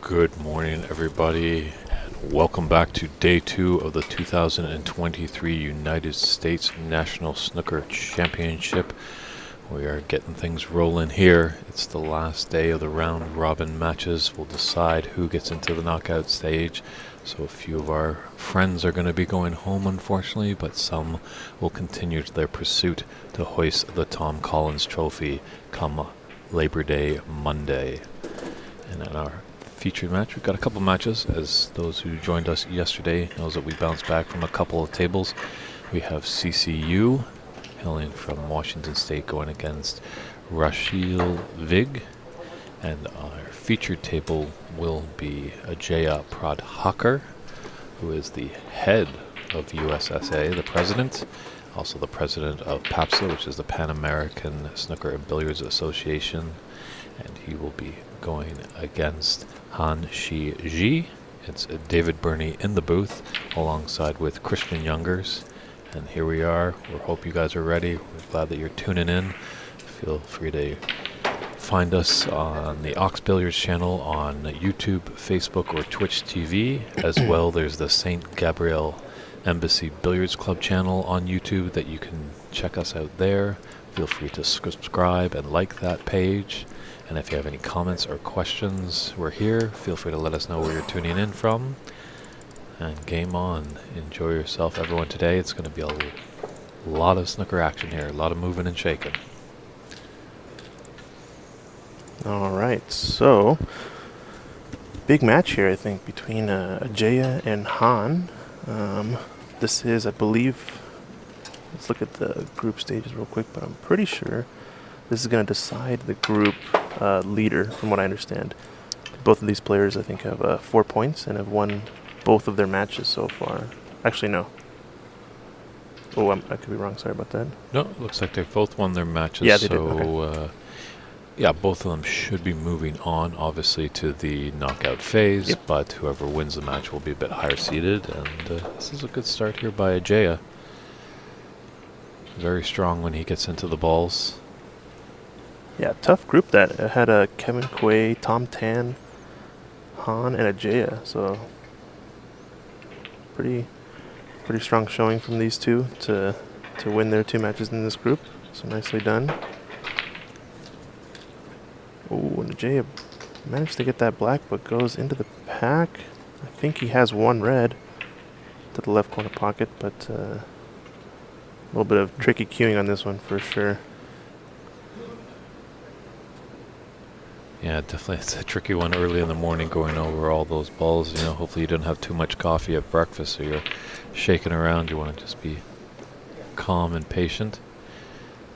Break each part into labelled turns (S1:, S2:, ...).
S1: Good morning, everybody, and welcome back to day 2 of the 2023 United States National Snooker Championship. We are getting things rolling here. It's the last day of the round-robin matches. We'll decide who gets into the knockout stage. So a few of our friends are going to be going home, unfortunately, but some will continue their pursuit to hoist the Tom Collins Trophy come Labor Day Monday. And in our featured match, we've got a couple matches. As those who joined us yesterday knows that we bounced back from a couple of tables. We have CCU hailing from Washington State going against Rachel Vig, and our featured table will be Ajaya Pradhakar, who is the head of USSA, the president, also the president of PAPSA, which is the Pan American Snooker and Billiards Association, and he will be going against Han Shi Ji. It's David Burney in the booth alongside with Christian Youngers. And here we are. We hope you guys are ready. We're glad that you're tuning in. Feel free to find us on the Ox Billiards channel on YouTube, Facebook, or Twitch TV. As well, there's the St. Gabriel Embassy Billiards Club channel on YouTube that you can check us out there. Feel free to subscribe and like that page. And if you have any comments or questions, we're here. Feel free to let us know where you're tuning in from. And game on. Enjoy yourself, everyone, today. It's going to be a lot of snooker action here. A lot of moving and shaking.
S2: All right, so big match here, I think, between Ajaya and Han. This is, I believe, let's look at the group stages real quick, but I'm pretty sure this is going to decide the group leader, from what I understand. Both of these players, I think, have 4 points and have won both of their matches so far. Actually, no. Oh, I could be wrong. Sorry about that.
S1: No, it looks like they've both won their matches.
S2: Yeah, they
S1: so,
S2: did. Okay.
S1: Yeah, both of them should be moving on, obviously, to the knockout phase.
S2: Yep.
S1: But whoever wins the match will be a bit higher seeded. And this is a good start here by Ajaya. Very strong when he gets into the balls.
S2: Yeah, tough group that. It had Kevin Quay, Tom Tan, Han, and Ajaya. So pretty strong showing from these two to win their 2 matches in this group. So nicely done. Oh, and Ajaya managed to get that black, but goes into the pack. I think he has 1 red to the left corner pocket, but a little bit of tricky queuing on this one for sure.
S1: Yeah, definitely. It's a tricky one early in the morning going over all those balls. You know, hopefully you don't have too much coffee at breakfast so you're shaking around. You want to just be calm and patient.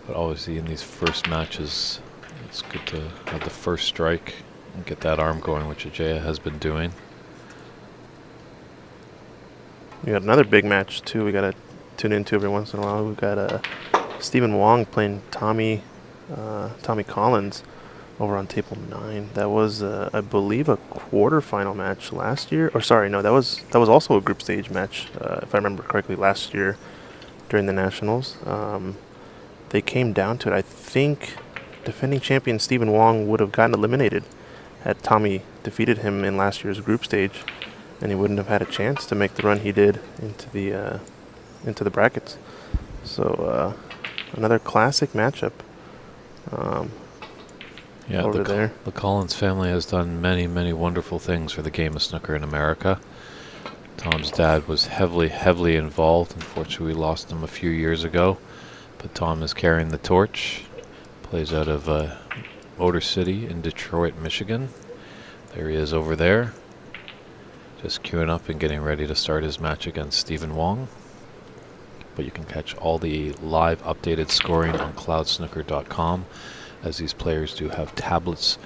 S1: But obviously in these first matches, it's good to have the first strike and get that arm going, which Ajaya has been doing.
S2: We got another big match too. We got to tune into every once in a while. We've got Stephen Wong playing Tommy Collins over on table 9. That was, I believe, a quarterfinal match last year. Or sorry, no, that was also a group stage match, if I remember correctly, last year during the Nationals. They came down to it. I think defending champion Stephen Wong would have gotten eliminated had Tommy defeated him in last year's group stage, and he wouldn't have had a chance to make the run he did into the brackets. So another classic matchup.
S1: Yeah,
S2: over there.
S1: The Collins family has done many, many wonderful things for the game of snooker in America. Tom's dad was heavily involved. Unfortunately, we lost him a few years ago. But Tom is carrying the torch. Plays out of Motor City in Detroit, Michigan. There he is over there. Just queuing up and getting ready to start his match against Stephen Wong. But you can catch all the live updated scoring on cloudsnooker.com. as these players do have tablets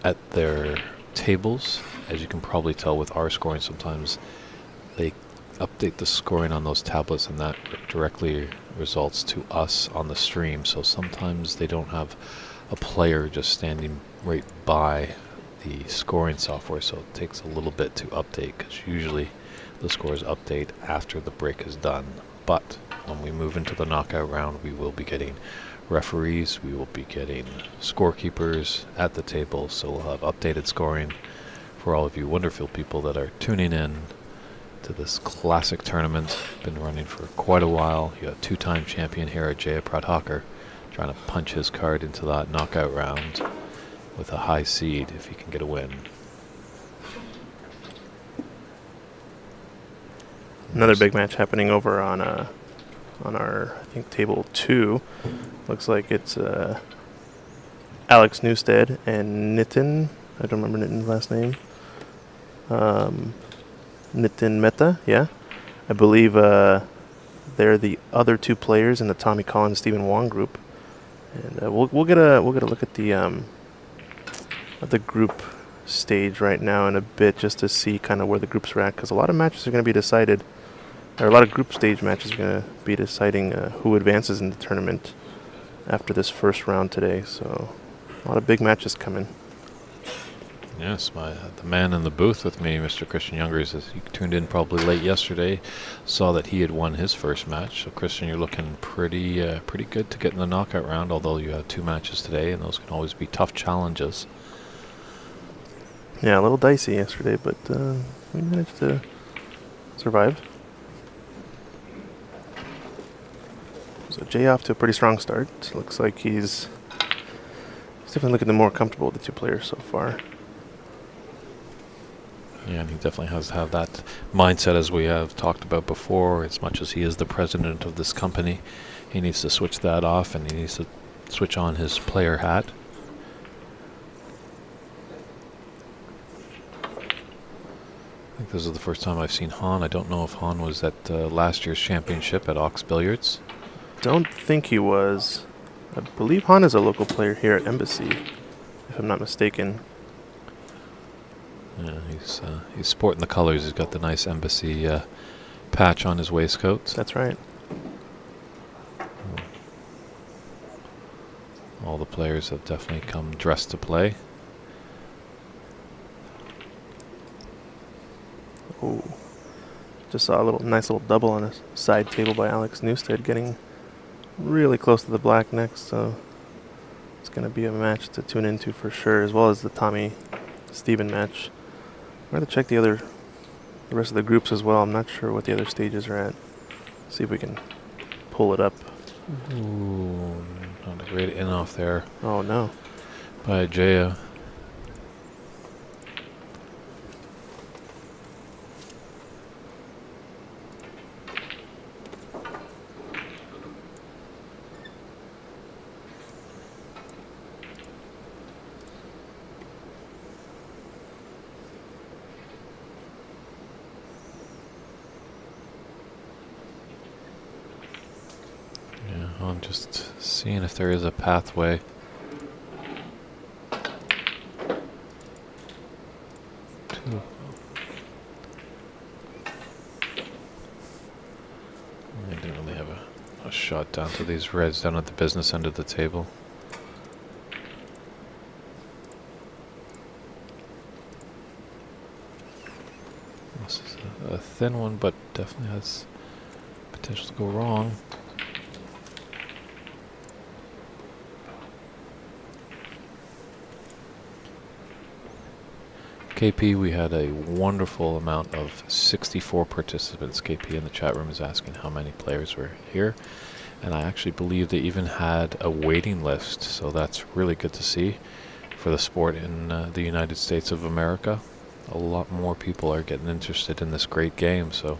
S1: at their tables. As you can probably tell with our scoring, sometimes they update the scoring on those tablets and that directly results to us on the stream. So sometimes they don't have a player just standing right by the scoring software, so it takes a little bit to update because usually the scores update after the break is done. But when we move into the knockout round, we will be getting referees, we will be getting scorekeepers at the table, so we'll have updated scoring for for all of you wonderful people that are tuning in to this classic tournament. Been running for quite a while. You got two-time champion here at Jaya Pradhakar trying to punch his card into that knockout round with a high seed if he can get a win.
S2: Another big match happening over on our, I think, table 2. Looks like it's Alex Newstead and Nitin. I don't remember Nitin's last name. Nitin Mehta, yeah. I believe they're the other two players in the Tommy Collins Stephen Wong group, and we'll get a look at the group stage right now in a bit, just to see kind of where the groups are at, because a lot of matches are going to be decided, or a lot of group stage matches are going to be deciding who advances in the tournament after this first round today. So a lot of big matches coming.
S1: Yes, the man in the booth with me, Mr. Christian Younger, says he tuned in probably late yesterday, saw that he had won his first match. So Christian, you're looking pretty good to get in the knockout round, although you have 2 matches today, and those can always be tough challenges.
S2: Yeah, a little dicey yesterday, but we managed to survive. So Jay off to a pretty strong start. Looks like he's definitely looking more comfortable with the 2 players so far.
S1: Yeah, and he definitely has to have that mindset, as we have talked about before. As much as he is the president of this company, he needs to switch that off, and he needs to switch on his player hat. I think this is the first time I've seen Han. I don't know if Han was at last year's championship at Ox Billiards.
S2: Don't think he was. I believe Han is a local player here at Embassy, if I'm not mistaken.
S1: Yeah, he's sporting the colors. He's got the nice Embassy patch on his waistcoat.
S2: That's right.
S1: All the players have definitely come dressed to play.
S2: Oh, just saw a nice little double on a side table by Alex Newstead, getting really close to the black next. So it's going to be a match to tune into for sure, as well as the Tommy Steven match. I'm going to check the rest of the groups as well. I'm not sure what the other stages are at. See if we can pull it up.
S1: Ooh, not a great in off there.
S2: Oh no.
S1: By Jaya. I'm just seeing if there is a pathway. I didn't really have a shot down to these reds down at the business end of the table. This is a thin one, but definitely has potential to go wrong. KP, we had a wonderful amount of 64 participants. KP in the chat room is asking how many players were here. And I actually believe they even had a waiting list. So that's really good to see for the sport in the United States of America. A lot more people are getting interested in this great game. So,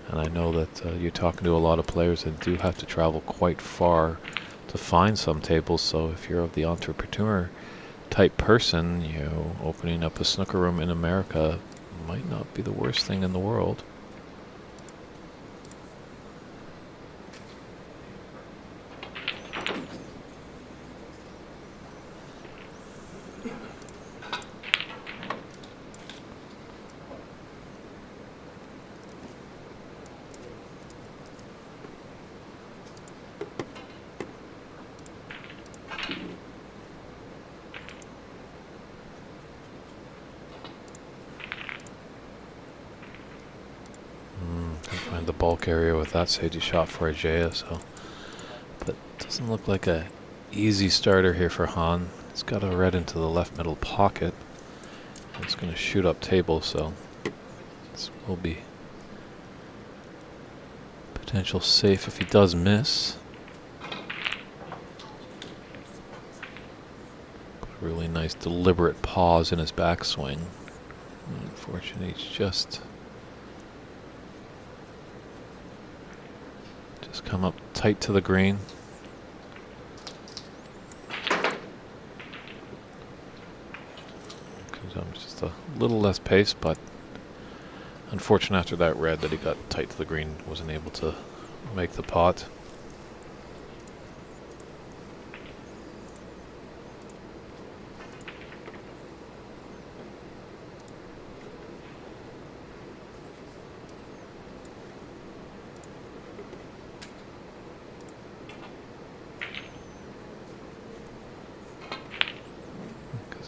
S1: and I know that you're talking to a lot of players that do have to travel quite far to find some tables. So if you're of the entrepreneur type person, opening up a snooker room in America might not be the worst thing in the world. Find the bulk area with that safety shot for Ajaya, so. But doesn't look like a easy starter here for Han. It's got a red into the left middle pocket. It's going to shoot up table, so this will be potential safe if he does miss. Really nice deliberate pause in his backswing. Unfortunately, he's just come up tight to the green. Comes up just a little less pace, but unfortunate after that red that he got tight to the green, wasn't able to make the pot.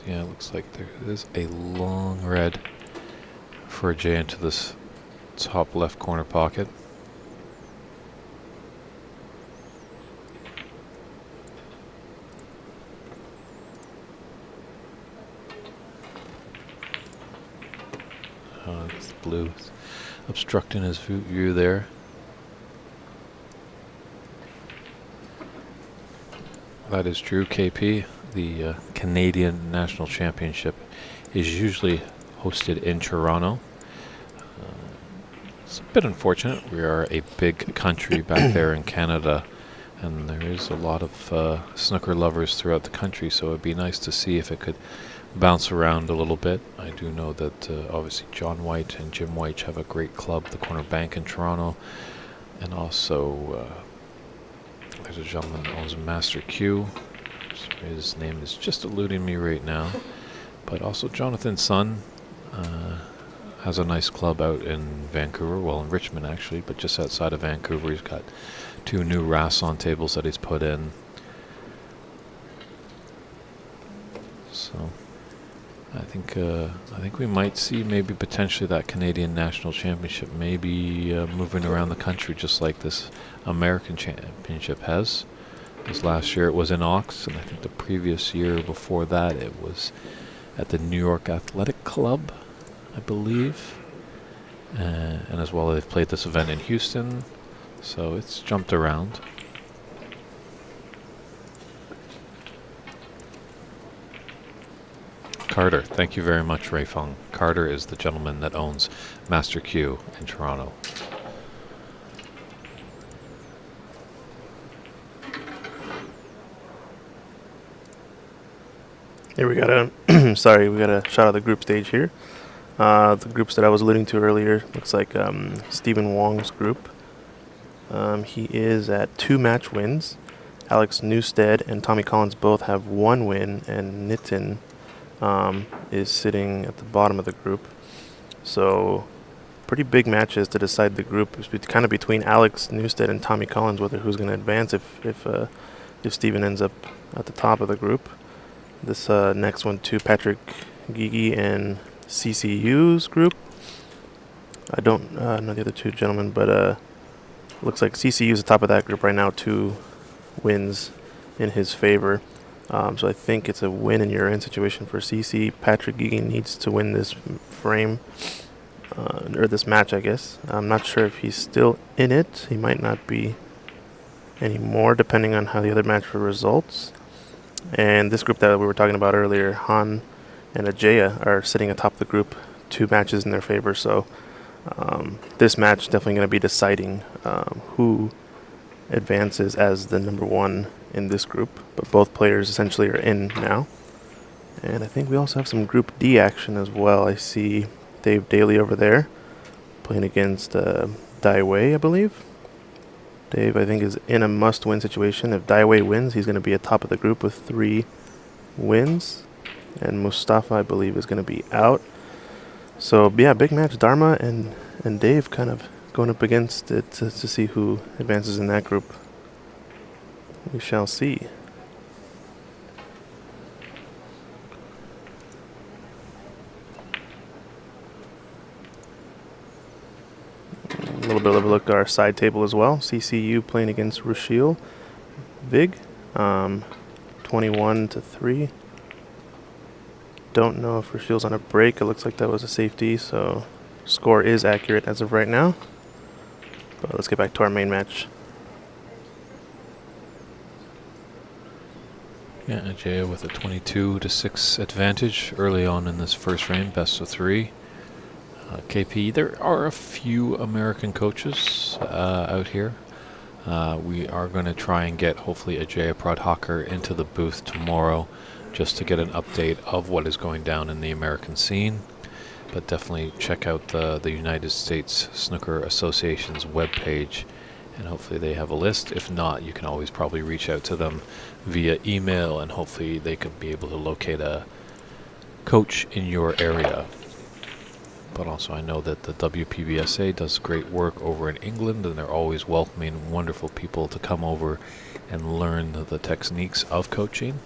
S1: Yeah, it looks like there is a long red for a J into this top left corner pocket. It's blue obstructing his view there. That is true, KP. The Canadian National Championship is usually hosted in Toronto. It's a bit unfortunate. We are a big country back there in Canada, and there is a lot of snooker lovers throughout the country, so it would be nice to see if it could bounce around a little bit. I do know that obviously John White and Jim White have a great club, the Corner Bank in Toronto, and also there's a gentleman who owns Master Q. His name is just eluding me right now. But also Jonathan's son has a nice club out in Vancouver, well in Richmond actually, but just outside of Vancouver. He's got 2 new Rasson tables that he's put in. So I think we might see maybe potentially that Canadian National Championship maybe moving around the country just like this American Championship has. This last year it was in Ox, and I think the previous year before that it was at the New York Athletic Club, I believe. And as well, they've played this event in Houston, so it's jumped around. Carter, thank you very much, Ray Fung. Carter is the gentleman that owns Master Q in Toronto.
S2: Here we got a sorry, we got a shot of the group stage here. The groups that I was alluding to earlier looks like Stephen Wong's group. He is at 2 match wins. Alex Newstead and Tommy Collins both have 1 win, and Nitin is sitting at the bottom of the group. So pretty big matches to decide the group. It's kind of between Alex Newstead and Tommy Collins whether who's going to advance if Stephen ends up at the top of the group. This next one to Patrick Gigi and CCU's group. I don't know the other 2 gentlemen, but looks like CCU's the top of that group right now, 2 wins in his favor. So I think it's a win and you're in situation for CC. Patrick Gigi needs to win this frame, or this match, I guess. I'm not sure if he's still in it. He might not be anymore, depending on how the other match results. And this group that we were talking about earlier, Han and Ajaya, are sitting atop the group, 2 matches in their favor. So this match definitely going to be deciding who advances as the number 1 in this group. But both players essentially are in now. And I think we also have some Group D action as well. I see Dave Daly over there playing against Dai Wei, I believe. Dave, I think, is in a must-win situation. If Dai Wei wins, he's going to be at top of the group with 3 wins. And Mustafa, I believe, is going to be out. So, yeah, big match. Dharma and Dave kind of going up against it to see who advances in that group. We shall see. A little bit of a look at our side table as well. CCU playing against Rushil Vig, 21-3. don't know if she was on a break. It looks like that was a safety, so score is accurate as of right now. But let's get back to our main match.
S1: Yeah, Ajaya with a 22-6 advantage early on in this first frame, best of 3. KP, there are a few American coaches out here. We are going to try and get, hopefully, Ajaya Pradhakar into the booth tomorrow just to get an update of what is going down in the American scene. But definitely check out the United States Snooker Association's webpage, and hopefully they have a list. If not, you can always probably reach out to them via email, and hopefully they could be able to locate a coach in your area. But also I know that the WPBSA does great work over in England, and they're always welcoming wonderful people to come over and learn the techniques of coaching.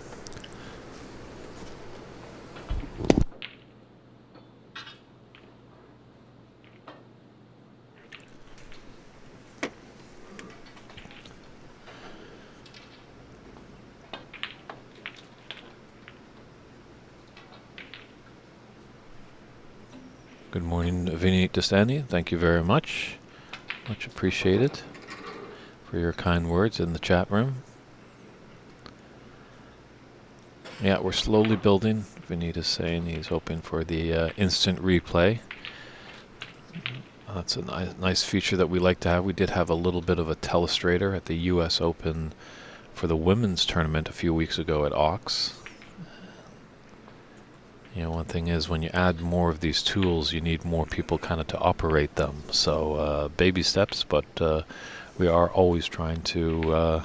S1: Good morning, Vinny Destani. Thank you very much. Much appreciated for your kind words in the chat room. Yeah, we're slowly building. Vinita's saying he's hoping for the instant replay. That's a nice feature that we like to have. We did have a little bit of a telestrator at the US Open for the women's tournament a few weeks ago at Ox. You know, one thing is when you add more of these tools, you need more people kind of to operate them. So baby steps, but we are always trying to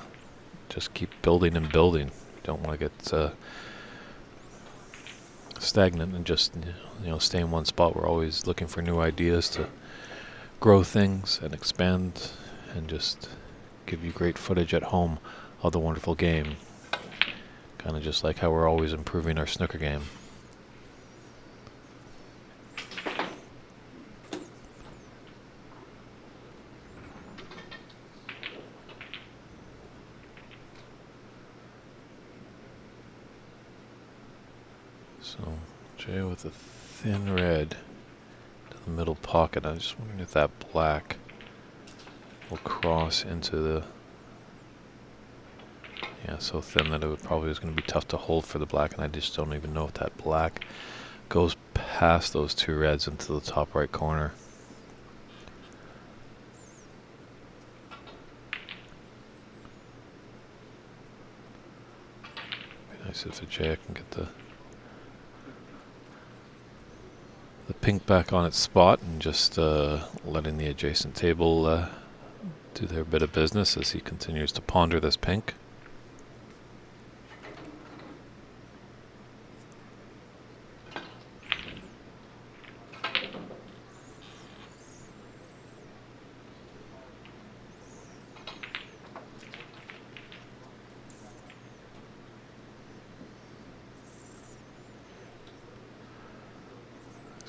S1: just keep building and building. Don't want to get stagnant and just stay in one spot. We're always looking for new ideas to grow things and expand and just give you great footage at home of the wonderful game. Kind of just like how we're always improving our snooker game. So, Jay with a thin red to the middle pocket. I'm just wondering if that black will cross into the... Yeah, so thin that it probably is going to be tough to hold for the black, and I just don't even know if that black goes past those two reds into the top right corner. Be nice if Jay can get the pink back on its spot and just letting the adjacent table do their bit of business as he continues to ponder this pink.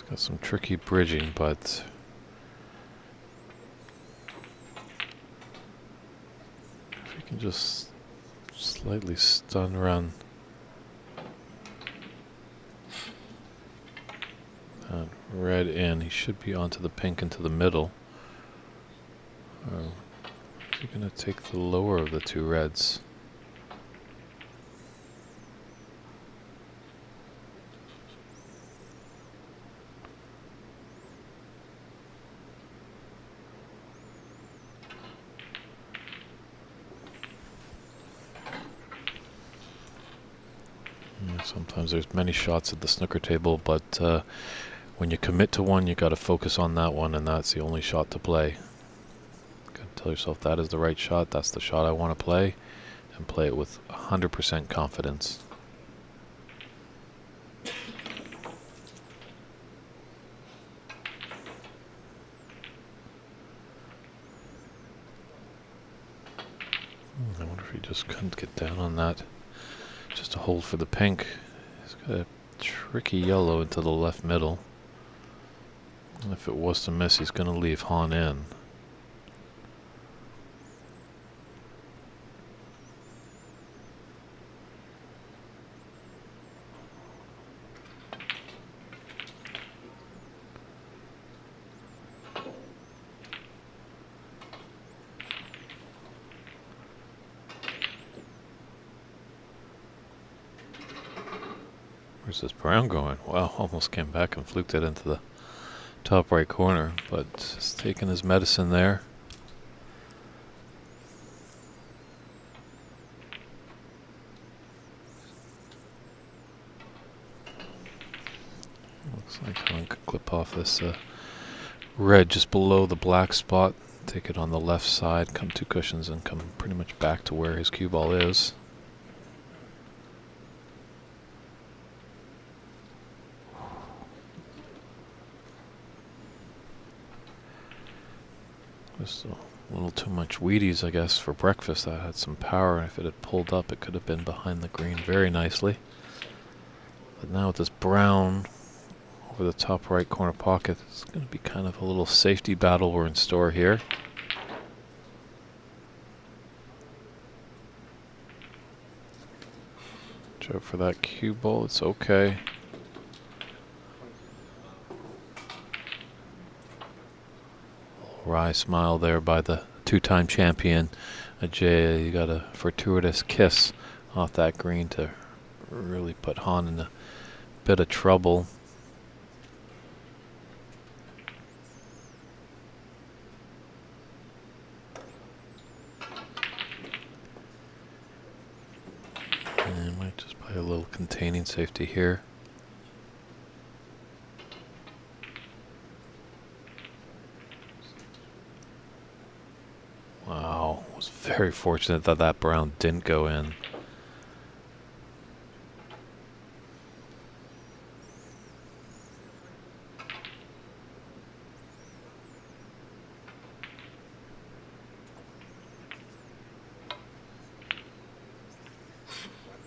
S1: Got some tricky bridging, but if you can just slightly stun run that red in, he should be onto the pink into the middle. Or is he going to take the lower of the two reds? Sometimes there's many shots at the snooker table, but when you commit to one, you got to focus on that one, and that's the only shot to play. Got to tell yourself that is the right shot, that's the shot I want to play, and play it with 100% confidence. I wonder if he just couldn't get down on that. Just a hold for the pink. He's got a tricky yellow into the left middle. And if it was to miss, he's going to leave Han in. Where's this brown going? Wow, almost came back and fluked it into the top right corner, but just taking his medicine there. Looks like I could clip off this red just below the black spot, take it on the left side, come 2 cushions, and come pretty much back to where his cue ball is. Just a little too much Wheaties, I guess, for breakfast. That had some power. If it had pulled up, it could have been behind the green very nicely. But now with this brown over the top right corner pocket, it's going to be kind of a little safety battle we're in store here. Watch out for that cue ball. It's okay. Wry smile there by the 2-time champion. Ajay, you got a fortuitous kiss off that green to really put Han in a bit of trouble. And might just play a little containing safety here. Wow, was very fortunate that that brown didn't go in.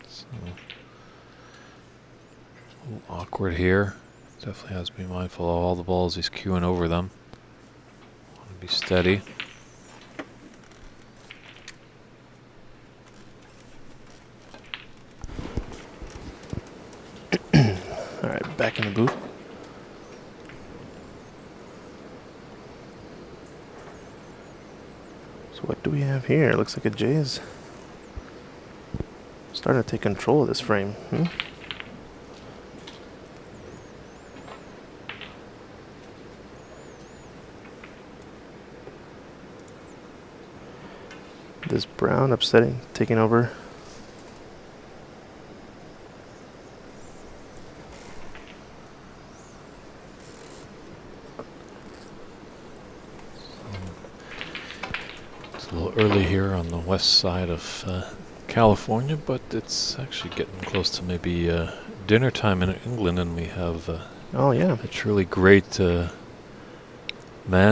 S1: So, a little awkward here. Definitely has to be mindful of all the balls he's cueing over them. Want to be steady.
S2: Alright, back in the booth. So what do we have here? Looks like a J is starting to take control of this frame. This brown upsetting, taking over.
S1: It's a little early here on the west side of California, but it's actually getting close to maybe dinner time in England, and we have
S2: Oh yeah,
S1: a truly great man,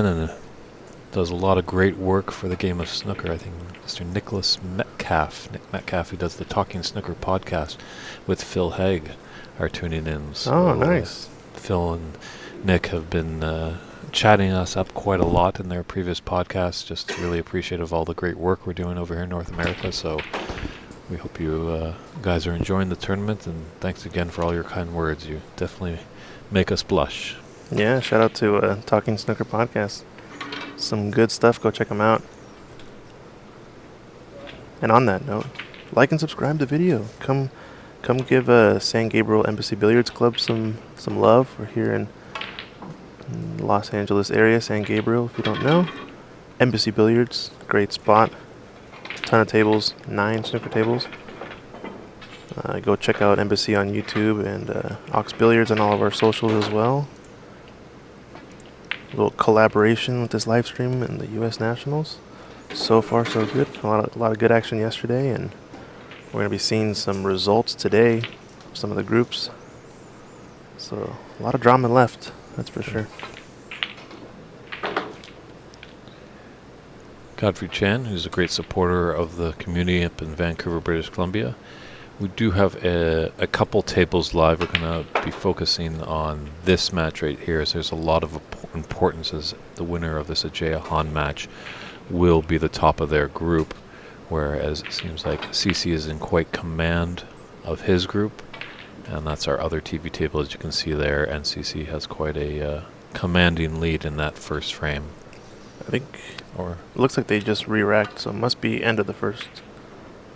S1: and does a lot of great work for the game of snooker. I think Mr. Nicholas Metcalf, Nick Metcalf, who does the Talking Snooker podcast with Phil Haig, are tuning in. So,
S2: oh nice.
S1: Phil and Nick have been chatting us up quite a lot in their previous podcasts. Just really appreciative of all the great work we're doing over here in North America. So we hope you guys are enjoying the tournament, and thanks again for all your kind words. You definitely make us blush.
S2: Yeah, shout out to Talking Snooker podcast. Some good stuff. Go check them out. And on that note, like and subscribe to the video. Come give San Gabriel Embassy Billiards Club some love. We're here in Los Angeles area, San Gabriel, if you don't know. Embassy Billiards, great spot. Ton of tables, 9 snooker tables. Go check out Embassy on YouTube and Ox Billiards on all of our socials as well. A little collaboration with this live stream and the U.S. Nationals. So far, so good. A lot of good action yesterday, and we're going to be seeing some results today, some of the groups. So a lot of drama left, that's for sure.
S1: Godfrey Chan, who's a great supporter of the community up in Vancouver, British Columbia. We do have a couple tables live. We're going to be focusing on this match right here, as there's a lot of importance, as the winner of this Ajay Han match will be the top of their group, whereas it seems like CC is in quite command of his group, and that's our other TV table, as you can see there, and CC has quite a commanding lead in that first frame.
S2: I think it looks like they just re-racked, so it must be end of the first.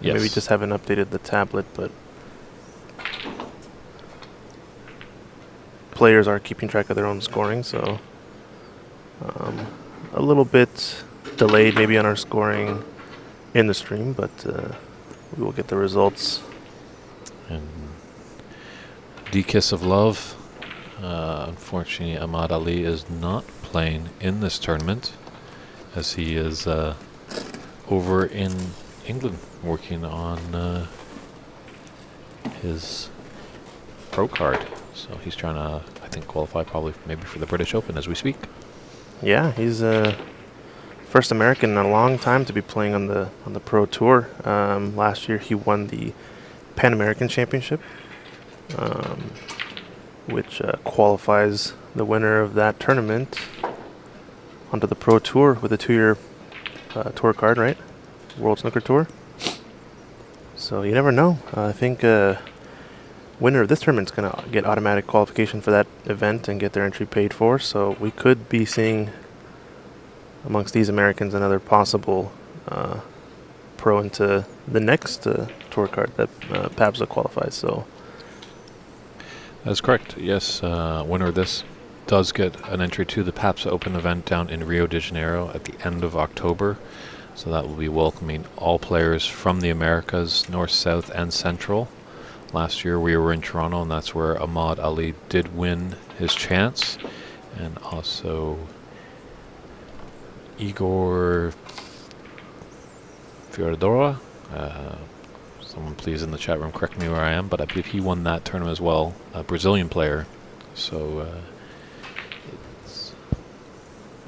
S1: Yes.
S2: Maybe just haven't updated the tablet, but players are keeping track of their own scoring, so a little bit delayed maybe on our scoring in the stream, but we will get the results.
S1: And D Kiss of Love. Unfortunately, Ahmad Ali is not playing in this tournament, as he is over in England working on his pro card. So he's trying to, I think, qualify probably maybe for the British Open as we speak.
S2: Yeah, he's first American in a long time to be playing on the pro tour. Last year he won the Pan American Championship, which qualifies the winner of that tournament onto the pro tour with a 2-year tour card, right? World Snooker Tour. So you never know. I think winner of this tournament is going to get automatic qualification for that event and get their entry paid for. So we could be seeing amongst these Americans another possible pro into the next tour card that PABSA qualifies. So
S1: that's correct. Yes, winner of this does get an entry to the PABSA Open event down in Rio de Janeiro at the end of October. So that will be welcoming all players from the Americas, North, South, and Central. Last year we were in Toronto, and that's where Ahmad Ali did win his chance. And also Igor Fioradora. Someone please in the chat room correct me where I am, but I believe he won that tournament as well, a Brazilian player. So it's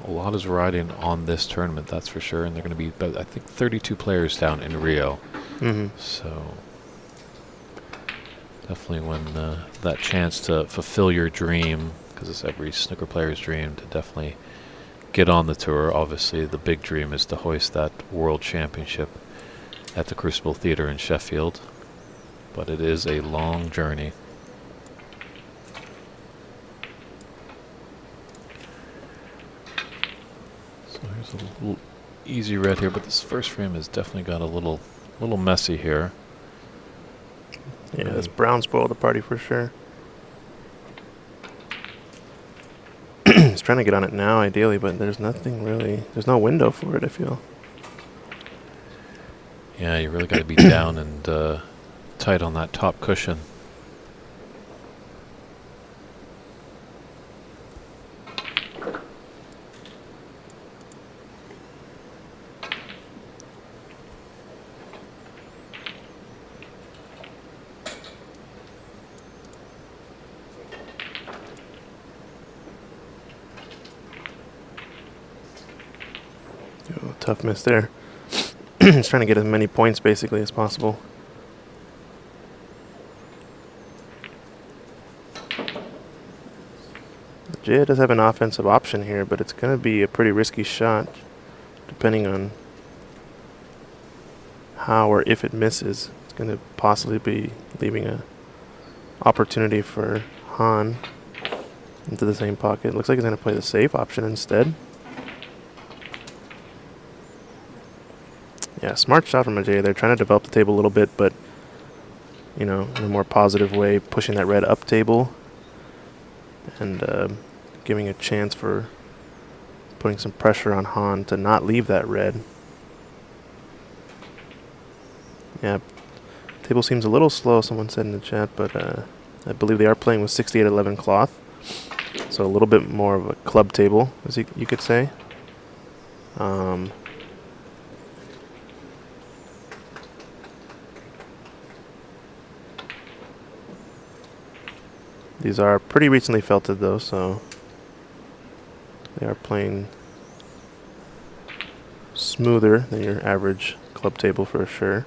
S1: a lot is riding on this tournament, that's for sure. And they're going to be about, I think, 32 players down in Rio. So definitely when that chance to fulfill your dream, because it's every snooker player's dream to definitely get on the tour. Obviously the big dream is to hoist that world championship at the Crucible Theatre in Sheffield, but it is a long journey. So here's a little easy red here, but this first frame has definitely got a little messy here.
S2: yeah, this brown spoiled the party for sure. He's trying to get on it now, ideally, but there's nothing really. There's no window for it, I feel.
S1: Yeah, you really got to be down and tight on that top cushion.
S2: Oh, tough miss there. He's trying to get as many points basically as possible. Jay does have an offensive option here, but it's going to be a pretty risky shot depending on how or if it misses. It's going to possibly be leaving a opportunity for Han into the same pocket. Looks like he's going to play the safe option instead. Yeah, smart shot from Ajay. They're trying to develop the table a little bit, but, you know, in a more positive way, pushing that red up table and giving a chance for putting some pressure on Han to not leave that red. Yeah, table seems a little slow, someone said in the chat, but I believe they are playing with 68-11 cloth, so a little bit more of a club table, as you could say. These are pretty recently felted though, so they are playing smoother than your average club table for sure.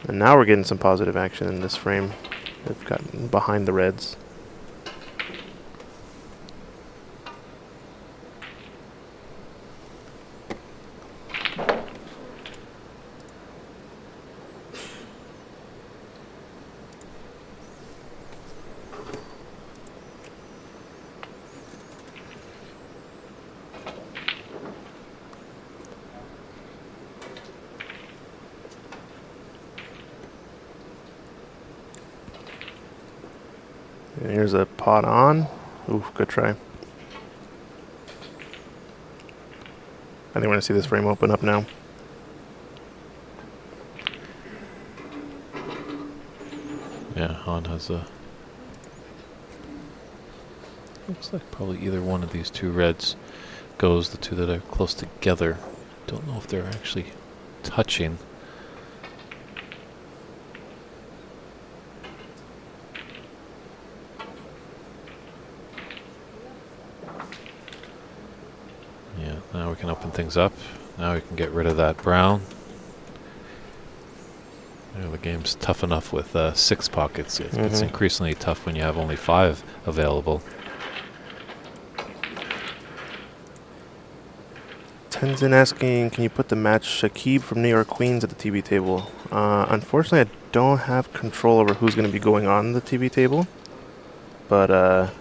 S2: And now we're getting some positive action in this frame. They've gotten behind the reds. And here's a pot on. Ooh, good try. I think we're going to see this frame open up now.
S1: Yeah, Han has a... Looks like probably either one of these two reds goes, the two that are close together. Don't know if they're actually touching. Yeah, now we can open things up. Now we can get rid of that brown. You know, the game's tough enough with 6 pockets. It gets increasingly tough when you have only 5 available.
S2: Tenzin asking, can you put the match Shakib from New York Queens at the TV table? Unfortunately, I don't have control over who's going to be going on the TV table. But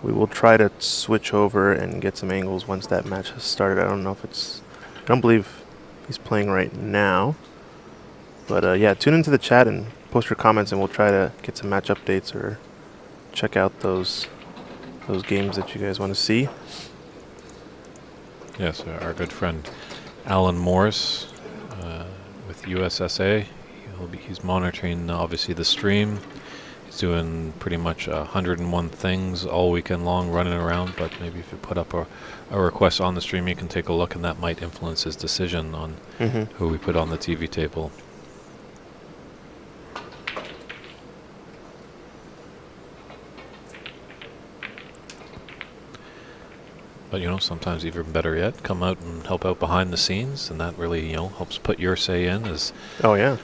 S2: we will try to switch over and get some angles once that match has started. I don't know if it's... I don't believe he's playing right now. But yeah, tune into the chat and post your comments, and we'll try to get some match updates or check out those games that you guys want to see.
S1: Yes, our good friend Alan Morris with USSA. He's monitoring obviously the stream. He's doing pretty much 101 things all weekend long, running around. But maybe if you put up a request on the stream, you can take a look, and that might influence his decision on who we put on the TV table. But, you know, sometimes even better yet, come out and help out behind the scenes, and that really, you know, helps put your say in. As
S2: oh yeah,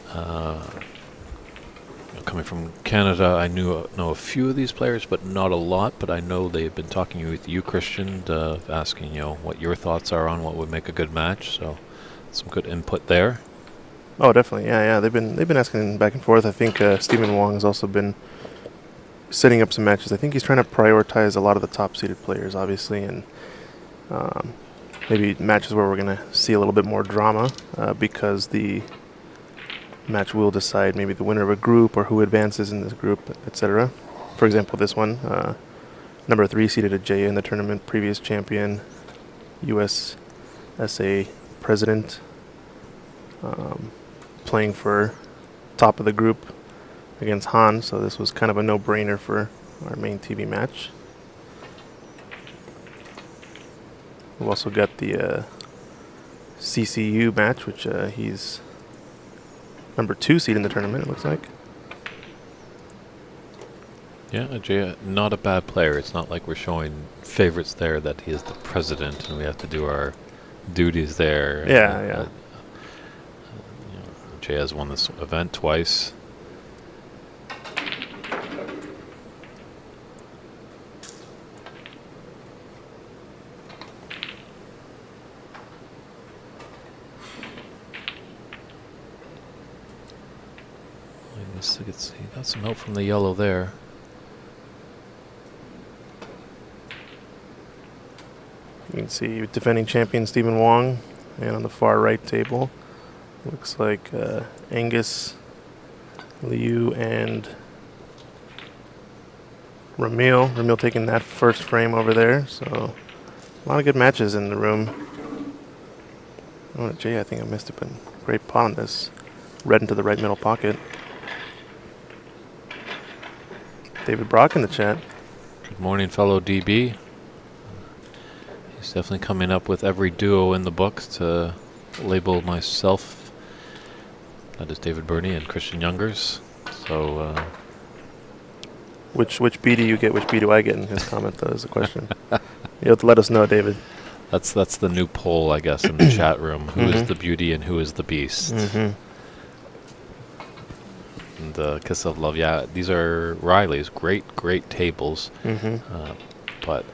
S1: coming from Canada, I know a few of these players, but not a lot. But I know they've been talking with you, Christian, asking, you know, what your thoughts are on what would make a good match. So, some good input there.
S2: Oh, definitely, yeah. They've been asking back and forth. I think Stephen Wong has also been setting up some matches. I think he's trying to prioritize a lot of the top-seeded players, obviously, and maybe matches where we're going to see a little bit more drama because the match will decide maybe the winner of a group or who advances in this group, etc. For example, this one, number 3 seeded Ajay in the tournament, previous champion, USSA president, playing for top of the group against Han, so this was kind of a no-brainer for our main TV match. We've also got the CCU match, which he's number 2 seed in the tournament, it looks like.
S1: Yeah, Ajay, not a bad player. It's not like we're showing favorites there that he is the president and we have to do our duties there.
S2: Yeah.
S1: You know, Ajay has won this event twice. He got some help from the yellow there.
S2: You can see defending champion Stephen Wong, and on the far right table, looks like Angus, Liu, and Ramil. Ramil taking that first frame over there, so a lot of good matches in the room. Oh, Jay, I think I missed it, but great pot on this. Red into the right middle pocket. David Brock in the chat.
S1: Good morning, fellow DB. He's definitely coming up with every duo in the book to label myself. That is David Burney and Christian Youngers. So,
S2: which B do you get? Which B do I get? In his comment, though, is the question. You have to let us know, David.
S1: That's the new poll, I guess, in the chat room. Who is the beauty and who is the beast? And Kiss of Love, yeah, these are Riley's great tables, but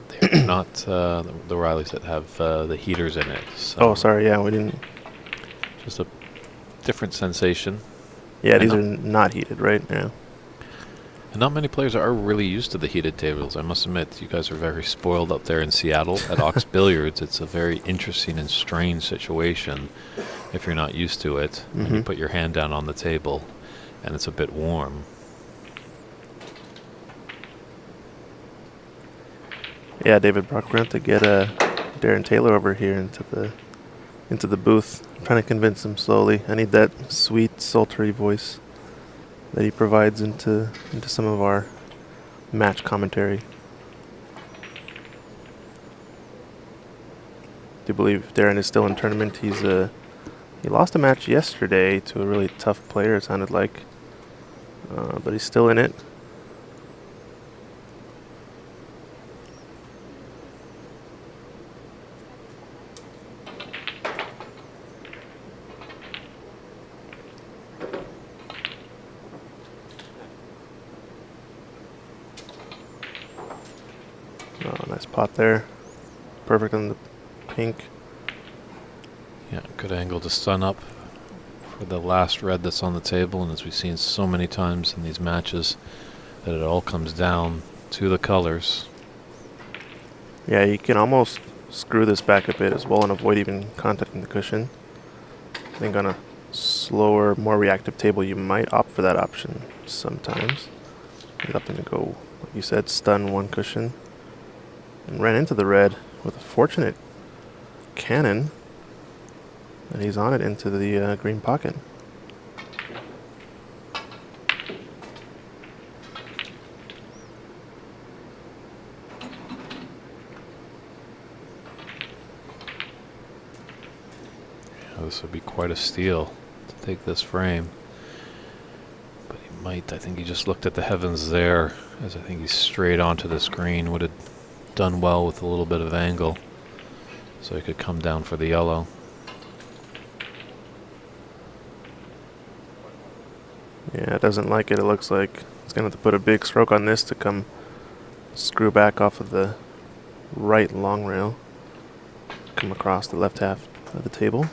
S1: they're not the Rileys that have the heaters in it. So
S2: oh, sorry, yeah, we didn't.
S1: Just a different sensation.
S2: Yeah, these are not heated, right? Yeah.
S1: And not many players are really used to the heated tables. I must admit, you guys are very spoiled up there in Seattle at Ox Billiards. It's a very interesting and strange situation if you're not used to it. When you put your hand down on the table and it's a bit warm.
S2: Yeah, David Brock, we're going to get Darren Taylor over here into the booth. I'm trying to convince him slowly. I need that sweet, sultry voice that he provides into some of our match commentary. I do believe Darren is still in tournament. He lost a match yesterday to a really tough player, it sounded like. But he's still in it. Oh, nice pot there. Perfect on the pink.
S1: Yeah, good angle to stun up for the last red that's on the table, and as we've seen so many times in these matches, that it all comes down to the colors.
S2: Yeah, you can almost screw this back a bit as well and avoid even contacting the cushion. I think on a slower, more reactive table, you might opt for that option sometimes. Ended up going to go, like you said, stun one cushion. And ran into the red with a fortunate cannon. And he's on it into the green pocket.
S1: This would be quite a steal to take this frame. But he might, I think he just looked at the heavens there, as I think he's straight onto the screen. Would have done well with a little bit of angle, so he could come down for the yellow.
S2: Yeah, it doesn't like it. It looks like it's going to have to put a big stroke on this to come screw back off of the right long rail. Come across the left half of the table.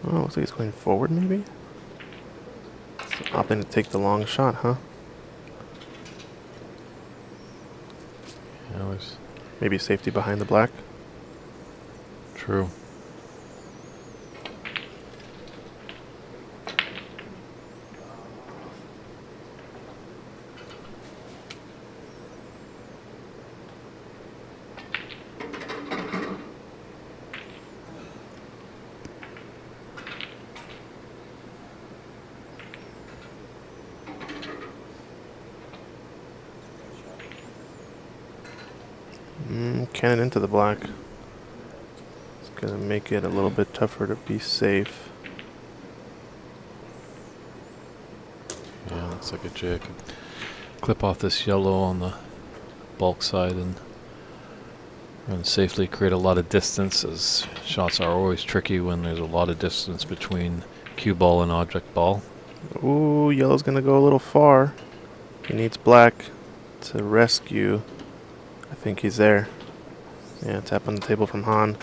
S2: Oh, looks like he's going forward maybe? So opting to take the long shot, huh?
S1: Yeah, there's
S2: Maybe safety behind the black.
S1: true.
S2: Cannon into the black. It's going to make it a little bit tougher to be safe.
S1: Yeah, looks like a J. I could clip off this yellow on the bulk side and safely create a lot of distance, as shots are always tricky when there's a lot of distance between cue ball and object ball.
S2: Ooh, yellow's going to go a little far. He needs black to rescue. I think he's there. Yeah, tap on the table from Han.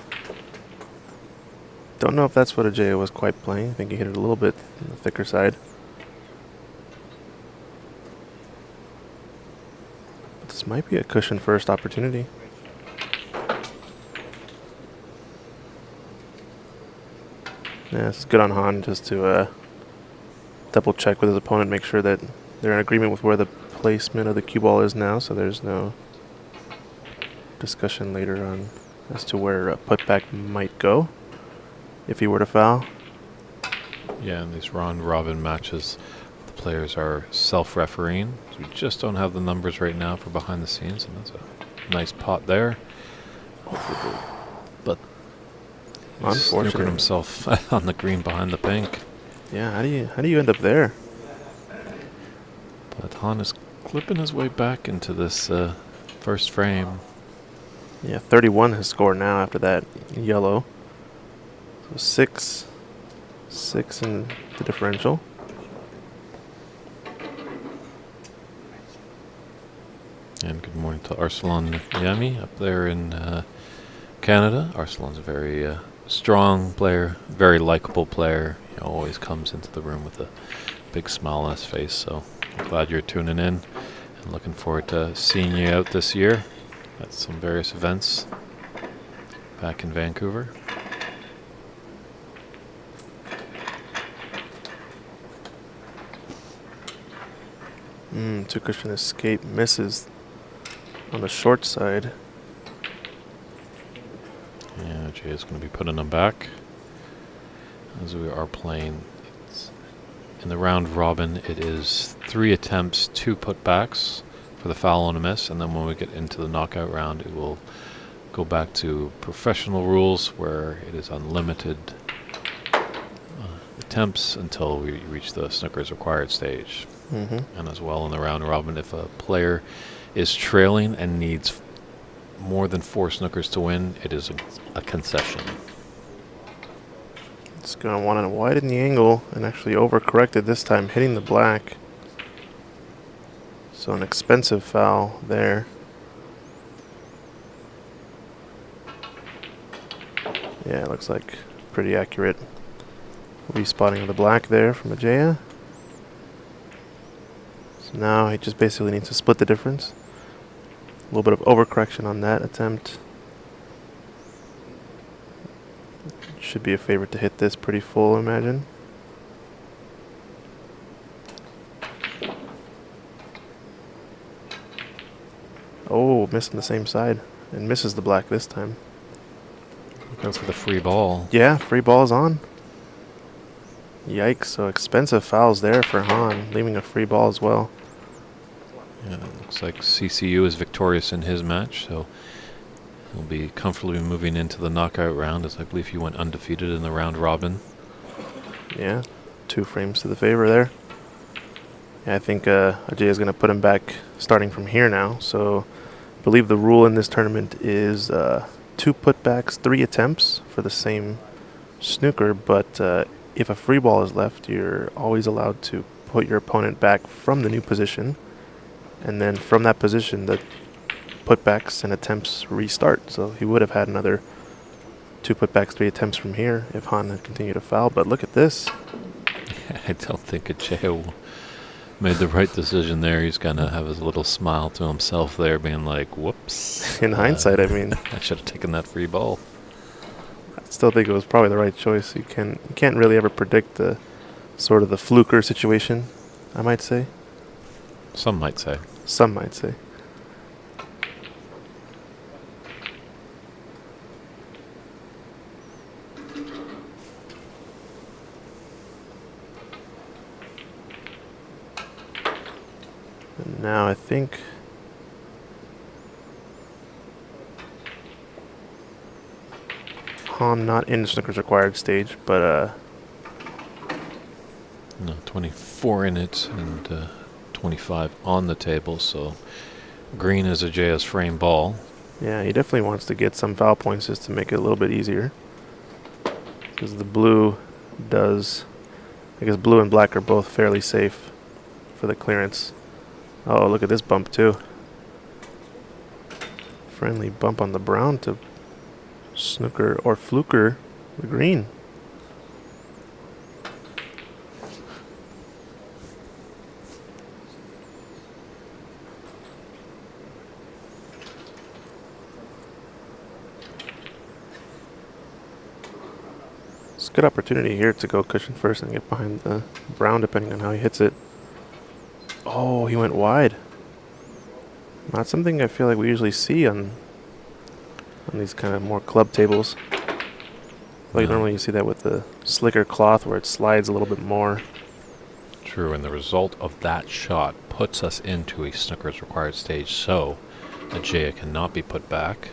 S2: Don't know if that's what Ajay was quite playing. I think he hit it a little bit on the thicker side. But this might be a cushion first opportunity. Yeah, this is good on Han just to double check with his opponent, make sure that they're in agreement with where the placement of the cue ball is now, so there's no discussion later on as to where a putback might go if he were to foul.
S1: Yeah, in these round robin matches, the players are self-refereeing. So we just don't have the numbers right now for behind the scenes, and that's a nice pot there. But he's snookered
S2: Unfortunate.
S1: himself on the green behind the pink.
S2: Yeah, how do you end up there?
S1: But Han is clipping his way back into this first frame.
S2: Yeah, 31 his score now after that yellow. So six in the differential.
S1: And good morning to Arsalan Yami up there in Canada. Arsalan's a very strong player, very likable player. He always comes into the room with a big smile on his face. So I'm glad you're tuning in and looking forward to seeing you out this year. at some various events back in Vancouver.
S2: Two cushion escape misses on the short side.
S1: Yeah, Jay is going to be putting them back as we are playing. In the round robin, it is 3 attempts, 2 putbacks for the foul and a miss, and then when we get into the knockout round, it will go back to professional rules where it is unlimited attempts until we reach the snooker's required stage. And as well in the round robin, if a player is trailing and needs more than 4 snookers to win, it is a concession.
S2: It's going to want to widen the angle and actually overcorrected this time, hitting the black. So an expensive foul there. Yeah, it looks like pretty accurate respotting of the black there from Ajaya. So now he just basically needs to split the difference. A little bit of overcorrection on that attempt. Should be a favorite to hit this pretty full, I imagine. Oh, missing the same side. And misses the black this time.
S1: Go for the free ball.
S2: Yeah, free ball is on. Yikes, so expensive fouls there for Han, leaving a free ball as well.
S1: Yeah, it looks like CCU is victorious in his match, so he'll be comfortably moving into the knockout round, as I believe he went undefeated in the round robin.
S2: Yeah, 2 frames to the favor there. Yeah, I think Ajay is going to put him back starting from here now. So I believe the rule in this tournament is 2 putbacks, 3 attempts for the same snooker, but if a free ball is left, you're always allowed to put your opponent back from the new position, and then from that position, the putbacks and attempts restart. So he would have had another 2 putbacks, 3 attempts from here if Han had continued to foul. But look at this.
S1: I don't think Ajay made the right decision there. He's going to have his little smile to himself there, being like, whoops.
S2: In hindsight, I mean,
S1: I should have taken that free ball.
S2: I still think it was probably the right choice. You can't really ever predict the sort of the fluker situation, I might say.
S1: Some might say.
S2: Some might say. And now I think Han not in snooker's required stage, but
S1: No, 24 in it and 25 on the table, so green is Ajaya's frame ball.
S2: yeah, he definitely wants to get some foul points just to make it a little bit easier. Because the blue does, I guess blue and black are both fairly safe for the clearance. Oh, look at this bump too. Friendly bump on the brown to snooker or fluker the green. It's a good opportunity here to go cushion first and get behind the brown depending on how he hits it. Oh, he went wide. Not something I feel like we usually see on these kind of more club tables. Like normally you see that with the slicker cloth where it slides a little bit more.
S1: True, and the result of that shot puts us into a snooker's required stage, so Ajaya cannot be put back,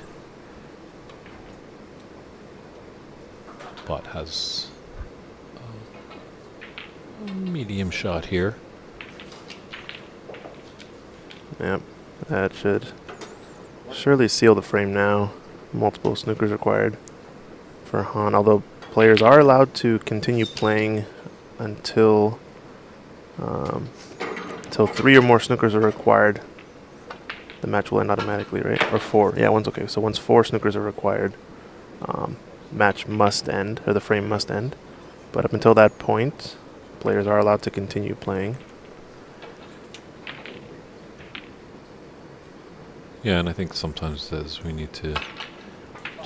S1: but has a medium shot here.
S2: Yep, that should surely seal the frame now. Multiple snookers required for Han, although players are allowed to continue playing until 3 or more snookers are required. The match will end automatically, right? Or 4. Yeah, one's okay. So once 4 snookers are required, match must end, or the frame must end. But up until that point, players are allowed to continue playing.
S1: Yeah, and I think sometimes as we need to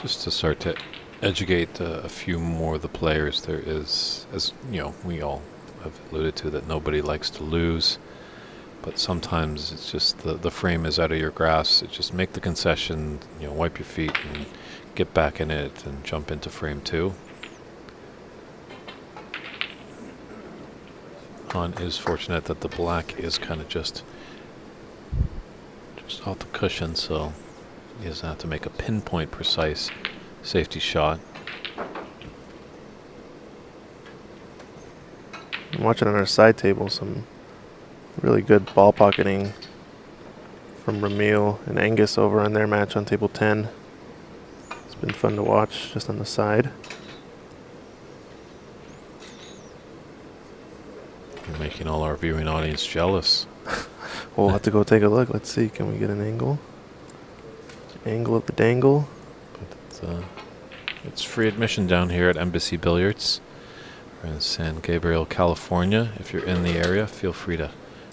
S1: just to start to educate a few more of the players. There is, as you know, we all have alluded to, that nobody likes to lose. But sometimes it's just the frame is out of your grasp. It just make the concession, wipe your feet and get back in it and jump into frame 2. Han is fortunate that the black is kind of just off the cushion, so he doesn't have to make a pinpoint precise safety shot.
S2: I'm watching on our side table some really good ball pocketing from Ramil and Angus over on their match on table 10. It's been fun to watch just on the side.
S1: You're making all our viewing audience jealous.
S2: We'll have to go take a look. Let's see. Can we get an angle? Angle of the dangle.
S1: But it's free admission down here at Embassy Billiards. We're in San Gabriel, California. If you're in the area, feel free to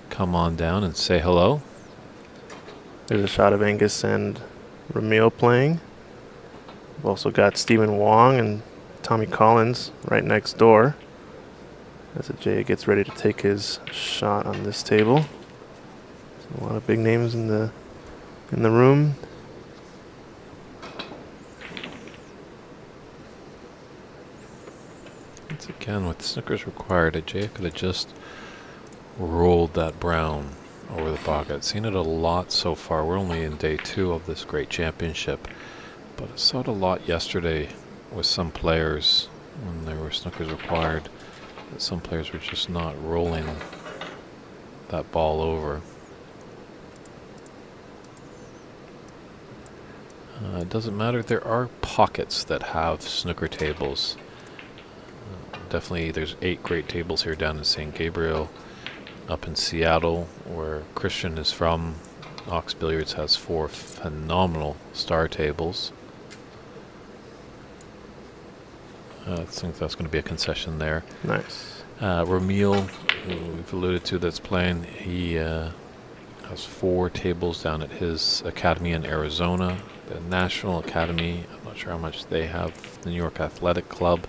S1: come on down and say hello.
S2: There's a shot of Angus and Ramil playing. We've also got Stephen Wong and Tommy Collins right next door as Ajay gets ready to take his shot on this table. A lot of big names in the room.
S1: Once again, with snookers required, Ajay could have just rolled that brown over the pocket. Seen it a lot so far. We're only in day 2 of this great championship, but I saw it a lot yesterday with some players when there were snookers required. That some players were just not rolling that ball over. It doesn't matter. There are pockets that have snooker tables. Definitely, there's 8 great tables here down in St. Gabriel. Up in Seattle, where Christian is from, Ox Billiards has 4 phenomenal star tables. I think that's going to be a concession there.
S2: Nice.
S1: Ramil, who we've alluded to, that's playing, he has 4 tables down at his academy in Arizona. The National Academy, I'm not sure how much they have, the New York Athletic Club.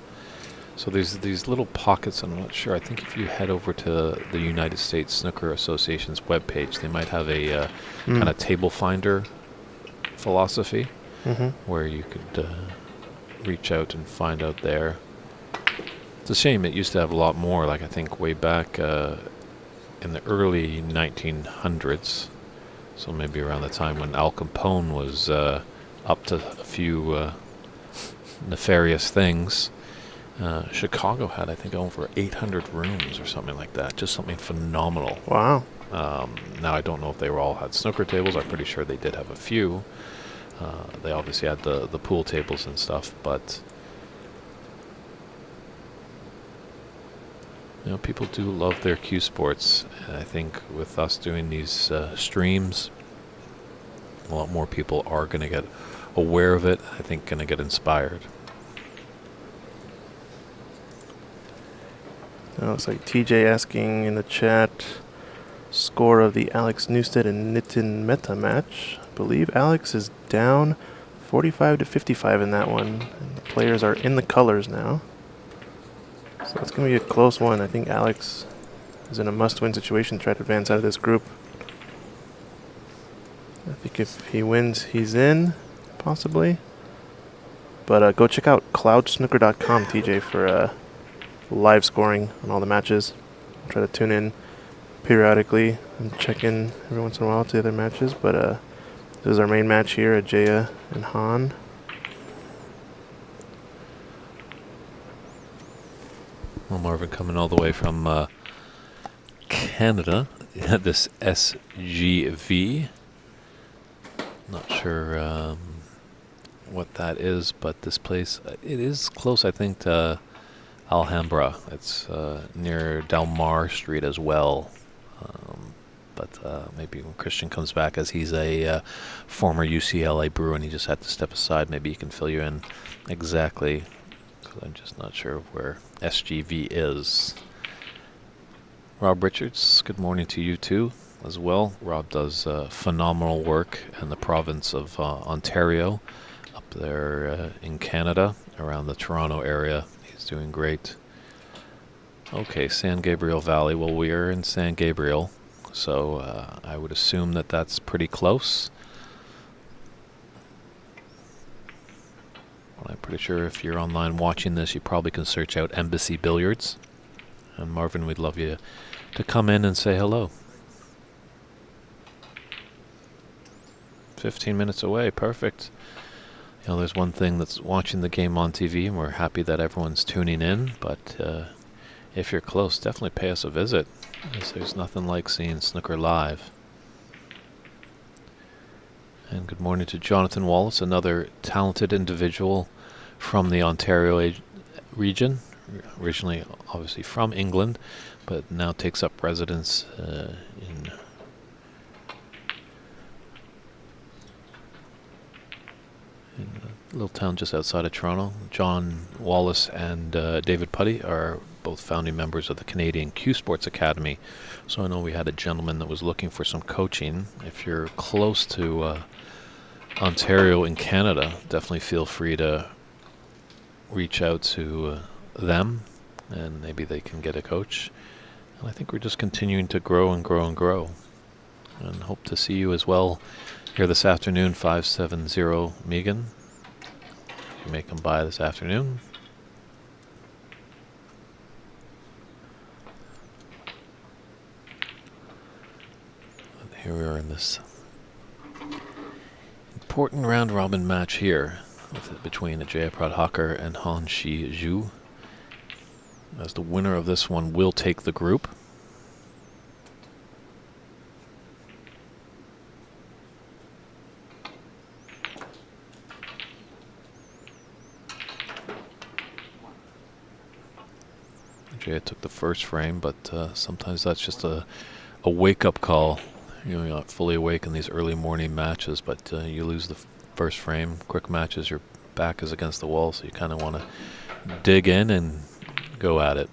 S1: So there's these little pockets, I'm not sure. I think if you head over to the United States Snooker Association's webpage, they might have a kind of table finder philosophy where you could reach out and find out there. It's a shame it used to have a lot more, like I think way back in the early 1900s. So maybe around the time when Al Capone was up to a few nefarious things. Chicago had, I think, over 800 rooms or something like that. Just something phenomenal.
S2: Wow.
S1: Now, I don't know if they all had snooker tables. I'm pretty sure they did have a few. They obviously had the pool tables and stuff, but people do love their cue sports. And I think with us doing these streams, a lot more people are going to get aware of it. I think going to get inspired.
S2: Looks like TJ asking in the chat score of the Alex Newstead and Nitin Mehta match. I believe Alex is down 45 to 55 in that one. And the players are in the colors now. So it's going to be a close one. I think Alex is in a must-win situation to try to advance out of this group. I think if he wins, he's in, possibly. But go check out cloudsnooker.com, TJ, for live scoring on all the matches. I'll try to tune in periodically and check in every once in a while to the other matches. But this is our main match here, Ajaya and Han.
S1: Well, Marvin coming all the way from Canada. This SGV. Not sure what that is, but this place, it is close, I think, to Alhambra. It's near Del Mar Street as well. But maybe when Christian comes back, as he's a former UCLA Bruin, he just had to step aside. Maybe he can fill you in exactly, because I'm just not sure where SGV is. Rob Richards, good morning to you too. as well. Rob does phenomenal work in the province of Ontario, up there in Canada, around the Toronto area. He's doing great. Okay, San Gabriel Valley. Well, we are in San Gabriel, so I would assume that that's pretty close. Well, I'm pretty sure if you're online watching this, you probably can search out Embassy Billiards. And Marvin, we'd love you to come in and say hello. 15 minutes away, perfect. You know, there's one thing that's watching the game on TV, and we're happy that everyone's tuning in, but if you're close, definitely pay us a visit, as there's nothing like seeing snooker live. And good morning to Jonathan Wallace, another talented individual from the Ontario region, originally obviously from England, but now takes up residence in a little town just outside of Toronto. John Wallace and David Putty are both founding members of the Canadian Q Sports Academy. So I know we had a gentleman that was looking for some coaching. If you're close to Ontario in Canada, definitely feel free to reach out to them, and maybe they can get a coach. And I think we're just continuing to grow and grow and grow, and hope to see you as well here this afternoon. 570 Megan. You may come by this afternoon. And here we are in this important round robin match here between Jayaprad Hacker and Han Shi Zhu, as the winner of this one will take the group. Jaya took the first frame, but sometimes that's just a wake-up call. You know, you're not fully awake in these early morning matches, but you lose the first frame. Quick matches, your back is against the wall, so you kind of want to dig in and go at it.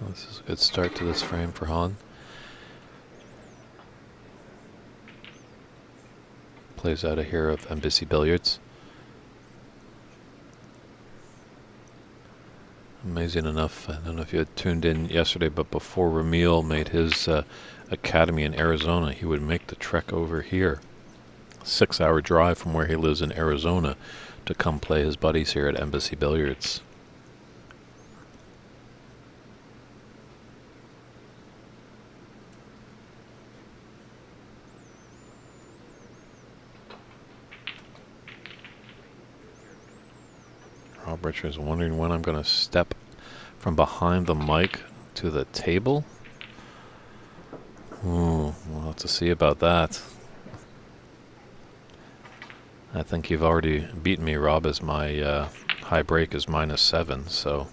S1: This is a good start to this frame for Han. Plays out of here of Embassy Billiards. Amazing enough, I don't know if you had tuned in yesterday, but before Ramil made his academy in Arizona, he would make the trek over here. 6-hour drive from where he lives in Arizona to come play his buddies here at Embassy Billiards. Rob Richards wondering when I'm going to step from behind the mic to the table. Ooh, we'll have to see about that. I think you've already beaten me, Rob, as my high break is -7, so.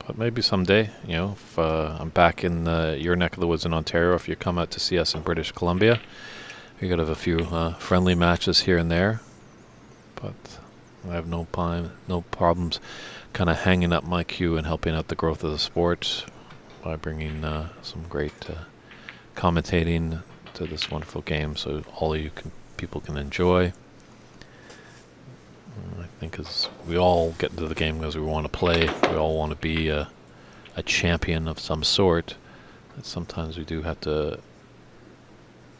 S1: But maybe someday, you know, if I'm back in your neck of the woods in Ontario, if you come out to see us in British Columbia, we could have a few friendly matches here and there, but I have no problems kind of hanging up my cue and helping out the growth of the sport by bringing some great commentating to this wonderful game, so all you people can enjoy. I think as we all get into the game because we want to play, we all want to be a champion of some sort. But sometimes we do have to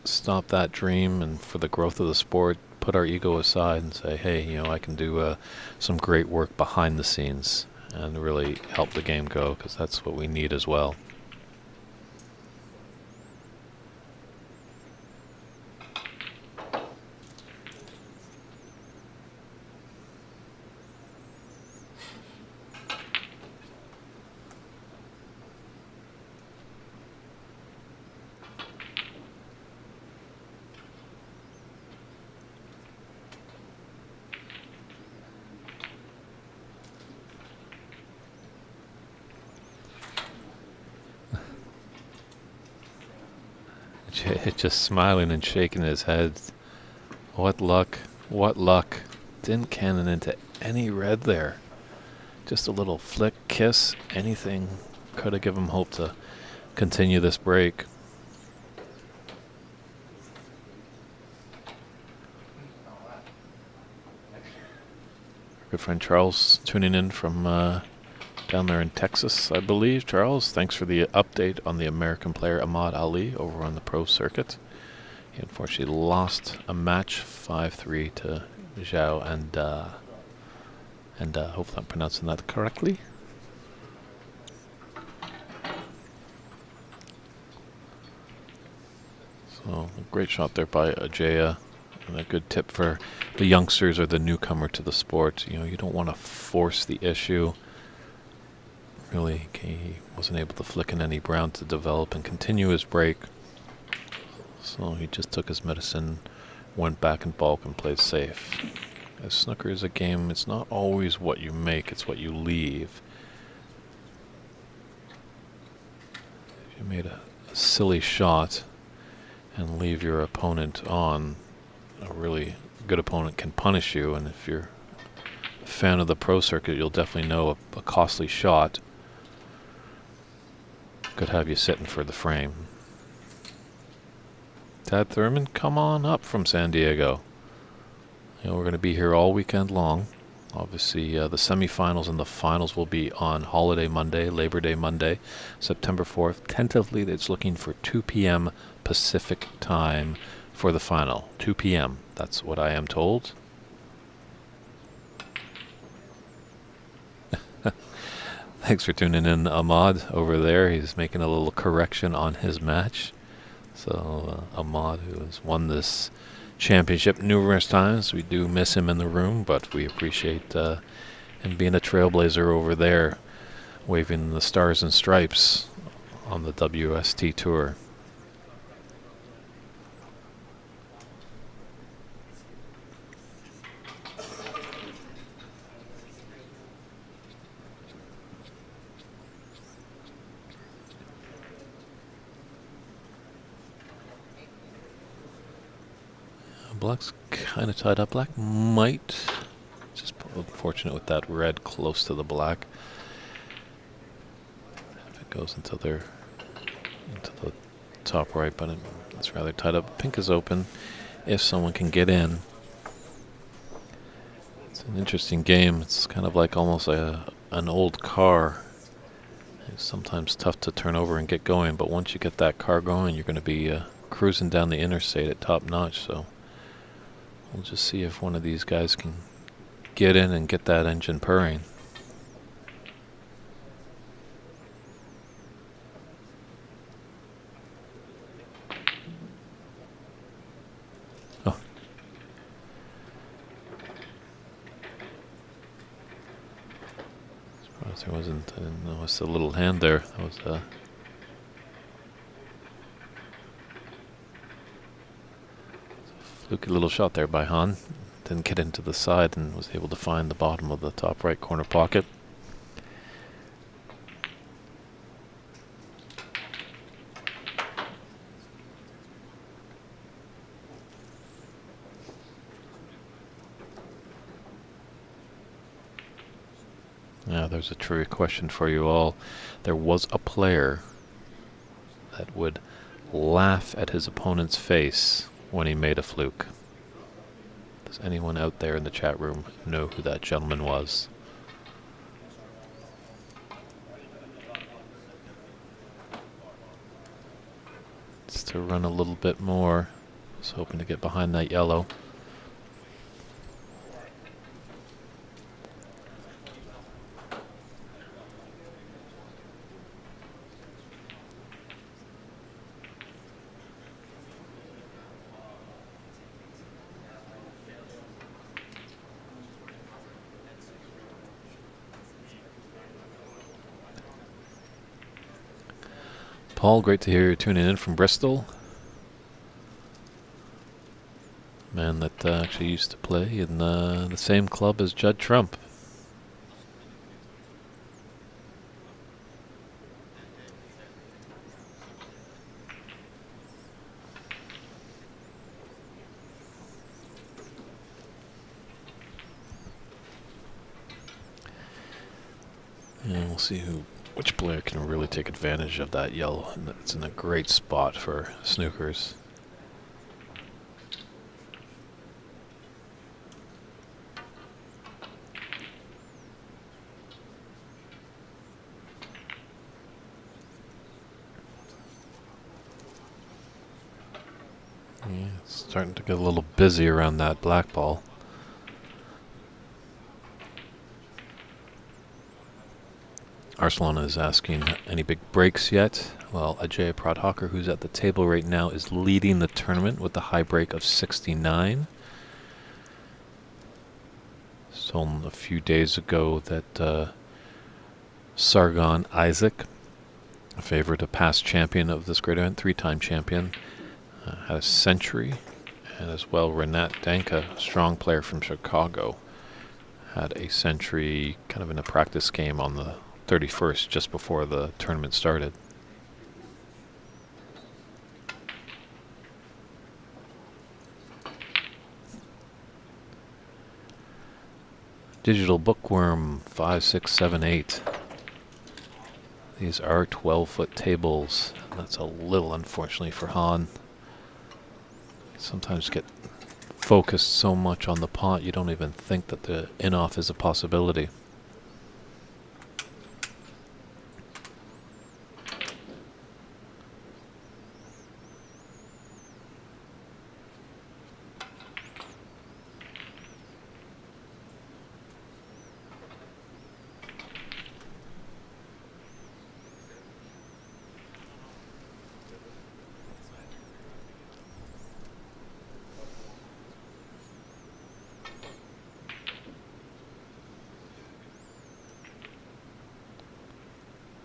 S1: stop that dream, and for the growth of the sport, put our ego aside and say, hey, you know, I can do some great work behind the scenes and really help the game go, because that's what we need as well. Just smiling and shaking his head. What luck. What luck. Didn't cannon into any red there. Just a little flick, kiss, anything could have given him hope to continue this break. Good friend Charles tuning in from down there in Texas, I believe. Charles, thanks for the update on the American player Ahmad Ali over on the pro circuit. He unfortunately lost a match 5-3 to Zhao, and hopefully I'm pronouncing that correctly. So a great shot there by Ajaya, and a good tip for the youngsters or the newcomer to the sport. You know, you don't want to force the issue. Really, he wasn't able to flick in any brown to develop and continue his break. So he just took his medicine, went back in bulk and played safe. As snooker is a game, it's not always what you make, it's what you leave. If you made a silly shot and leave your opponent on, a really good opponent can punish you. And if you're a fan of the pro circuit, you'll definitely know a costly shot could have you sitting for the frame. Tad Thurman, come on up from San Diego. You know, we're going to be here all weekend long. Obviously, the semifinals and the finals will be on Holiday Monday, Labor Day Monday, September 4th. Tentatively, it's looking for 2 p.m. Pacific time for the final. 2 p.m. That's what I am told. Thanks for tuning in, Ahmad, over there. He's making a little correction on his match. So, Ahmad, who has won this championship numerous times, we do miss him in the room, but we appreciate him being a trailblazer over there, waving the stars and stripes on the WST Tour. Black's kind of tied up. Black might just unfortunate with that red close to the black. If it goes into the top right, but it's rather tied up. Pink is open if someone can get in. It's an interesting game. It's kind of like almost an old car. It's sometimes tough to turn over and get going, but once you get that car going, you're going to be cruising down the interstate at top notch. So we'll just see if one of these guys can get in and get that engine purring. Oh. Surprised there wasn't, I didn't notice a little hand there. That was fluky little shot there by Han. Didn't get into the side and was able to find the bottom of the top right corner pocket. Now there's a trivia question for you all. There was a player that would laugh at his opponent's face when he made a fluke. Does anyone out there in the chat room know who that gentleman was? Just to run a little bit more. I was hoping to get behind that yellow. Paul, great to hear you tuning in from Bristol. Man that actually used to play in the same club as Judd Trump. see which player can really take advantage of that yellow. And it's in a great spot for snookers. Yeah, it's starting to get a little busy around that black ball. Arsalan is asking, any big breaks yet? Well, Ajay Pradhakar, who's at the table right now, is leading the tournament with a high break of 69. So a few days ago that Sargon Isaac, a favorite, a past champion of this great event, 3-time champion, had a century. And as well, Renat Danka, a strong player from Chicago, had a century kind of in a practice game on the 31st, just before the tournament started. Digital Bookworm 5678. These are 12-foot tables. That's a little unfortunately for Han. Sometimes get focused so much on the pot you don't even think that the in-off is a possibility.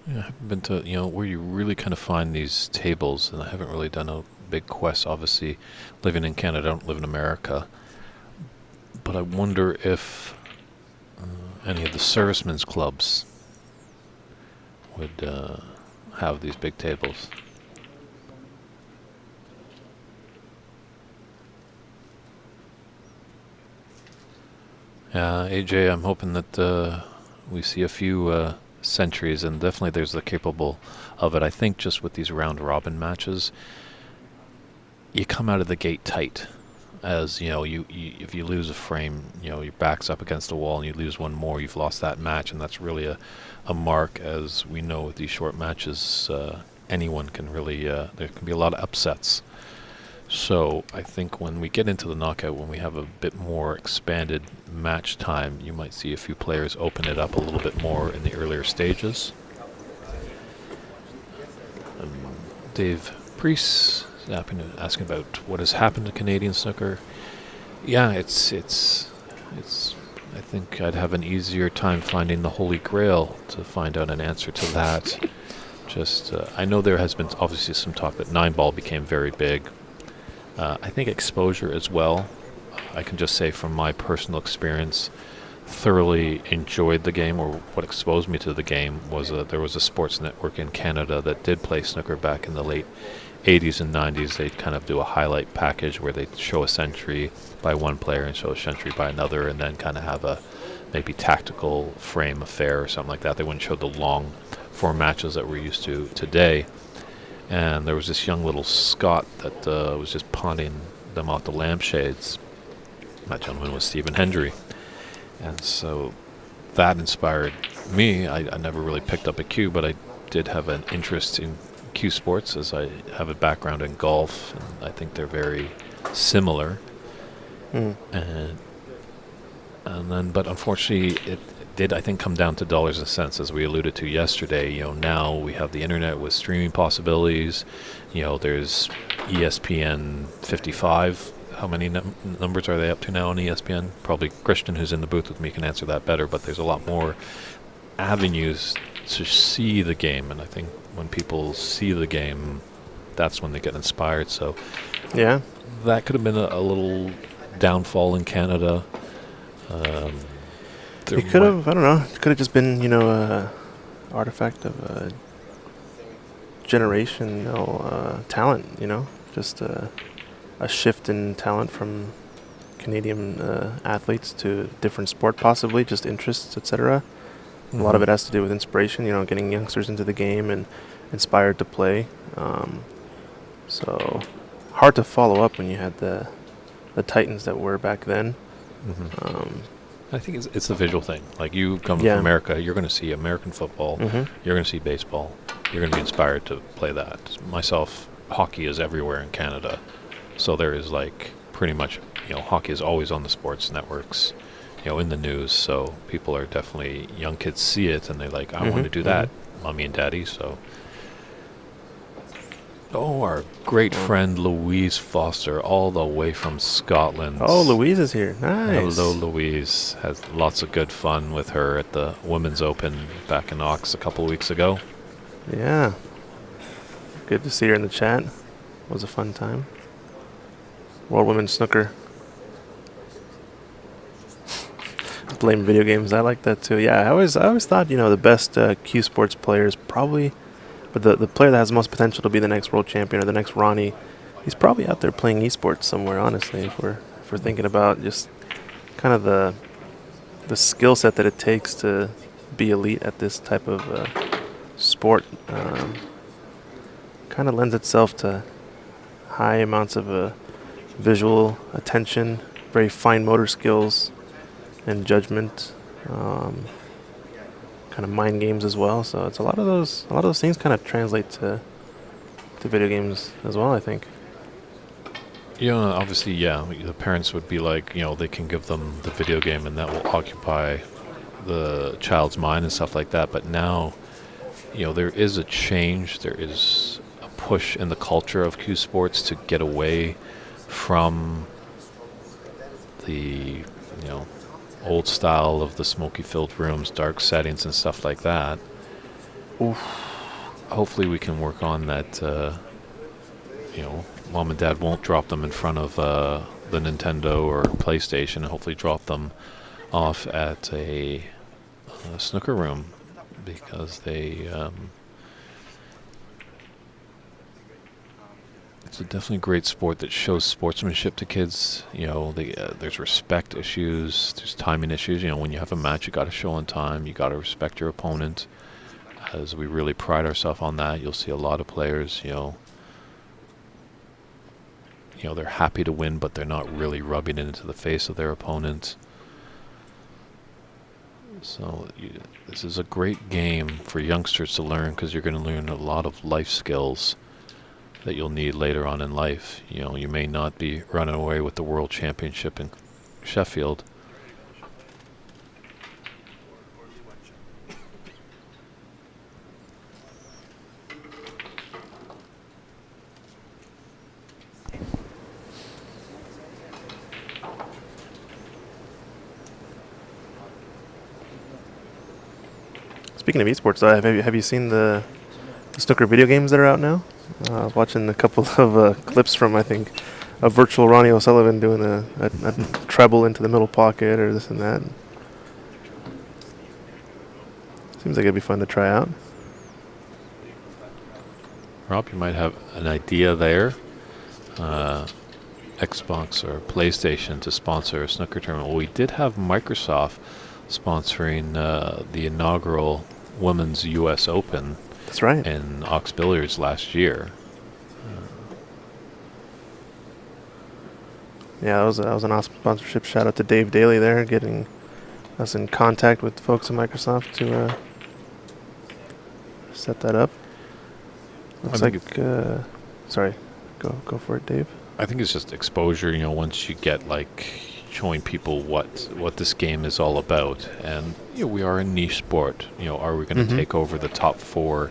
S1: Yeah, I haven't been to, where you really kind of find these tables, and I haven't really done a big quest, obviously. Living in Canada, I don't live in America. But I wonder if any of the servicemen's clubs would have these big tables. AJ, I'm hoping that we see a few centuries, and definitely there's the capable of it. I think just with these round robin matches, you come out of the gate tight. As you if you lose a frame, your back's up against the wall and you lose one more, you've lost that match, and that's really a mark. As we know with these short matches, anyone can really there can be a lot of upsets. So I think when we get into the knockout, when we have a bit more expanded match time, you might see a few players open it up a little bit more in the earlier stages. Dave Priest asking about what has happened to Canadian snooker. Yeah, it's. I think I'd have an easier time finding the Holy Grail to find out an answer to that. Just I know there has been obviously some talk that 9-ball became very big. I think exposure as well. I can just say from my personal experience, thoroughly enjoyed the game, or what exposed me to the game was there was a sports network in Canada that did play snooker back in the late 80s and 90s. They'd kind of do a highlight package where they'd show a century by one player and show a century by another, and then kind of have a maybe tactical frame affair or something like that. They wouldn't show the long form matches that we're used to today. And there was this young little Scot that was just pawning them off the lampshades. That gentleman was Stephen Hendry. And so that inspired me. I never really picked up a cue, but I did have an interest in cue sports, as I have a background in golf, and I think they're very similar. And then, but unfortunately, it did, I think, come down to dollars and cents, as we alluded to yesterday. Now we have the internet with streaming possibilities. There's ESPN 55. How many numbers are they up to now on ESPN? Probably Christian, who's in the booth with me, can answer that better, but there's a lot more avenues to see the game, and I think when people see the game, that's when they get inspired. So
S2: yeah,
S1: that could have been a little downfall in Canada.
S2: It could have, I don't know, it could have just been, a artifact of a generational talent, just a shift in talent from Canadian athletes to different sport, possibly, just interests, etc. A lot of it has to do with inspiration, getting youngsters into the game and inspired to play. So hard to follow up when you had the Titans that were back then.
S1: I think it's a visual thing. Like, you come from America, you're going to see American football, you're going to see baseball, you're going to be inspired to play that. Myself, hockey is everywhere in Canada, so there is like pretty much, hockey is always on the sports networks, in the news. So people are definitely, young kids see it and they're like, I want to do that, mommy and daddy. So. Oh, our great friend Louise Foster, all the way from Scotland.
S2: Oh, Louise is here. Nice.
S1: Hello, Louise. Has lots of good fun with her at the Women's Open back in Ox a couple of weeks ago.
S2: Yeah. Good to see her in the chat. It was a fun time. World Women's Snooker. Blame video games. I like that too. Yeah, I always thought, the best Q Sports players probably... But the player that has the most potential to be the next world champion or the next Ronnie, he's probably out there playing esports somewhere, honestly, if we're thinking about just kind of the skill set that it takes to be elite at this type of sport. Kind of lends itself to high amounts of visual attention, very fine motor skills and judgment. Kind of mind games as well, so it's a lot of those things kind of translate to video games as well, I think.
S1: Obviously, the parents would be like, they can give them the video game and that will occupy the child's mind and stuff like that. But now, there is a change, there is a push in the culture of Q Sports to get away from the, old style of the smoky-filled rooms, dark settings, and stuff like that.
S2: Oof.
S1: Hopefully we can work on that, mom and dad won't drop them in front of the Nintendo or PlayStation, and hopefully drop them off at a snooker room, because they... it's a definitely great sport that shows sportsmanship to kids. There's respect issues, there's timing issues. When you have a match, you got to show on time, you got to respect your opponent. As we really pride ourselves on that, you'll see a lot of players, they're happy to win, but they're not really rubbing it into the face of their opponent. So this is a great game for youngsters to learn, because you're going to learn a lot of life skills that you'll need later on in life. You may not be running away with the World Championship in Sheffield.
S2: Speaking of esports, have you seen the snooker video games that are out now? Watching a couple of clips from, I think, a virtual Ronnie O'Sullivan doing a treble into the middle pocket or this and that. Seems like it'd be fun to try out.
S1: Rob, you might have an idea there. Xbox or PlayStation to sponsor a snooker tournament. Well, we did have Microsoft sponsoring the inaugural Women's U.S. Open.
S2: That's right.
S1: In Ox Billiards last year.
S2: Yeah, that was an awesome sponsorship. Shout out to Dave Daly there, getting us in contact with folks at Microsoft to set that up. Looks like, sorry, go for it, Dave.
S1: I think it's just exposure. Once you get like showing people what this game is all about, and we are a niche sport. Are we going to take over the top four?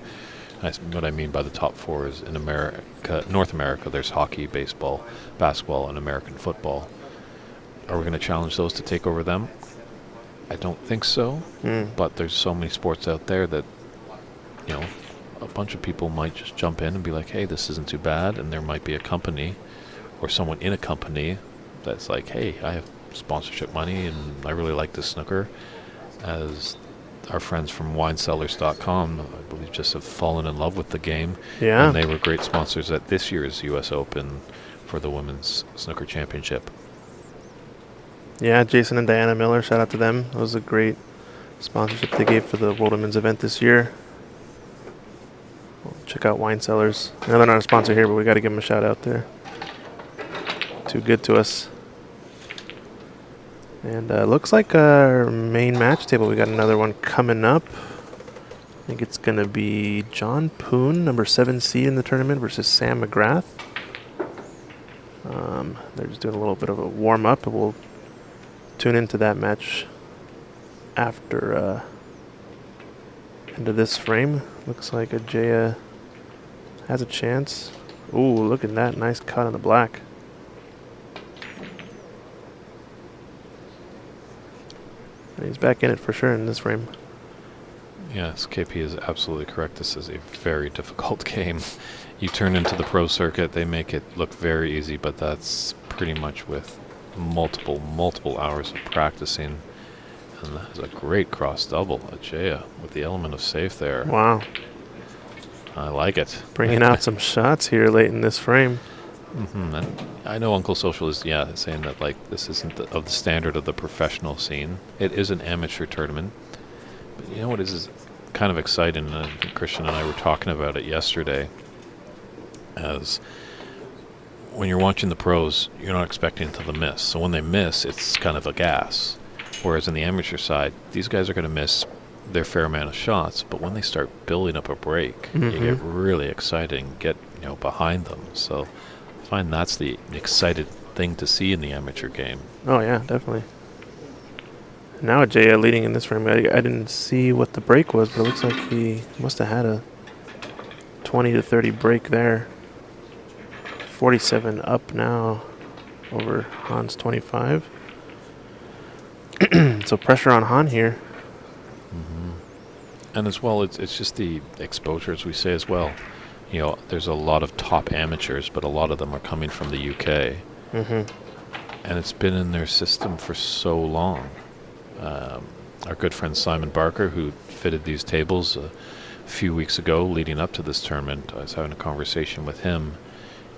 S1: What I mean by the top four is in America, North America, there's hockey, baseball, basketball, and American football. Are we going to challenge those to take over them? I don't think so. But there's so many sports out there that a bunch of people might just jump in and be like, hey, this isn't too bad, and there might be a company or someone in a company that's like, hey, I have sponsorship money and I really like this snooker. As our friends from winesellers.com, I believe, just have fallen in love with the game.
S2: Yeah.
S1: And they were great sponsors at this year's U.S. Open for the Women's Snooker Championship.
S2: Yeah, Jason and Diana Miller, shout out to them. It was a great sponsorship they gave for the World Women's event this year. Check out Wine Cellars. Now they're not a sponsor here, but we got to give them a shout out there. Too good to us. And looks like our main match table. We got another one coming up. I think it's going to be John Poon, number 7 seed in the tournament, versus Sam McGrath. They're just doing a little bit of a warm up, and we'll tune into that match after into this frame. Looks like Ajaya has a chance. Ooh, look at that nice cut on the black. And he's back in it for sure in this frame.
S1: Yes, KP is absolutely correct. This is a very difficult game. You turn into the pro circuit, they make it look very easy, but that's pretty much with multiple hours of practicing. And that is a great cross double, Ajaya, with the element of safe there.
S2: Wow.
S1: I like it.
S2: Bringing out some shots here late in this frame.
S1: And I know Uncle Social is, saying that like this isn't of the standard of the professional scene. It is an amateur tournament. But you know what is kind of exciting, and Christian and I were talking about it yesterday, as when you're watching the pros, you're not expecting them to miss. So when they miss, it's kind of a gas. Whereas in the amateur side, these guys are going to miss their fair amount of shots, but when they start building up a break, you get really excited and get behind them. So I find that's the excited thing to see in the amateur game.
S2: Oh yeah, definitely. Now Ajaya leading in this frame. I didn't see what the break was, but it looks like he must have had a 20 to 30 break there. 47 up now over Han's 25. So pressure on Han here.
S1: And as well, it's just the exposure, as we say as well. There's a lot of top amateurs, but a lot of them are coming from the UK. And it's been in their system for so long. Our good friend Simon Barker, who fitted these tables a few weeks ago leading up to this tournament, I was having a conversation with him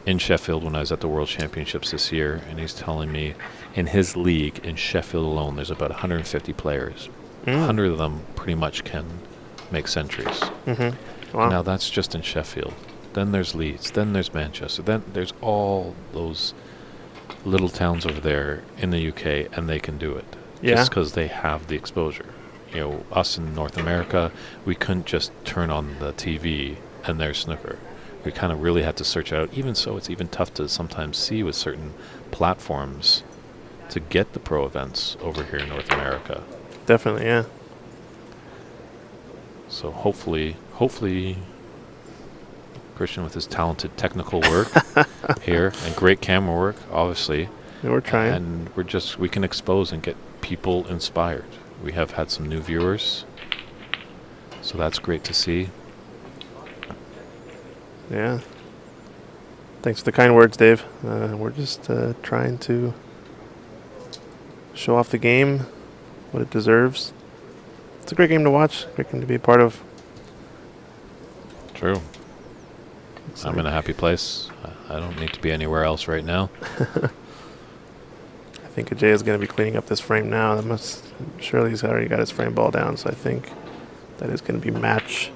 S1: in Sheffield when I was at the World Championships this year, and he's telling me in his league in Sheffield alone there's about 150 players. 100 of them pretty much can make centuries.
S2: Wow.
S1: Now that's just in Sheffield. Then there's Leeds, then there's Manchester, then there's all those little towns over there in the UK, and they can do it. Just because they have the exposure. Us in North America, we couldn't just turn on the TV and there's snooker. We kind of really had to search out. Even so, it's even tough to sometimes see with certain platforms to get the pro events over here in North America.
S2: Definitely, yeah.
S1: So hopefully, Christian with his talented technical work here and great camera work, obviously.
S2: Yeah, we're trying.
S1: And we can expose and get people inspired. We have had some new viewers, so that's great to see.
S2: Yeah. Thanks for the kind words, Dave. We're just trying to show off the game, what it deserves. It's a great game to watch, great game to be a part of.
S1: True. I'm in a happy place. I don't need to be anywhere else right now.
S2: I think Ajay is going to be cleaning up this frame now. Surely he's already got his frame ball down, so I think that is going to be match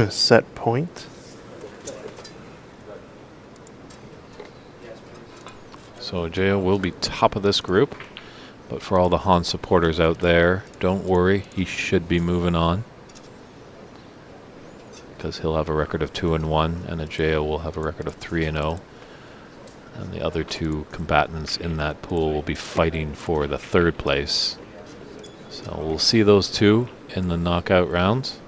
S2: set point.
S1: So Ajay will be top of this group, but for all the Han supporters out there, don't worry, he should be moving on, because he'll have a record of 2-1, and Ajay will have a record of 3-0. And the other two combatants in that pool will be fighting for the third place. So we'll see those two in the knockout rounds.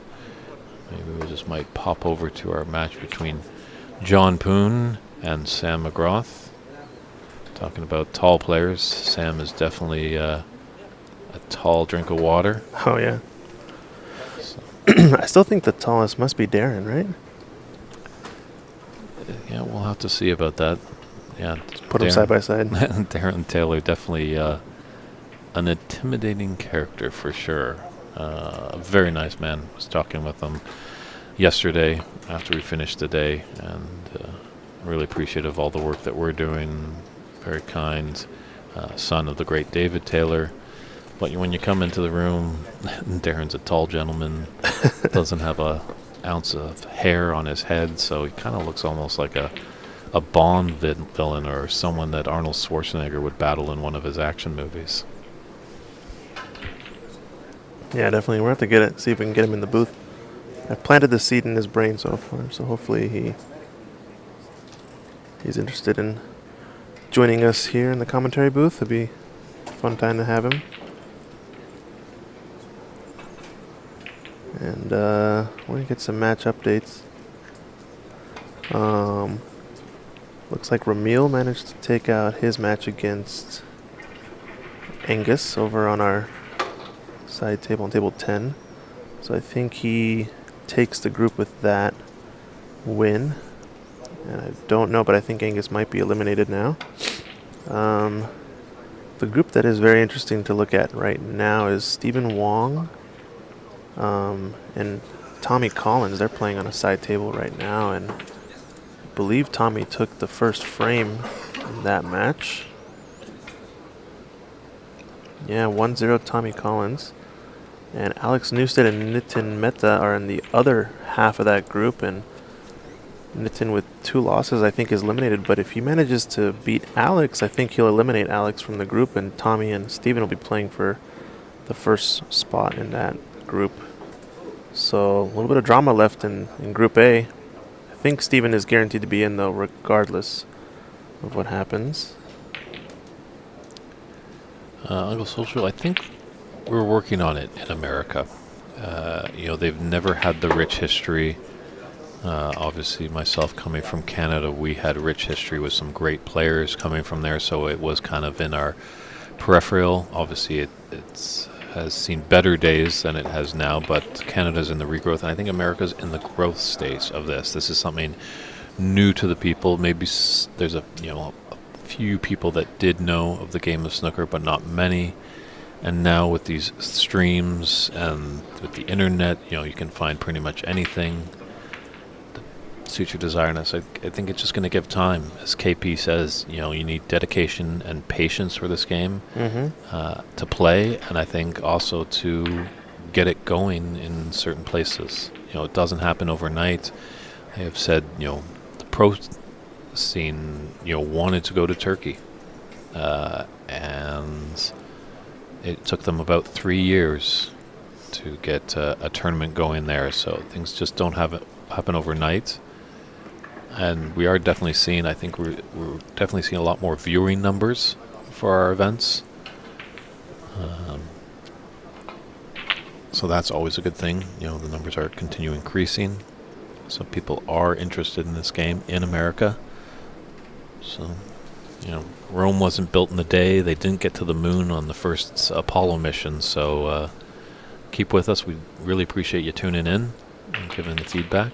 S1: Maybe we just might pop over to our match between John Poon and Sam McGrath. Talking about tall players, Sam is definitely a tall drink of water.
S2: Oh, yeah. So. I still think the tallest must be Darren, right?
S1: Yeah, we'll have to see about that. Yeah,
S2: put them side by side.
S1: Darren Taylor, definitely an intimidating character for sure. A very nice man. I was talking with him yesterday after we finished the day, and really appreciative of all the work that we're doing. Very kind. Son of the great David Taylor. But when you come into the room, Darren's a tall gentleman, doesn't have a ounce of hair on his head, so he kind of looks almost like a Bond villain or someone that Arnold Schwarzenegger would battle in one of his action movies.
S2: Yeah, definitely. We'll have to get it, see if we can get him in the booth. I've planted the seed in his brain so far, so hopefully he's interested in joining us here in the commentary booth. It'd be a fun time to have him. And we're going to get some match updates. Looks like Ramil managed to take out his match against Angus over on our side table on table 10. So I think he takes the group with that win. And I don't know, but I think Angus might be eliminated now. The group that is very interesting to look at right now is Stephen Wong and Tommy Collins. They're playing on a side table right now, and I believe Tommy took the first frame in that match. Yeah, 1-0 Tommy Collins. And Alex Newstead and Nitin Mehta are in the other half of that group, and Nitin with 2 losses I think is eliminated, but if he manages to beat Alex, I think he'll eliminate Alex from the group, and Tommy and Steven will be playing for the first spot in that group. So a little bit of drama left in Group A. I think Steven is guaranteed to be in, though, regardless of what happens.
S1: Uncle Social, I think we're working on it in America. They've never had the rich history. Obviously, myself coming from Canada, we had rich history with some great players coming from there, so it was kind of in our peripheral. Obviously, it has seen better days than it has now, but Canada's in the regrowth, and I think America's in the growth stage of this. This is something new to the people. Maybe there's a few people that did know of the game of snooker, but not many. And now with these streams and with the internet, you can find pretty much anything that suits your desire. And I think it's just going to give time. As KP says, you need dedication and patience for this game to play, and I think also to get it going in certain places. It doesn't happen overnight. I have said, the pro scene, wanted to go to Turkey, and it took them about 3 years to get a tournament going there. So things just don't happen overnight. And we are definitely seeing, I think we're definitely seeing a lot more viewing numbers for our events. So that's always a good thing. The numbers are continuing increasing. So people are interested in this game in America. So, Rome wasn't built in a day. They didn't get to the moon on the first Apollo mission. So keep with us. We really appreciate you tuning in and giving the feedback.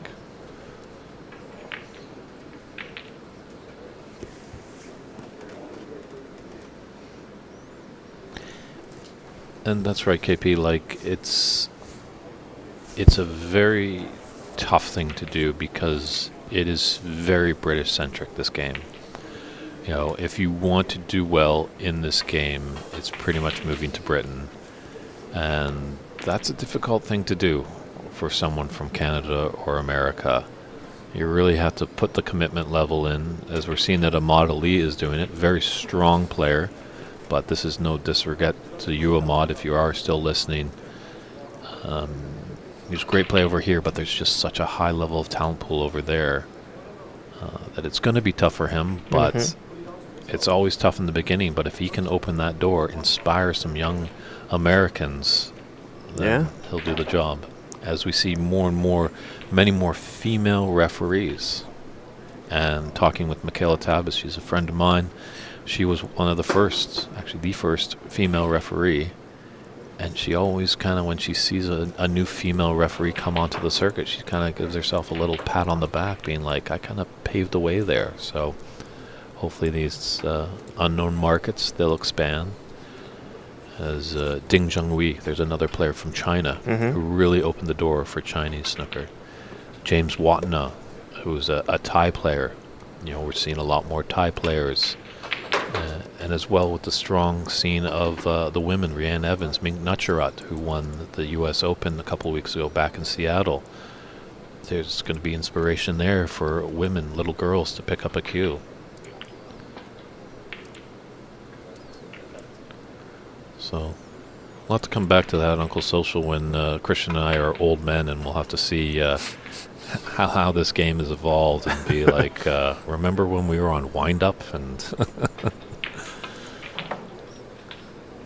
S1: And that's right, KP. It's a very tough thing to do because it is very British-centric, this game. If you want to do well in this game, it's pretty much moving to Britain. And that's a difficult thing to do for someone from Canada or America. You really have to put the commitment level in, as we're seeing that Ahmad Ali is doing it. Very strong player. But this is no disregard to you, Ahmad, if you are still listening. He's a great play over here, but there's just such a high level of talent pool over there that it's going to be tough for him. But it's always tough in the beginning. But if he can open that door, inspire some young Americans, then he'll do the job. As we see more and more, many more female referees. And talking with Michaela Tabbas, she's a friend of mine. She was one of the first, actually the first female referee, and she always kind of, when she sees a new female referee come onto the circuit, she kind of gives herself a little pat on the back, being like, I kind of paved the way there. So hopefully these unknown markets, they'll expand. As Ding Zhenghui, there's another player from China who really opened the door for Chinese snooker. James Watna, who's a Thai player. We're seeing a lot more Thai players and as well with the strong scene of the women, Rhiannon Evans, Ming Nutcharat, who won the U.S. Open a couple of weeks ago back in Seattle. There's going to be inspiration there for women, little girls, to pick up a cue. So we'll have to come back to that, Uncle Social, when Christian and I are old men, and we'll have to see how this game has evolved and be like, remember when we were on Wind Up? And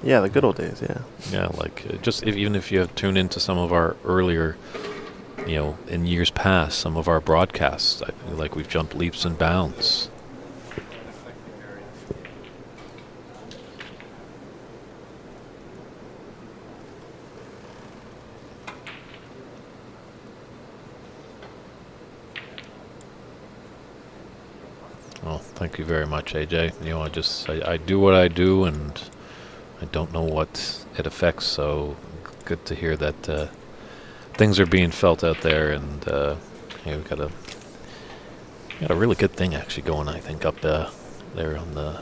S2: yeah, the good old days, yeah.
S1: Yeah, like even if you have tuned into some of our earlier, in years past, some of our broadcasts, I feel like we've jumped leaps and bounds. Well, thank you very much, AJ. I do what I do, and I don't know what it affects, so good to hear that things are being felt out there, and we've got a really good thing actually going, I think, up there on the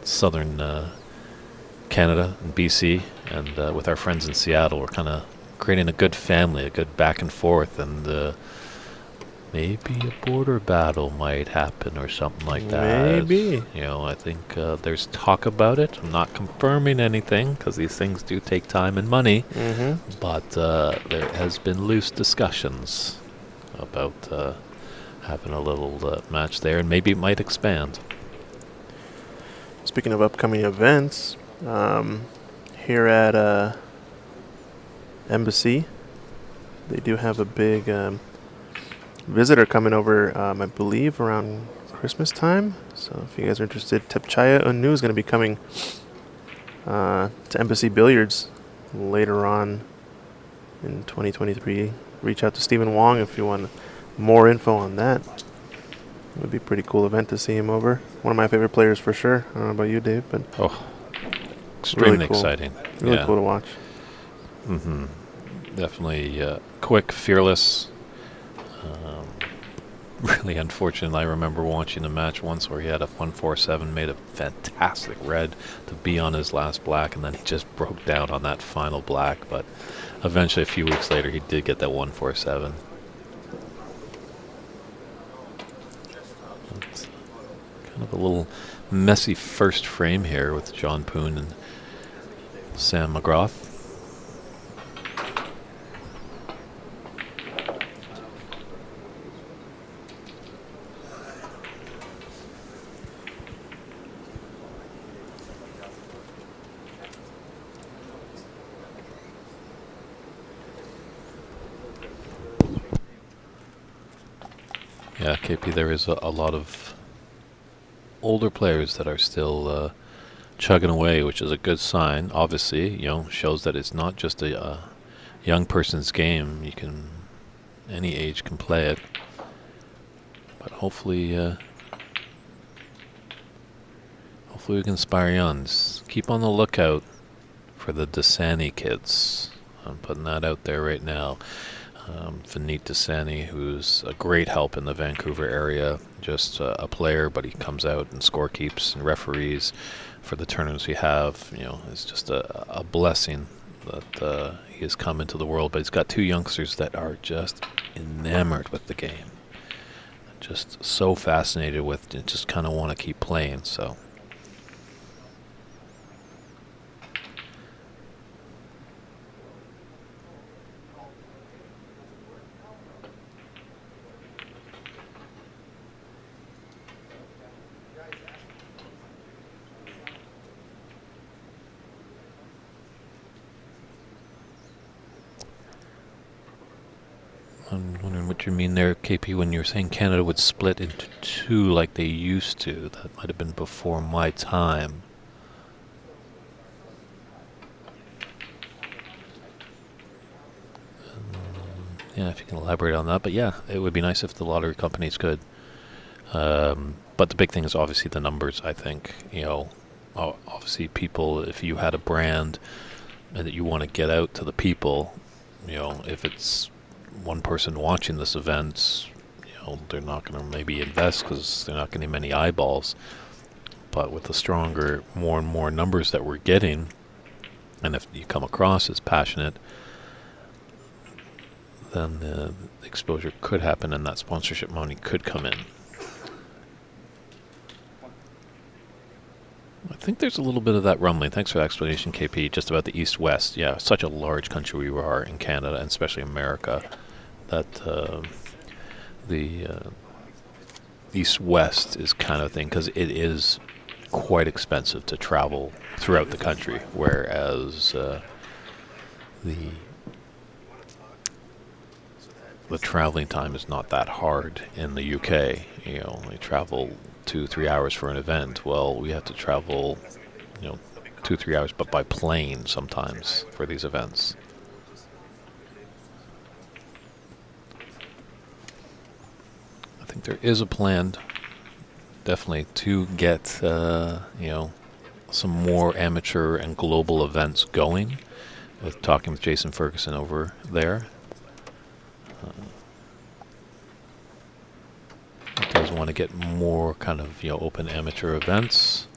S1: southern Canada and BC, and with our friends in Seattle. We're kind of creating a good family, a good back and forth, and maybe a border battle might happen or something like that.
S2: Maybe.
S1: I think there's talk about it. I'm not confirming anything because these things do take time and money.
S2: Mm-hmm.
S1: But there has been loose discussions about having a little match there, and maybe it might expand.
S2: Speaking of upcoming events, here at Embassy, they do have a big visitor coming over, I believe, around Christmas time. So if you guys are interested, Tepchaya Unu is going to be coming to Embassy Billiards later on in 2023. Reach out to Stephen Wong if you want more info on that. It would be a pretty cool event to see him over. One of my favorite players for sure. I don't know about you, Dave, but
S1: extremely
S2: really cool.
S1: exciting.
S2: Really cool to watch.
S1: Mm-hmm. Definitely quick, fearless. Really unfortunate. I remember watching a match once where he had a 147, made a fantastic red to be on his last black, and then he just broke down on that final black. But eventually, a few weeks later, he did get that 147. It's kind of a little messy first frame here with John Poon and Sam McGrath. Yeah, KP, there is a lot of older players that are still chugging away, which is a good sign. Obviously, shows that it's not just a young person's game. Any age can play it. But hopefully we can inspire young. Just keep on the lookout for the Desani kids. I'm putting that out there right now. Vineet Desani, who's a great help in the Vancouver area, just a player, but he comes out and scorekeeps and referees for the tournaments we have. It's just a blessing that he has come into the world. But he's got two youngsters that are just enamored with the game, just so fascinated with it, just kind of want to keep playing. So. I'm wondering what you mean there, KP, when you're saying Canada would split into two like they used to. That might have been before my time. Yeah, if you can elaborate on that. But yeah, it would be nice if the lottery companies could. But the big thing is obviously the numbers, I think. Obviously people, if you had a brand and that you want to get out to the people, if it's one person watching this event, they're not going to maybe invest because they're not getting many eyeballs. but with the stronger, more and more numbers that we're getting, and if you come across as passionate, then the exposure could happen and that sponsorship money could come in. I think there's a little bit of that rumbling. Thanks for the explanation, KP, just about the East-West. Yeah, such a large country we are in Canada, and especially America, that the East-West is kind of thing, because it is quite expensive to travel throughout the country, whereas the traveling time is not that hard in the UK. You know, they travel 2-3 hours for an event. Well, we have to travel, 2-3 hours, but by plane sometimes for these events. I think there is a plan, definitely, to get some more amateur and global events going. With talking with Jason Ferguson over there. Does want to get more kind of open amateur events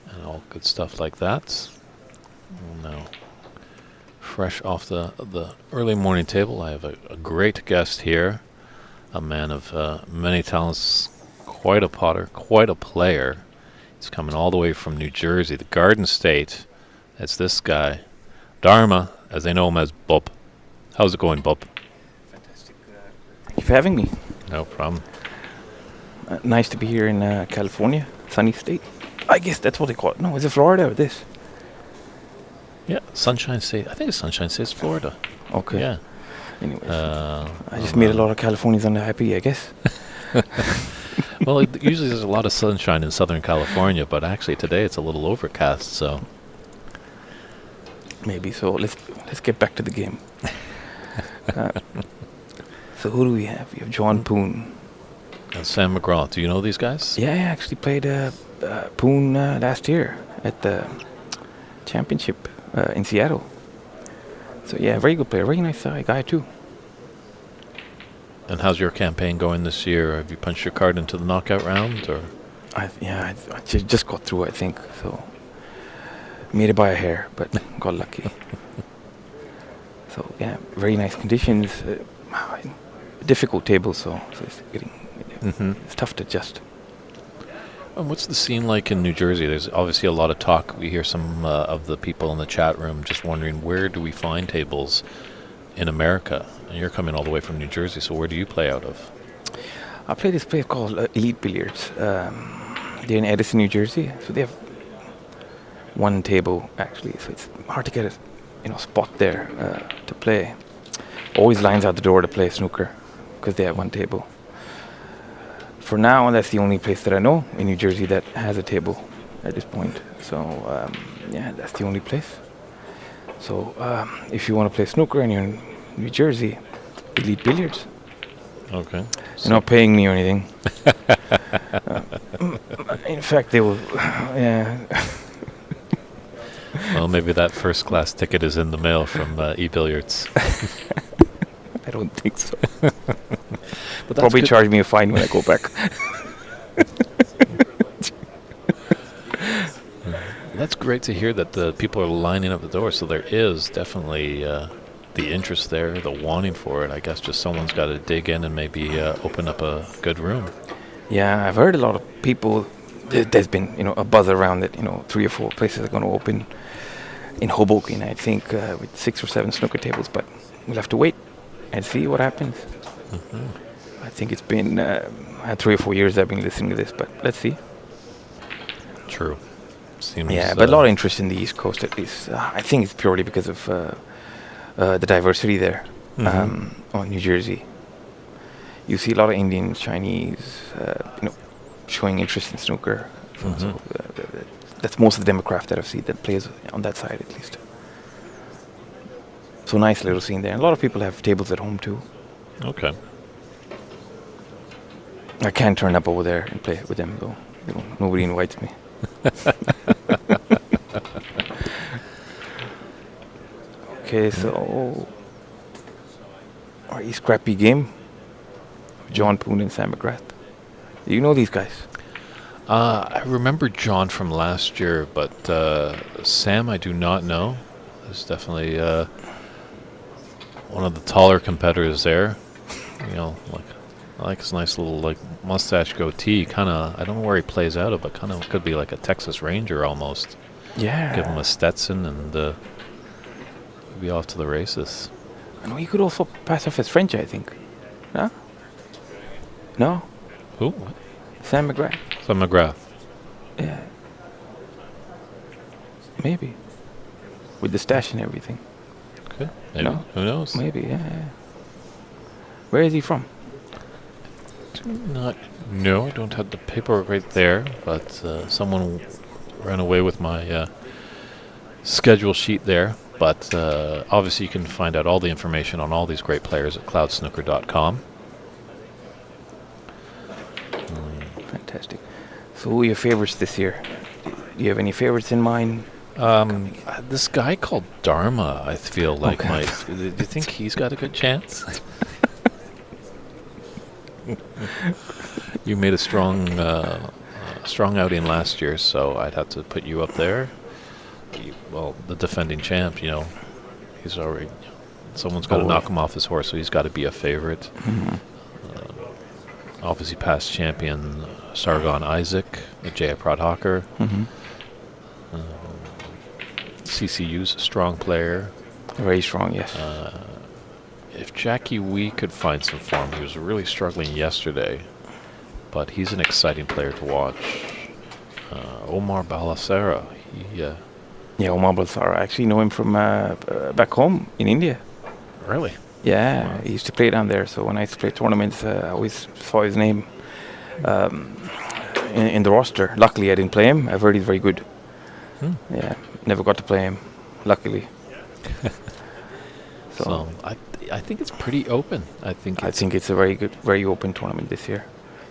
S1: and all good stuff like that. Now, fresh off the early morning table, I have a great guest here, a man of many talents, quite a potter, quite a player. He's coming all the way from New Jersey, the Garden State. It's this guy, Dharma, as they know him as Bob. How's it going, Bob?
S3: Fantastic. Thank you for having me.
S1: No problem.
S3: Nice to be here in California, sunny state. I guess that's what they call it. No, is it Florida or this?
S1: Yeah, Sunshine State. I think it's Sunshine State, Florida.
S3: Okay.
S1: Yeah.
S3: Anyways, I just made a lot of Californians unhappy, I guess.
S1: Well, usually there's a lot of sunshine in Southern California, but actually today it's a little overcast, so.
S3: Maybe so. Let's get back to the game. So who do we have? We have John Poon.
S1: And Sam McGraw. Do you know these guys?
S3: Yeah, I actually played Poon last year at the championship in Seattle. So yeah, very good player, very nice guy too.
S1: And how's your campaign going this year? Have you punched your card into the knockout round, or?
S3: I just got through, I think. So made it by a hair, but got lucky. So yeah, very nice conditions. Difficult table, so it's getting. It's tough to adjust.
S1: And what's the scene like in New Jersey? There's obviously a lot of talk. We hear some of the people in the chat room just wondering, where do we find tables in America? And you're coming all the way from New Jersey, so where do you play out of?
S3: I play this place called Elite Billiards. They're in Edison, New Jersey. So they have one table, actually. So it's hard to get a spot there to play. Always lines out the door to play snooker because they have one table. For now, that's the only place that I know in New Jersey that has a table at this point. So, yeah, that's the only place. So, if you want to play snooker and you're in New Jersey, Elite Billiards.
S1: Okay.
S3: They're not paying me or anything. In fact, they will, yeah.
S1: Well, maybe that first class ticket is in the mail from eBilliards.
S3: I don't think so.
S1: But
S3: probably charge me a fine when I go back.
S1: That's great to hear that the people are lining up the door. So there is definitely the interest there, the wanting for it. I guess just someone's got to dig in and maybe open up a good room.
S3: Yeah, I've heard a lot of people. There's been a buzz around that 3 or 4 places are going to open in Hoboken, I think, with 6 or 7 snooker tables. But we'll have to wait and see what happens. I think it's been 3 or 4 years I've been listening to this, but let's see.
S1: True. Seems
S3: yeah, but a lot of interest in the East Coast at least. I think it's purely because of the diversity there on New Jersey. You see a lot of Indians, Chinese, showing interest in snooker. So that's most of the demographic that I've seen that plays on that side at least. So nice little scene there. And a lot of people have tables at home too.
S1: Okay.
S3: I can't turn up over there and play with them though. Nobody invites me. Okay, so our East Scrappy game. John Poon and Sam McGrath. Do you know these guys?
S1: I remember John from last year, but Sam I do not know. There's definitely one of the taller competitors there. You know, like I like his nice little like mustache goatee. Kind of, I don't know where he plays out of, but kind of could be like a Texas Ranger almost.
S3: Yeah.
S1: Give him a Stetson and be off to the races.
S3: I know he could also pass off as French, I think. No? No?
S1: Who? What?
S3: Sam McGrath.
S1: Sam McGrath.
S3: Yeah. Maybe. With the stash and everything.
S1: Okay. Maybe.
S3: No?
S1: Who knows?
S3: Maybe, yeah. Where is he from?
S1: No, I don't have the paperwork right there, but someone ran away with my schedule sheet there. But obviously you can find out all the information on all these great players at cloudsnooker.com.
S3: Fantastic. So who are your favorites this year? Do you have any favorites in mind?
S1: This guy called Dharma, I feel like
S3: Okay.
S1: might. Do you think he's got a good chance? You made a strong outing last year, so I'd have to put you up there. Well, the defending champ, you know, he's already. Someone's got to knock him off his horse, so he's got to be a favorite.
S3: Mm-hmm.
S1: Obviously, past champion Sargon Isaac, Jayaprad Hawker.
S3: Mm-hmm.
S1: CCU's a strong player.
S3: Very strong, yes.
S1: If Jackie Wee could find some form, he was really struggling yesterday, but he's an exciting player to watch. Omar Balasara,
S3: Yeah, Omar Balsara. I actually know him from back home in India.
S1: really?
S3: Yeah,
S1: Wow.
S3: he used to play down there. So when I used to play tournaments, I always saw his name in the roster. Luckily, I didn't play him. I've heard he's very good. Yeah, never got to play him, luckily.
S1: So I think it's pretty open. I think
S3: it's a very good, very open tournament this year.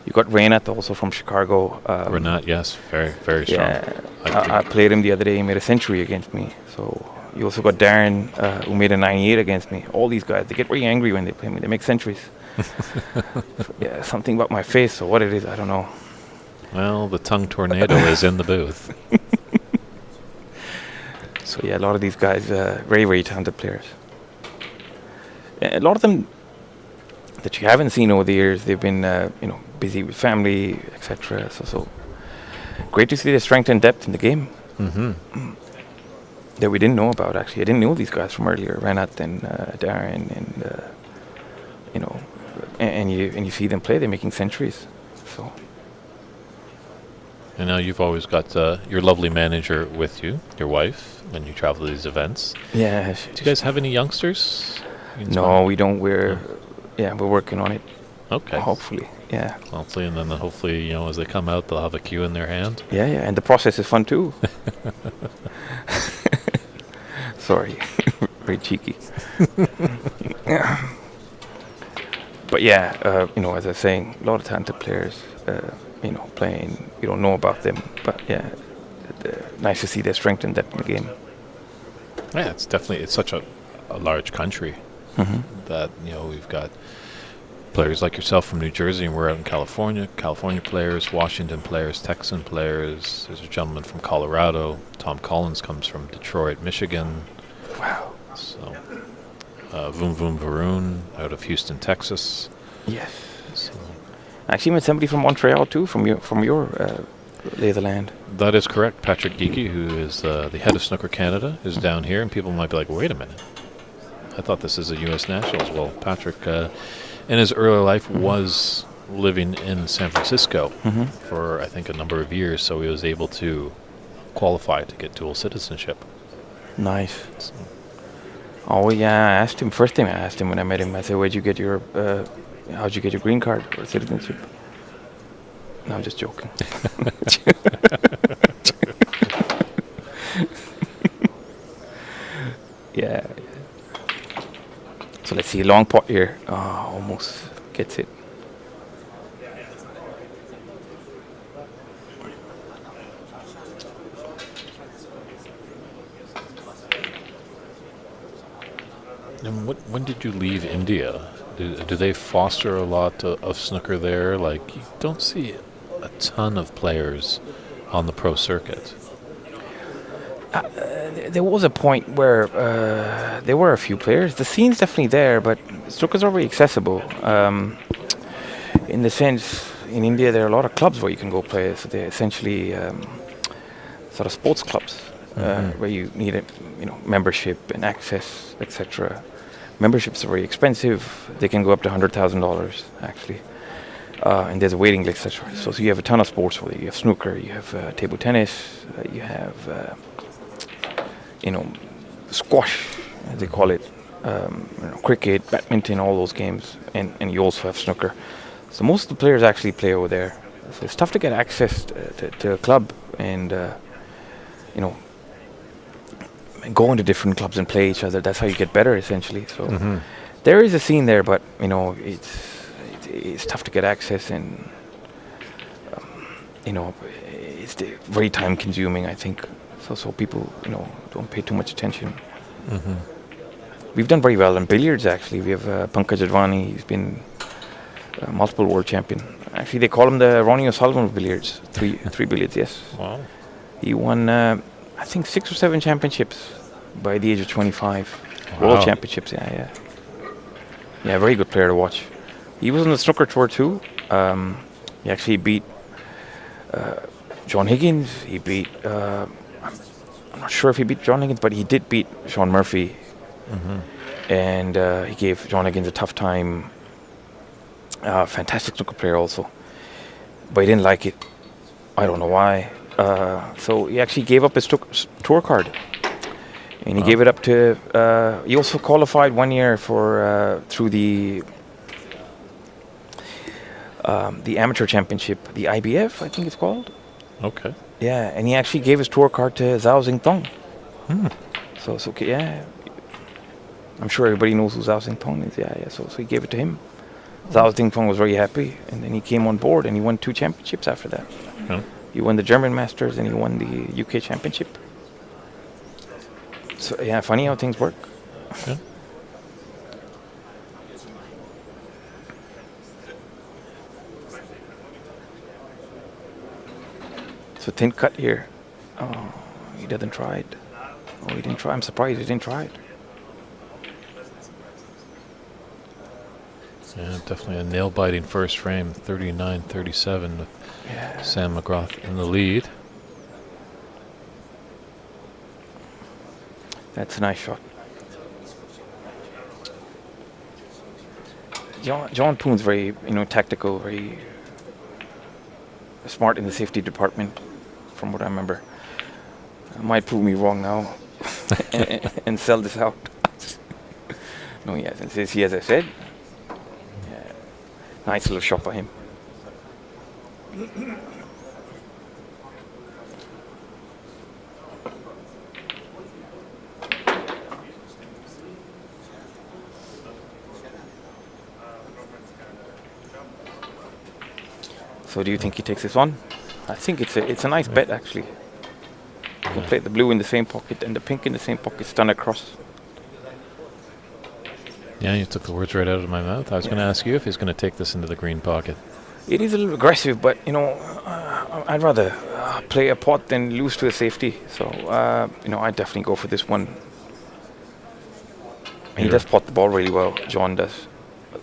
S3: You got Reynat also from Chicago.
S1: Renat, yes, very, very strong.
S3: Yeah, I played him the other day. He made a century against me. So you also got Darren, who made a 98 against me. All these guys, they get very angry when they play me. They make centuries. So, yeah, something about my face or what it is, I don't know.
S1: Well, the tongue tornado is in the booth.
S3: So yeah, a lot of these guys, very, very talented players. A lot of them that you haven't seen over the years, they've been, busy with family, etc. So great to see the strength and depth in the game that we didn't know about. Actually, I didn't know these guys from earlier, Renat and Darren, and you see them play. They're making centuries. So.
S1: And now you've always got your lovely manager with you, your wife, when you travel to these events.
S3: Yeah.
S1: Do you guys have any youngsters?
S3: No, we don't. We're working on it.
S1: Okay.
S3: Hopefully, yeah.
S1: Hopefully, and then hopefully, as they come out, they'll have a cue in their hand.
S3: Yeah, and the process is fun too. Sorry, very cheeky. But yeah, as I was saying, a lot of talented players, playing. You don't know about them, but yeah, nice to see their strength and depth in the game.
S1: Yeah, it's such a large country that we've got players like yourself from New Jersey, and we're out in California players, Washington players, Texan players. There's a gentleman from Colorado. Tom Collins comes from Detroit, Michigan.
S3: Wow.
S1: So, Voom Voom Varun out of Houston, Texas.
S3: Yes.
S1: So,
S3: I actually met somebody from Montreal too, from your lay of the land.
S1: that is correct. Patrick Geeky, who is the head of Snooker Canada, is down here, and people might be like, wait a minute. I thought this is a U.S. Nationals. Well, Patrick, in his early life, was living in San Francisco for, I think, a number of years, so he was able to qualify to get dual citizenship.
S3: Nice. So. Oh yeah, I asked him first time. I asked him when I met him. I said, how'd you get your green card or citizenship? No, I'm just joking. Yeah. So let's see, long pot here. Oh, almost gets it.
S1: And when did you leave India? Do they foster a lot of snooker there? Like, you don't see a ton of players on the pro circuit.
S3: There was a point where there were a few players. The scene's definitely there, but snooker's not very accessible. In the sense, in India, there are a lot of clubs where you can go play. So they're essentially sort of sports clubs where you need a membership and access, etc. Memberships are very expensive. They can go up to $100,000 actually, and there's a waiting list, etc. So you have a ton of sports. Where you have snooker, you have table tennis, you have squash, as they call it, cricket, badminton, all those games, and you also have snooker. So most of the players actually play over there. So it's tough to get access to a club and go into different clubs and play each other. That's how you get better, essentially. So there is a scene there, but it's tough to get access, and it's very time consuming, I think. So people don't pay too much attention. We've done very well in billiards, actually. We have Pankaj Advani. He's been multiple world champion. Actually, they call him the Ronnie O'Sullivan of billiards. Three billiards, yes.
S1: Wow.
S3: He won, I think, 6 or 7 championships by the age of 25. World championships, yeah. Yeah, very good player to watch. He was on the snooker tour too. He actually beat John Higgins. He beat, I'm not sure if he beat John Higgins, but he did beat Sean Murphy. And he gave John Higgins a tough time. Fantastic snooker player also. But he didn't like it. I don't know why. So he actually gave up his tour card. And he gave it up to... he also qualified 1 year for through the amateur championship, the IBF, I think it's called.
S1: Okay.
S3: Yeah, and he actually gave his tour card to Zhao Xingtong. So yeah. I'm sure everybody knows who Zhao Xingtong is. Yeah. So he gave it to him. Zhao Xingtong was very happy, and then he came on board, and he won 2 championships after that. He won the German Masters, and he won the UK Championship. So yeah, funny how things work.
S1: Yeah.
S3: So thin cut here. Oh, he doesn't try it. Oh, he didn't try. I'm surprised he didn't try it.
S1: Yeah, definitely a nail-biting first frame, 39-37 with Sam McGrath in the lead.
S3: That's a nice shot. John Poon's very, tactical, very smart in the safety department, from what I remember. Might prove me wrong now and sell this out. No, he hasn't. See, as I said, nice little shot by him. So do you think he takes this one? I think it's a nice bet, actually. You can play the blue in the same pocket and the pink in the same pocket, stun across.
S1: Yeah, you took the words right out of my mouth. I was going to ask you if he's going to take this into the green pocket.
S3: It is a little aggressive, but I'd rather play a pot than lose to a safety. So I'd definitely go for this one. He does pot the ball really well. John does.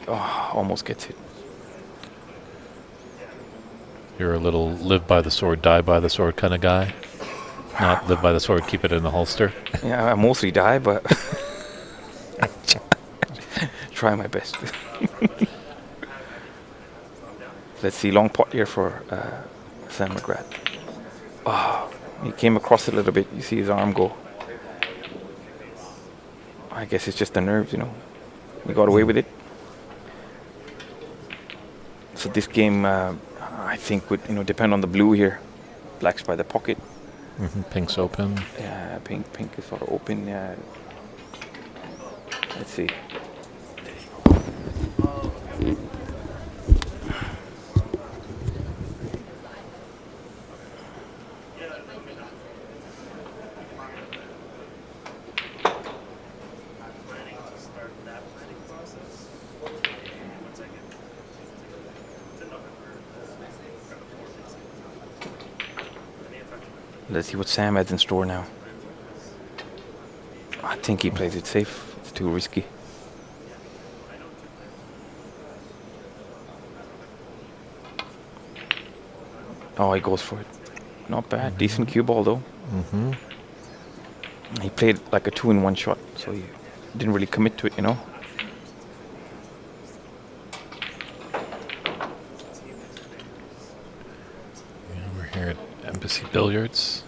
S3: Almost gets it.
S1: You're a little live by the sword, die by the sword kind of guy. Not live by the sword, keep it in the holster.
S3: Yeah, I mostly die, but try my best. Let's see, long pot here for Sam McGrath. He came across it a little bit. You see his arm go. I guess it's just the nerves, He got away with it. So this game, I think, would depend on the blue here. Black's by the pocket.
S1: Pink's open.
S3: Yeah, pink is sort of open. Yeah. Let's see. Let's see what Sam has in store now. I think he plays it safe. It's too risky. Oh, he goes for it. Not bad. Decent cue ball, though.
S1: Mm-hmm.
S3: He played like a 2-in-1 shot, so he didn't really commit to it, you know.
S1: Yeah, we're here at Embassy Billiards,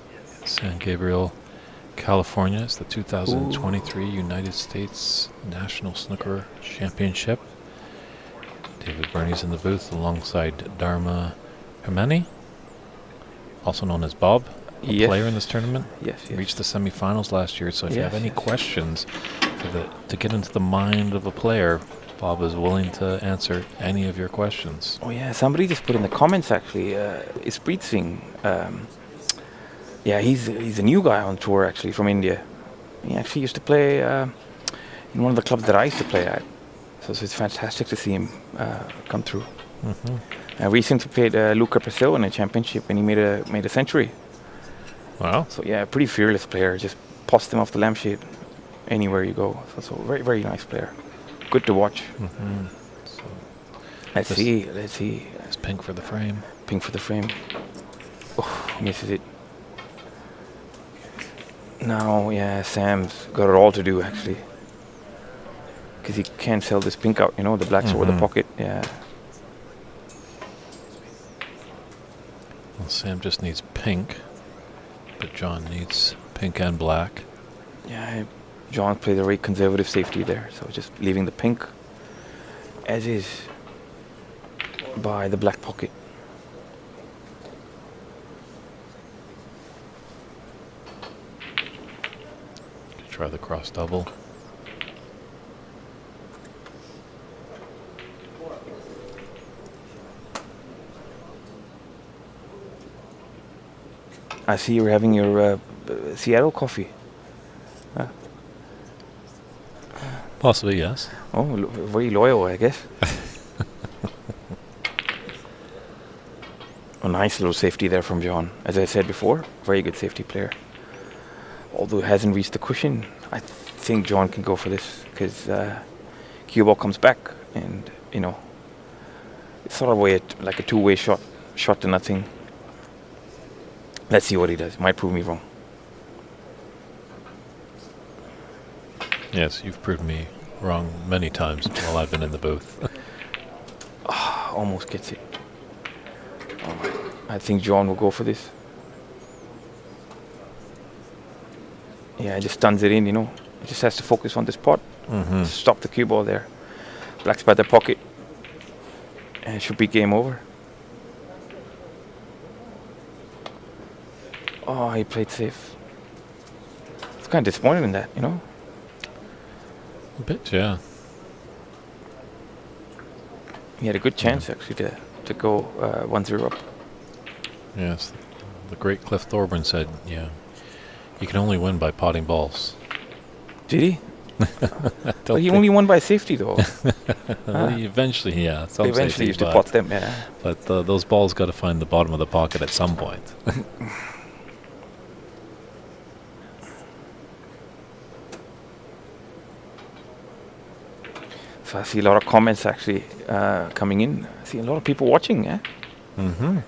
S1: San Gabriel, California. It's the 2023 United States National Snooker Championship. David Burney's in the booth alongside Dharma Himani, also known as Bob, a
S3: Yes.
S1: player in this tournament.
S3: Yes, yes.
S1: Reached the semifinals last year, so if you have
S3: Yes,
S1: any
S3: yes.
S1: questions to get into the mind of a player, Bob is willing to answer any of your questions.
S3: Oh yeah, somebody just put in the comments actually. Ispreet Singh. Yeah, he's a new guy on tour actually from India. He actually used to play in one of the clubs that I used to play at. So it's fantastic to see him come through.
S1: Mm-hmm.
S3: I recently played Luca Brazil in a championship, and he made a century.
S1: Wow.
S3: So yeah, pretty fearless player. Just post him off the lampshade anywhere you go. So very very nice player. Good to watch.
S1: Mm-hmm. So
S3: Let's
S1: This-
S3: see.
S1: it's pink for the frame.
S3: Pink for the frame. Oh, misses it. Now, yeah, Sam's got it all to do actually. Because he can't sell this pink out, you know, the black's over the
S1: Mhm.
S3: pocket. Yeah.
S1: Well, Sam just needs pink, but John needs pink and black.
S3: Yeah, John played a very conservative safety there, so just leaving the pink as is by the black pocket.
S1: Try the cross double.
S3: I see you're having your Seattle coffee.
S1: Possibly, yes.
S3: Oh, very loyal, I guess. A nice little safety there from John. As I said before, very good safety player. Although it hasn't reached the cushion, I think John can go for this because cue ball comes back, and you know, it's sort of like a two-way shot to nothing. Let's see what he does. Might prove me wrong.
S1: Yes, you've proved me wrong many times while I've been in the booth.
S3: Almost gets it. All right. I think John will go for this. Yeah, just stuns it in, you know. He just has to focus on this pot.
S1: Mm-hmm.
S3: Stop the cue ball there. Black's by the pocket. And it should be game over. Oh, he played safe. It's kind of disappointed in that, you know.
S1: A bit, yeah.
S3: He had a good chance actually to go 1-0 up.
S1: Yes. The great Cliff Thorburn said, yeah, you can only win by potting balls.
S3: Did he?
S1: Don't
S3: But he
S1: think-
S3: only won by safety though.
S1: Eventually, yeah. some
S3: They eventually
S1: safety,
S3: used to
S1: but-
S3: pot them, yeah.
S1: But those balls got to find the bottom of the pocket at some point.
S3: So I see a lot of comments actually coming in. I see a lot of people watching, yeah.
S1: Mm-hmm.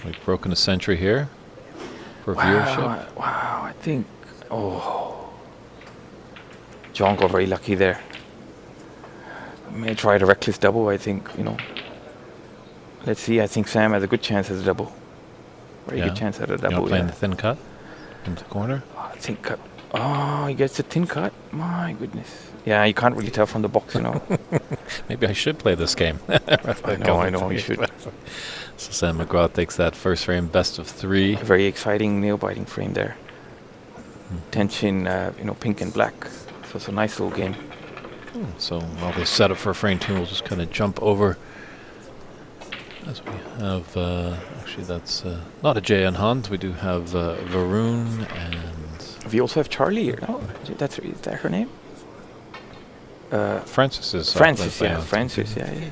S1: We've broken a century here for viewership.
S3: Wow, I think, John got very lucky there. May try the reckless double, I think, you know. Let's see, I think Sam has a good chance at a double. Very
S1: Yeah.
S3: good chance at a
S1: You
S3: double,
S1: know, playing
S3: yeah.
S1: the thin cut into the corner.
S3: I think cut. Oh, he gets a thin cut. My goodness. Yeah, you can't really tell from the box, you know.
S1: Maybe I should play this game.
S3: I know, you should.
S1: So Sam McGraw takes that first frame, best of 3.
S3: Very exciting nail-biting frame there. Tension, pink and black. So it's a nice little game.
S1: So while they set up for a frame 2, we'll just kind of jump over. As we have, actually that's not a Jay and Hunt. We do have Varun and
S3: We also have Charlie here. Oh, is that her name?
S1: Francis is
S3: Francis,
S1: playing
S3: yeah.
S1: on
S3: Francis,
S1: TV.
S3: yeah.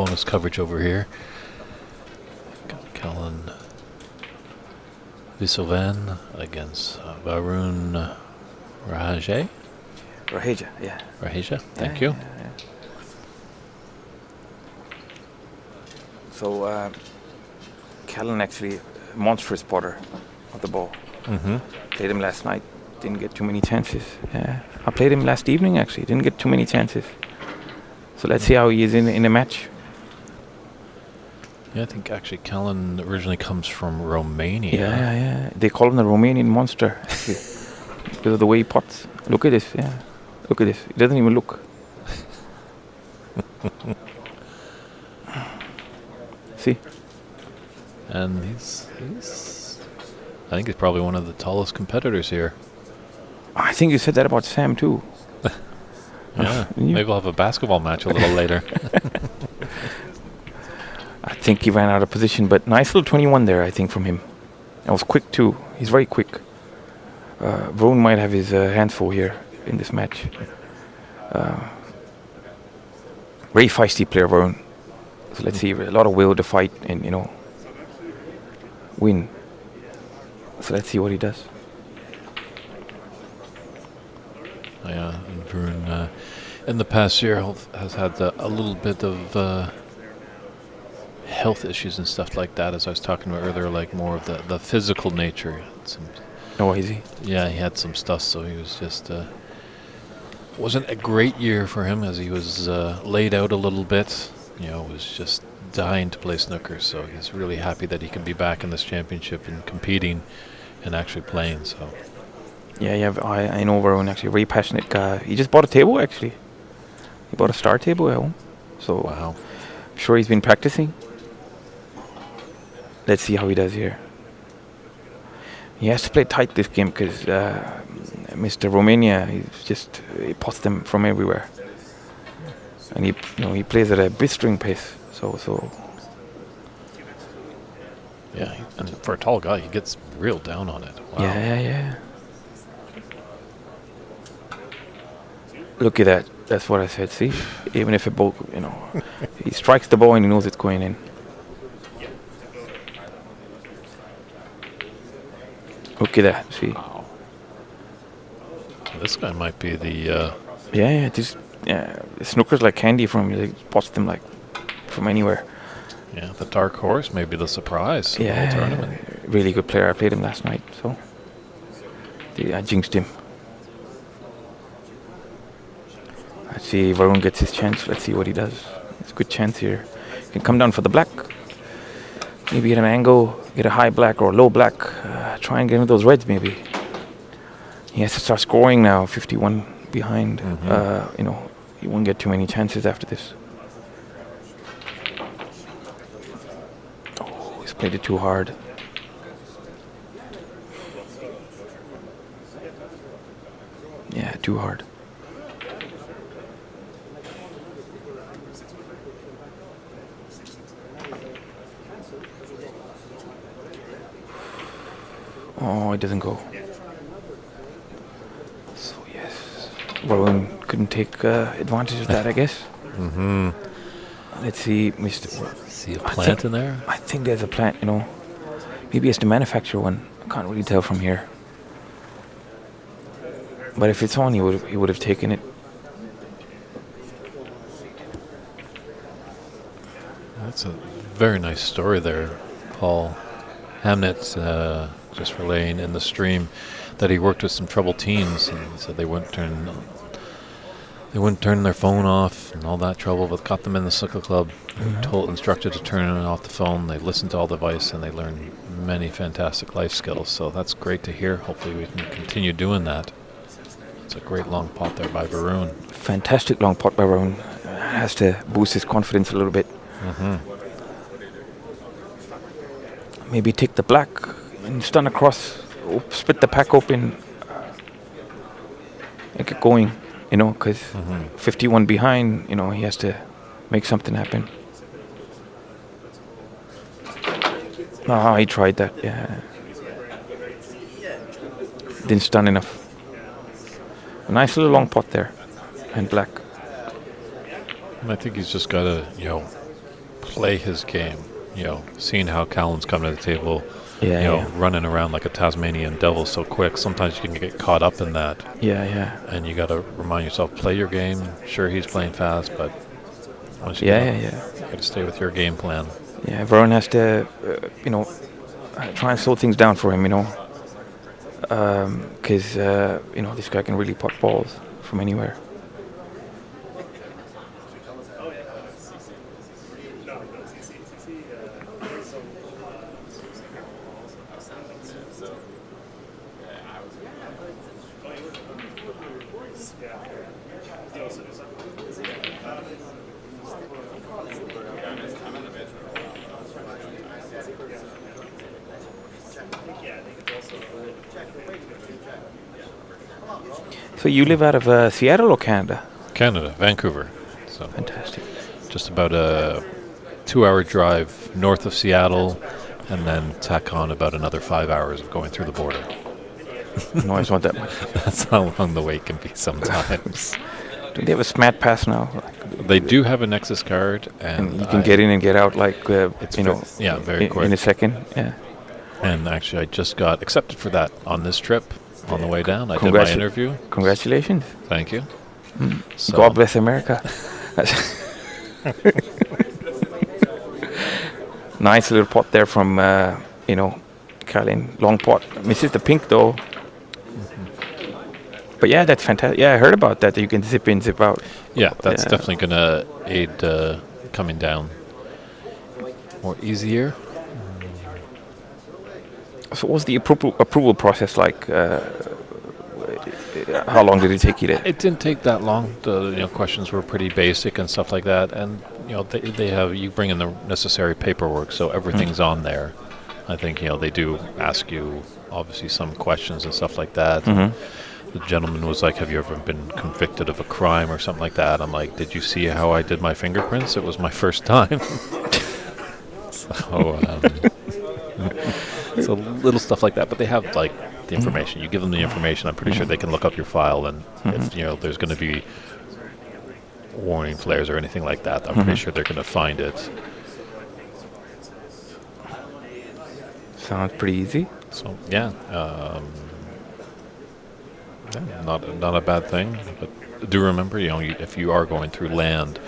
S1: bonus coverage over here. Got Callan Visovan against Varun Raheja.
S3: Yeah.
S1: Raheja, thank you.
S3: Yeah. So, Callan actually monstrous spotter of the ball.
S1: Mm-hmm.
S3: Played him last night. Didn't get too many chances. Yeah, I played him last evening actually. Didn't get too many chances. So let's see how he is in the match.
S1: Yeah, I think actually Callan originally comes from Romania.
S3: Yeah. They call him the Romanian monster actually, because of the way he pots. Look at this. Yeah, look at this. He doesn't even look. See.
S1: And he's I think he's probably one of the tallest competitors here.
S3: I think you said that about Sam too.
S1: Yeah, maybe we'll have a basketball match a little later.
S3: I think he ran out of position, but nice little 21 there, I think, from him. And was quick too. He's very quick. Varun might have his hands full here in this match. Very feisty player, Varun. So let's see, a lot of will to fight and, win. So let's see what he does.
S1: Yeah, and Varun in the past year has had a little bit of health issues and stuff like that, as I was talking about earlier, like more of the physical nature.
S3: Oh, is he?
S1: Yeah, he had some stuff, so he was just wasn't a great year for him, as he was laid out a little bit. Was just dying to play snooker, so he's really happy that he can be back in this championship and competing and actually playing. So
S3: yeah, I know Varun, actually, a very passionate guy. He just bought a table, actually. He bought a star table at home. So
S1: wow.
S3: I'm sure he's been practicing. Let's see how he does here. He has to play tight this game because Mr. Romania, he pots them from everywhere, and he plays at a blistering pace. So.
S1: Yeah, and for a tall guy, he gets real down on it. Wow.
S3: Yeah. Look at that. That's what I said. See, even if a ball, he strikes the ball and he knows it's going in. Look at that. See.
S1: Wow. This guy might be the.
S3: Snooker's like candy from him. He pots them like from anywhere.
S1: Yeah, the dark horse, maybe the surprise. Of the whole tournament.
S3: Really good player. I played him last night, so I jinxed him. Let's see if Varun gets his chance. Let's see what he does. It's a good chance here. He can come down for the black. Maybe get an angle, get a high black or a low black. Try and get into those reds, maybe. He has to start scoring now. 51 behind.
S1: Mm-hmm.
S3: He won't get too many chances after this. Oh, he's played it too hard. Yeah, too hard. Oh, it doesn't go. So yes, Varun couldn't take advantage of that, I guess.
S1: Mm-hmm.
S3: Let's see, Mr.
S1: See a plant in there?
S3: I think there's a plant. Maybe it's the manufacturer one. I can't really tell from here. But if it's on, he would have taken it.
S1: That's a very nice story there, Paul Hamnet. Just relaying in the stream that he worked with some troubled teens, and he said they wouldn't turn their phone off and all that trouble, but got them in the snooker club. Instructed to turn off the phone. They listened to all the advice and they learned many fantastic life skills. So that's great to hear. Hopefully we can continue doing that. It's a great long pot there by Varun.
S3: Fantastic long pot by Varun. Has to boost his confidence a little bit.
S1: Mm-hmm.
S3: Maybe take the black and stun across, split the pack open, and get going, because 51 behind, he has to make something happen. No, he tried that, yeah. Didn't stun enough. A nice little long pot there, and black.
S1: And I think he's just got to, play his game. Seeing how Callan's coming to the table,
S3: Yeah,
S1: running around like a Tasmanian devil so quick, sometimes you can get caught up in that.
S3: yeah.
S1: And you got to remind yourself, play your game. Sure, he's playing fast, but once you
S3: Yeah.
S1: you got to stay with your game plan.
S3: Yeah, Varun has to, try and slow things down for him, because this guy can really pot balls from anywhere. So you live out of Seattle or Canada?
S1: Canada, Vancouver. So
S3: Fantastic.
S1: just about a 2-hour drive north of Seattle, and then tack on about another 5 hours of going through the border.
S3: No, it's not that much.
S1: That's how long the wait can be sometimes.
S3: Do they have a SMAT pass now?
S1: They do have a Nexus card, and
S3: And you can get in and get out like,
S1: It's very quick.
S3: in a second. Yeah.
S1: And actually, I just got accepted for that on this trip. On the way down, I did my interview.
S3: Congratulations.
S1: Thank you. So,
S3: God bless America. Nice little pot there from, Kalin. Long pot. Misses the pink though. But yeah, that's fantastic. Yeah, I heard about that you can zip in, zip out.
S1: Yeah, that's
S3: Yeah.
S1: definitely going to aid coming down more easier.
S3: So what was the approval process like? How long did it take you to?
S1: It didn't take that long. The questions were pretty basic and stuff like that, and they have you bring in the necessary paperwork, so everything's on there. I think they do ask you obviously some questions and stuff like that.
S3: Mhm.
S1: The gentleman was like, "Have you ever been convicted of a crime or something like that?" I'm like, "Did you see how I did my fingerprints? It was my first time." So little stuff like that, but they have like the information. You give them the information. I'm pretty sure they can look up your file, and if there's going to be warning flares or anything like that, I'm pretty sure they're going to find it.
S3: Sounds pretty easy.
S1: So yeah, not a bad thing. But do remember, if you are going through land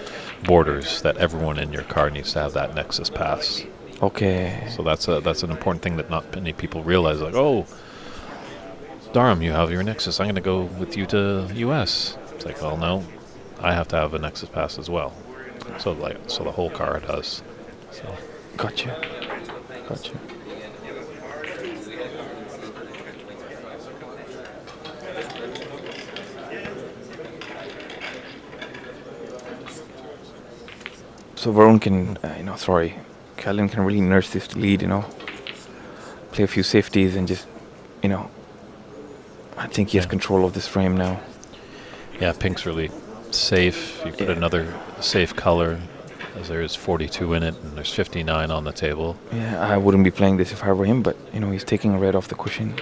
S1: borders, that everyone in your car needs to have that Nexus pass.
S3: Okay.
S1: So that's an important thing that not many people realize. Like, oh, Durham, you have your Nexus. I'm going to go with you to U.S. It's like, well, no, I have to have a Nexus pass as well. So the whole car does. So
S3: Gotcha. So Varun can, Callan can really nurse this lead, play a few safeties and just, I think he has control of this frame now.
S1: yeah, pink's really safe. You put another safe color, as there is 42 in it, and there's 59 on the table.
S3: Yeah, I wouldn't be playing this if I were him, but, he's taking a red off the cushion.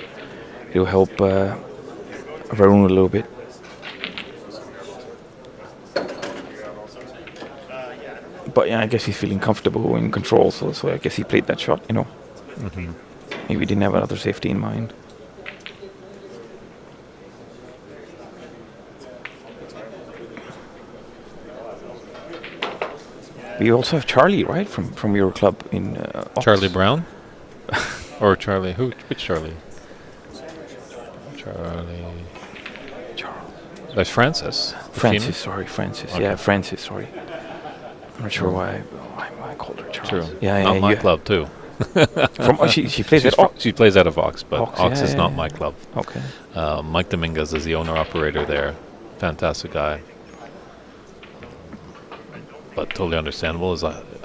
S3: It'll help Varun a little bit. But yeah, I guess he's feeling comfortable in control, so I guess he played that shot, Maybe he didn't have another safety in mind. We also have Charlie, right, from your club in Ox.
S1: Charlie Brown? Or Charlie, who? Which Charlie? Charlie. There's Francis.
S3: Francis, sorry.
S1: Okay.
S3: Yeah, Francis, sorry. I'm not sure why I called her Charles.
S1: True.
S3: Yeah,
S1: Not my club, too.
S3: She plays at Ox.
S1: She plays out of Ox, but
S3: Ox,
S1: Ox
S3: yeah,
S1: is
S3: yeah,
S1: not
S3: yeah.
S1: my club.
S3: Okay.
S1: Mike Dominguez is the owner-operator there. Fantastic guy. But totally understandable.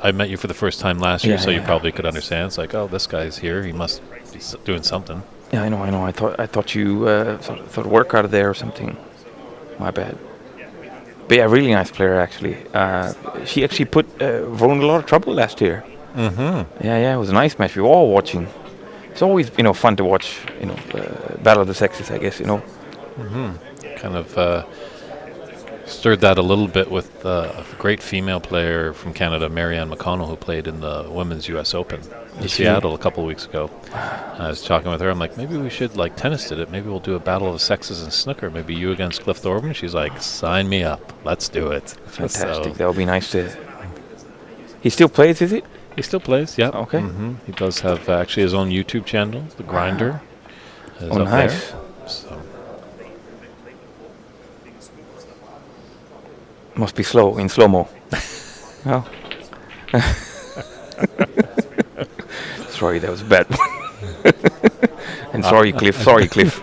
S1: I met you for the first time last year,
S3: Yeah,
S1: so you
S3: yeah.
S1: probably could understand. It's like, oh, this guy's here. He must be doing something.
S3: Yeah, I know. I thought you thought work out of there or something. My bad. But yeah, really nice player actually. She actually put Varun in a lot of trouble last year.
S1: Mm-hmm.
S3: Yeah, it was a nice match. We were all watching. It's always fun to watch. Battle of the Sexes, I guess.
S1: Mm-hmm. Kind of Stirred that a little bit with a great female player from Canada, Marianne McConnell, who played in the Women's U.S. Open in Seattle a couple of weeks ago. I was talking with her. I'm like, maybe we should, like tennis did it, maybe we'll do a battle of the sexes in snooker. Maybe you against Cliff Thorburn. She's like, sign me up. Let's do it.
S3: Fantastic. That would be nice to... He still plays, is it?
S1: He still plays, yeah.
S3: Okay.
S1: He does have actually his own YouTube channel, The Grinder. Is
S3: Oh,
S1: up
S3: nice.
S1: there. So.
S3: Must be slow, in slow-mo. Oh. Sorry, that was a bad one. And sorry, Cliff. Sorry, Cliff.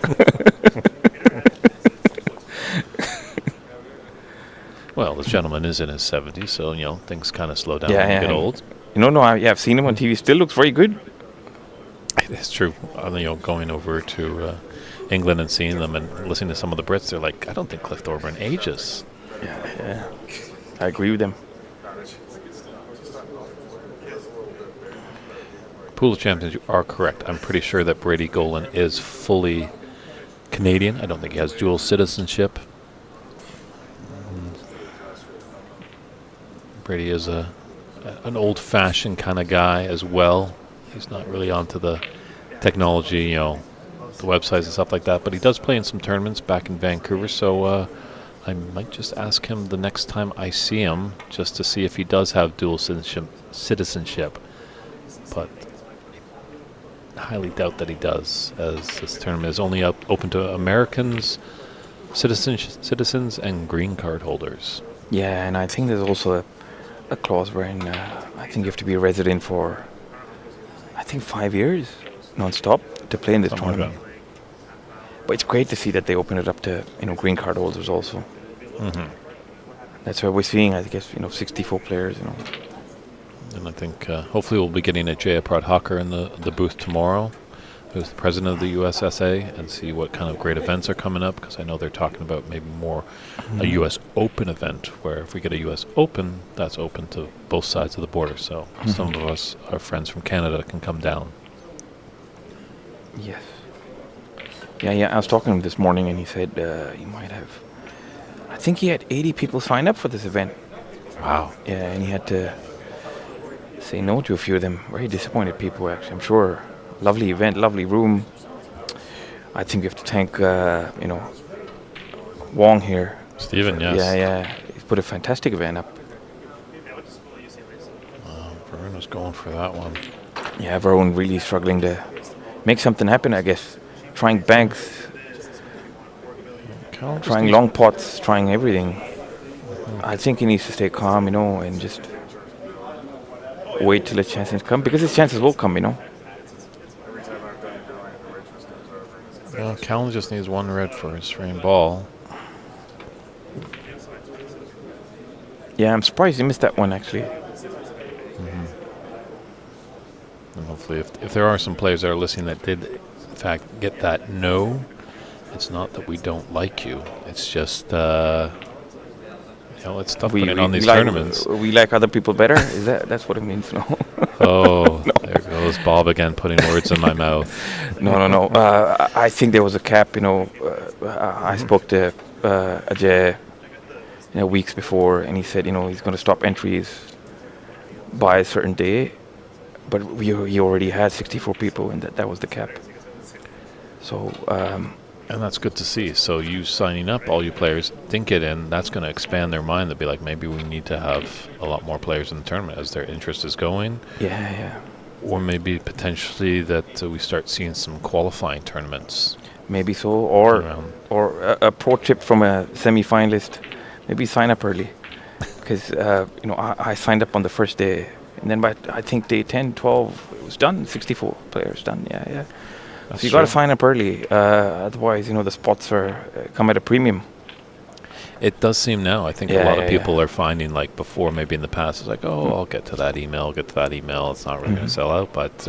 S1: Well, this gentleman is in his 70s, so, things kind of slow down when you get old.
S3: I've seen him on TV. Still looks very good.
S1: It's true. Going over to England and seeing them and listening to some of the Brits, they're like, I don't think Cliff Thorburn ages.
S3: Yeah. I agree with them.
S1: Pool of Champions, you are correct. I'm pretty sure that Brady Golan is fully Canadian. I don't think he has dual citizenship. Brady is an old-fashioned kind of guy as well. He's not really onto the technology, the websites and stuff like that, but he does play in some tournaments back in Vancouver, so I might just ask him the next time I see him just to see if he does have dual citizenship. But I highly doubt that he does, as this tournament is only open to Americans, citizens, and green card holders.
S3: Yeah, and I think there's also a clause wherein I think you have to be a resident for, 5 years non-stop to play in this tournament. But it's great to see that they open it up to green card holders also. That's why we're seeing, I guess, 64 players.
S1: And I think hopefully we'll be getting a Jaya Pradhakar in the booth tomorrow, who's the president of the USSA, and see what kind of great events are coming up, because I know they're talking about maybe more a U.S. Open event, where if we get a U.S. Open, that's open to both sides of the border. So some of us, our friends from Canada, can come down.
S3: Yes. Yeah. I was talking to him this morning, and he said he might have. I think he had 80 people sign up for this event.
S1: Wow.
S3: Yeah, and he had to say no to a few of them. Very disappointed people, actually. I'm sure. Lovely event, lovely room. I think we have to thank, Wong here.
S1: Stephen, yes.
S3: Yeah. He's put a fantastic event up.
S1: Varun was going for that one.
S3: Yeah, everyone really struggling to make something happen, I guess. Trying banks, trying long pots, trying everything. I think he needs to stay calm, and just wait till his chances come, because his chances will come,
S1: Well, Callan just needs one red for his frame ball.
S3: Yeah, I'm surprised he missed that one, actually.
S1: And hopefully, if there are some players that are listening that did, in fact, get that no, it's not that we don't like you. It's just, it's tough putting on these tournaments.
S3: We like other people better? That's what it means, no?
S1: Oh, no. There goes Bob again, putting words in my mouth.
S3: No. I think there was a cap, I spoke to Ajay, weeks before, and he said, he's going to stop entries by a certain day. But he already had 64 people, and that was the cap. So...
S1: and that's good to see. So you signing up, all you players didn't get in, that's going to expand their mind. They'll be like, maybe we need to have a lot more players in the tournament as their interest is going.
S3: Yeah.
S1: Or maybe potentially that we start seeing some qualifying tournaments.
S3: Maybe so, or a pro tip from a semi-finalist. Maybe sign up early, because I signed up on the first day, and then by I think day 10, 12, it was done. 64 players done. Yeah. So you got to sign up early, otherwise the spots come at a premium.
S1: It does seem now. I think a lot of people are finding, like before, maybe in the past, it's like, I'll get to that email, It's not really going to sell out. But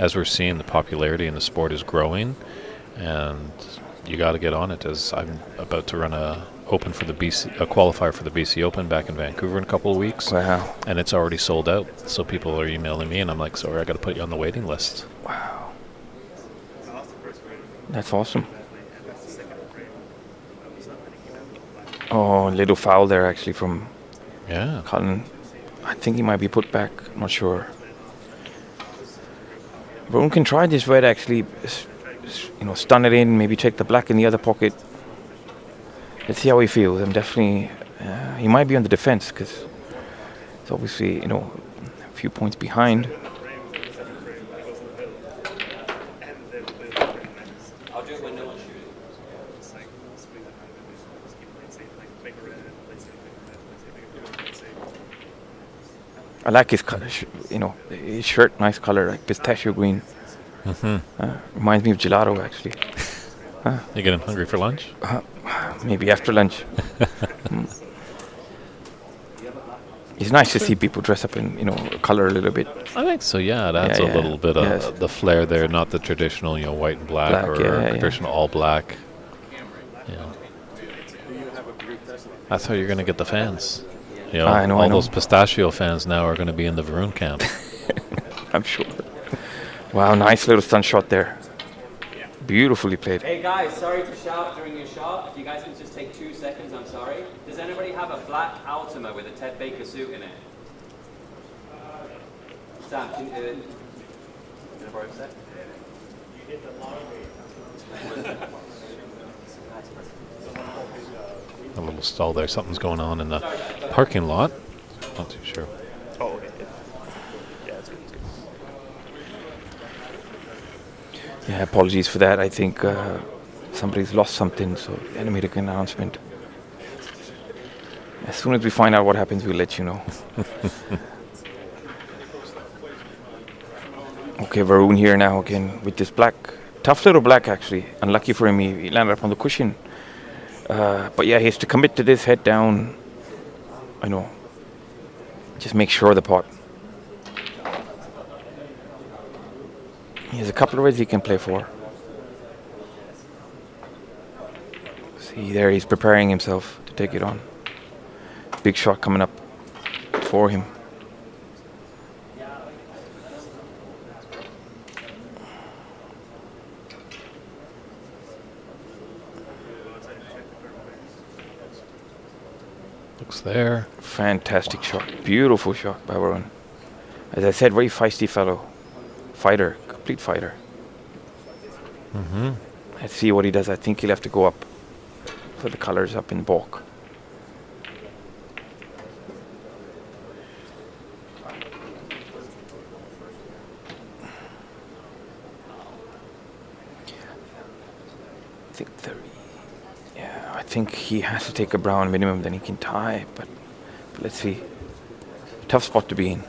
S1: as we're seeing, the popularity in the sport is growing, and you got to get on it. As I'm about to run a qualifier for the BC Open back in Vancouver in a couple of weeks.
S3: Wow.
S1: And it's already sold out. So people are emailing me, and I'm like, sorry, I got to put you on the waiting list.
S3: Wow. That's awesome. Oh, little foul there actually from
S1: Yeah.
S3: Cullen. I think he might be put back. I'm not sure. Varun can try this red actually, stun it in, maybe check the black in the other pocket. Let's see how he feels. I'm definitely. He might be on the defense because it's obviously a few points behind. I like his color, his shirt, nice color, like pistachio green. Reminds me of gelato, actually.
S1: You getting hungry for lunch?
S3: Maybe after lunch. It's nice to see people dress up in, color a little bit.
S1: I think so, yeah. It adds a little bit of the flair there, not the traditional, white and black or traditional all black. Yeah. That's how you're going to get the fans.
S3: I know.
S1: Those pistachio fans now are going to be in the Varun camp.
S3: I'm sure. Wow, nice little stun shot there. Beautifully played.
S4: Hey guys, sorry to shout during your shot. If you guys can just take 2 seconds, I'm sorry. Does anybody have a black Altima with a Ted Baker suit in it? Sam, can you borrow a sec?
S1: A little stall there. Something's going on in the parking lot. Not too sure.
S2: Oh, okay. Yeah, it's good.
S3: Yeah, apologies for that. I think somebody's lost something, so the enemy took an announcement. As soon as we find out what happens, we'll let you know. Okay, Varun here now again with this black. Tough little black, actually. Unlucky for him, he landed up on the cushion. But yeah, he has to commit to this, head down. I know. Just make sure of the pot. He has a couple of reds he can play for. See there, he's preparing himself to take it on. Big shot coming up for him.
S1: Looks there.
S3: Fantastic shot. Beautiful shot by Varun. As I said, very feisty fellow. Fighter. Complete fighter. Let's see what he does. I think he'll have to go up for the colors up in balk. I think 30. Yeah, I think he has to take a brown minimum, then he can tie. But let's see. Tough spot to be in.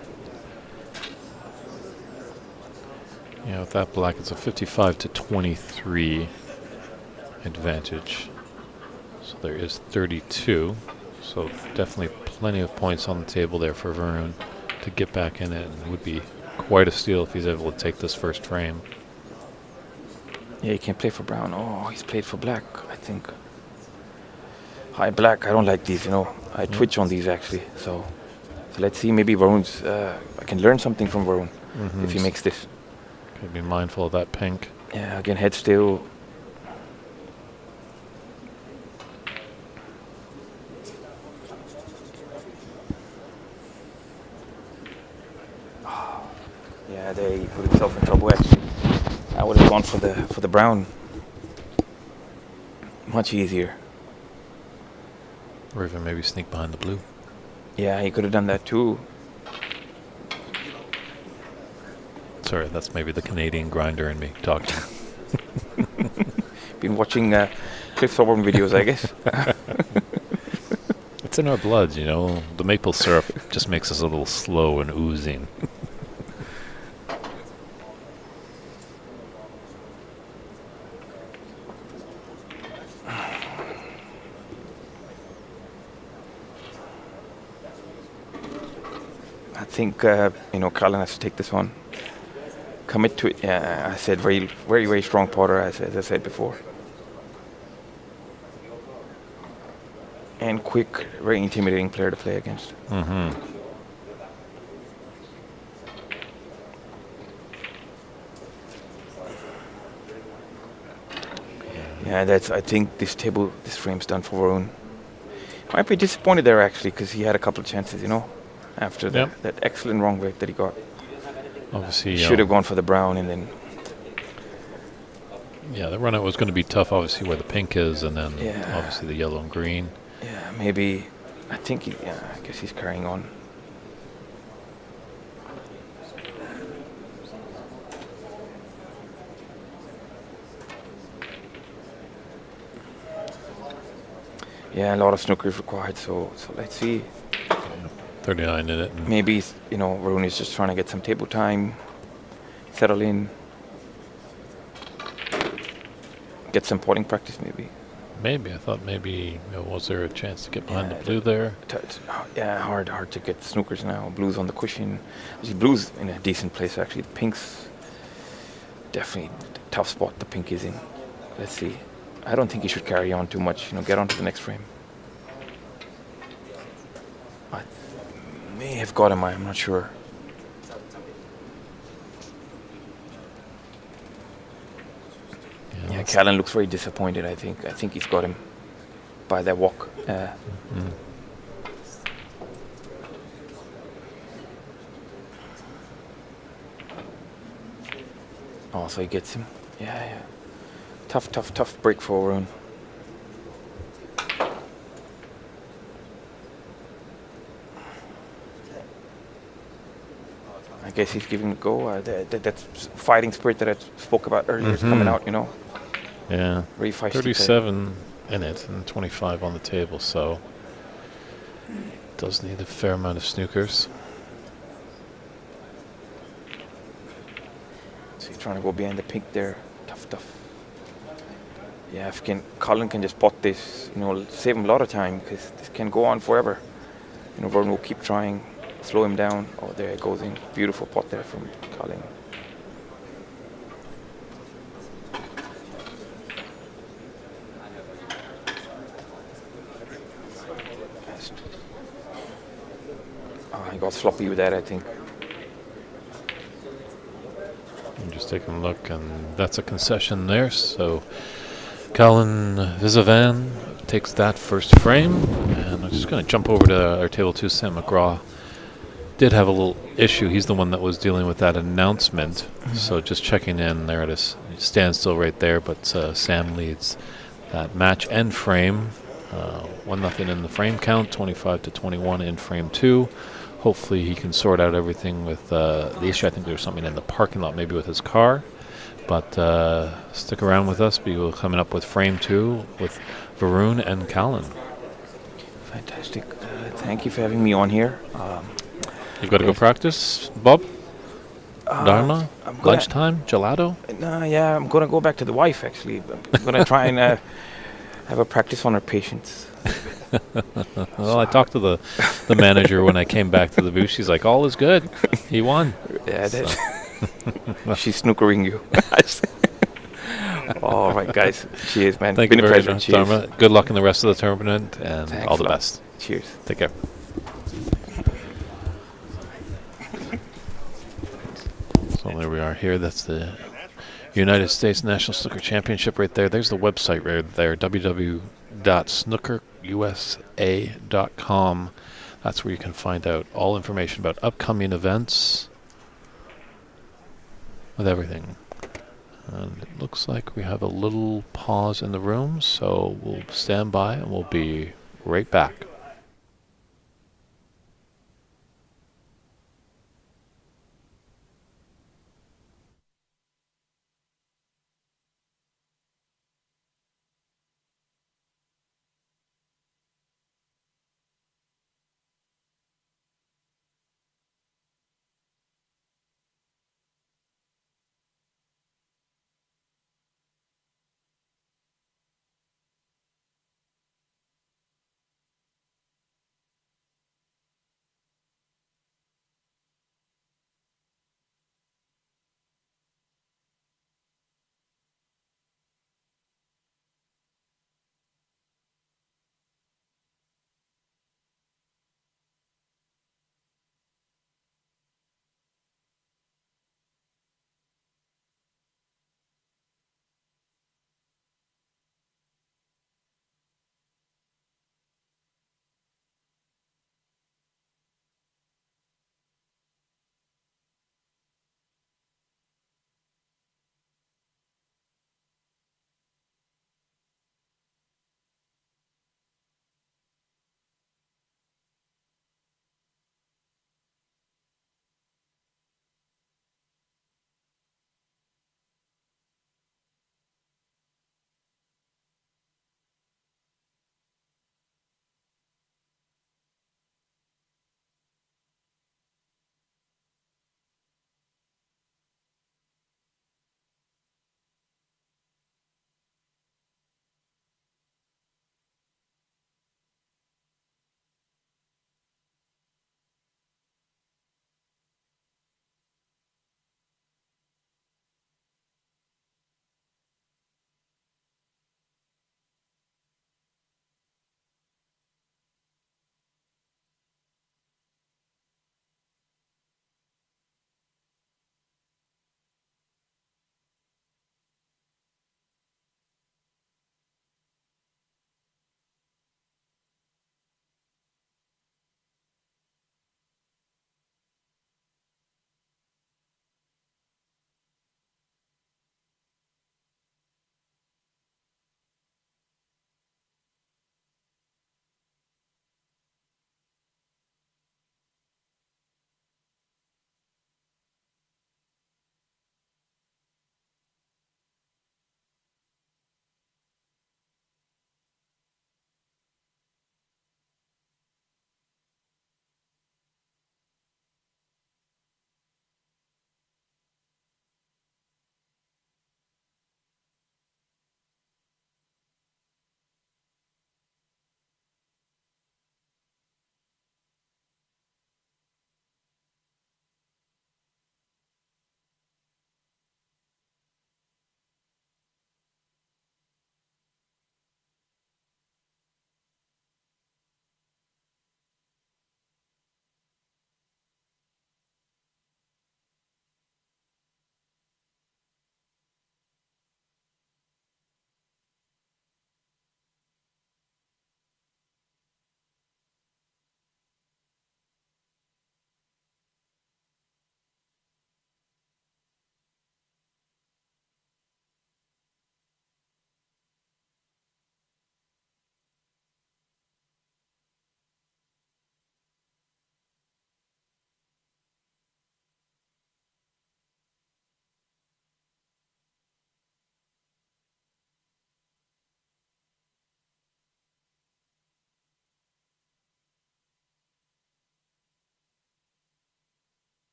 S1: Yeah, with that black, it's a 55-23 advantage. So there is 32. So definitely plenty of points on the table there for Varun to get back in it. And would be quite a steal if he's able to take this first frame.
S3: Yeah, he can play for brown. Oh, he's played for black, I think. High black, I don't like these, I twitch on these actually. So let's see, maybe Varun's, I can learn something from Varun if he makes this.
S1: Be mindful of that pink.
S3: Yeah, again, head still. Yeah, there he put himself in trouble actually. I would have gone for the brown. Much easier.
S1: Or even maybe sneak behind the blue.
S3: Yeah, he could have done that too.
S1: Sorry, that's maybe the Canadian grinder in me talking.
S3: Been watching Cliff Thorburn videos, I guess.
S1: It's in our blood, The maple syrup just makes us a little slow and oozing.
S3: I think, Colin has to take this one. Commit to it. Yeah, I said very, very, very strong potter, as I said before. And quick, very intimidating player to play against. Yeah, I think this frame's done for Varun. Might be disappointed there actually because he had a couple of chances, after
S1: Yep.
S3: that excellent wrong break that he got.
S1: Obviously,
S3: He should have gone for the brown and then.
S1: Yeah, the run out was going to be tough, obviously, where the pink is, and then
S3: Yeah.
S1: obviously the yellow and green.
S3: Yeah, maybe. I think I guess he's carrying on. Yeah, a lot of snookers required. So let's see.
S1: 39 in it. And
S3: Maybe Varun is just trying to get some table time, settle in, get some potting practice maybe.
S1: maybe, I thought maybe, was there a chance to get behind
S3: Yeah,
S1: the blue there?
S3: Yeah, hard to get snookers now. Blues on the cushion. Actually, blues in a decent place actually. The pinks definitely tough spot the pink is in. Let's see. I don't think he should carry on too much. Get on to the next frame. I may have got him. I'm not sure. Yeah, Callan looks very disappointed. I think he's got him by that walk. Oh, so he gets him. Yeah. Tough break for Varun. I guess he's giving it a go. That fighting spirit that I spoke about earlier is coming out,
S1: Yeah.
S3: Very feisty.
S1: 37 in it and 25 on the table, so does need a fair amount of snookers.
S3: So he's trying to go behind the pink there. Tough. Yeah, if Colin can just pot this, save him a lot of time because this can go on forever. Varun will keep trying, slow him down. Oh, there it goes in. Beautiful pot there from Colin. He got sloppy with that, I think.
S1: I'm just taking a look, and that's a concession there. So Colin Visavan takes that first frame, and I'm just going to jump over to our table two. Sam McGraw did have a little issue. He's the one that was dealing with that announcement. So just checking in, there it is. Standstill right there, but Sam leads that match and frame. 1-0 in the frame count, 25-21 in frame two. Hopefully he can sort out everything with the issue. I think there's something in the parking lot, maybe with his car. But stick around with us. We will coming up with frame two with Varun and Callan.
S3: Fantastic. Thank you for having me on here.
S1: You've got to go practice, Bob? Dharma? Lunchtime? Gelato?
S3: Yeah, I'm going to go back to the wife, actually. I'm going to try and have a practice on her patience.
S1: Well, I talked to the manager when I came back to the booth. She's like, all is good. He won.
S3: Yeah, she's snookering you. All right, guys. Cheers, man.
S1: Thank
S3: Been
S1: you
S3: a
S1: very
S3: pleasure.
S1: much,
S3: Cheers.
S1: Dharma. Good luck in the rest of the tournament, and
S3: Thanks
S1: all the
S3: a lot.
S1: best.
S3: Cheers.
S1: Take care. So there we are here. That's the United States National Snooker Championship right there. There's the website right there, www.snookerusa.com. That's where you can find out all information about upcoming events with everything. And it looks like we have a little pause in the room, so we'll stand by and we'll be right back.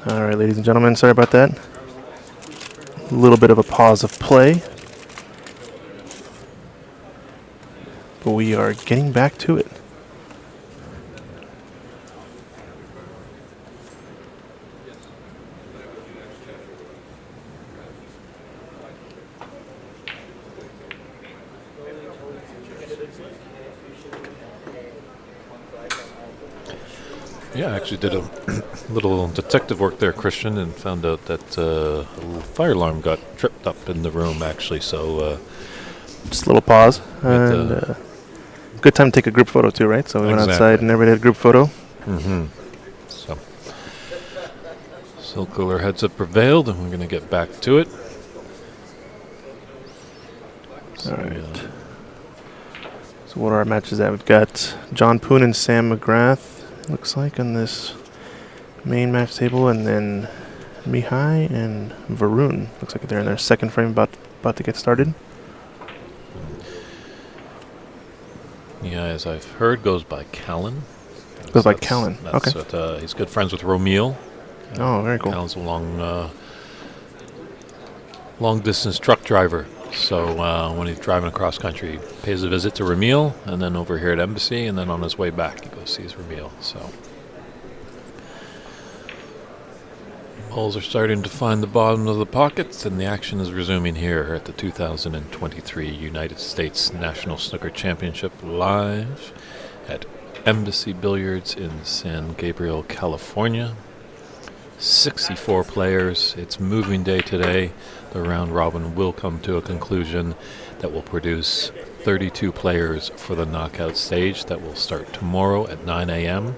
S2: All right, ladies and gentlemen, sorry about that. A little bit of a pause of play. But we are getting back to it.
S1: Yeah, I actually did a little detective work there, Christian, and found out that a little fire alarm got tripped up in the room, actually. So
S2: Just a little pause.
S1: Right,
S2: And good time to take a group photo, too, right? So we went outside
S1: Exactly.
S2: and everybody had a group photo.
S1: mm-hmm. So still cooler heads have prevailed, and we're going to get back to it. So,
S2: All right. So what are our matches at? We've got John Poon and Sam McGrath, looks like, on this main match table, and then Mihai and Varun. Looks like they're in their second frame, about to get started.
S1: yeah, as I've heard, goes by Callan.
S2: Goes by
S1: That's-
S2: Callan.
S1: That's
S2: Okay.
S1: what, he's good friends with Romil.
S2: Oh, very cool.
S1: Callan's a long distance truck driver. So when he's driving across country, he pays a visit to Ramil, and then over here at Embassy, and then on his way back, he goes sees Ramil. So balls are starting to find the bottom of the pockets, and the action is resuming here at the 2023 United States National Snooker Championship live at Embassy Billiards in San Gabriel, California. 64 players. It's moving day today. The round robin will come to a conclusion that will produce 32 players for the knockout stage that will start tomorrow at 9 a.m.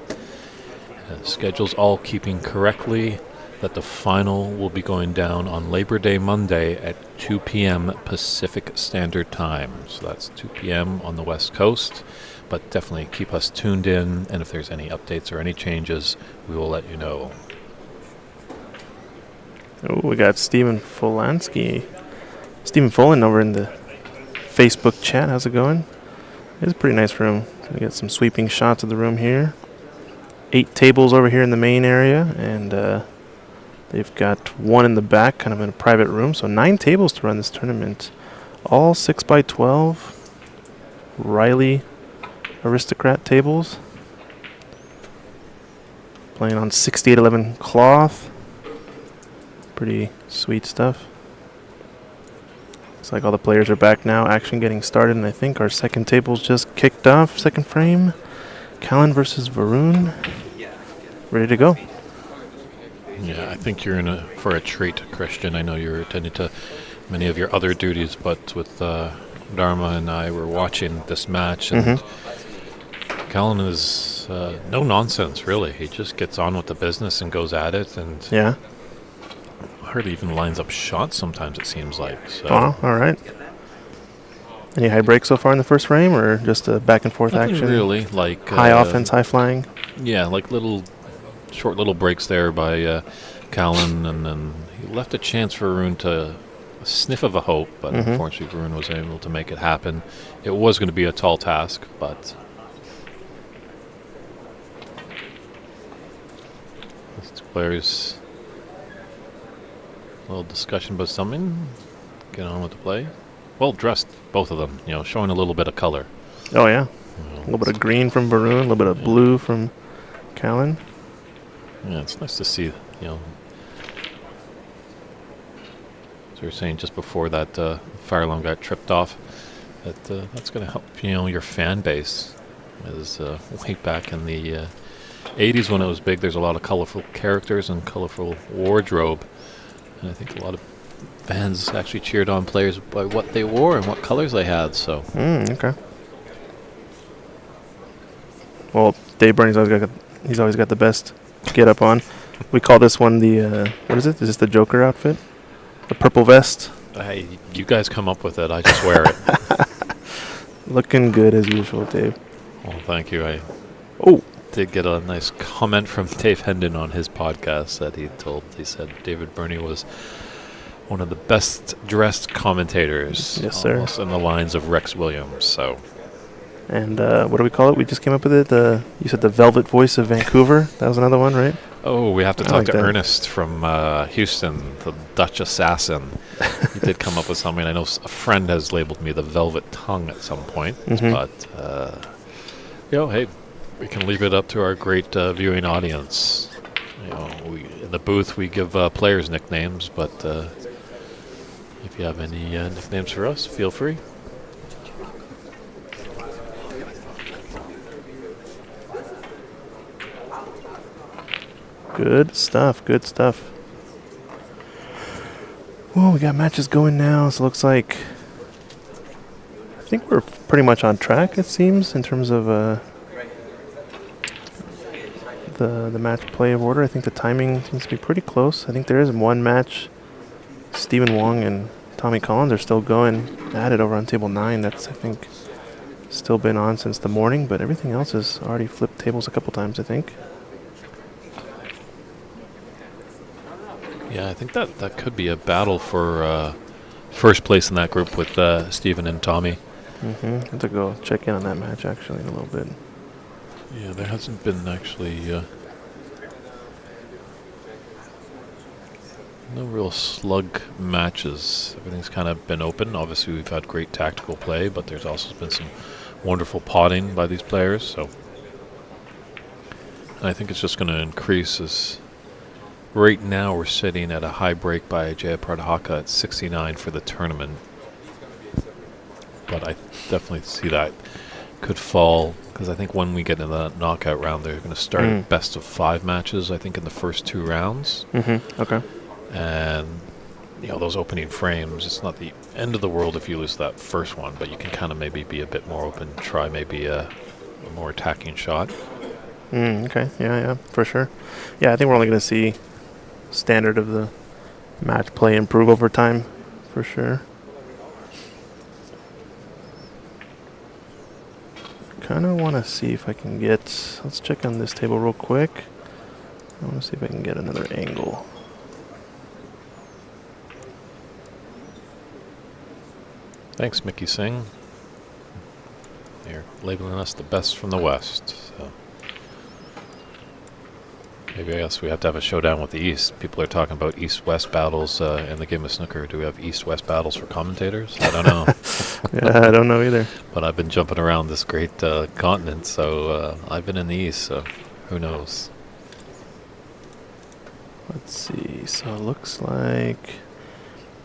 S1: Schedules all keeping correctly that the final will be going down on Labor Day Monday at 2 p.m. Pacific Standard Time. So that's 2 p.m. on the West Coast. But definitely keep us tuned in, and if there's any updates or any changes, we will let you know.
S2: Oh, we got Stephen Folansky. Stephen Folan over in the Facebook chat. How's it going? It's a pretty nice room. We got some sweeping shots of the room here. 8 tables over here in the main area, and they've got one in the back, kind of in a private room. So 9 tables to run this tournament. All 6x12 Riley Aristocrat tables. Playing on 6811 cloth. Pretty sweet stuff. Looks like all the players are back now. Action getting started, and I think our second table's just kicked off. Second frame. Callan versus Varun. Ready to go.
S1: Yeah, I think you're for a treat, Christian. I know you're attending to many of your other duties, but with Dharma and I were watching this match, and Callan is no nonsense, really. He just gets on with the business and goes at it, and
S2: Yeah.
S1: hardly even lines up shots sometimes, it seems like. So
S2: Oh, all right. Any high breaks so far in the first frame, or just a back and forth
S1: nothing
S2: action?
S1: really, like
S2: High offense, high flying.
S1: Yeah, like short little breaks there by Callan, and then he left a chance for Varun to a sniff of a hope, but unfortunately Varun was able to make it happen. It was going to be a tall task, but these two players, a little discussion about something. Get on with the play. Well dressed, both of them. Showing a little bit of color.
S2: Oh, yeah. A little bit of green from Varun, a little bit of blue from Callan.
S1: Yeah, it's nice to see. As we were saying just before that fire alarm got tripped off, that's going to help your fan base. As way back in the 80s when it was big, there's a lot of colorful characters and colorful wardrobe, and I think a lot of fans actually cheered on players by what they wore and what colors they had. So
S2: Okay. Well, Dave Burney's always got the best get up on. We call this one the what is it? Is this the Joker outfit? The purple vest.
S1: hey, you guys come up with it. I just wear it.
S2: Looking good as usual, Dave.
S1: Well, thank you. I
S2: Oh,
S1: did get a nice comment from Dave Hendon on his podcast that he said David Burney was one of the best dressed commentators.
S2: Yes, sir.
S1: Almost in the lines of Rex Williams. So
S2: and what do we call it? We just came up with it. You said the Velvet Voice of Vancouver. That was another one, right?
S1: Oh, we have to
S2: I
S1: talk
S2: like
S1: to
S2: that.
S1: Ernest from Houston, the Dutch assassin. He did come up with something. I know a friend has labeled me the velvet tongue at some point, but hey, we can leave it up to our great viewing audience. In the booth we give players nicknames, but if you have any nicknames for us, feel free.
S2: Good stuff. Good stuff. Well, we got matches going now. So it looks like I think we're pretty much on track. It seems in terms of the match play of order. I think the timing seems to be pretty close. I think there is one match. Stephen Wong and Tommy Collins are still going at it over on table 9. That's, I think, still been on since the morning, but everything else has already flipped tables a couple times, I think.
S1: Yeah, I think that could be a battle for first place in that group with Stephen and Tommy.
S2: I have to go check in on that match actually in a little bit.
S1: Yeah, there hasn't been actually no real slug matches. Everything's kind of been open. Obviously, we've had great tactical play, but there's also been some wonderful potting by these players. So, and I think it's just going to increase as. Right now, we're sitting at a high break by Jaya Pradhaka at 69 for the tournament. But I definitely see that could fall, because I think when we get into that knockout round, they're going to start at best of 5 matches, I think, in the first 2 rounds.
S2: Okay.
S1: And, those opening frames, it's not the end of the world if you lose that first one, but you can kind of maybe be a bit more open, try maybe a more attacking shot.
S2: Okay. Yeah, for sure. Yeah, I think we're only going to see standard of the match play improve over time, for sure. Kind of want to see if I can get. Let's check on this table real quick. I want to see if I can get another angle.
S1: Thanks, Mickey Singh. They're labeling us the best from the West. So maybe I guess we have to have a showdown with the East. People are talking about East-West battles in the game of snooker. Do we have East-West battles for commentators? I don't know.
S2: Yeah, I don't know either.
S1: But I've been jumping around this great continent, so I've been in the East, so who knows?
S2: Let's see. So it looks like,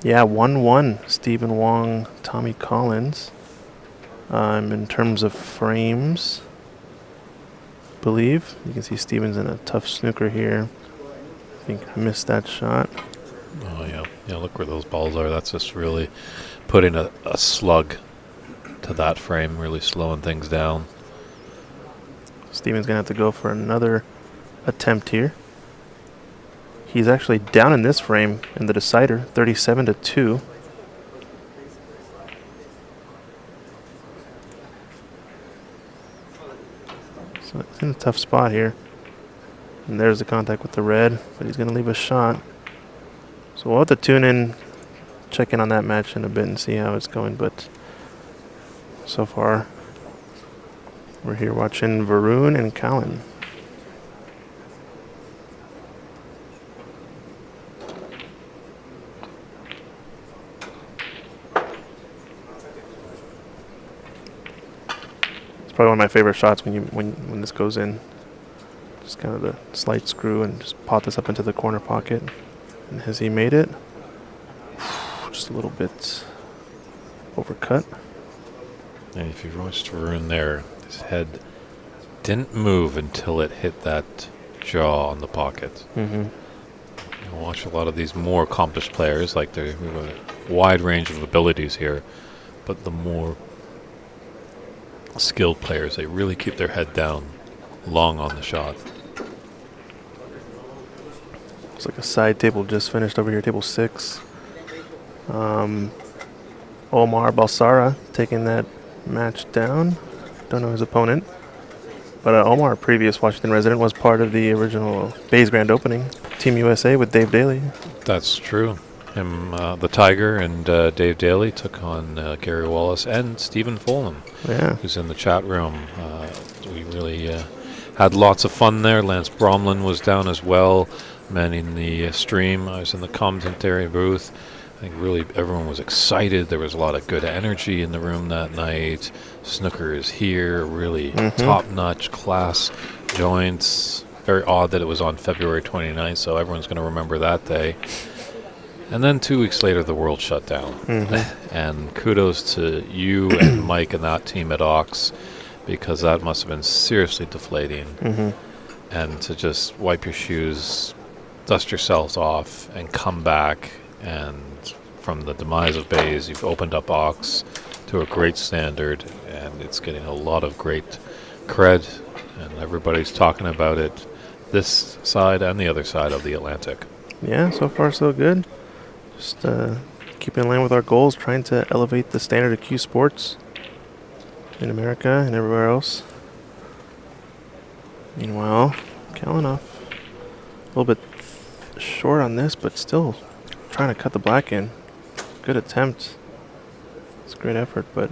S2: 1-1. Stephen Wong, Tommy Collins. In terms of frames, believe you can see Stephen's in a tough snooker here. I think missed that shot.
S1: Oh yeah, look where those balls are. That's just really putting a slug to that frame, really slowing things down.
S2: Stephen's gonna have to go for another attempt here. He's actually down in this frame in the decider, 37-2. So he's in a tough spot here. And there's the contact with the red, but he's going to leave a shot. So we'll have to tune in, check in on that match in a bit and see how it's going. But so far, we're here watching Varun and Callan. It's probably one of my favorite shots when this goes in. Just kind of the slight screw and just pop this up into the corner pocket. And has he made it? Just a little bit overcut.
S1: And if you watched Varun there, his head didn't move until it hit that jaw on the pocket. You watch a lot of these more accomplished players, like we have a wide range of abilities here, but the more skilled players, they really keep their head down long on the shot.
S2: It's like a side table just finished over here, table 6. Omar Balsara taking that match down. Don't know his opponent. But Omar, previous Washington resident, was part of the original Bays Grand Opening, Team USA with Dave Daly.
S1: That's true. Him, the Tiger, and Dave Daly took on Gary Wallace and Stephen Fulham,
S2: Yeah.
S1: who's in the chat room. We really had lots of fun there. Lance Bromlin was down as well, manning the stream. I was in the commentary booth. I think really everyone was excited. There was a lot of good energy in the room that night. Snooker is here, really top-notch class joints. Very odd that it was on February 29th, so everyone's going to remember that day. And then 2 weeks later, the world shut down. And kudos to you and Mike and that team at Ox, because that must have been seriously deflating. And to just wipe your shoes, dust yourselves off, and come back. And from the demise of Bays, you've opened up Ox to a great standard, and it's getting a lot of great cred, and everybody's talking about it, this side and the other side of the Atlantic.
S2: Yeah, so far so good. Just keeping in line with our goals, trying to elevate the standard of Q Sports in America and everywhere else. Meanwhile, Kalinov, a little bit short on this, but still trying to cut the black in. Good attempt. It's a great effort, but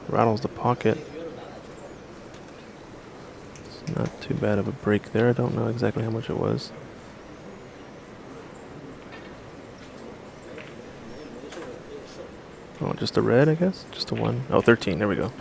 S2: rattles the pocket. It's not too bad of a break there. I don't know exactly how much it was. Oh, just a red, I guess? Just a 1. Oh, 13. There we go.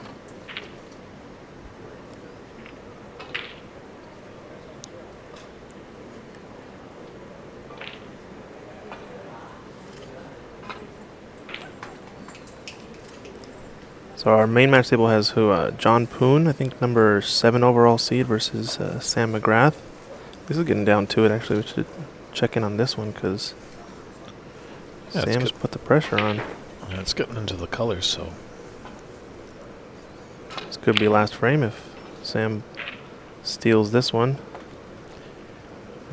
S2: So our main match table has John Poon, I think number 7 overall seed, versus Sam McGrath. This is getting down to it, actually. We should check in on this one because Sam's put the pressure on.
S1: Yeah, it's getting into the colors, so.
S2: This could be last frame if Sam steals this one.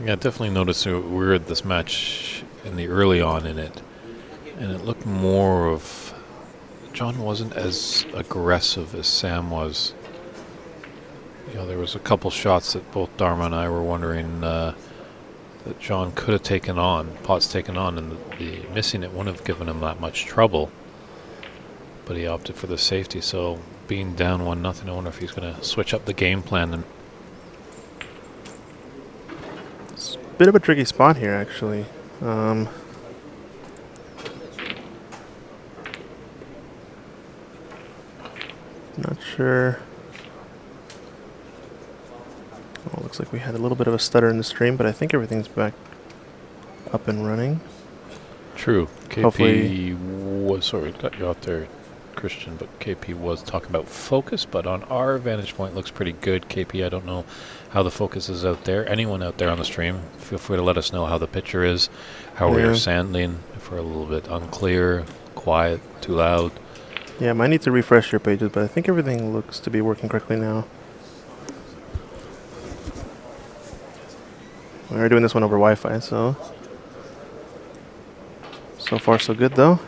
S1: Yeah, definitely noticed we were at this match in the early on in it, and it looked more of John wasn't as aggressive as Sam was. You know, there was a couple shots that both Dharma and I were wondering that John could have taken on, Potts taken on, and the missing it wouldn't have given him that much trouble. But he opted for the safety, so being down 1-0, I wonder if he's going to switch up the game plan. And
S2: it's a bit of a tricky spot here, actually. Not sure. Oh, looks like we had a little bit of a stutter in the stream, but I think everything's back up and running.
S1: True. KP
S2: Hopefully
S1: was, sorry, got you out there, Christian, but KP was talking about focus, but on our vantage point, looks pretty good. KP, I don't know how the focus is out there. Anyone out there on the stream, feel free to let us know how the picture is, how we are sanding, if we're a little bit unclear, quiet, too loud.
S2: Yeah, might need to refresh your pages, but I think everything looks to be working correctly now. We're doing this one over Wi-Fi, so far so good though.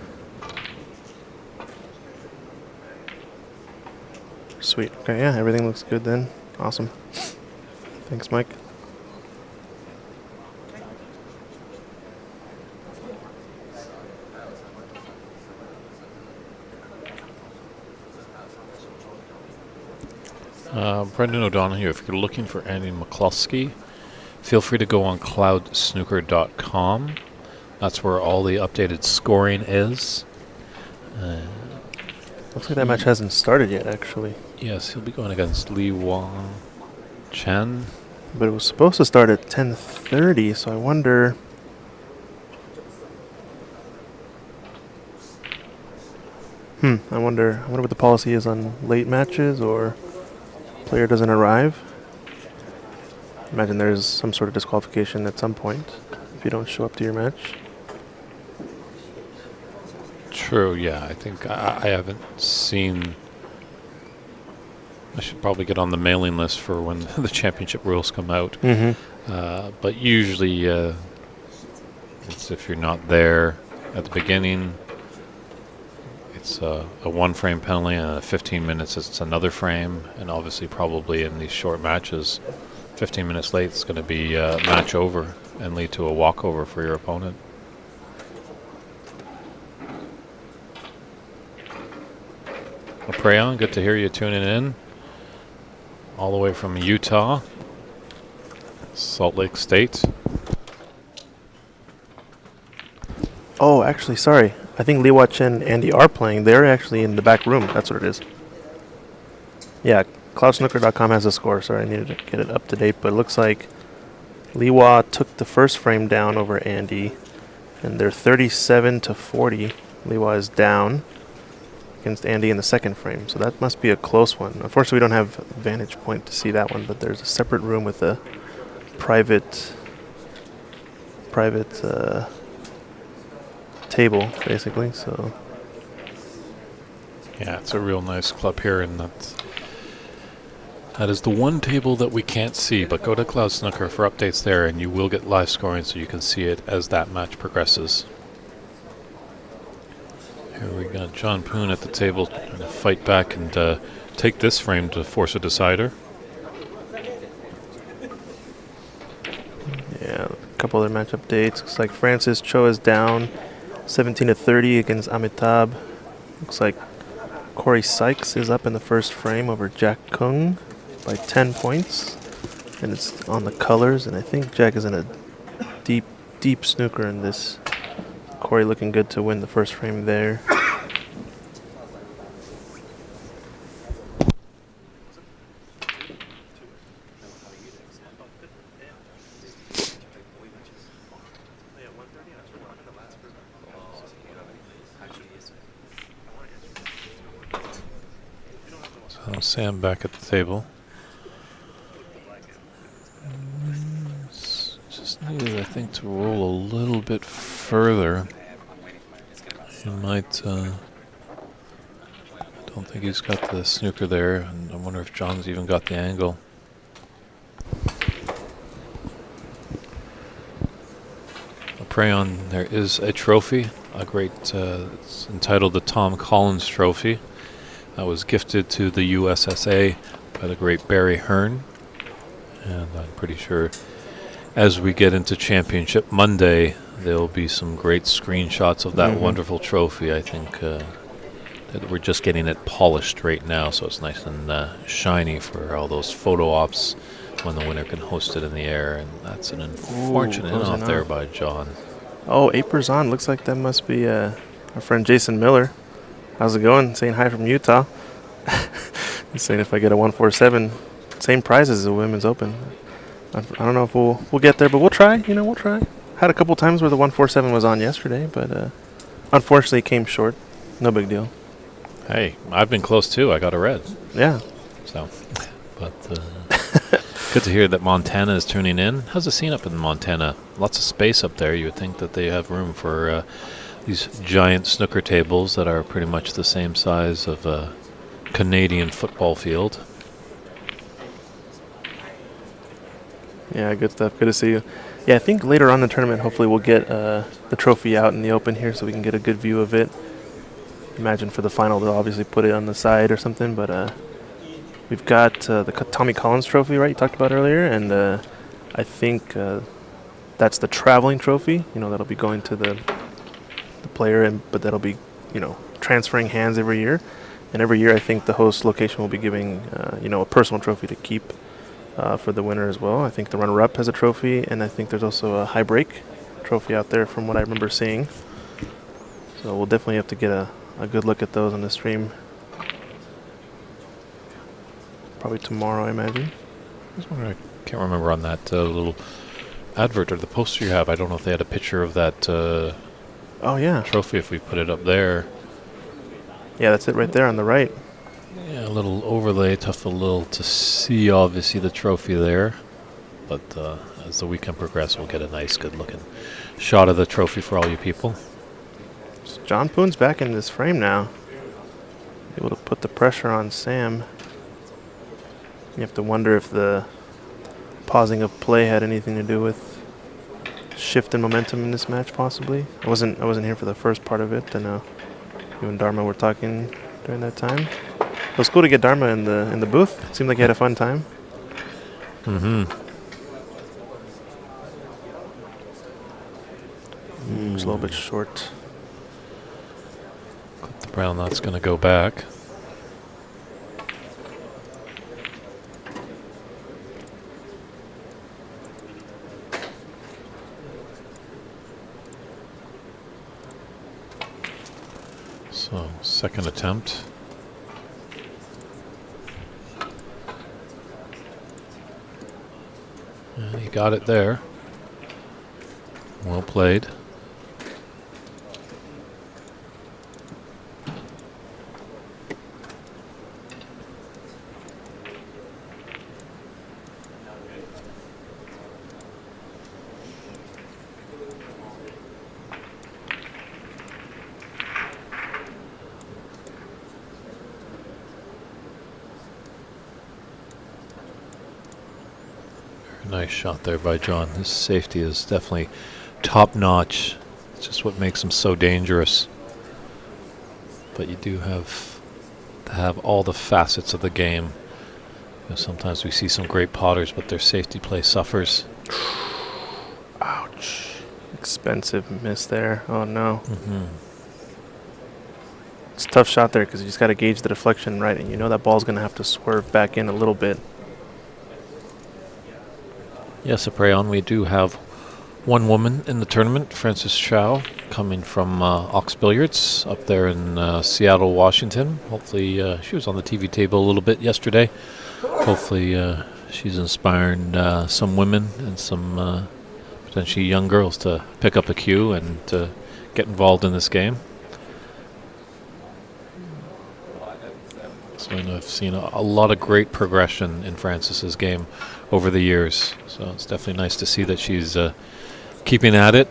S2: Sweet. Okay, yeah, everything looks good then. Awesome. Thanks, Mike.
S1: Brendan O'Donoghue, if you're looking for Andy McCluskey, feel free to go on cloudsnooker.com. That's where all the updated scoring is.
S2: Looks like that match hasn't started yet, actually.
S1: Yes, he'll be going against Li Wang Chen.
S2: But it was supposed to start at 10:30, so I wonder. I wonder what the policy is on late matches, or player doesn't arrive. Imagine there's some sort of disqualification at some point if you don't show up to your match.
S1: True, yeah. I think I haven't seen. I should probably get on the mailing list for when the championship rules come out. But usually, it's if you're not there at the beginning, it's a 1-frame penalty, and at 15 minutes it's another frame. And obviously, probably in these short matches, 15 minutes late, it's going to be match over and lead to a walkover for your opponent. Well, Prayon, good to hear you tuning in all the way from Utah. Salt Lake State.
S2: Oh, actually, sorry. I think Liwa Chen and Andy are playing. They're actually in the back room. That's what it is. Yeah, cloudsnooker.com has a score. Sorry, I needed to get it up to date. But it looks like Liwa took the first frame down over Andy, and they're 37-40. Liwa is down against Andy in the second frame, so that must be a close one. Unfortunately, we don't have vantage point to see that one, but there's a separate room with a private table, basically. So
S1: Yeah, it's a real nice club here, and that is the one table that we can't see. But go to Cloud Snooker for updates there, and you will get live scoring, so you can see it as that match progresses. Here we got John Poon at the table trying to fight back and take this frame to force a decider.
S2: yeah, a couple other match updates. Looks like Francis Cho is down 17-30 against Amitabh. Looks like Corey Sykes is up in the first frame over Jack Kung by 10 points. And it's on the colors, and I think Jack is in a deep snooker in this. Corey looking good to win the first frame there.
S1: So Sam back at the table. Just needed, I think, to roll a little bit further. He might. I don't think he's got the snooker there, and I wonder if John's even got the angle. I'll pray on. There is a trophy, a great. It's entitled the Tom Collins Trophy. That was gifted to the USSA by the great Barry Hearn, and I'm pretty sure as we get into Championship Monday, there'll be some great screenshots of that wonderful trophy. I think that we're just getting it polished right now, so it's nice and shiny for all those photo ops when the winner can host it in the air. And that's an unfortunate off there by John.
S2: Oh, Apers on. Looks like that must be our friend Jason Miller. How's it going? Saying hi from Utah. He's saying if I get a 147, same prize as the Women's Open. I don't know if we'll get there, but we'll try. We'll try. Had a couple times where the 147 was on yesterday, but unfortunately came short. No big deal.
S1: Hey, I've been close too. I got a red.
S2: Yeah.
S1: So, but good to hear that Montana is tuning in. How's the scene up in Montana? Lots of space up there. You would think that they have room for these giant snooker tables that are pretty much the same size of a Canadian football field.
S2: Yeah, good stuff. Good to see you. Yeah, I think later on in the tournament, hopefully we'll get the trophy out in the open here so we can get a good view of it. Imagine for the final they'll obviously put it on the side or something, but we've got the Tommy Collins trophy, right, you talked about earlier, and I think that's the traveling trophy, that'll be going to the player, but that'll be, transferring hands every year. And every year I think the host location will be giving, a personal trophy to keep for the winner as well. I think the runner-up has a trophy, and I think there's also a high break trophy out there from what I remember seeing. So we'll definitely have to get a good look at those on the stream. Probably tomorrow, I imagine.
S1: I can't remember on that little advert or the poster you have. I don't know if they had a picture of that trophy if we put it up there.
S2: Yeah, that's it right there on the right.
S1: Yeah, a little overlay, tough to see, obviously, the trophy there. But as the weekend progresses, we'll get a nice, good-looking shot of the trophy for all you people.
S2: So John Poon's back in this frame now. Able to put the pressure on Sam. You have to wonder if the pausing of play had anything to do with shift in momentum in this match, possibly. I wasn't here for the first part of it. I know you and Dharma were talking during that time. It was cool to get Dharma in the booth. Seemed like he had a fun time. It's a little bit short.
S1: Clip the brown, that's going to go back. So, second attempt. And he got it there. Well played. Nice shot there by John. His safety is definitely top notch. It's just what makes him so dangerous. But you do have to have all the facets of the game. You know, sometimes we see some great potters, but their safety play suffers.
S2: Ouch. Expensive miss there. Oh, no. It's a tough shot there because you just got to gauge the deflection right, and you know that ball's going to have to swerve back in a little bit.
S1: Yes, Apreon, we do have one woman in the tournament, Frances Chow, coming from Ox Billiards up there in Seattle, Washington. Hopefully, she was on the TV table a little bit yesterday. Hopefully, she's inspiring some women and some potentially young girls to pick up a cue and to get involved in this game. So I know I've seen a lot of great progression in Frances's game over the years. So it's definitely nice to see that she's keeping at it.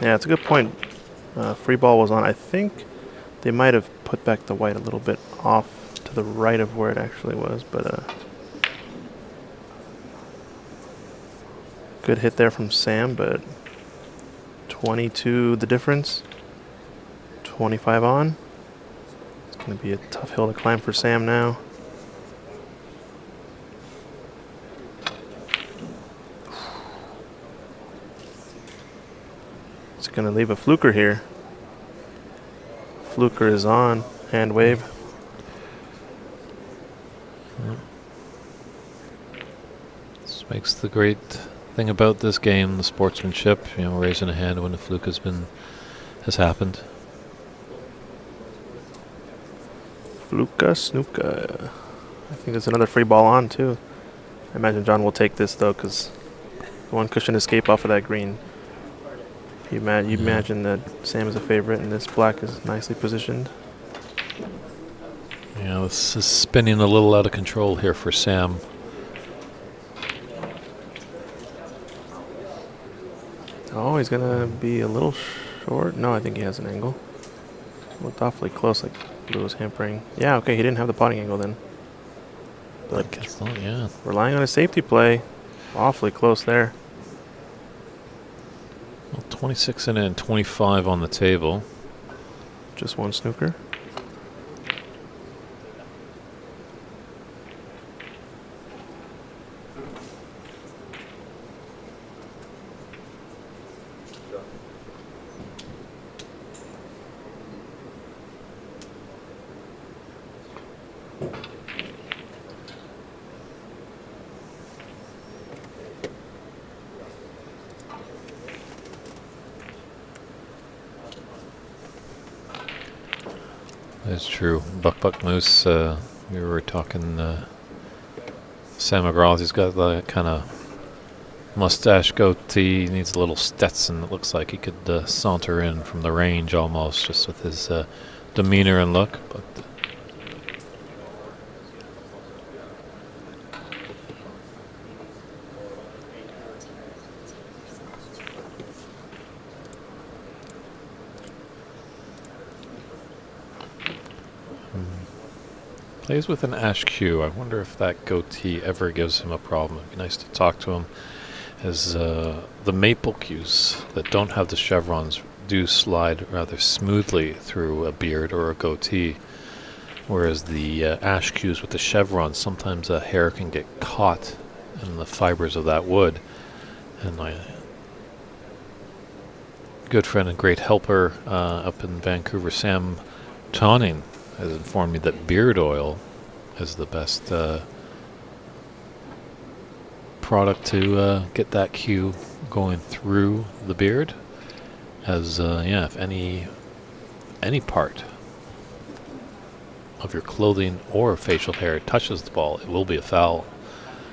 S2: Yeah, it's a good point. Free ball was on. I think they might have put back the white a little bit off to the right of where it actually was, but good hit there from Sam, but 22 the difference. 25 on. It's going to be a tough hill to climb for Sam now. It's going to leave a fluker here. Fluker is on. Hand wave.
S1: This makes the great thing about this game, the sportsmanship. You know, raising a hand when the fluke has happened.
S2: Fluka Snooker. I think there's another free ball on too. I imagine John will take this though, because one cushion escape off of that green. You imagine that Sam is a favorite and this black is nicely positioned.
S1: Yeah, this is spinning a little out of control here for Sam.
S2: Oh, he's gonna be a little short. No, I think he has an angle. Looked awfully close, like blue was hampering. Yeah, okay, he didn't have the potting angle then.
S1: I guess not, yeah.
S2: Relying on a safety play. Awfully close there.
S1: Well, 26 in and 25 on the table.
S2: Just one snooker.
S1: That's true. Buck Moose, we were talking Sam McGraw, he's got the kind of mustache goatee, needs a little Stetson. It looks like he could saunter in from the range almost, just with his demeanor and look. But plays with an Ash Q. I wonder if that goatee ever gives him a problem. It'd be nice to talk to him, as the maple cues that don't have the chevrons do slide rather smoothly through a beard or a goatee, whereas the ash cues with the chevrons, sometimes a hair can get caught in the fibers of that wood. And my good friend and great helper up in Vancouver, Sam Tonning, has informed me that beard oil is the best product to get that cue going through the beard. As if any part of your clothing or facial hair touches the ball, it will be a foul.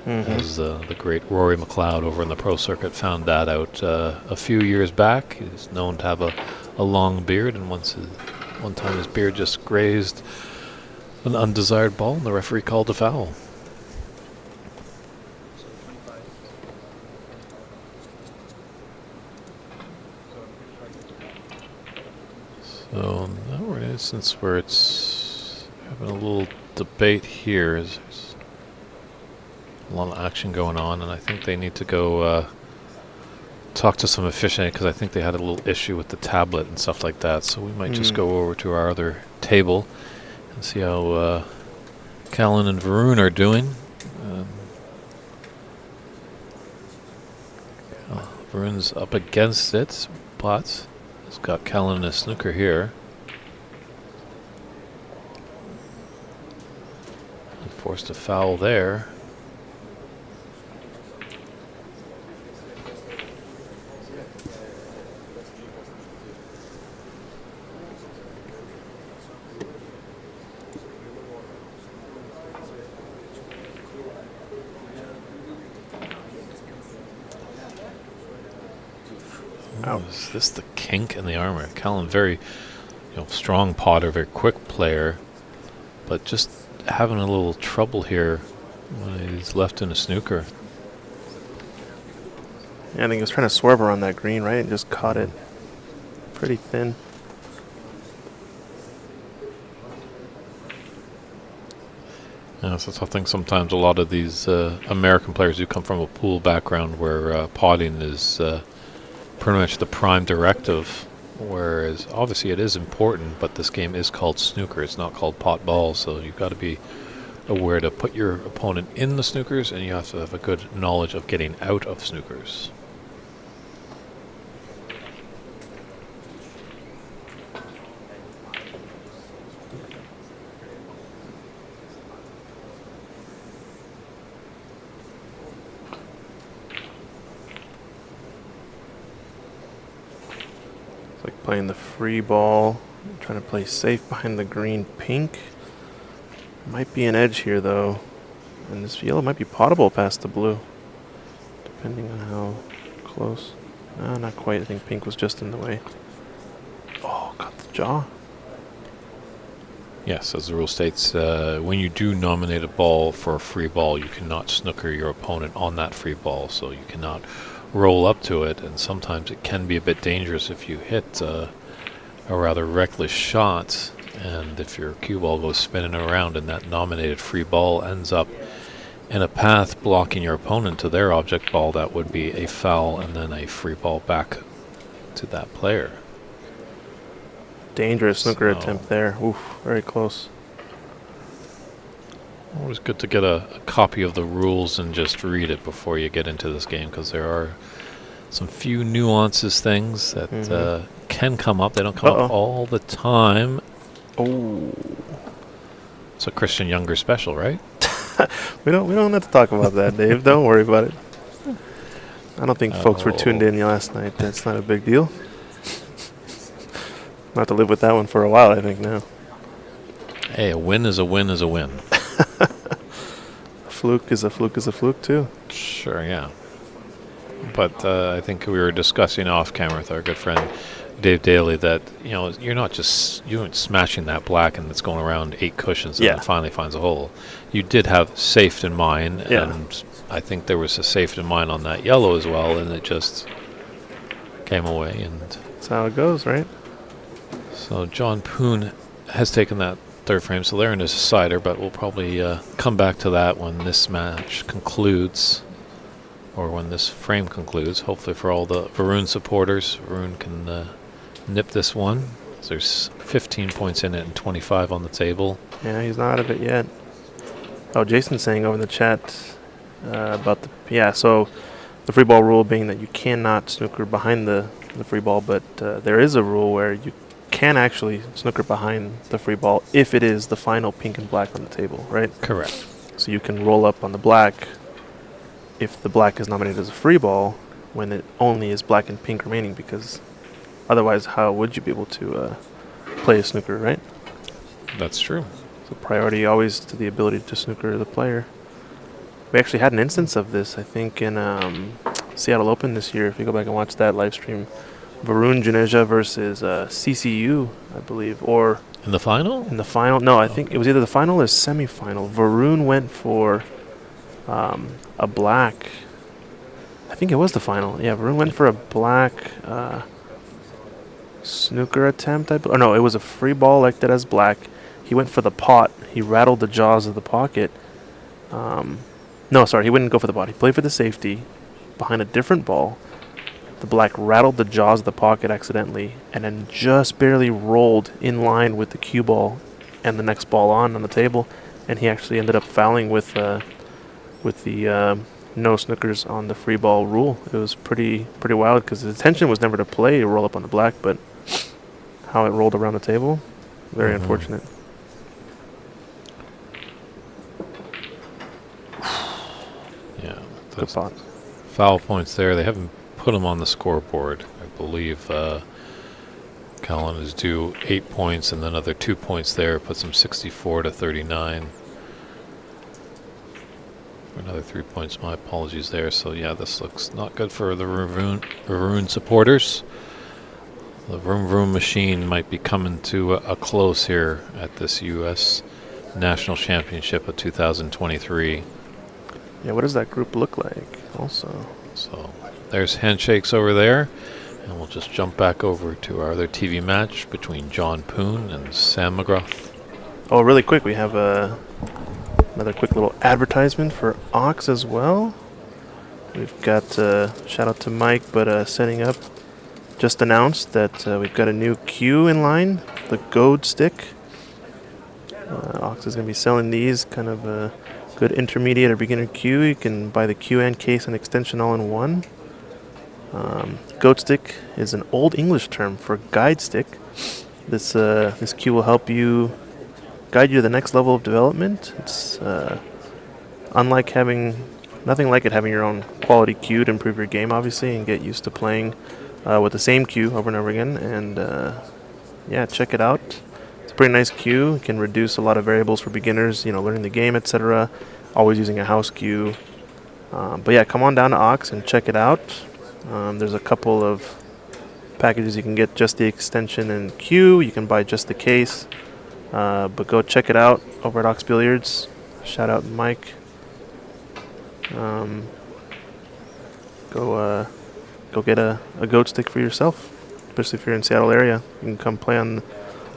S1: As the great Rory McLeod over in the pro circuit found that out a few years back. He's known to have a long beard, and one time his beard just grazed an undesired ball, and the referee called a foul. So now we're in an instance where it's having a little debate here. There's a lot of action going on, and I think they need to go talk to some officiating, because I think they had a little issue with the tablet and stuff like that. So we might just go over to our other table and see how Callan and Varun are doing. Varun's up against it, but he's got Callan and a snooker here. And forced a foul there. Is this the kink in the armor? Callan, very strong potter, very quick player, but just having a little trouble here when he's left in a snooker.
S2: Yeah, I think he was trying to swerve around that green, right? And just caught it pretty thin.
S1: Yeah, so I think sometimes a lot of these American players do come from a pool background where potting is pretty much the prime directive, whereas obviously it is important, but this game is called snooker. It's not called pot ball, so you've got to be aware to put your opponent in the snookers, and you have to have a good knowledge of getting out of snookers.
S2: Like playing the free ball, trying to play safe behind the green pink. Might be an edge here though, and this yellow might be potable past the blue, depending on how close. No, not quite. I think pink was just in the way. Oh, got the jaw.
S1: Yes, as the rule states, when you do nominate a ball for a free ball, you cannot snooker your opponent on that free ball, so you cannot roll up to it, and sometimes it can be a bit dangerous if you hit a rather reckless shot, and if your cue ball goes spinning around and that nominated free ball ends up in a path blocking your opponent to their object ball, that would be a foul and then a free ball back to that player.
S2: Dangerous snooker attempt there. Oof, very close.
S1: Always good to get a copy of the rules and just read it before you get into this game, because there are some few nuances, things that can come up. They don't come up all the time.
S2: Oh,
S1: It's a Christian Younger special, right?
S2: we don't have to talk about that, Dave. Don't worry about it. I don't think folks were tuned in last night. That's not a big deal. I'll have to live with that one for a while, I think, now.
S1: Hey, a win is a win is a win.
S2: A fluke is a fluke is a fluke, too.
S1: Sure, yeah. But I think we were discussing off camera with our good friend Dave Daly that, you're not just smashing that black and it's going around 8 cushions and then finally finds a hole. You did have safe in mind, and I think there was a safe in mind on that yellow as well, and it just came away. And
S2: that's how it goes, right?
S1: so John Poon has taken that third frame, so they're in his decider, but we'll probably come back to that when this match concludes, or when this frame concludes. Hopefully for all the Varun supporters, Varun can nip this one. There's 15 points in it and 25 on the table.
S2: Yeah, he's not out of it yet. Oh, Jason's saying over in the chat about so the free ball rule being that you cannot snooker behind the free ball, but there is a rule where you can actually snooker behind the free ball if it is the final pink and black on the table, right?
S1: Correct.
S2: So you can roll up on the black if the black is nominated as a free ball when it only is black and pink remaining, because otherwise how would you be able to play a snooker, right?
S1: That's true.
S2: So priority always to the ability to snooker the player. We actually had an instance of this, I think, in Seattle Open this year. If you go back and watch that live stream, Varun Juneja versus CCU, I believe, or
S1: In the final?
S2: in the final. No, I think it was either the final or semifinal. Varun went for a black. I think it was the final. Yeah, Varun went for a black snooker attempt. Or no, it was a free ball like that as black. He went for the pot. He rattled the jaws of the pocket. No, sorry, he wouldn't go for the pot. He played for the safety behind a different ball. The black rattled the jaws of the pocket accidentally, and then just barely rolled in line with the cue ball and the next ball on the table, and he actually ended up fouling with the no snookers on the free ball rule. It was pretty wild because the intention was never to play a roll up on the black, but how it rolled around the table, very unfortunate.
S1: Yeah.
S2: Good pot.
S1: Foul points there. They haven't put them on the scoreboard. I believe Callan is due 8 points and another 2 points there. Puts him 64 to 39. Another 3 points. My apologies there. So yeah, this looks not good for the Maroon supporters. The Vroom Vroom machine might be coming to a close here at this U.S. National Championship of 2023.
S2: Yeah, what does that group look like also?
S1: So there's handshakes over there. And we'll just jump back over to our other TV match between John Poon and Sam McGrath.
S2: Oh, really quick, we have another quick little advertisement for Ox as well. We've got, shout out to Mike, but setting up, just announced that we've got a new cue in line, the Goad Stick. Ox is going to be selling these, kind of a good intermediate or beginner cue. You can buy the cue and case and extension all in one. Goat stick is an old English term for guide stick. This cue will help you guide you to the next level of development. It's nothing like it having your own quality cue to improve your game, obviously, and get used to playing with the same cue over and over again. And yeah, check it out. It's a pretty nice cue. It can reduce a lot of variables for beginners, learning the game, etc. Always using a house cue. But yeah, come on down to Ox and check it out. There's a couple of packages you can get just the extension and cue. You can buy just the case. But go check it out over at Ox Billiards. Shout out Mike. Go get a goat stick for yourself, especially if you're in Seattle area. You can come play on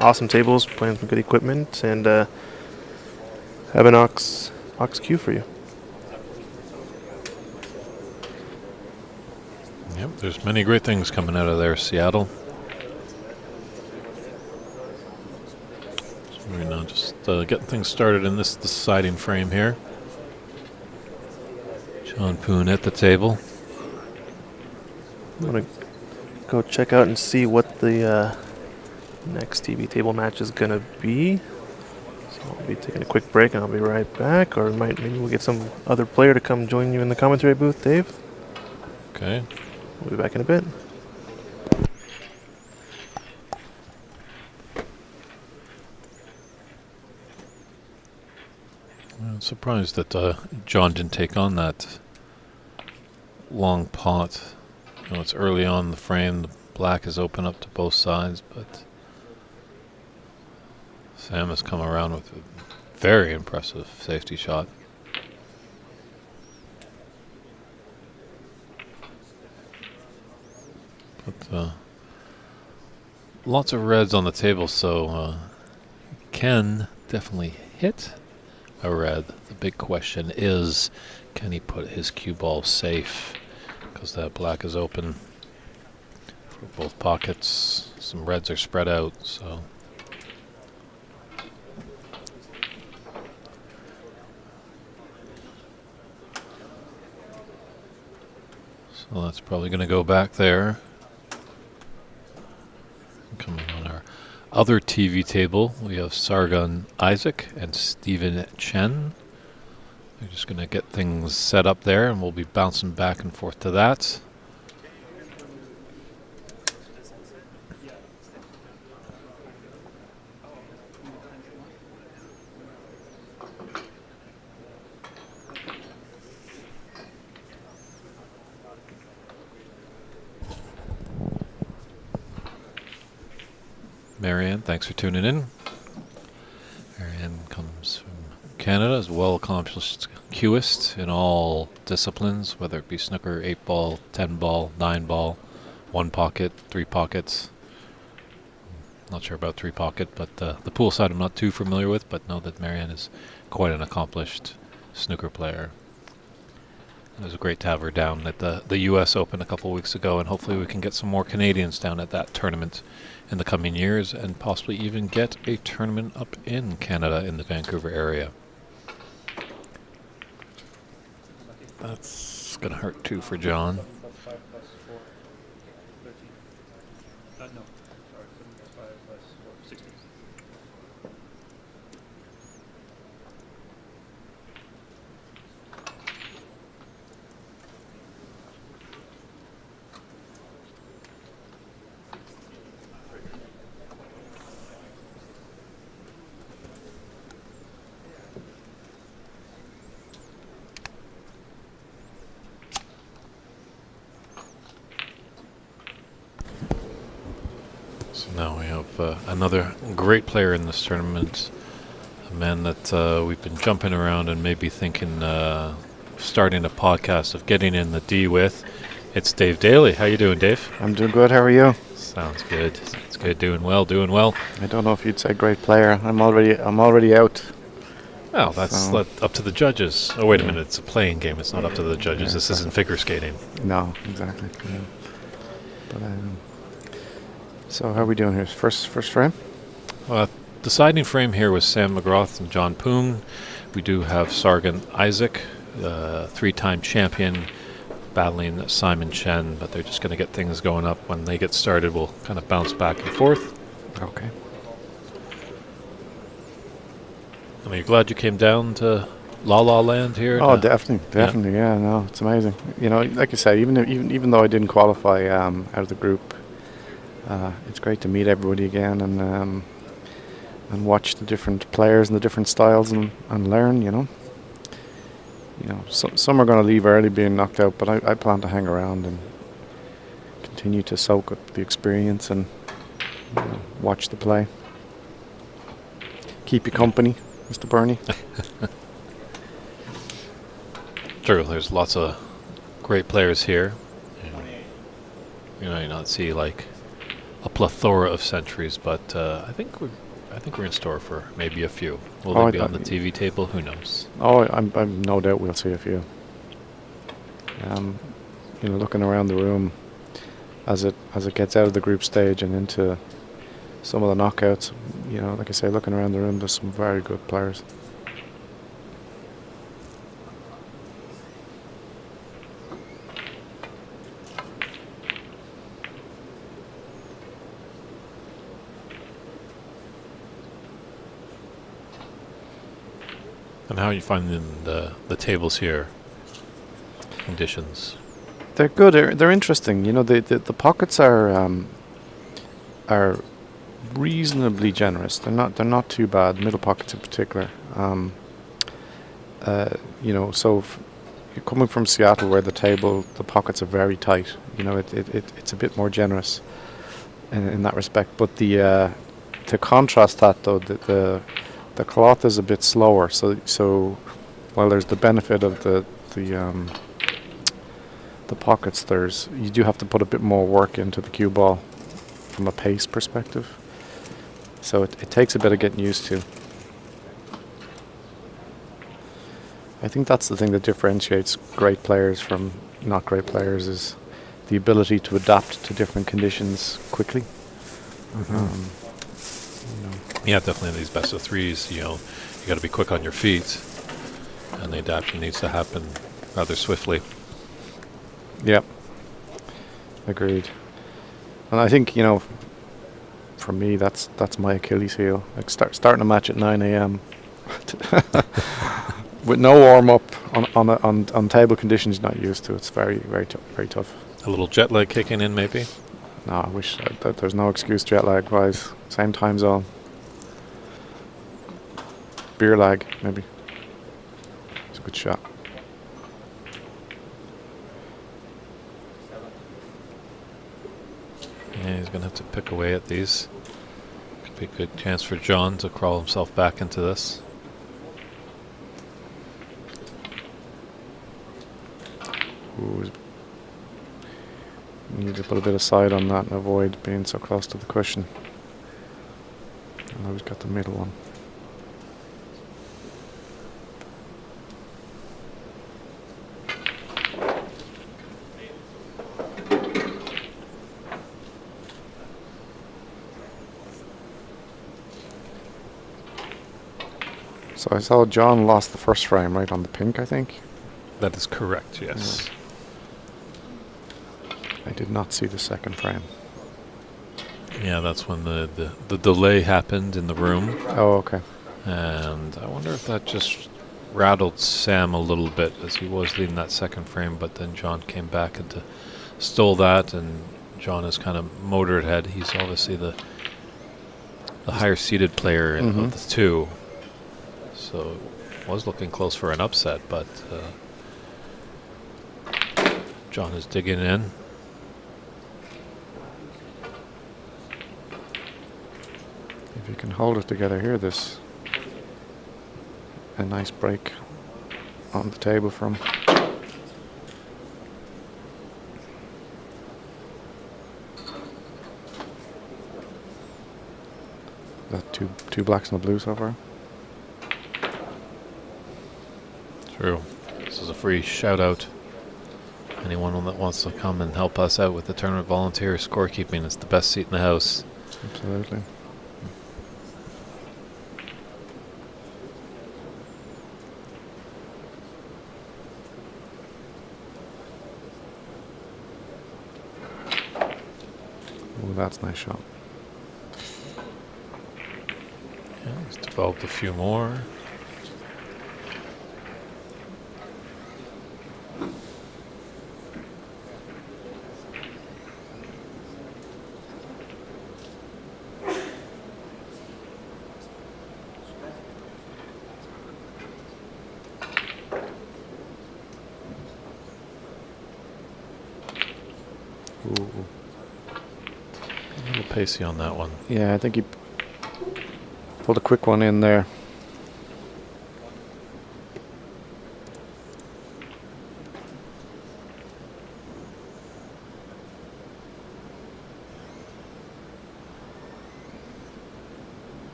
S2: awesome tables, play on some good equipment, and have an Ox cue for you.
S1: Yep, there's many great things coming out of there, Seattle. So we're now just getting things started in this deciding frame here. John Poon at the table.
S2: I'm going to go check out and see what the next TV table match is going to be. So I'll be taking a quick break and I'll be right back. Or maybe we'll get some other player to come join you in the commentary booth, Dave.
S1: Okay.
S2: We'll be back in a bit.
S1: I'm surprised that John didn't take on that long pot. It's early on in the frame. The black is open up to both sides, but Sam has come around with a very impressive safety shot. But lots of reds on the table, so can definitely hit a red. The big question is, can he put his cue ball safe? Because that black is open for both pockets. Some reds are spread out, so. So that's probably going to go back there. Coming on our other TV table, we have Sargon Isaac and Stephen Chen. We're just going to get things set up there, and we'll be bouncing back and forth to that. Marianne, thanks for tuning in. Marianne comes from Canada, is a well-accomplished cueist in all disciplines, whether it be snooker, 8-ball, 10-ball, 9-ball, 1 pocket, 3 pockets. Not sure about 3 pocket, but the pool side I'm not too familiar with, but know that Marianne is quite an accomplished snooker player. It was great to have her down at the U.S. Open a couple of weeks ago, and hopefully we can get some more Canadians down at that tournament in the coming years, and possibly even get a tournament up in Canada in the Vancouver area. That's going to hurt too for John. So now we have another great player in this tournament, a man that we've been jumping around and maybe thinking starting a podcast of getting in the D with. It's Dave Daly. How you doing, Dave?
S5: I'm doing good. How are you?
S1: Sounds good. Sounds good. Doing well. Doing well.
S5: I don't know if you'd say great player. I'm already out.
S1: Well, that's up to the judges. Oh, wait a minute. It's a playing game. It's not up to the judges. This isn't figure skating.
S5: No, exactly. Yeah. But so how are we doing here? First frame?
S1: Deciding frame here was Sam McGrath and John Poon. We do have Sargon Isaac, 3-time champion, battling Simon Chen, but they're just going to get things going up. When they get started, we'll kind of bounce back and forth.
S5: Okay.
S1: Are you glad you came down to La La Land here?
S5: Oh, definitely. Yeah, no, it's amazing. You know, like I said, even though I didn't qualify out of the group, it's great to meet everybody again and watch the different players and the different styles and learn. You know, some are going to leave early being knocked out, but I plan to hang around and continue to soak up the experience and watch the play. Keep you company, Mr. Bernie.
S1: True, there's lots of great players here. You not see like a plethora of centuries, but I think we're in store for maybe a few. Will they be on the TV table? Who knows? Oh,
S5: I'm no doubt we'll see a few. Looking around the room as it gets out of the group stage and into some of the knockouts, like I say, looking around the room, there's some very good players.
S1: And how are you finding the tables here? Conditions?
S5: They're good. They're interesting. The pockets are reasonably generous. They're not too bad. Middle pockets in particular. So you're coming from Seattle, where the pockets are very tight. It's a bit more generous in that respect. But to contrast that, though, the cloth is a bit slower, so while there's the benefit of the pockets, you do have to put a bit more work into the cue ball from a pace perspective. So it takes a bit of getting used to. I think that's the thing that differentiates great players from not great players, is the ability to adapt to different conditions quickly.
S1: Mm-hmm. Yeah, definitely these best of threes, you got to be quick on your feet, and the adaptation needs to happen rather swiftly.
S5: Yep. Agreed. And I think, for me, that's my Achilles heel. Like starting a match at 9 a.m. with no warm up on table conditions you're not used to. It's very very tough.
S1: A little jet lag kicking in, maybe.
S5: No, I wish that there's no excuse jet lag wise. Same time zone. Beer lag, maybe. It's a good shot.
S1: Yeah, he's going to have to pick away at these. Could be a good chance for John to crawl himself back into this.
S5: Ooh, need to put a bit of side on that and avoid being so close to the cushion. And now he's got the middle one. So I saw John lost the first frame right on the pink, I think.
S1: That is correct, yes.
S5: I did not see the second frame.
S1: Yeah, that's when the delay happened in the room.
S5: Oh, okay.
S1: And I wonder if that just rattled Sam a little bit as he was leading that second frame, but then John came back and stole that, and John is kind of motored ahead. He's obviously the higher seeded player of the two. So was looking close for an upset, but John is digging in.
S5: If you can hold it together here, this a nice break on the table from. That two blacks and a blue so far.
S1: True. This is a free shout out. Anyone that wants to come and help us out with the tournament volunteer scorekeeping, it's the best seat in the house.
S5: Absolutely. Oh, that's a nice shot.
S1: Yeah, he's developed a few more.
S5: Ooh.
S1: A little pacey on that one.
S5: Yeah, I think he pulled a quick one in there.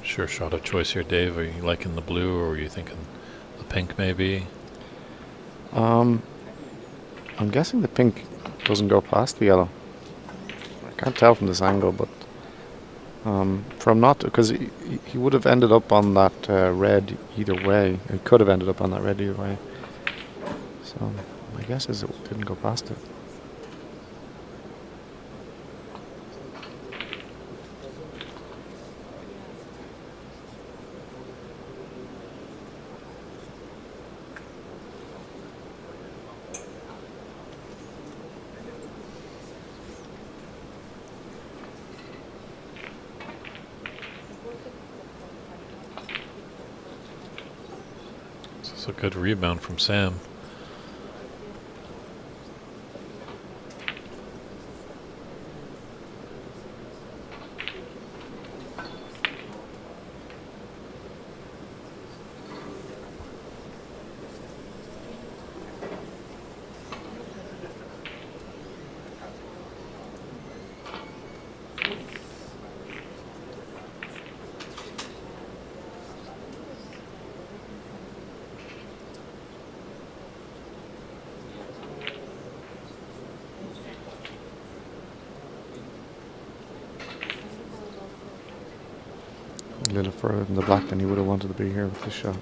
S1: Sure shot of choice here, Dave. Are you liking the blue, or are you thinking the pink maybe?
S5: I'm guessing the pink doesn't go past the yellow. I can't tell from this angle, but from not, because he would have ended up on that red either way. He could have ended up on that red either way. So my guess is it didn't go past it.
S1: This is a good rebound from Sam.
S5: A little further than the black than he would have wanted to be here with this shot.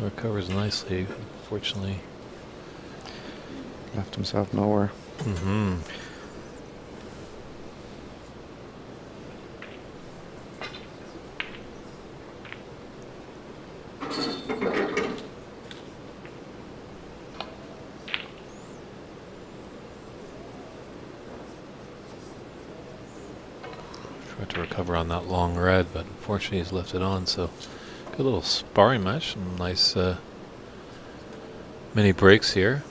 S1: recovers nicely. Unfortunately.
S5: Left himself nowhere.
S1: Mm-hmm. Tried to recover on that long red, but unfortunately he's left it on, so good little sparring match. Some nice mini breaks here.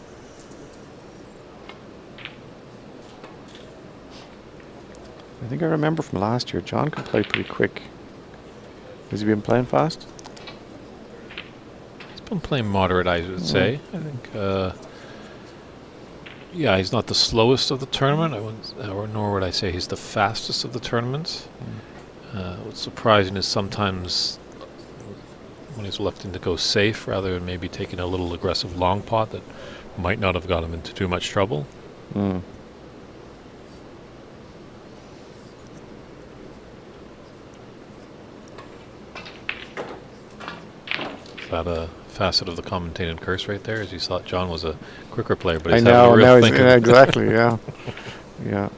S5: I think I remember from last year, John could play pretty quick. Has he been playing fast?
S1: He's been playing moderate, I would say. I think, yeah, he's not the slowest of the tournament, nor would I say he's the fastest of the tournaments. What's surprising is sometimes when he's electing to go safe rather than maybe taking a little aggressive long pot that might not have got him into too much trouble.
S5: Mm.
S1: Is that a facet of the commentating curse right there? As you thought John was a quicker player, but
S5: I
S1: he's
S5: know,
S1: having a real
S5: now
S1: think.
S5: yeah, exactly, yeah. Yeah.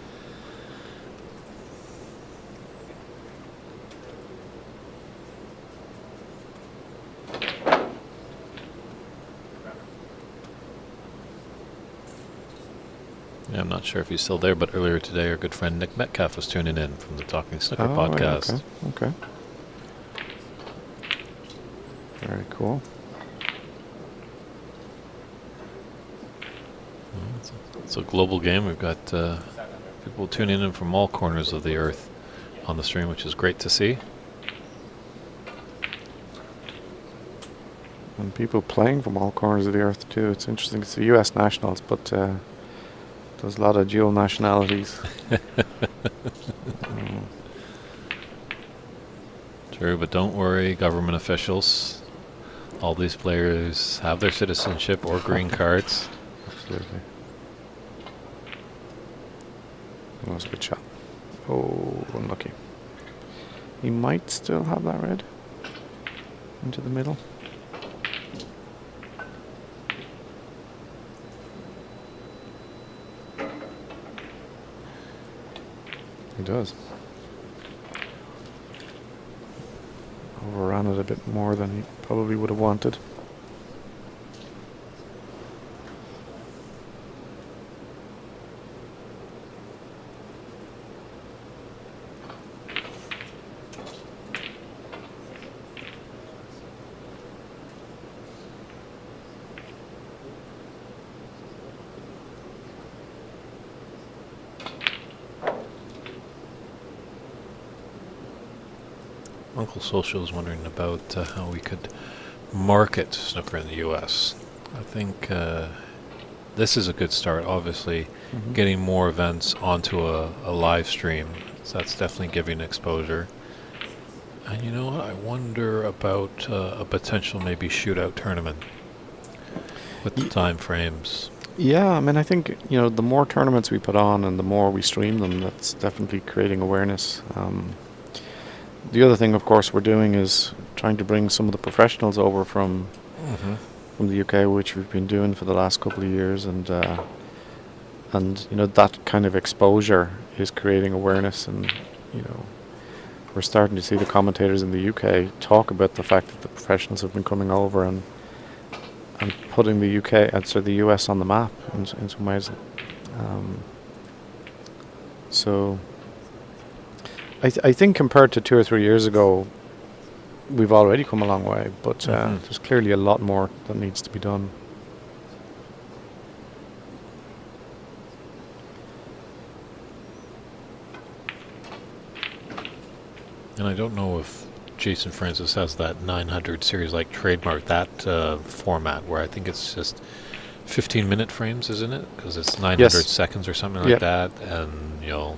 S1: Yeah, I'm not sure if he's still there, but earlier today our good friend Nick Metcalf was tuning in from the Talking Snooker
S5: Right,
S1: podcast.
S5: okay. Very cool.
S1: It's a global game. We've got people tuning in from all corners of the earth on the stream, which is great to see.
S5: And people playing from all corners of the earth too. It's interesting. It's the US nationals, but there's a lot of dual nationalities.
S1: True, but don't worry, government officials. All these players have their citizenship or green cards.
S5: Absolutely. That was a good shot. Oh, unlucky. He might still have that red into the middle. He does. Overran it a bit more than he probably would have wanted.
S1: Uncle Social is wondering about how we could market snooker in the U.S. I think this is a good start, obviously. Getting more events onto a live stream. So that's definitely giving exposure. And you know what? I wonder about a potential maybe shootout tournament with the time frames.
S5: Yeah, I mean, I think, the more tournaments we put on and the more we stream them, that's definitely creating awareness. The other thing, of course, we're doing is trying to bring some of the professionals over from the UK, which we've been doing for the last couple of years, and that kind of exposure is creating awareness, and we're starting to see the commentators in the UK talk about the fact that the professionals have been coming over and putting the UK, the US on the map in some ways. So I think compared to 2 or 3 years ago, we've already come a long way, but there's clearly a lot more that needs to be done.
S1: And I don't know if Jason Francis has that 900 series like trademark that format where I think it's just 15-minute frames, isn't it? Because it's 900 seconds or something like that, and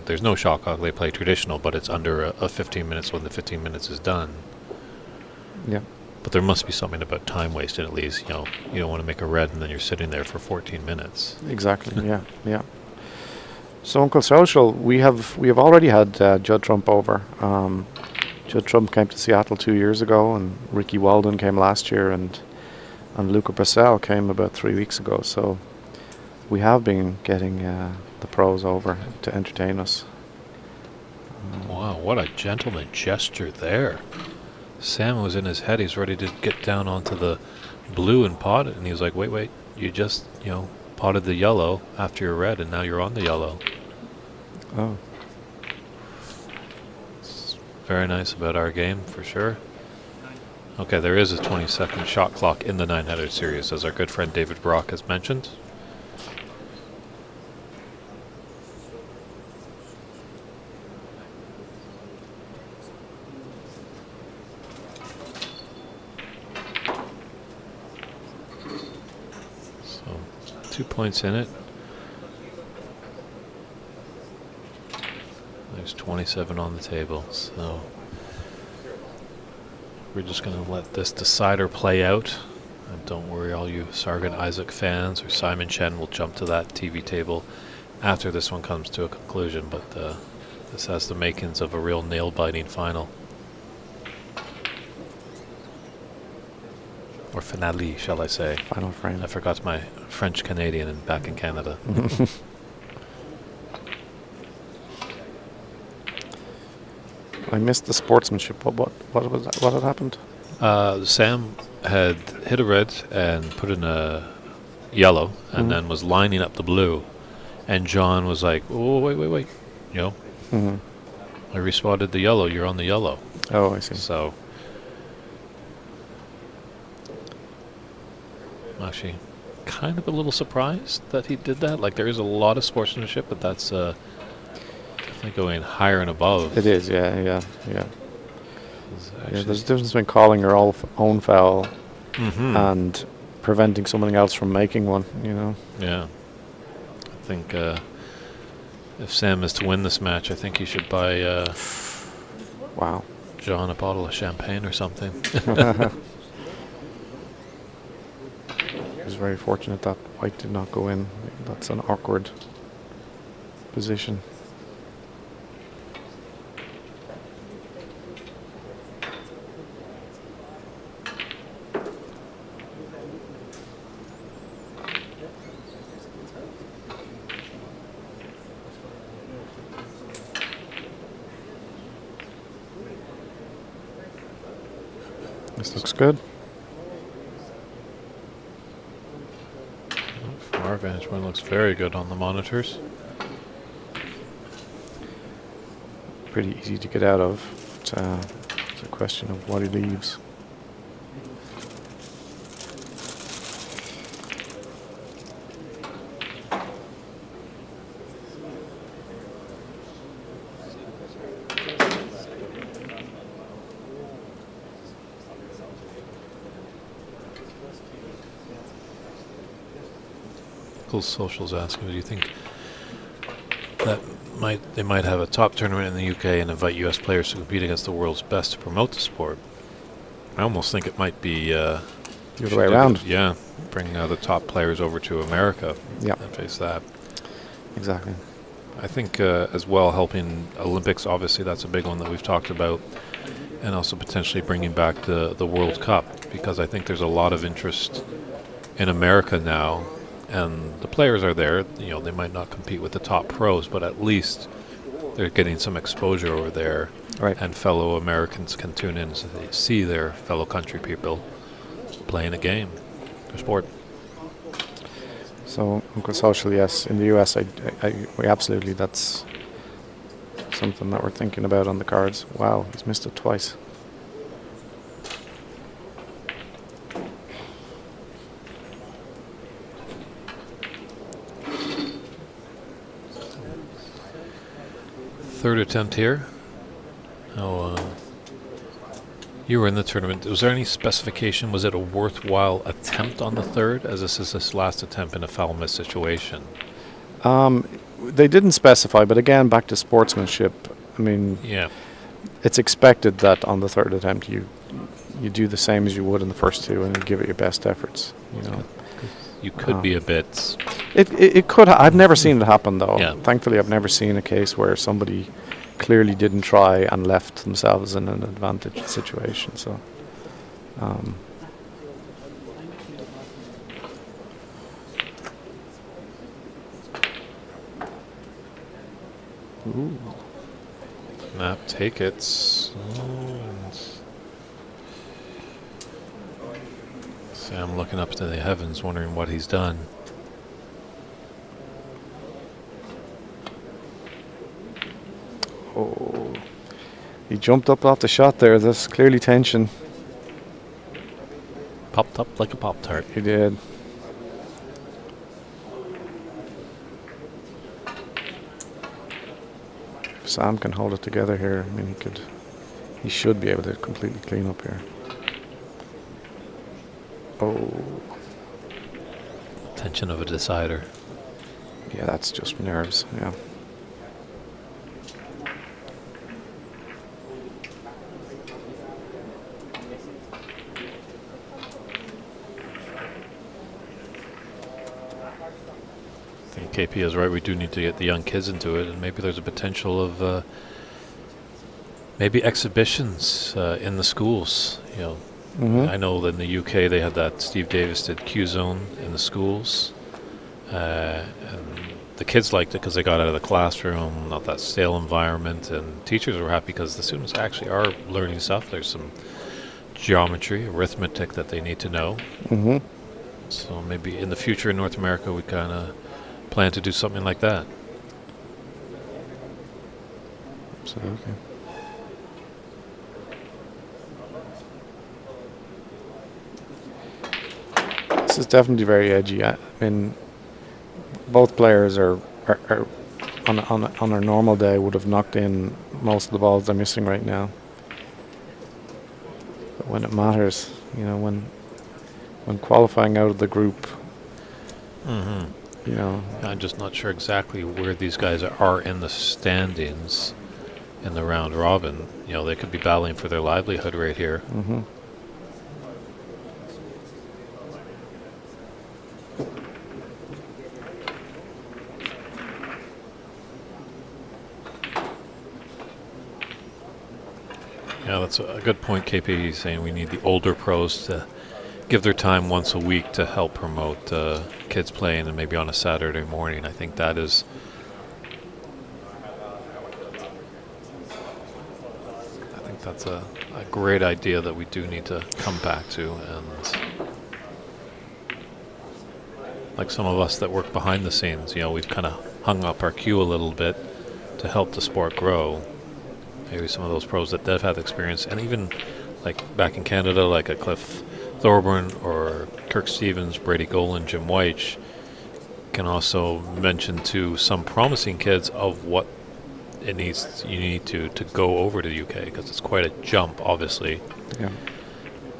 S1: there's no shot clock. They play traditional, but it's under a 15 minutes when the 15 minutes is done.
S5: Yeah.
S1: But there must be something about time wasted at least. You don't want to make a red and then you're sitting there for 14 minutes.
S5: Exactly. Yeah. So Uncle Social, we have already had Judd Trump over. Judd Trump came to Seattle 2 years ago, and Ricky Walden came last year, and and Luca Bracel came about 3 weeks ago. So we have been getting the pros over to entertain us.
S1: Wow, what a gentleman gesture there. Sam was in his head. He's ready to get down onto the blue and pot it. And he was like, wait, you just, potted the yellow after your red, and now you're on the yellow.
S5: Oh.
S1: It's very nice about our game, for sure. Okay, there is a 20-second shot clock in the 9-headed series, as our good friend David Brock has mentioned. So, 2 points in it. There's 27 on the table, so we're just going to let this decider play out. And don't worry, all you Sargon Isaac fans or Simon Chen will jump to that TV table after this one comes to a conclusion. But this has the makings of a real nail-biting final. Or finale, shall I say.
S5: Final frame.
S1: I forgot my French-Canadian and back in Canada.
S5: I missed the sportsmanship. What was that? What had happened?
S1: Sam had hit a red and put in a yellow, and then was lining up the blue. And John was like, "Oh, wait.
S5: Mm-hmm.
S1: I respotted the yellow. You're on the yellow."
S5: Oh, I see.
S1: So, I'm actually kind of a little surprised that he did that. Like, there is a lot of sportsmanship, but that's definitely going higher and above.
S5: It is, yeah.
S1: It's
S5: Yeah,
S1: actually-
S5: there's a difference between calling your own foul
S1: Mhm.
S5: and preventing someone else from making one,
S1: Yeah. I think if Sam is to win this match, I think he should buy
S5: Wow.
S1: John a bottle of champagne or something.
S5: He was very fortunate that white did not go in. That's an awkward position. This looks good.
S1: From our vantage point, it looks very good on the monitors.
S5: Pretty easy to get out of. It's a question of what he leaves.
S1: Cool Social's asking, do you think that they might have a top tournament in the UK and invite US players to compete against the world's best to promote the sport? I almost think it might be
S5: The other way around.
S1: Yeah, bring the top players over to America
S5: Yeah,
S1: and face that.
S5: exactly.
S1: I think as well helping Olympics, obviously that's a big one that we've talked about, and also potentially bringing back the World Cup, because I think there's a lot of interest in America now, and the players are there. They might not compete with the top pros, but at least they're getting some exposure over there,
S5: Right.
S1: and fellow Americans can tune in so they see their fellow country people playing a game, a sport.
S5: So, Uncle Social, yes. In the US, we absolutely, that's something that we're thinking about on the cards. Wow, he's missed it twice.
S1: Third attempt here. You were in the tournament. Was there any specification? Was it a worthwhile attempt on the third, as this is his last attempt in a foul miss situation?
S5: They didn't specify, but again, back to sportsmanship. I mean,
S1: Yeah.
S5: it's expected that on the third attempt you do the same as you would in the first two, and you give it your best efforts.
S1: You could be a bit.
S5: It could. I've never seen it happen though.
S1: Yeah.
S5: Thankfully, I've never seen a case where somebody clearly didn't try and left themselves in an advantaged situation. So, Ooh.
S1: Map take it. Sam looking up to the heavens, wondering what he's done.
S5: Oh. He jumped up off the shot there. There's clearly tension.
S1: Popped up like a Pop-Tart.
S5: He did. If Sam can hold it together here, I mean, he should be able to completely clean up here. Oh.
S1: Tension of a decider.
S5: Yeah, that's just nerves, yeah.
S1: I think KP is right. We do need to get the young kids into it, and maybe there's a potential of maybe exhibitions in the schools. You know, I know that in the UK they had that. Steve Davis did Q Zone in the schools, and the kids liked it because they got out of the classroom, not that stale environment, and teachers were happy because the students actually are learning stuff. There's some geometry, arithmetic that they need to know. So maybe in the future in North America we kind of plan to do something like that.
S5: Absolutely. This is definitely very edgy. I mean, both players are on a normal day would have knocked in most of the balls they're missing right now. But when it matters, you know, when qualifying out of the group, you know,
S1: I'm just not sure exactly where these guys are in the standings in the round robin. You know, they could be battling for their livelihood right here. Yeah, that's a good point, KP. He's saying we need the older pros to give their time once a week to help promote kids playing, and maybe on a Saturday morning. I think that is... I think that's a great idea that we do need to come back to. And like some of us that work behind the scenes, you know, we've kind of hung up our cue a little bit to help the sport grow. Maybe some of those pros that they've had experience, and even like back in Canada, like a Cliff Thorburn or Kirk Stevens, Brady Golan, Jim White, can also mention to some promising kids of what you need to go over to the UK, because it's quite a jump, obviously.
S5: Yeah.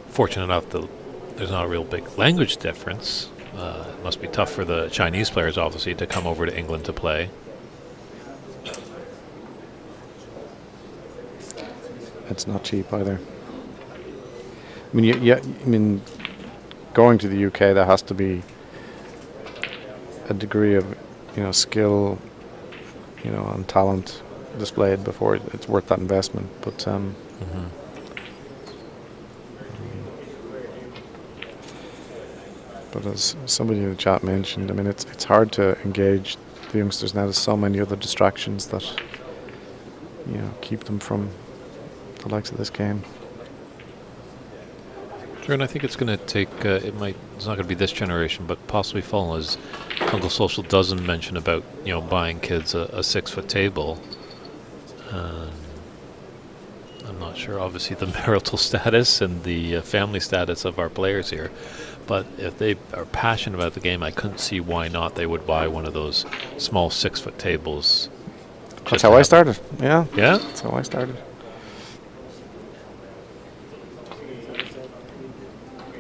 S1: Fortunate enough that there's not a real big language difference. It must be tough for the Chinese players, obviously, to come over to England to play.
S5: It's not cheap either. I mean, I mean, going to the UK, there has to be a degree of, you know, skill, you know, and talent displayed before it's worth that investment. But but as somebody in the chat mentioned, I mean, it's hard to engage the youngsters now. There's so many other distractions that, you know, keep them from the likes of this game.
S1: Sure, and I think it's going to take, it's not going to be this generation, but possibly fall, as Uncle Social doesn't mention about, you know, buying kids a 6-foot table. I'm not sure, obviously, the marital status and the family status of our players here, but if they are passionate about the game, I couldn't see why not they would buy one of those small 6-foot tables.
S5: That's how I started. Yeah.
S1: Yeah?
S5: That's how I started.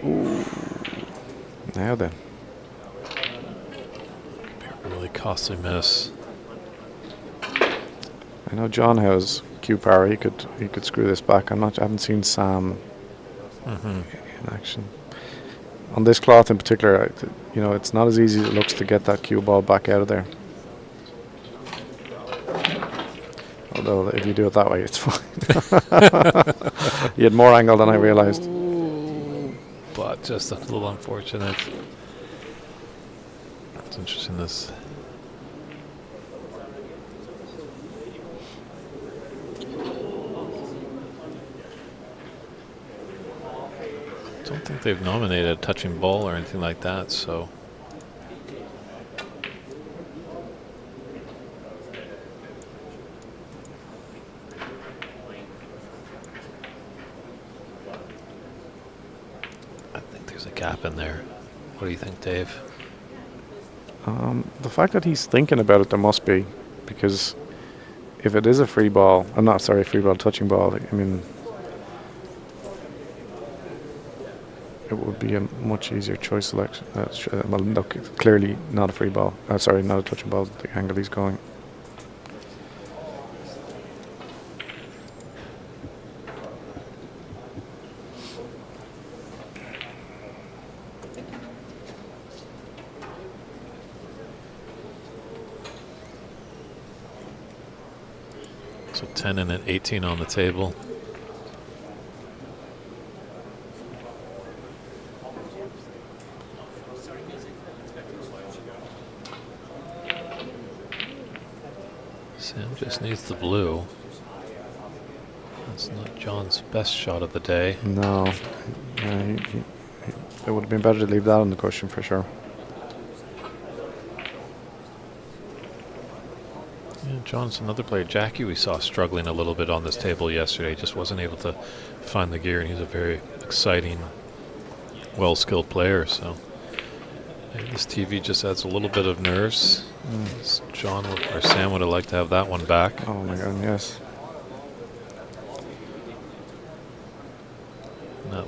S5: Ooh. Now then.
S1: A really costly miss.
S5: I know John has Q power. He could screw this back. I haven't seen Sam in action. On this cloth in particular, you know, it's not as easy as it looks to get that cue ball back out of there. Although if you do it that way, it's fine. You had more angle than I realized.
S1: But just a little unfortunate. It's interesting, this don't think they've nominated a touching ball or anything like that, so. I think there's a gap in there. What do you think, Dave?
S5: The fact that he's thinking about it, there must be, because if it is a free ball, free ball, touching ball, I mean, it would be a much easier choice selection. Well, look, it's clearly not a free ball. Not a touching ball, the angle he's going.
S1: So 10 and an 18 on the table. Sam just needs the blue. That's not John's best shot of the day.
S5: No. It would have been better to leave that on the cushion for sure.
S1: Yeah, John's another player. Jackie we saw struggling a little bit on this table yesterday. Just wasn't able to find the gear, and he's a very exciting, well-skilled player. So this TV just adds a little bit of nerves. John or Sam would have liked to have that one back.
S5: Oh my God, yes.
S1: That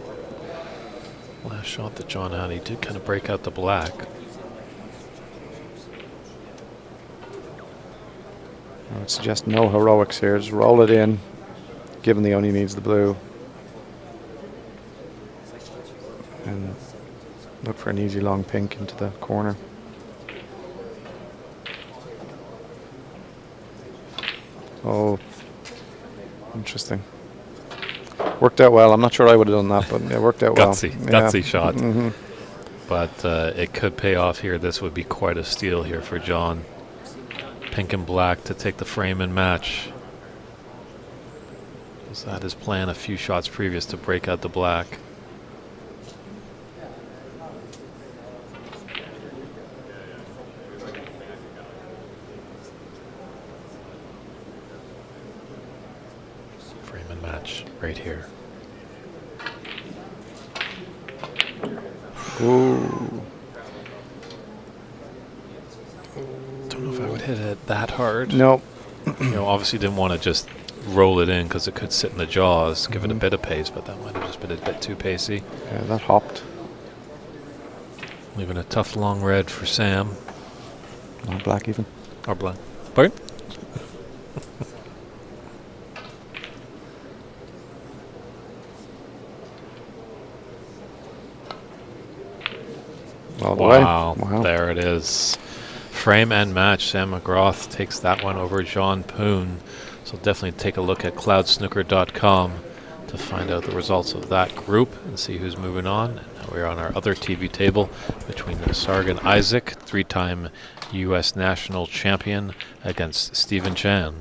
S1: last shot that John had, he did kind of break out the black.
S5: I would suggest no heroics here. Just roll it in, given he only needs the blue. And look for an easy long pink into the corner. Oh, interesting. Worked out well. I'm not sure I would have done that, but it worked out well.
S1: Gutsy shot. Mm-hmm. But it could pay off here. This would be quite a steal here for John. Pink and black to take the frame and match. Was that his plan a few shots previous to break out the black? Frame and match right here.
S5: Ooh.
S1: Don't know if I would hit it that hard.
S5: No.
S1: Obviously didn't want to just roll it in because it could sit in the jaws, give it a bit of pace, but that might have just been a bit too pacey.
S5: Yeah, that hopped.
S1: Leaving a tough long red for Sam.
S5: Or black even.
S1: Or black. Pardon?
S5: All the way.
S1: Wow, there it is. Frame and match. Sam McGrath takes that one over John Poon. So definitely take a look at cloudsnooker.com to find out the results of that group and see who's moving on. And now we're on our other TV table between Sargon Isaac, three-time U.S. national champion, against Stephen Chan.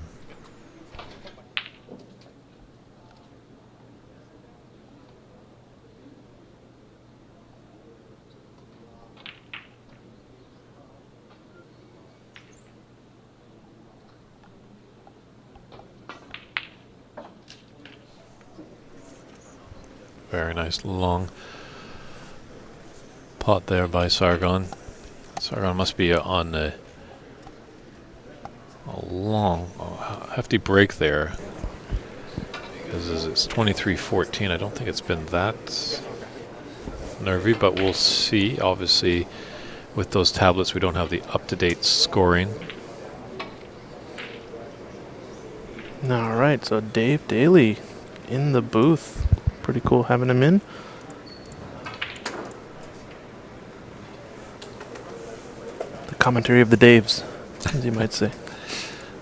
S1: Very nice long pot there by Sargon. Sargon must be on a long, hefty break there. Because it's 23-14. I don't think it's been that nervy, but we'll see. Obviously, with those tablets, we don't have the up-to-date scoring.
S2: All right, so Dave Daly in the booth. Pretty cool having him in. The commentary of the Daves, as you might say.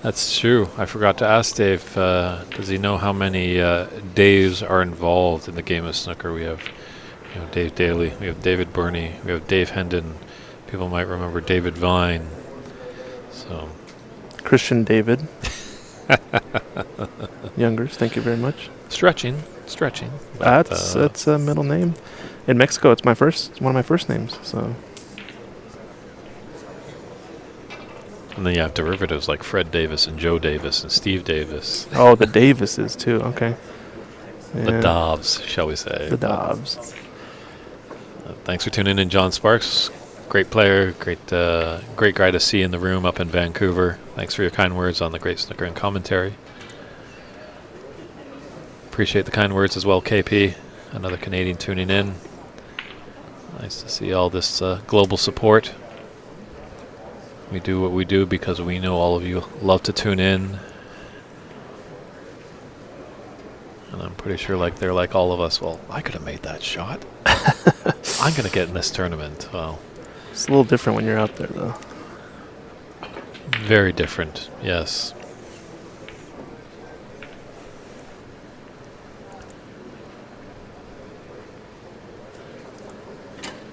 S1: That's true. I forgot to ask Dave, does he know how many Daves are involved in the game of snooker? We have Dave Daly, we have David Burney, we have Dave Hendon. People might remember David Vine. So
S2: Christian David. Youngers, thank you very much.
S1: Stretching.
S2: That's a middle name. In Mexico, it's one of my first names. So
S1: And then you have derivatives like Fred Davis and Joe Davis and Steve Davis.
S2: oh, the Davises too. Okay.
S1: The
S2: Yeah,
S1: Dobbs, shall we say.
S2: the Dobbs.
S1: Thanks for tuning in, John Sparks. Great player, great guy to see in the room up in Vancouver. Thanks for your kind words on the great snooker and commentary. Appreciate the kind words as well, KP. Another Canadian tuning in. Nice to see all this global support. We do what we do because we know all of you love to tune in. And I'm pretty sure like they're like all of us, well, I could have made that shot. I'm going to get in this tournament. Well,
S2: It's a little different when you're out there, though.
S1: very different, yes.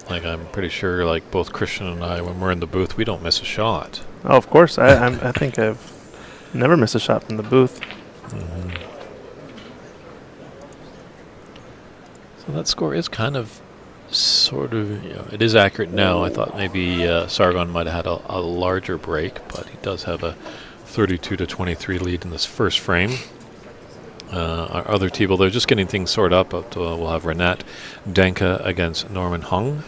S1: Like I'm pretty sure like both Christian and I, when we're in the booth, we don't miss a shot.
S2: Oh, of course. I think I've never missed a shot from the booth.
S1: Mm-hmm. So that score is kind of, sort of, it is accurate now. I thought maybe Sargon might have had a larger break, but he does have a 32-23 lead in this first frame. Our other table, they're just getting things sorted up. But we'll have Renat Denka against Norman Hung.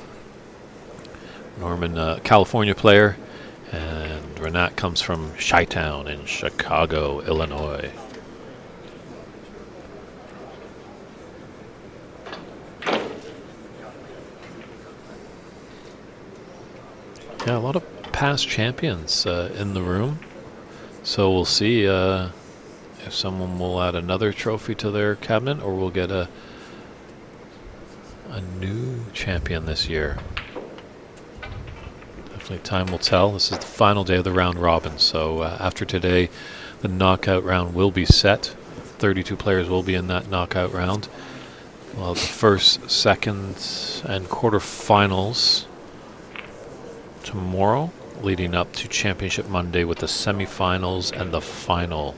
S1: Norman, California player, and Renat comes from Chi-Town in Chicago, Illinois. Yeah, a lot of past champions in the room. So we'll see if someone will add another trophy to their cabinet, or we'll get a new champion this year. Definitely time will tell. This is the final day of the round robin. So after today, the knockout round will be set. 32 players will be in that knockout round. Well, the first, second, and quarterfinals tomorrow, leading up to Championship Monday with the semifinals and the final,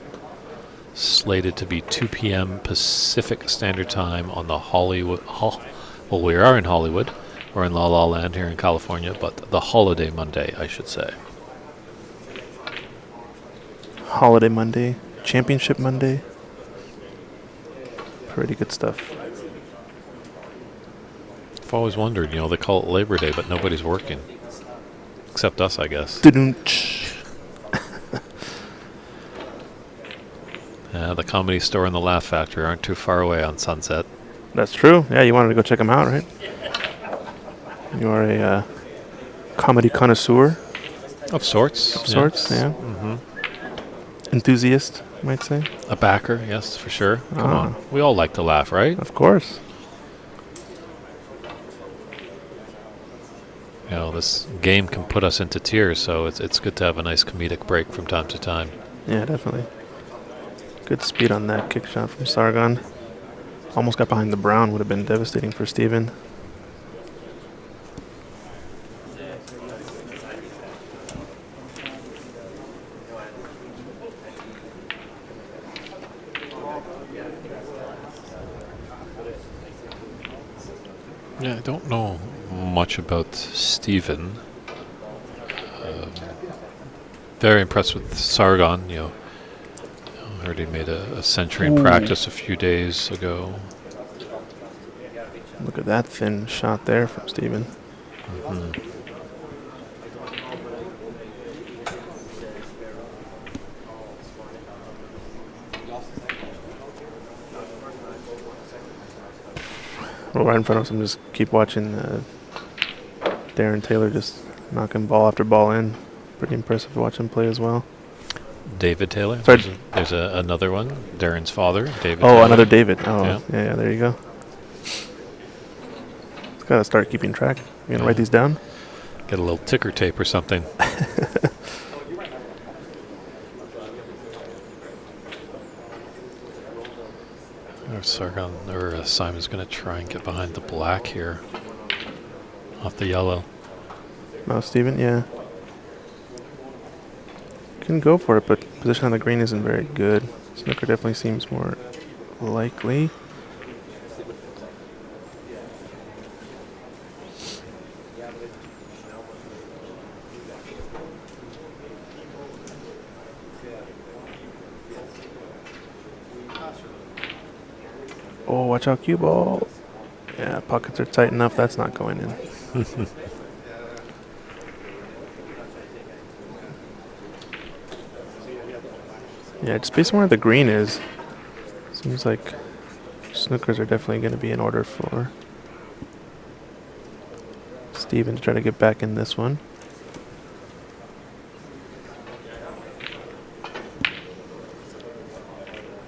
S1: slated to be 2 p.m. Pacific Standard Time on the Hollywood. Well, we are in Hollywood. We're in La La Land here in California, but the holiday Monday, I should say.
S2: Holiday Monday, Championship Monday. Pretty good stuff.
S1: I've always wondered, they call it Labor Day, but nobody's working. Except us, I guess.
S2: Dudunch.
S1: The Comedy Store and the Laugh Factory aren't too far away on Sunset.
S2: That's true. Yeah, you wanted to go check them out, right? You are a comedy connoisseur
S1: Of sorts.
S2: of sorts, yeah.
S1: Hmm.
S2: Enthusiast, you might say.
S1: A backer, yes, for sure. Come
S2: Ah.
S1: on. We all like to laugh, right?
S2: Of course.
S1: This game can put us into tears, so it's good to have a nice comedic break from time to time.
S2: Yeah, definitely. Good speed on that kick shot from Sargon. Almost got behind the brown. Would have been devastating for Steven.
S1: Yeah, I don't know much about Steven. Very impressed with Sargon. I heard he made a century in practice a few days ago.
S2: Look at that thin shot there from Steven.
S1: Mm-hmm.
S2: Well, right in front of us, just keep watching Darren Taylor just knocking ball after ball in. Pretty impressive to watch him play as well.
S1: David Taylor.
S2: Sorry.
S1: There's another one. Darren's father, David.
S2: Oh,
S1: Taylor.
S2: another David. Oh,
S1: Yeah.
S2: yeah, there you go. Just gotta start keeping track. You gonna write these down?
S1: Get a little ticker tape or something. Sargon or Simon's going to try and get behind the black here, off the yellow.
S2: Oh, Steven, yeah. Can go for it, but position on the green isn't very good. Snooker definitely seems more likely. Oh, watch out, cue ball. Yeah, pockets are tight enough. That's not going in. Yeah, just based on where the green is, seems like snookers are definitely going to be in order for Steven to try to get back in this one.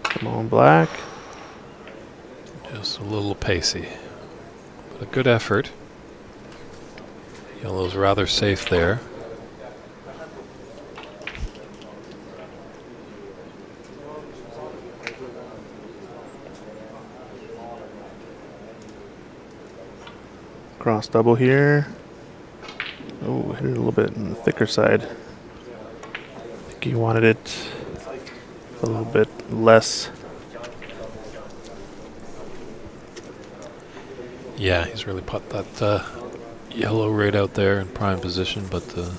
S2: Come on, black.
S1: Just a little pacey. But a good effort. Yellow's rather safe there.
S2: Cross double here. Oh, hit it a little bit on the thicker side. I think he wanted it a little bit less.
S1: Yeah, he's really put that yellow right out there in prime position, but the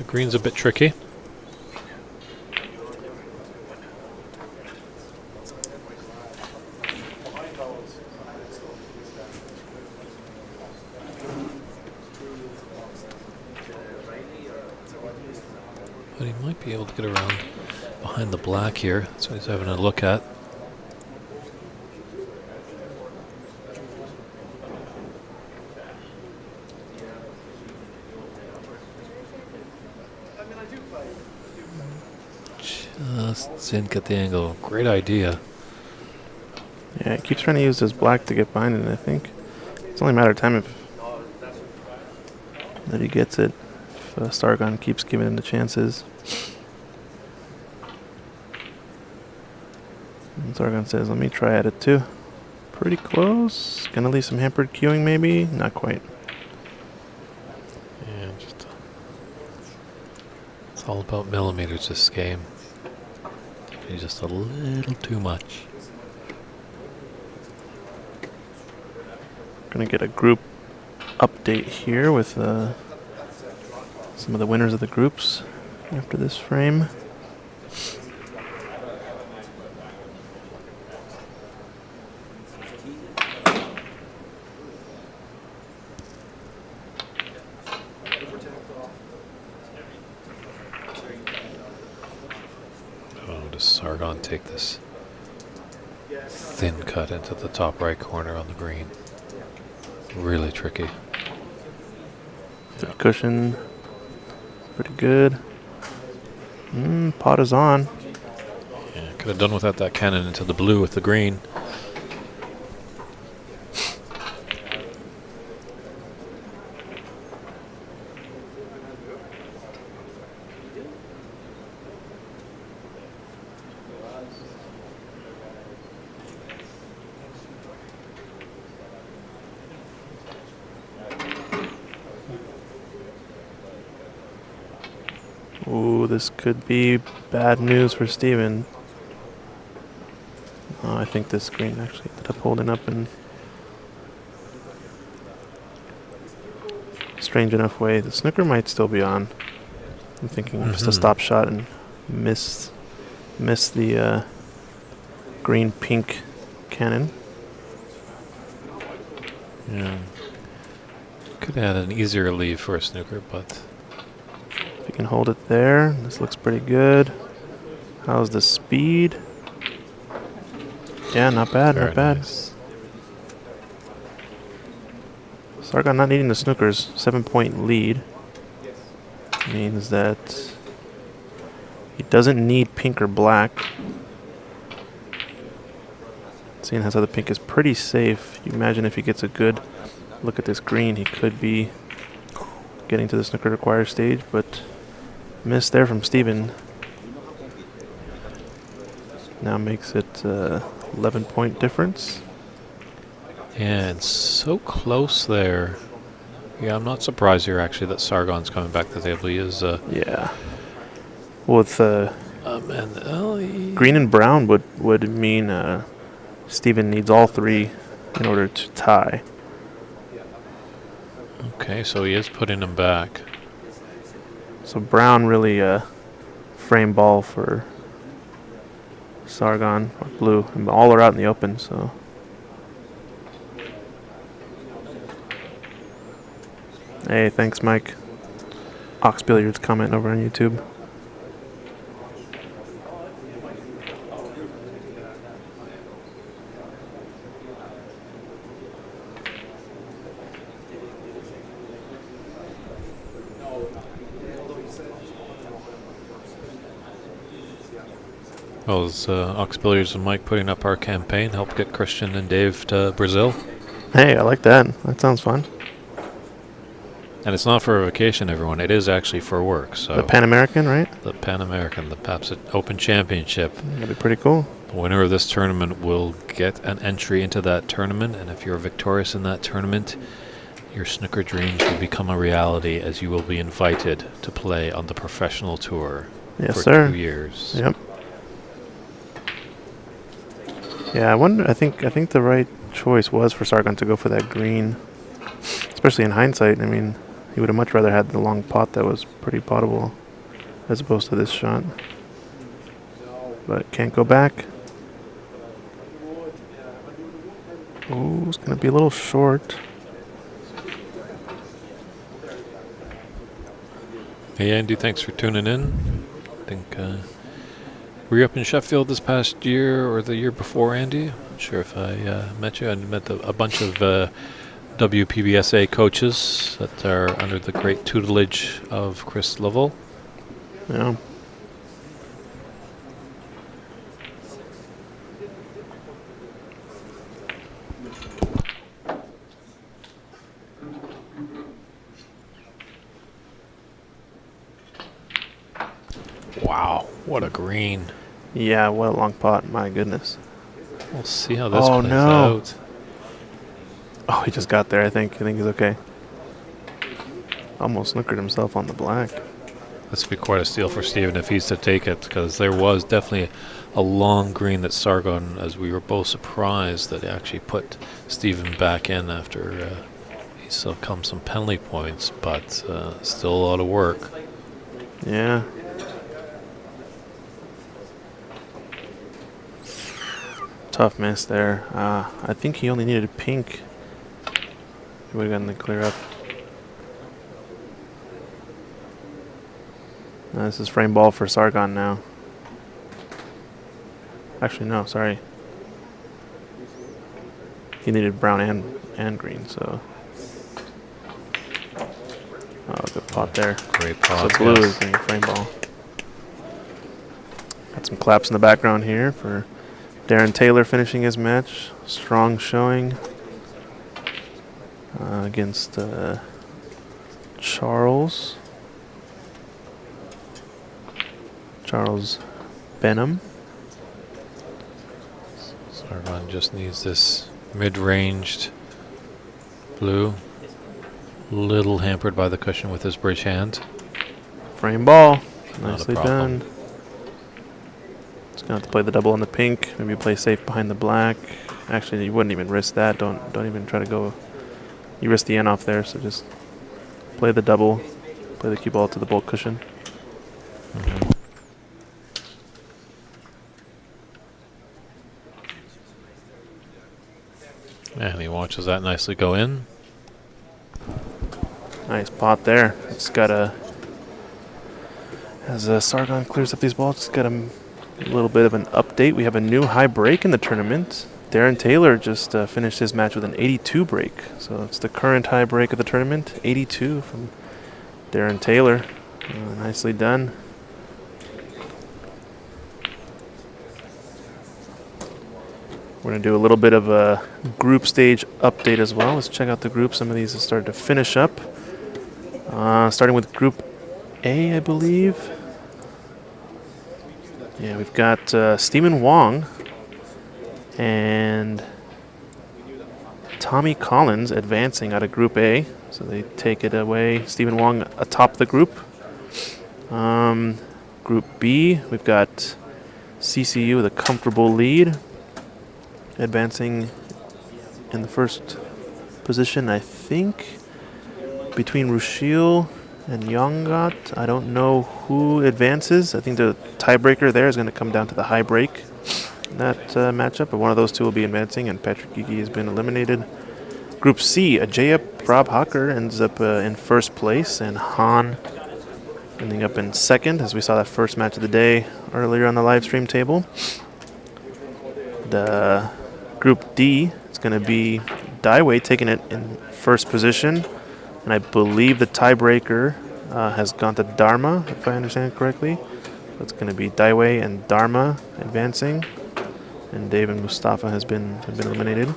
S1: green's a bit tricky. But he might be able to get around behind the black here. That's what he's having a look at. Just didn't get the angle. Great idea.
S2: Yeah, he keeps trying to use his black to get behind it, I think. It's only a matter of time that he gets it. If Sargon keeps giving him the chances. And Sargon says, let me try at it too. Pretty close. Gonna leave some hampered queuing maybe? Not quite.
S1: Yeah, just it's all about millimeters this game. He's just a little too much.
S2: Gonna get a group update here with some of the winners of the groups after this frame.
S1: Oh, does Sargon take this thin cut into the top right corner on the green? Really tricky.
S2: The cushion, pretty good. Pot is on.
S1: Yeah, could have done without that cannon into the blue with the green.
S2: Ooh, this could be bad news for Steven. Oh, I think this green actually ended up holding up in a strange enough way. The snooker might still be on. I'm thinking just a stop shot and miss the green-pink cannon.
S1: Yeah. Could have had an easier leave for a snooker, but
S2: If he can hold it there, this looks pretty good. How's the speed? Yeah, not bad,
S1: very
S2: not bad.
S1: nice.
S2: Sargon not needing the snookers. 7-point lead. Means that he doesn't need pink or black. Seeing as how the pink is pretty safe, you imagine if he gets a good look at this green, he could be getting to the snooker require stage, but missed there from Steven. Now makes it 11-point difference.
S1: And so close there. Yeah, I'm not surprised here actually that Sargon's coming back to the table. He is
S2: Yeah. With
S1: and
S2: green and brown would mean Steven needs all three in order to tie.
S1: okay, so he is putting him back.
S2: So brown really frame ball for Sargon or blue. And all are out in the open, so. Hey, thanks, Mike. Ox Billiards comment over on YouTube.
S1: Well, is Ox Billiards and Mike putting up our campaign, help get Christian and Dave to Brazil?
S2: Hey, I like that. That sounds fun.
S1: And it's not for a vacation, everyone. It is actually for work. So
S2: The Pan American, right?
S1: the Pan American, the PAPS Open Championship.
S2: That'd be pretty cool.
S1: The winner of this tournament will get an entry into that tournament, and if you're victorious in that tournament, your snooker dreams will become a reality as you will be invited to play on the professional tour
S2: Yes,
S1: for
S2: sir.
S1: 2 years.
S2: Yep. Yeah, I wonder. I think the right choice was for Sargon to go for that green, especially in hindsight. I mean, he would have much rather had the long pot that was pretty potable, as opposed to this shot. But can't go back. Ooh, it's gonna be a little short.
S1: Hey Andy, thanks for tuning in. I think were you up in Sheffield this past year or the year before, Andy? Not sure if I met you. I met a bunch of WPBSA coaches that are under the great tutelage of Chris Lovell.
S2: Yeah.
S1: Wow, what a green.
S2: Yeah, what a long pot. My goodness.
S1: We'll see how this
S2: Oh,
S1: plays
S2: no.
S1: out.
S2: Oh, he just got there, I think. I think he's okay. Almost snookered himself on the black.
S1: This would be quite a steal for Steven if he's to take it, because there was definitely a long green that Sargon, as we were both surprised that he actually put Steven back in after he succumbed some penalty points, but still a lot of work.
S2: Yeah. Tough miss there. I think he only needed a pink. He would have gotten the clear up. This is frame ball for Sargon now. Actually, no, sorry. He needed brown and green, so. Oh, good pot there.
S1: Great pot.
S2: So blue
S1: yes.
S2: is getting a frame ball. Got some claps in the background here for Darren Taylor finishing his match. Strong showing against Charles Benham.
S1: Sargon just needs this mid-ranged blue. Little hampered by the cushion with his bridge hand.
S2: Frame ball.
S1: Not a
S2: Nicely
S1: problem.
S2: done. Just gonna have to play the double on the pink. Maybe play safe behind the black. Actually, you wouldn't even risk that. Don't even try to go. You risk the N off there, so just play the double. Play the cue ball to the bulk cushion.
S1: Mhm. And he watches that nicely go in.
S2: Nice pot there. It's got a. As Sargon clears up these balls, it's got a little bit of an update. We have a new high break in the tournament. Darren Taylor just finished his match with an 82 break. So it's the current high break of the tournament. 82 from Darren Taylor. Nicely done. We're going to do a little bit of a group stage update as well. Let's check out the group. Some of these have started to finish up. Starting with Group A, I believe. Yeah, we've got Stephen Wong and Tommy Collins advancing out of Group A. So they take it away. Stephen Wong atop the group. Group B, we've got CCU with a comfortable lead. Advancing in the first position, I think, between Rushil and Yongat. I don't know who advances. I think the tiebreaker there is going to come down to the high break. that matchup, but one of those two will be advancing, and Patrick Gigi has been eliminated. Group C, Ajaya Prabhakar ends up in first place, and Han ending up in second, as we saw that first match of the day earlier on the live stream table. The Group D, it's going to be Daiwei taking it in first position, and I believe the tiebreaker has gone to Dharma, if I understand it correctly. So it's going to be Daiwei and Dharma advancing, and Dave and Mustafa have been eliminated.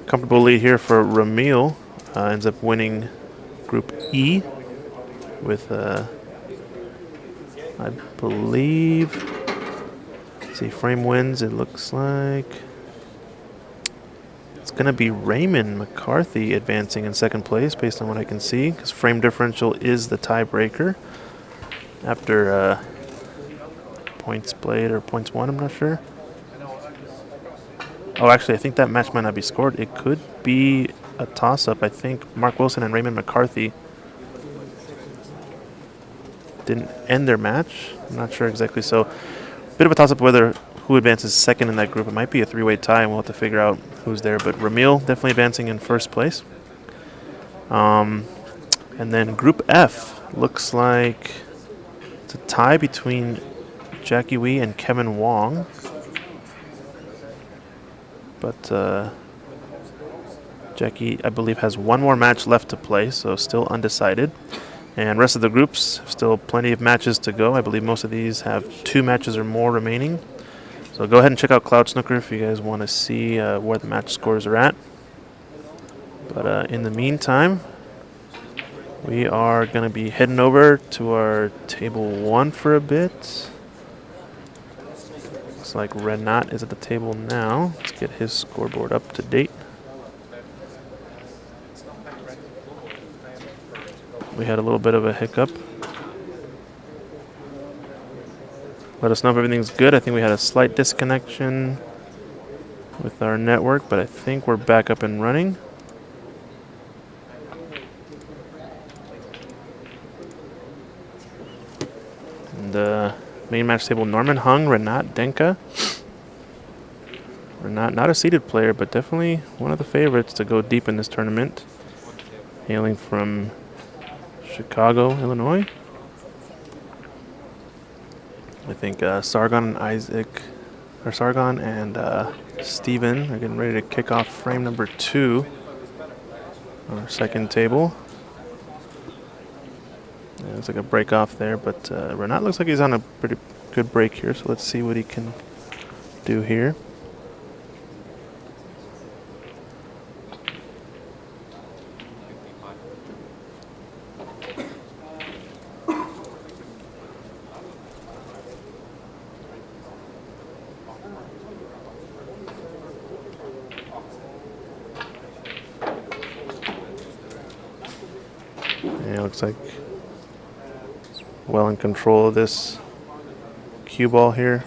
S2: Comfortable lead here for Ramil, ends up winning Group E with, I believe, let's see, frame wins, it looks like. It's going to be Raymond McCarthy advancing in second place based on what I can see, because frame differential is the tiebreaker after points played or points won, I'm not sure. Oh, actually, I think that match might not be scored. It could be a toss-up. I think Mark Wilson and Raymond McCarthy didn't end their match. I'm not sure exactly. So, bit of a toss-up whether who advances second in that group. It might be a three-way tie, and we'll have to figure out who's there. But Ramil definitely advancing in first place. And then Group F looks like it's a tie between Jackie Wee and Kevin Wong. But Jackie, I believe, has one more match left to play, so still undecided. And rest of the groups, still plenty of matches to go. I believe most of these have 2 matches or more remaining. So go ahead and check out Cloud Snooker if you guys want to see where the match scores are at. But in the meantime, we are going to be heading over to our table 1 for a bit. Looks like Renat is at the table now. Let's get his scoreboard up to date. We had a little bit of a hiccup. Let us know if everything's good. I think we had a slight disconnection with our network, but I think we're back up and running. And main match table, Norman Hung, Renat Denka. Renat, not a seeded player, but definitely one of the favorites to go deep in this tournament. Hailing from Chicago, Illinois. I think Sargon and Steven are getting ready to kick off frame number 2 on our second table. Yeah, there's like a break off there, but Renat looks like he's on a pretty good break here, so let's see what he can do here. Yeah, looks like well in control of this cue ball here.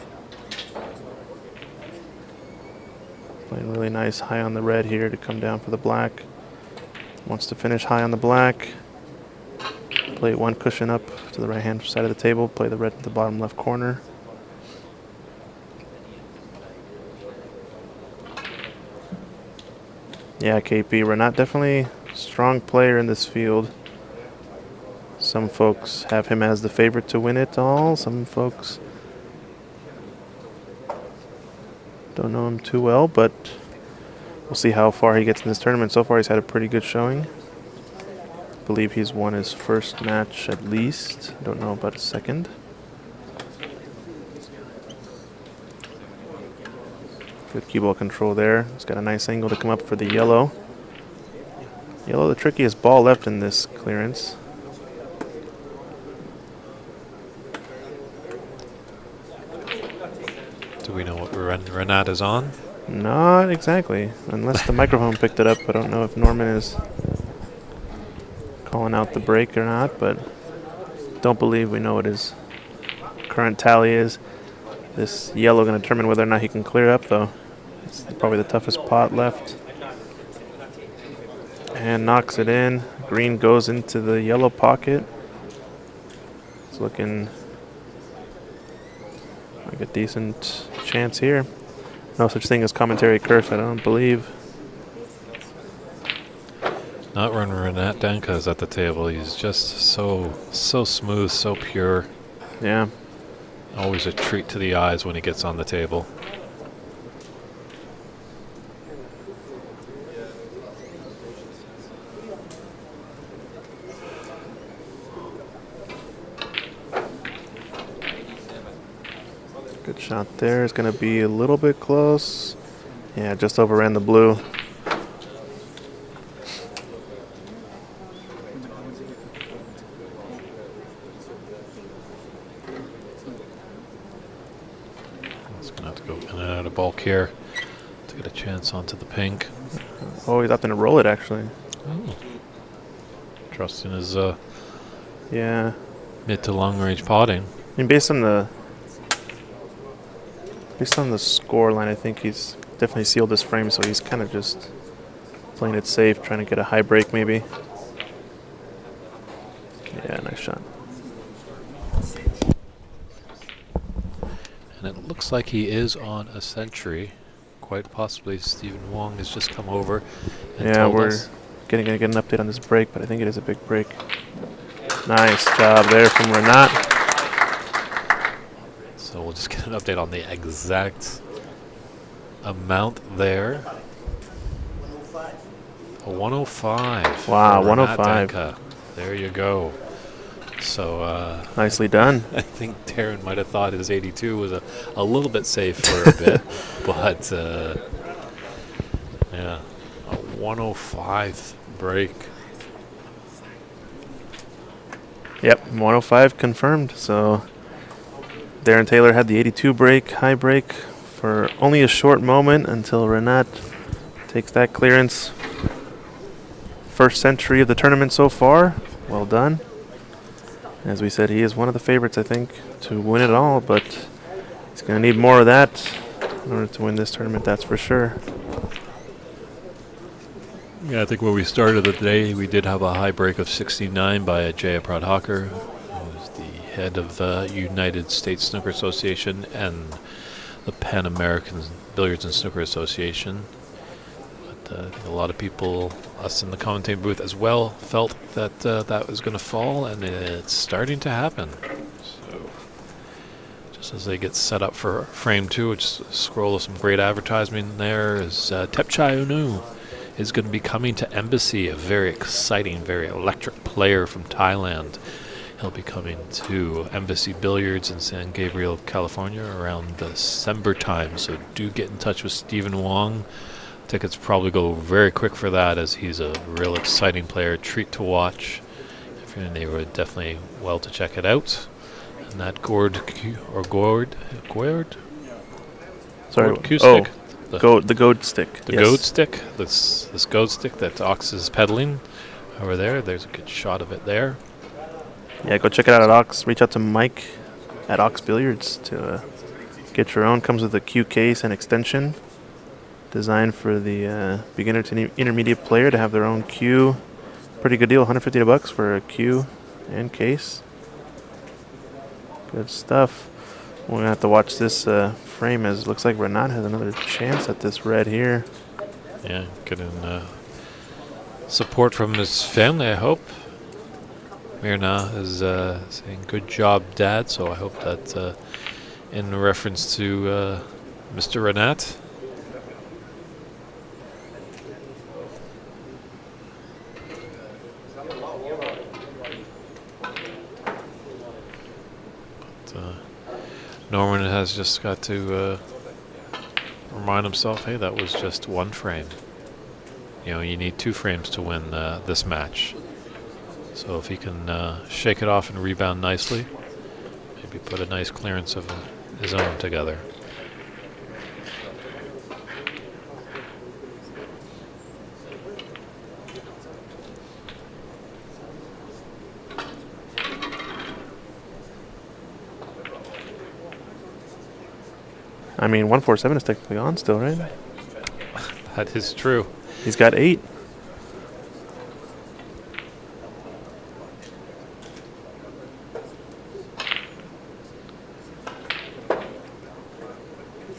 S2: Playing really nice high on the red here to come down for the black. Wants to finish high on the black. Play 1 cushion up to the right hand side of the table. Play the red to the bottom left corner. Yeah, KP, Renat definitely a strong player in this field. Some folks have him as the favorite to win it all. Some folks don't know him too well, but we'll see how far he gets in this tournament. So far, he's had a pretty good showing. I believe he's won his first match at least. Don't know about his second. Good cue ball control there. He's got a nice angle to come up for the yellow. Yellow, the trickiest ball left in this clearance.
S1: Do we know what Renat is on?
S2: Not exactly, unless the microphone picked it up. I don't know if Norman is calling out the break or not, but don't believe we know what his current tally is. This yellow going to determine whether or not he can clear up, though. It's probably the toughest pot left. And knocks it in. Green goes into the yellow pocket. It's looking like a decent chance here. No such thing as commentary curse, I don't believe.
S1: Not when Renat Danka is at the table. He's just so smooth, so pure.
S2: Yeah.
S1: Always a treat to the eyes when he gets on the table.
S2: Good shot there. It's going to be a little bit close. Yeah, just overran the blue.
S1: He's going to have to go in and out of bulk here to get a chance onto the pink.
S2: Oh, he's opting to roll it, actually.
S1: Oh. Trusting his
S2: Yeah.
S1: mid to long range potting.
S2: I mean, based on the score line, I think he's definitely sealed this frame, so he's kind of just playing it safe, trying to get a high break maybe. Yeah, nice shot.
S1: And it looks like he is on a century. Quite possibly Stephen Wong has just come over and
S2: Yeah,
S1: told
S2: we're
S1: us.
S2: gonna get an update on this break, but I think it is a big break. Nice job there from Renat.
S1: So we'll just get an update on the exact amount there. A 105.
S2: Wow,
S1: for Renat
S2: 105.
S1: Danka. There you go. So
S2: Nicely done.
S1: I think Darren might have thought his 82 was a little bit safe for a bit, but yeah, a 105 break.
S2: Yep, 105 confirmed. So Darren Taylor had the 82 break, high break, for only a short moment until Renat takes that clearance. First century of the tournament so far. Well done. As we said, he is one of the favorites, I think, to win it all, but he's going to need more of that in order to win this tournament, that's for sure.
S1: Yeah, I think when we started the day, we did have a high break of 69 by Jaya Pradhakar, who is the head of United States Snooker Association and the Pan American Billiards and Snooker Association. But I think a lot of people, us in the commentating booth as well, felt that that was going to fall, and it's starting to happen. So just as they get set up for frame two, which is a scroll of some great advertisement there, is Tepchai Unu is going to be coming to Embassy, a very exciting, very electric player from Thailand. He'll be coming to Embassy Billiards in San Gabriel, California around December time, so do get in touch with Stephen Wong. Tickets probably go very quick for that, as he's a real exciting player, treat to watch. If you're in the neighborhood, definitely well to check it out. And that Gord,
S2: Sorry.
S1: Q
S2: Oh,
S1: stick. The
S2: goad stick.
S1: The
S2: Yes.
S1: goad stick, this goad stick that Ox is pedaling over there. There's a good shot of it there.
S2: Yeah, go check it out at Ox. Reach out to Mike at Ox Billiards to get your own. Comes with a Q case and extension, designed for the beginner to intermediate player to have their own cue. Pretty good deal, $150 for a cue and case. Good stuff. We're going to have to watch this frame, as it looks like Renat has another chance at this red here.
S1: Yeah, getting support from his family, I hope. Mirna is saying, good job, Dad. So I hope that in reference to Mr. Renat. Norman has just got to remind himself, hey, that was just one frame. You know, you need 2 frames to win this match. So if he can shake it off and rebound nicely, maybe put a nice clearance of his own together.
S2: I mean, 147 is technically on still, right?
S1: That is true.
S2: He's got 8.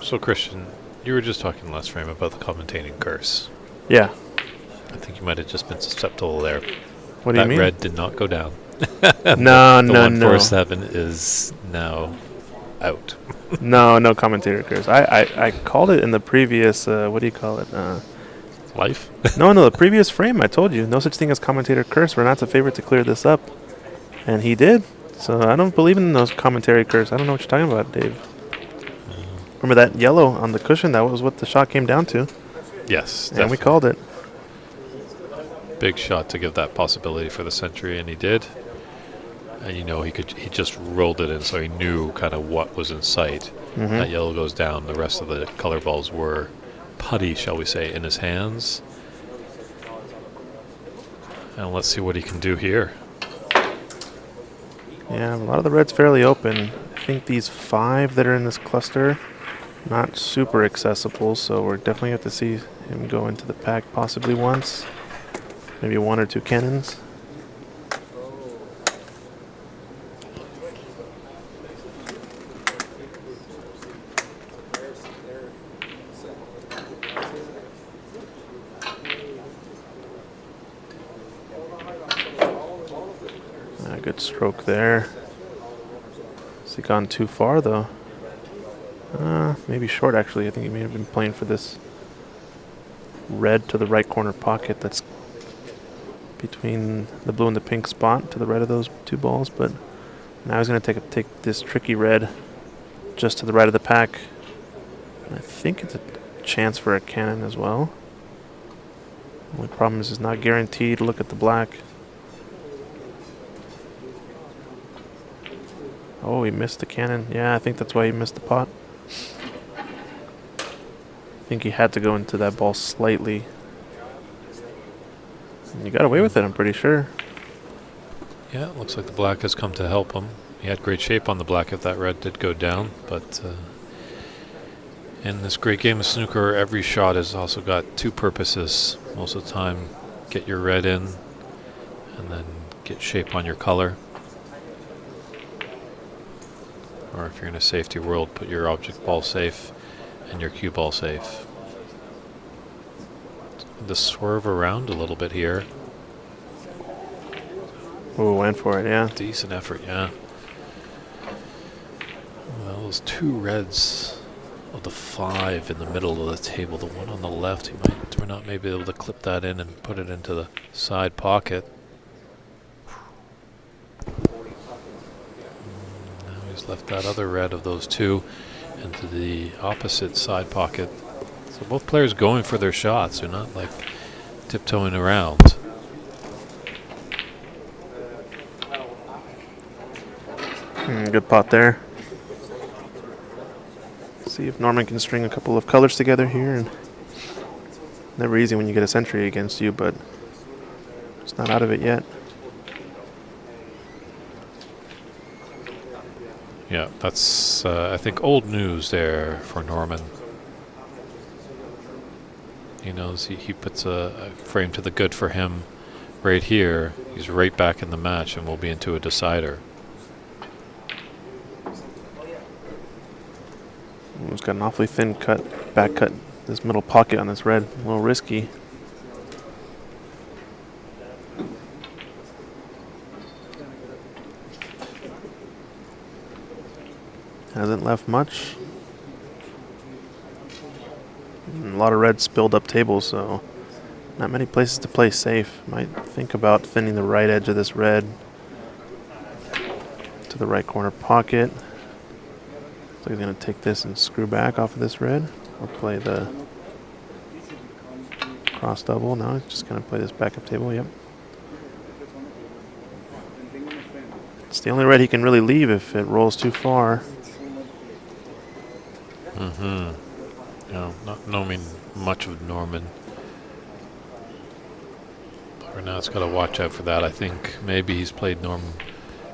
S1: So Christian, you were just talking last frame about the commentating curse.
S2: Yeah.
S1: I think you might have just been susceptible there.
S2: What do you
S1: That
S2: mean?
S1: red did not go down.
S2: No,
S1: The
S2: no,
S1: 147 is now out.
S2: no commentator curse. I called it in the previous. What do you call it?
S1: Life?
S2: No, the previous frame. I told you, no such thing as commentator curse. Renat's a favorite to clear this up, and he did. So I don't believe in those commentary curse. I don't know what you're talking about, Dave. Remember that yellow on the cushion? That was what the shot came down to,
S1: Yes,
S2: and
S1: definitely.
S2: we called it.
S1: Big shot to give that possibility for the century, and he did. And you know, he just rolled it in, so he knew kind of what was in sight.
S2: Mm-hmm.
S1: That yellow goes down. The rest of the color balls were putty, shall we say, in his hands. And let's see what he can do here.
S2: Yeah, a lot of the red's fairly open. I think these 5 that are in this cluster, not super accessible, so we're definitely have to see him go into the pack possibly once. Maybe 1 or 2 cannons. Good stroke there. Has he gone too far though? Maybe short actually. I think he may have been playing for this red to the right corner pocket that's between the blue and the pink spot to the right of those 2 balls, but now he's going to take this tricky red just to the right of the pack. And I think it's a chance for a cannon as well. Only problem is it's not guaranteed. Look at the black. Oh, he missed the cannon. Yeah, I think that's why he missed the pot. I think he had to go into that ball slightly. And you got away with it, I'm pretty sure.
S1: Yeah, it looks like the black has come to help him. He had great shape on the black if that red did go down, but in this great game of snooker, every shot has also got 2 purposes. Most of the time, get your red in, and then get shape on your color. Or if you're in a safety world, put your object ball safe and your cue ball safe. The swerve around a little bit here.
S2: Oh, went for it, yeah.
S1: Decent effort, yeah. Well, those 2 reds of the 5 in the middle of the table. The one on the left, he might or not maybe able to clip that in and put it into the side pocket. Now he's left that other red of those 2 into the opposite side pocket. So both players going for their shots. They're not like tiptoeing around.
S2: Good pot there. See if Norman can string a couple of colors together here. And never easy when you get a century against you, but it's not out of it yet.
S1: Yeah, that's, I think, old news there for Norman. He knows he puts a frame to the good for him right here. He's right back in the match and will be into a decider.
S2: He's got an awfully thin back cut, this middle pocket on this red. A little risky. Hasn't left much. And a lot of red spilled up tables, so not many places to play safe. Might think about thinning the right edge of this red to the right corner pocket. So he's going to take this and screw back off of this red, or play the cross double. No, he's just going to play this backup table. Yep. It's the only red he can really leave if it rolls too far.
S1: Not knowing much of Norman. But Renat's got to watch out for that. I think maybe he's played Norman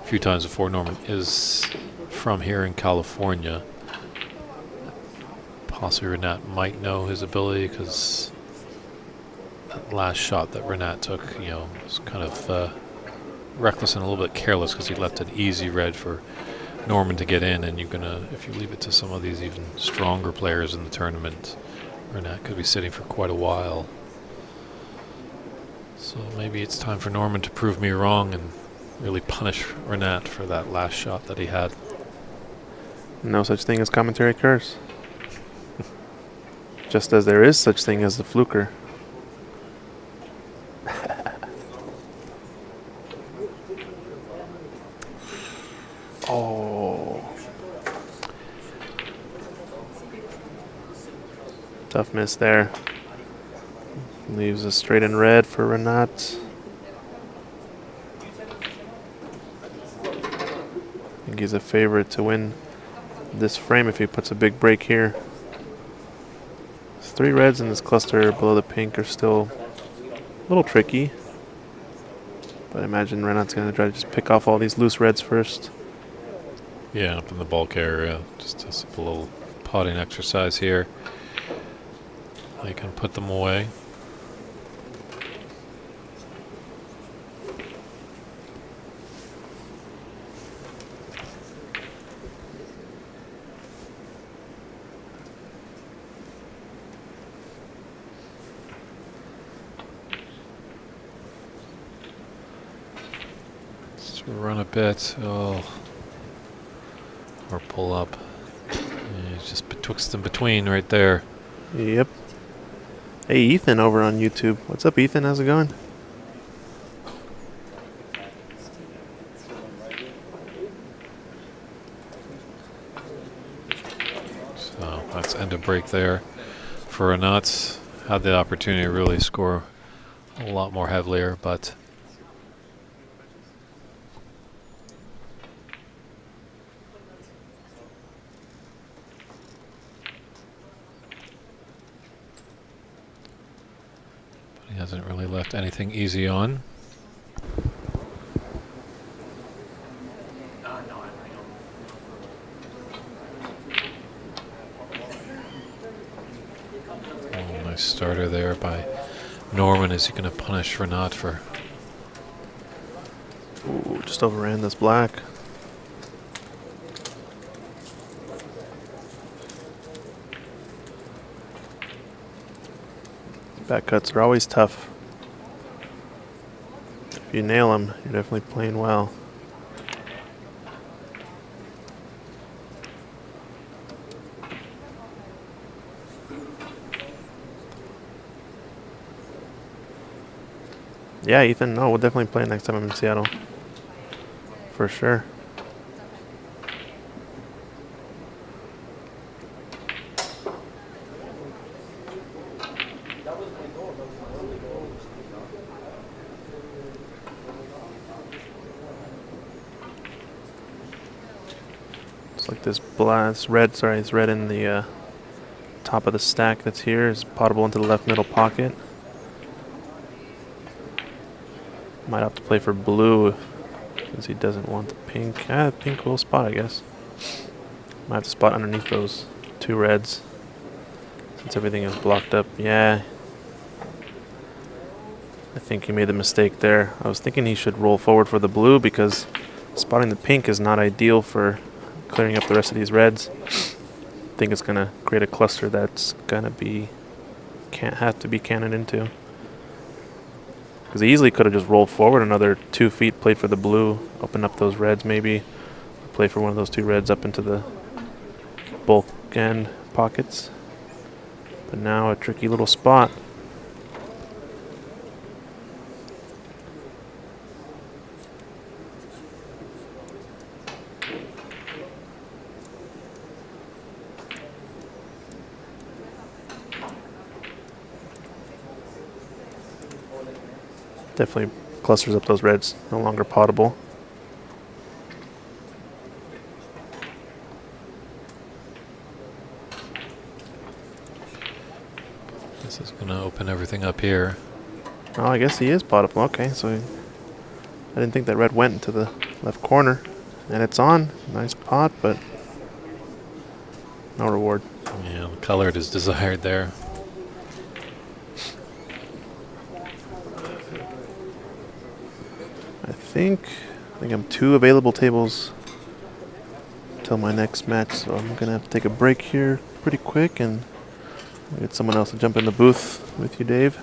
S1: a few times before. Norman is from here in California. Possibly Renat might know his ability because that last shot that Renat took, was kind of reckless and a little bit careless because he left an easy red for Norman to get in, and you're gonna, if you leave it to some of these even stronger players in the tournament, Renat could be sitting for quite a while. So maybe it's time for Norman to prove me wrong and really punish Renat for that last shot that he had.
S2: No such thing as commentary curse. Just as there is such thing as the fluker. Oh. Tough miss there. Leaves a straight in red for Renat. I think he's a favorite to win this frame if he puts a big break here. His 3 reds in this cluster below the pink are still a little tricky. But I imagine Renat's going to try to just pick off all these loose reds first.
S1: Yeah, up in the bulk area, just a simple little potting exercise here. You can put them away. Let's run a bit. Oh. Or pull up. Yeah, it's just betwixt and between right there.
S2: Yep. Hey, Ethan over on YouTube. What's up, Ethan? How's it going?
S1: So that's end of break there for Renat. Had the opportunity to really score a lot more heavilier, but he hasn't really left anything easy on. Oh, nice starter there by Norman. Is he going to punish Renat for?
S2: Ooh, just overran this black. Back cuts are always tough. If you nail them, you're definitely playing well. Yeah, Ethan, no, we'll definitely play next time I'm in Seattle. For sure. It's like this red, sorry, it's red in the top of the stack that's here is potable into the left middle pocket. Might have to play for blue since he doesn't want the pink. Ah, pink will spot, I guess. Might have to spot underneath those 2 reds since everything is blocked up. Yeah. I think he made the mistake there. I was thinking he should roll forward for the blue because spotting the pink is not ideal for clearing up the rest of these reds. I think it's going to create a cluster that's going to be have to be cannoned into. Because he easily could have just rolled forward another 2 feet, played for the blue, opened up those reds maybe, play for one of those 2 reds up into the bulk end pockets. But now a tricky little spot. Definitely clusters up those reds, no longer potable.
S1: This is going to open everything up here.
S2: Oh, I guess he is potable. Okay, so I didn't think that red went into the left corner. And it's on. Nice pot, but no reward.
S1: Yeah, the colored is desired there.
S2: I think I'm 2 available tables till my next match, so I'm gonna have to take a break here pretty quick and get someone else to jump in the booth with you, Dave.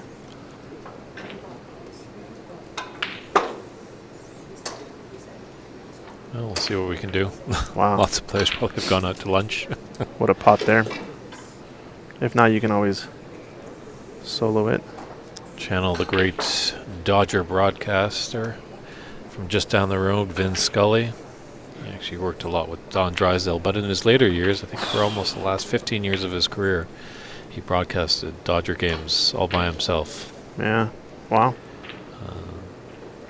S1: Well, we'll see what we can do.
S2: Wow.
S1: Lots of players probably have gone out to lunch.
S2: What a pot there. If not, you can always solo it.
S1: Channel the great Dodger broadcaster from just down the road, Vin Scully. He actually worked a lot with Don Drysdale, but in his later years, I think for almost the last 15 years of his career, he broadcasted Dodger games all by himself.
S2: Yeah. Wow.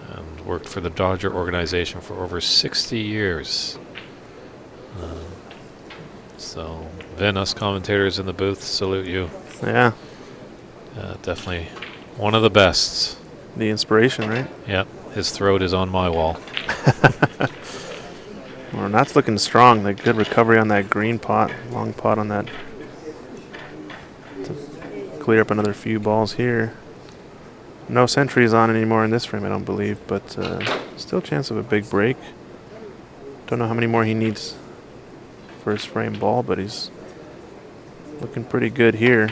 S1: And worked for the Dodger organization for over 60 years. So, Vin, us commentators in the booth, salute you.
S2: Yeah.
S1: Definitely one of the best.
S2: The inspiration, right?
S1: Yep, his throat is on my wall.
S2: Well, that's looking strong. The good recovery on that green pot, long pot on that. To clear up another few balls here. No sentries on anymore in this frame, I don't believe, but still chance of a big break. Don't know how many more he needs for his frame ball, but he's looking pretty good here.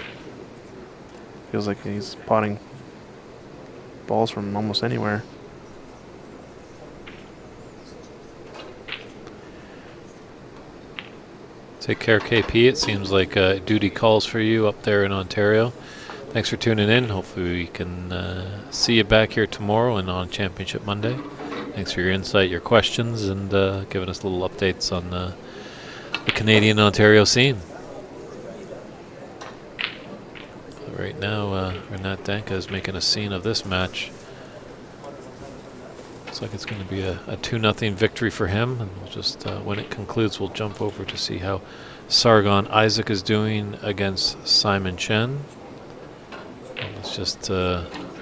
S2: Feels like he's potting balls from almost anywhere.
S1: Take care, KP. It seems like duty calls for you up there in Ontario. Thanks for tuning in. Hopefully we can see you back here tomorrow and on Championship Monday. Thanks for your insight, your questions, and giving us little updates on the Canadian Ontario scene. Right now, Renat Danka is making a scene of this match. Looks like it's going to be a 2-0 victory for him. And we'll just, when it concludes, we'll jump over to see how Sargon Isaac is doing against Simon Chen. And let's just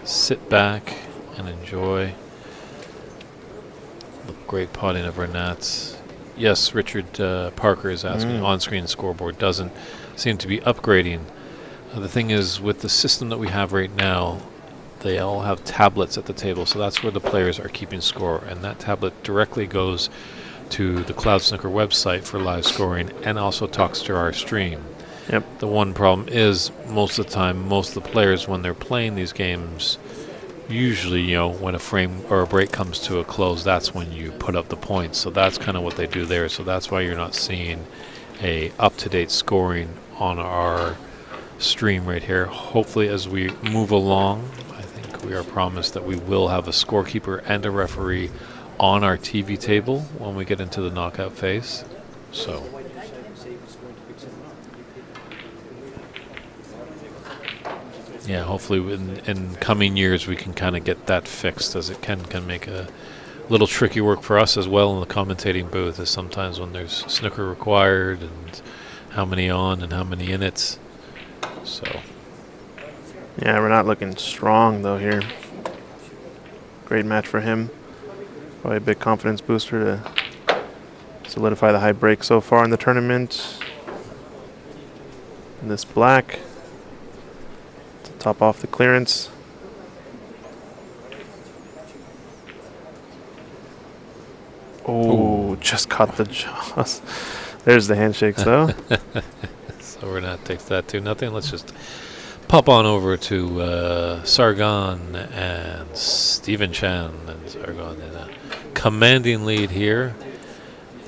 S1: sit back and enjoy the great potting of Renat. Yes, Richard Parker is asking, on-screen scoreboard doesn't seem to be upgrading. The thing is, with the system that we have right now, they all have tablets at the table, so that's where the players are keeping score, and that tablet directly goes to the Cloud Snooker website for live scoring and also talks to our stream.
S2: Yep.
S1: The one problem is, most of the time, most of the players, when they're playing these games, usually, you know, when a frame or a break comes to a close, that's when you put up the points. So that's kind of what they do there. So that's why you're not seeing a up-to-date scoring on our stream right here. Hopefully, as we move along, I think we are promised that we will have a scorekeeper and a referee on our TV table when we get into the knockout phase. So yeah, hopefully in coming years we can kind of get that fixed, as it can make a little tricky work for us as well in the commentating booth, as sometimes when there's snooker required and how many on and how many in it. So
S2: Yeah, we're not looking strong though here. Great match for him. Probably a big confidence booster to solidify the high break so far in the tournament. And this black to top off the clearance. Oh, just caught the jaws. There's the handshakes though.
S1: So Renat takes that 2-0. Let's just pop on over to Sargon and Stephen Chan. And Sargon in a commanding lead here.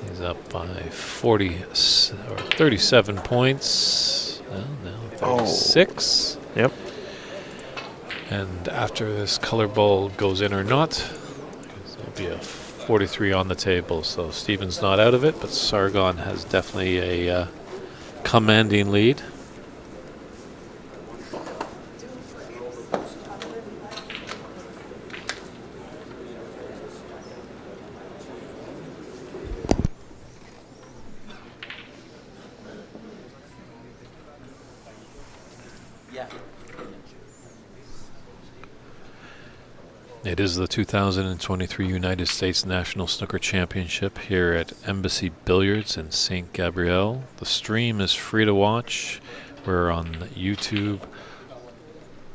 S1: He's up by 37 points. Now 36.
S2: Yep.
S1: And after this color ball goes in or not, there'll be a 43 on the table. So Stephen's not out of it, but Sargon has definitely a commanding lead. It is the 2023 United States National Snooker Championship here at Embassy Billiards in St. Gabriel. The stream is free to watch. We're on YouTube,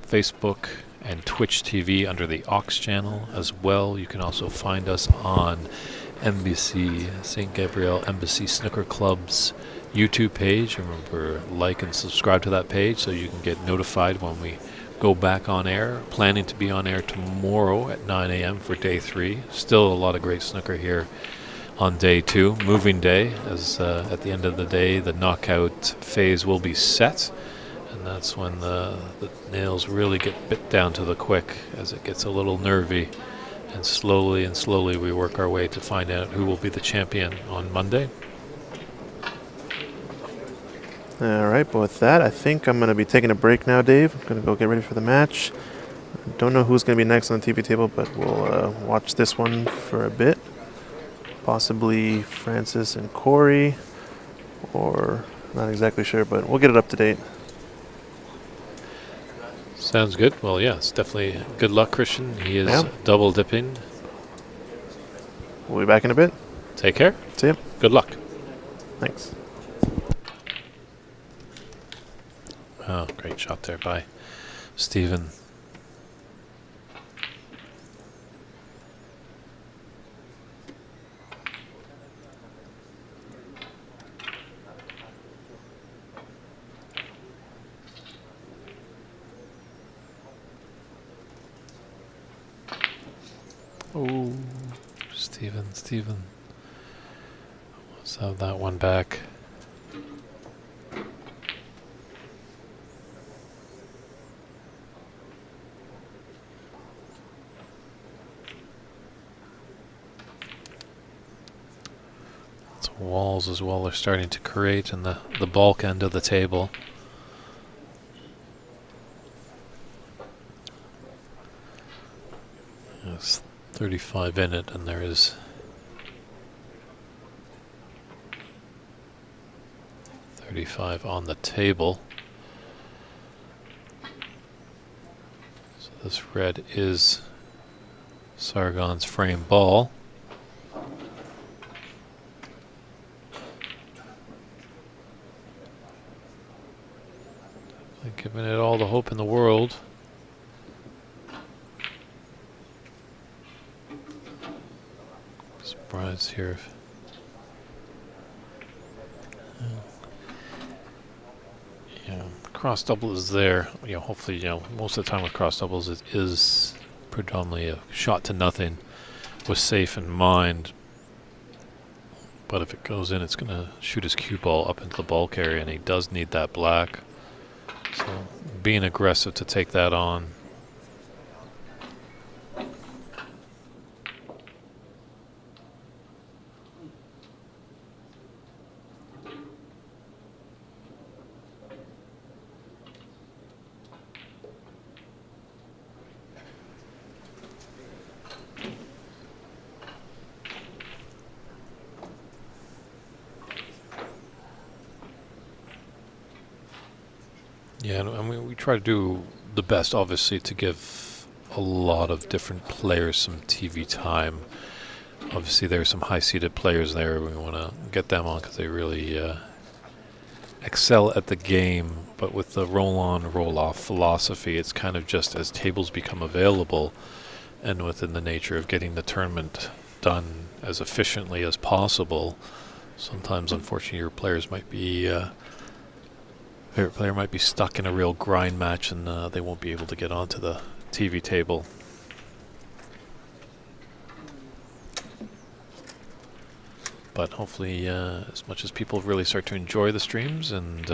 S1: Facebook, and Twitch TV under the Aux channel as well. You can also find us on Embassy, St. Gabriel Embassy Snooker Club's YouTube page. Remember, like and subscribe to that page so you can get notified when we go back on air. Planning to be on air tomorrow at 9 a.m. for day 3. Still a lot of great snooker here on day 2, moving day, as at the end of the day the knockout phase will be set, and that's when the nails really get bit down to the quick as it gets a little nervy, and slowly we work our way to find out who will be the champion on Monday.
S2: All right, but with that, I think I'm going to be taking a break now, Dave. I'm going to go get ready for the match. Don't know who's going to be next on the TV table, but we'll watch this one for a bit. Possibly Francis and Corey, or not exactly sure, but we'll get it up to date.
S1: Sounds good. Well, yeah, it's definitely good luck, Christian. He is
S2: Yeah.
S1: double dipping.
S2: We'll be back in a bit.
S1: Take care.
S2: See you.
S1: Good luck.
S2: Thanks.
S1: Oh, great shot there by Stephen. Oh, Stephen. Let's have that one back. Walls as well are starting to create in the bulk end of the table. There's 35 in it, and there is 35 on the table. So this red is Sargon's frame ball. Giving it all the hope in the world. Surprise here. Yeah, cross double is there. Hopefully, most of the time with cross doubles it is predominantly a shot to nothing with safe in mind. But if it goes in, it's going to shoot his cue ball up into the bulk area, and he does need that black. So being aggressive to take that on. Yeah, and we try to do the best, obviously, to give a lot of different players some TV time. Obviously, there are some high-seeded players there. We want to get them on because they really excel at the game. But with the roll-on, roll-off philosophy, it's kind of just as tables become available and within the nature of getting the tournament done as efficiently as possible. Sometimes, unfortunately, your players might be... favorite player might be stuck in a real grind match and they won't be able to get onto the TV table. But hopefully, as much as people really start to enjoy the streams and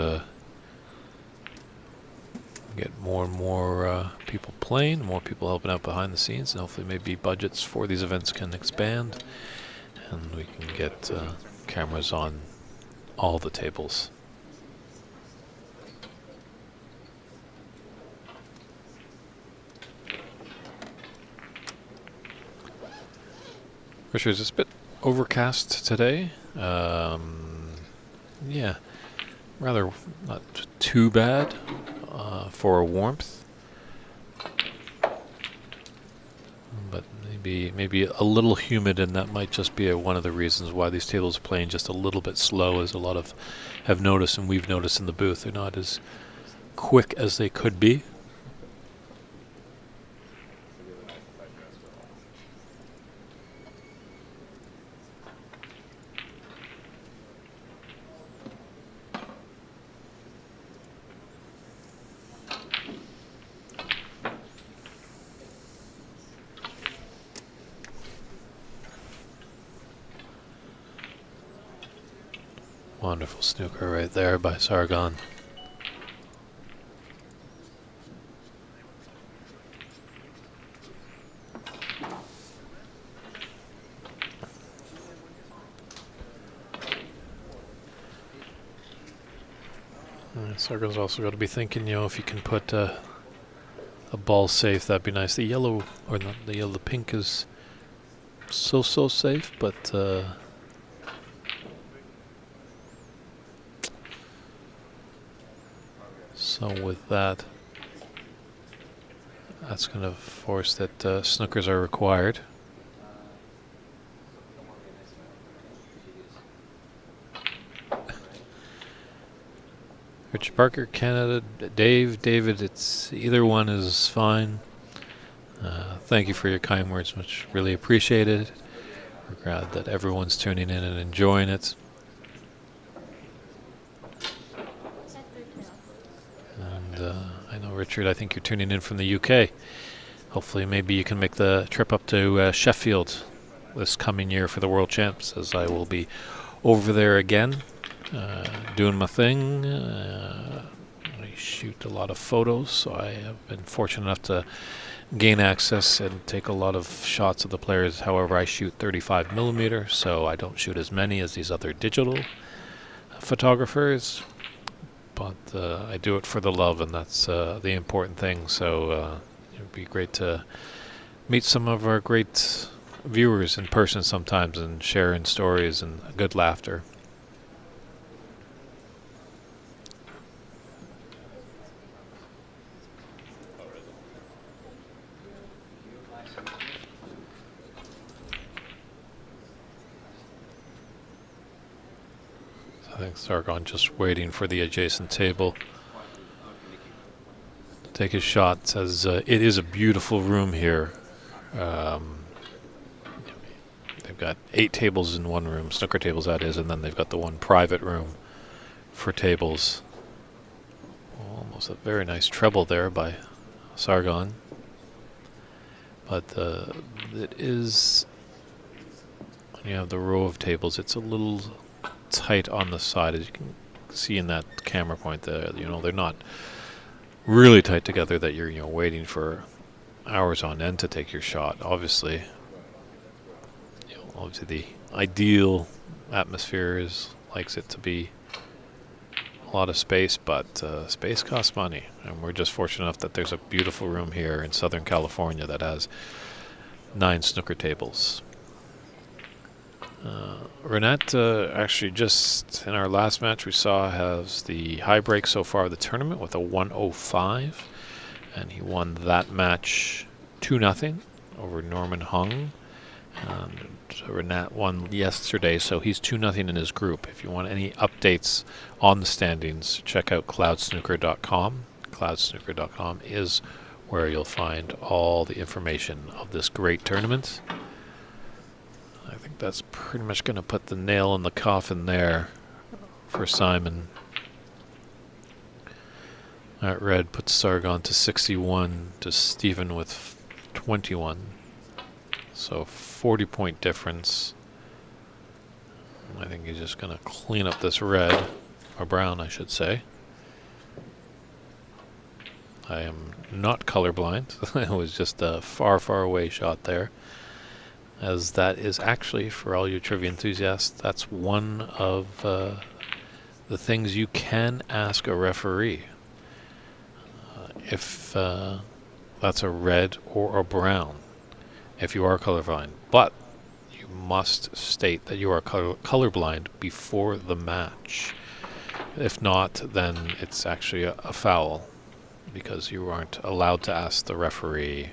S1: get more and more people playing, more people helping out behind the scenes, and hopefully maybe budgets for these events can expand and we can get cameras on all the tables. For sure, it's a bit overcast today. Yeah, rather not too bad for warmth, but maybe a little humid, and that might just be one of the reasons why these tables are playing just a little bit slow, as a lot of have noticed, and we've noticed in the booth. They're not as quick as they could be. Wonderful snooker right there by Sargon. Sargon's also got to be thinking, if you can put a ball safe, that'd be nice. The yellow, or not the yellow, the pink is so safe, but so with that, that's going to force that snookers are required. Richard Parker, Canada, David, it's either one is fine. Thank you for your kind words, much really appreciated. We're glad that everyone's tuning in and enjoying it. And I know, Richard, I think you're tuning in from the UK. Hopefully maybe you can make the trip up to Sheffield this coming year for the World Champs, as I will be over there again. Doing my thing. I shoot a lot of photos, so I have been fortunate enough to gain access and take a lot of shots of the players. However, I shoot 35mm, so I don't shoot as many as these other digital photographers. But I do it for the love, and that's the important thing. So it would be great to meet some of our great viewers in person sometimes and sharing stories and good laughter. I think Sargon just waiting for the adjacent table to take his shot. Says it is a beautiful room here. They've got 8 tables in one room, snooker tables that is, and then they've got the one private room for tables. Almost a very nice treble there by Sargon. But it is, when you have the row of tables, it's a little tight on the side, as you can see in that camera point there. They're not really tight together that you're waiting for hours on end to take your shot. Obviously the ideal atmosphere likes it to be a lot of space, but space costs money, and we're just fortunate enough that there's a beautiful room here in Southern California that has 9 snooker tables. Renat, actually just in our last match we saw, has the high break so far of the tournament with a 105, and he won that match 2-0 over Norman Hung. And Renat won yesterday, so he's 2-0 in his group. If you want any updates on the standings, check out cloudsnooker.com. Cloudsnooker.com is where you'll find all the information of this great tournament. I think that's pretty much going to put the nail in the coffin there for Simon. That red puts Sargon to 61, to Stephen with 21. So 40-point difference. I think he's just going to clean up this red, or brown I should say. I am not colorblind. It was just a far away shot there. As that is actually, for all you trivia enthusiasts, that's one of the things you can ask a referee. If that's a red or a brown, if you are colorblind. But you must state that you are colorblind before the match. If not, then it's actually a foul, because you aren't allowed to ask the referee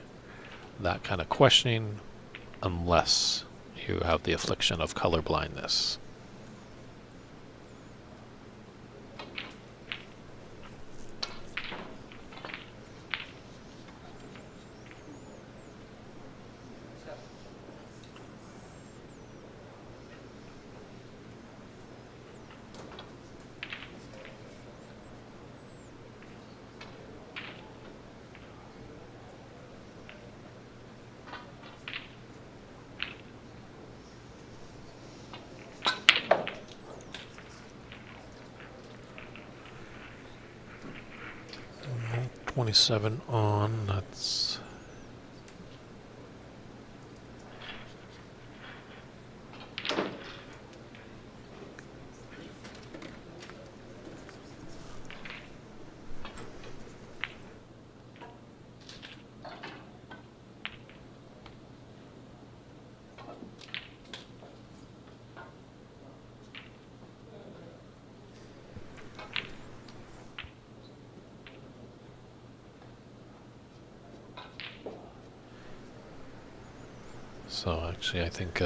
S1: that kind of questioning unless you have the affliction of colorblindness. 27 on. That's so actually I think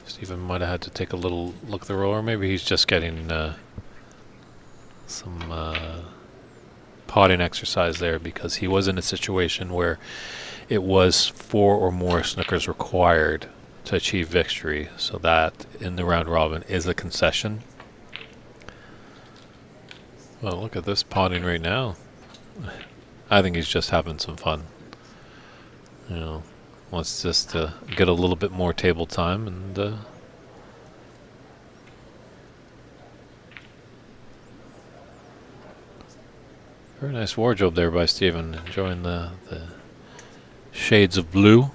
S1: Stephen might have had to take a little look at the roll, or maybe he's just getting some potting exercise there, because he was in a situation where it was 4 or more snookers required to achieve victory, so that in the round robin is a concession. Well, look at this potting right now. I think he's just having some fun. You know, wants just to get a little bit more table time, and very nice wardrobe there by Stephen, enjoying the shades of blue.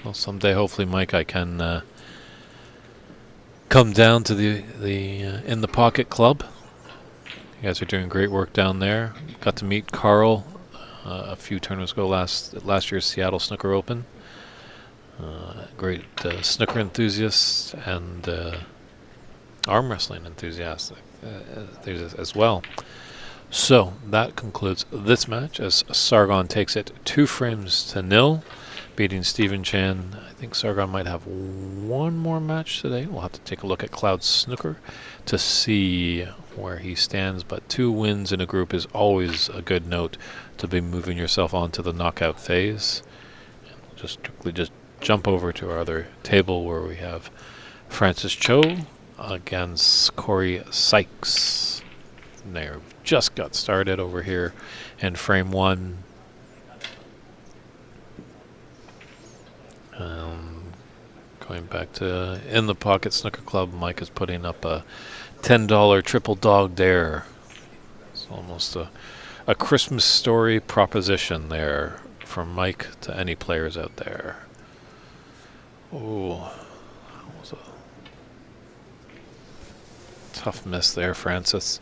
S1: Well, someday, hopefully, Mike, I can come down to the In the Pocket Club. You guys are doing great work down there. Got to meet Carl a few tournaments ago, last year's Seattle Snooker Open. Great snooker enthusiast and arm wrestling enthusiast as well. So that concludes this match as Sargon takes it 2-0, beating Stephen Chan. I think Sargon might have one more match today. We'll have to take a look at Cloud Snooker to see where he stands, but 2 wins in a group is always a good note to be moving yourself on to the knockout phase. And we'll just quickly jump over to our other table where we have Francis Cho against Corey Sykes. And they just got started over here in frame 1. Going back to In the Pocket Snooker Club, Mike is putting up a $10 triple dog dare. It's almost a Christmas story proposition there from Mike to any players out there. Oh, that was a tough miss there, Francis.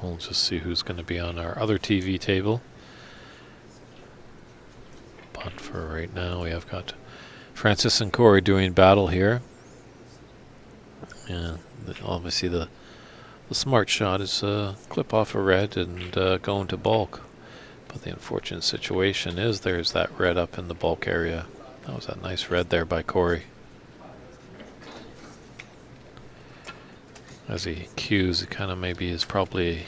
S1: We'll just see who's going to be on our other TV table. But for right now, we have got Francis and Corey doing battle here. And obviously the smart shot is clip off a red and go into bulk. But the unfortunate situation is there's that red up in the bulk area. That was a nice red there by Corey. As he cues, it kind of maybe is probably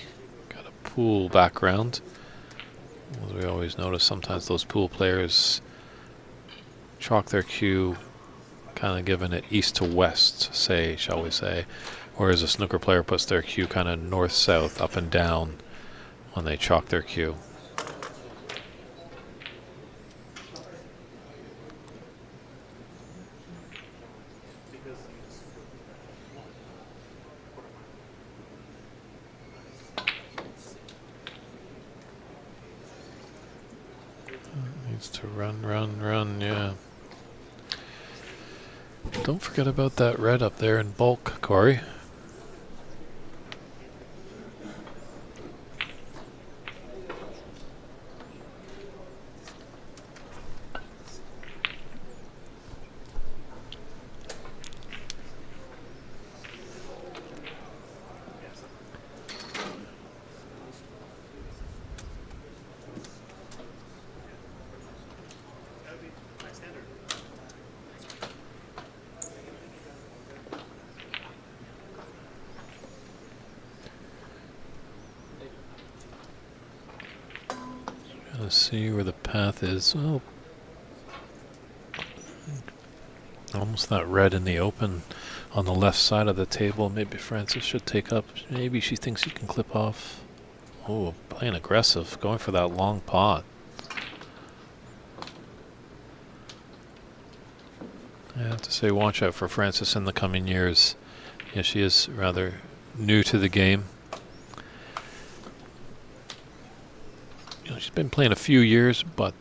S1: got a pool background. As we always notice, sometimes those pool players chalk their cue kind of giving it east to west, shall we say, whereas a snooker player puts their cue kind of north-south, up and down when they chalk their cue. Needs to run, yeah. Don't forget about that red up there in bulk, Corey. Let's see where the path is. Oh, Almost that red in the open on the left side of the table. Maybe Francis should take up. Maybe she thinks she can clip off. Oh, playing aggressive, going for that long pot. I have to say, watch out for Francis in the coming years. Yeah, she is rather new to the game. She's been playing a few years, but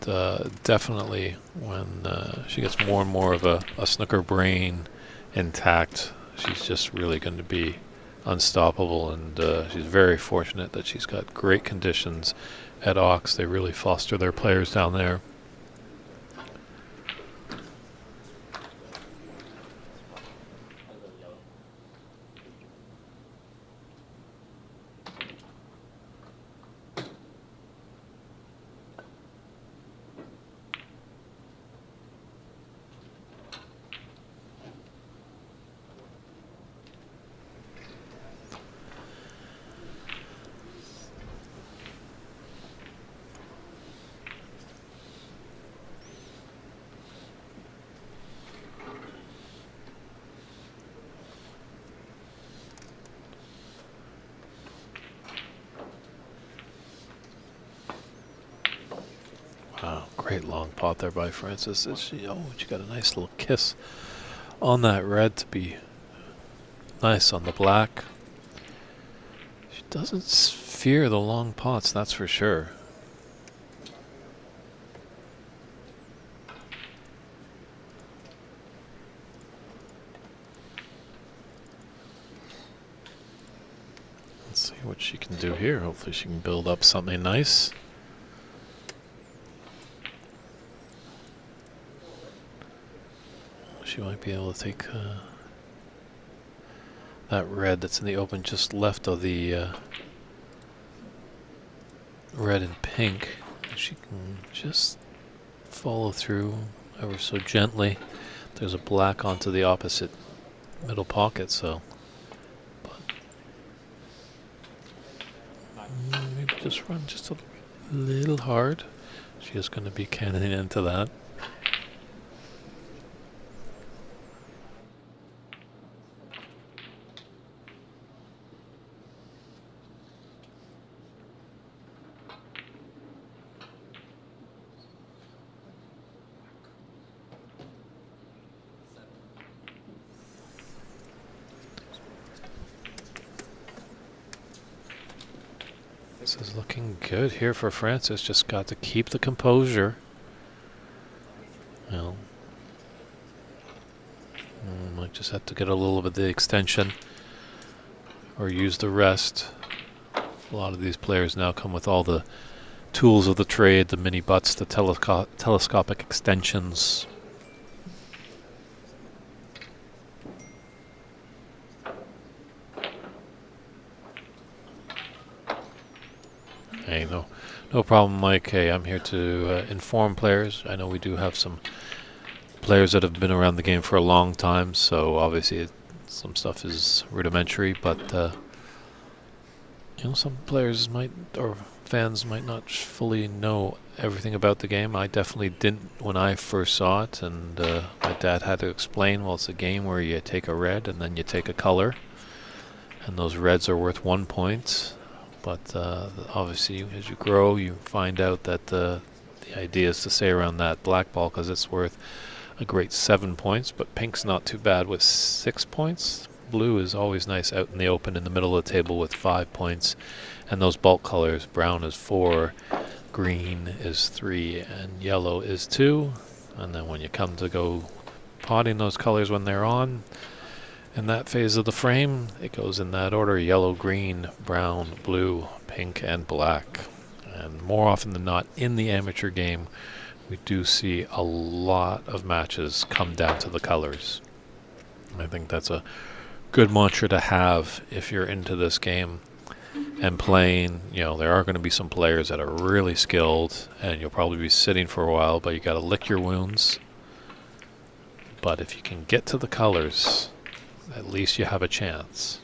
S1: definitely when she gets more and more of a snooker brain intact, she's just really going to be unstoppable. And she's very fortunate that she's got great conditions at Ox. They really foster their players down there. Wow, great long pot there by Francis. She got a nice little kiss on that red to be nice on the black. She doesn't fear the long pots, that's for sure. Let's see what she can do here. Hopefully she can build up something nice. She might be able to take that red that's in the open just left of the red and pink. She can just follow through ever so gently. There's a black onto the opposite middle pocket, so maybe just run just a little hard. She is going to be cannoning into that. This is looking good here for Francis. Just got to keep the composure. Well, might just have to get a little bit of the extension or use the rest. A lot of these players now come with all the tools of the trade, the mini butts, the telescopic extensions. Hey, no problem, Mike. Hey, I'm here to inform players. I know we do have some players that have been around the game for a long time, so obviously some stuff is rudimentary, but some players might, or fans might not fully know everything about the game. I definitely didn't when I first saw it, and my dad had to explain, well, it's a game where you take a red and then you take a color, and those reds are worth 1 point. But obviously, as you grow, you find out that the idea is to stay around that black ball because it's worth a great 7 points. But pink's not too bad with 6 points. Blue is always nice out in the open in the middle of the table with 5 points. And those bulk colors, brown is 4, green is 3, and yellow is 2. And then when you come to go potting those colors when they're on, in that phase of the frame, it goes in that order: yellow, green, brown, blue, pink, and black. And more often than not, in the amateur game, we do see a lot of matches come down to the colors. I think that's a good mantra to have if you're into this game and playing. There are going to be some players that are really skilled, and you'll probably be sitting for a while, but you got to lick your wounds. But if you can get to the colors, at least you have a chance.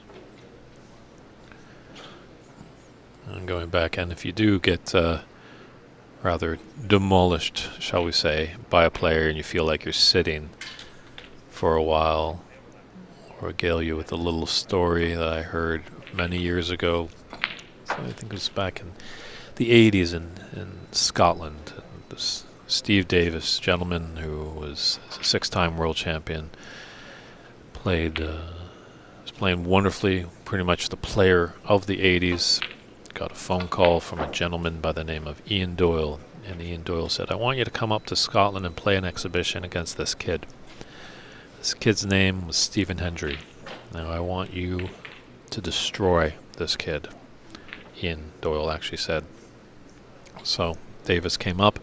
S1: And going back, and if you do get rather demolished, shall we say, by a player and you feel like you're sitting for a while, regale you with a little story that I heard many years ago. So I think it was back in the 80s in Scotland. This Steve Davis, gentleman who was a 6-time world champion, was playing wonderfully, pretty much the player of the 80s. Got a phone call from a gentleman by the name of Ian Doyle, and Ian Doyle said, I want you to come up to Scotland and play an exhibition against this kid. This kid's name was Stephen Hendry. Now I want you to destroy this kid, Ian Doyle actually said. So Davis came up,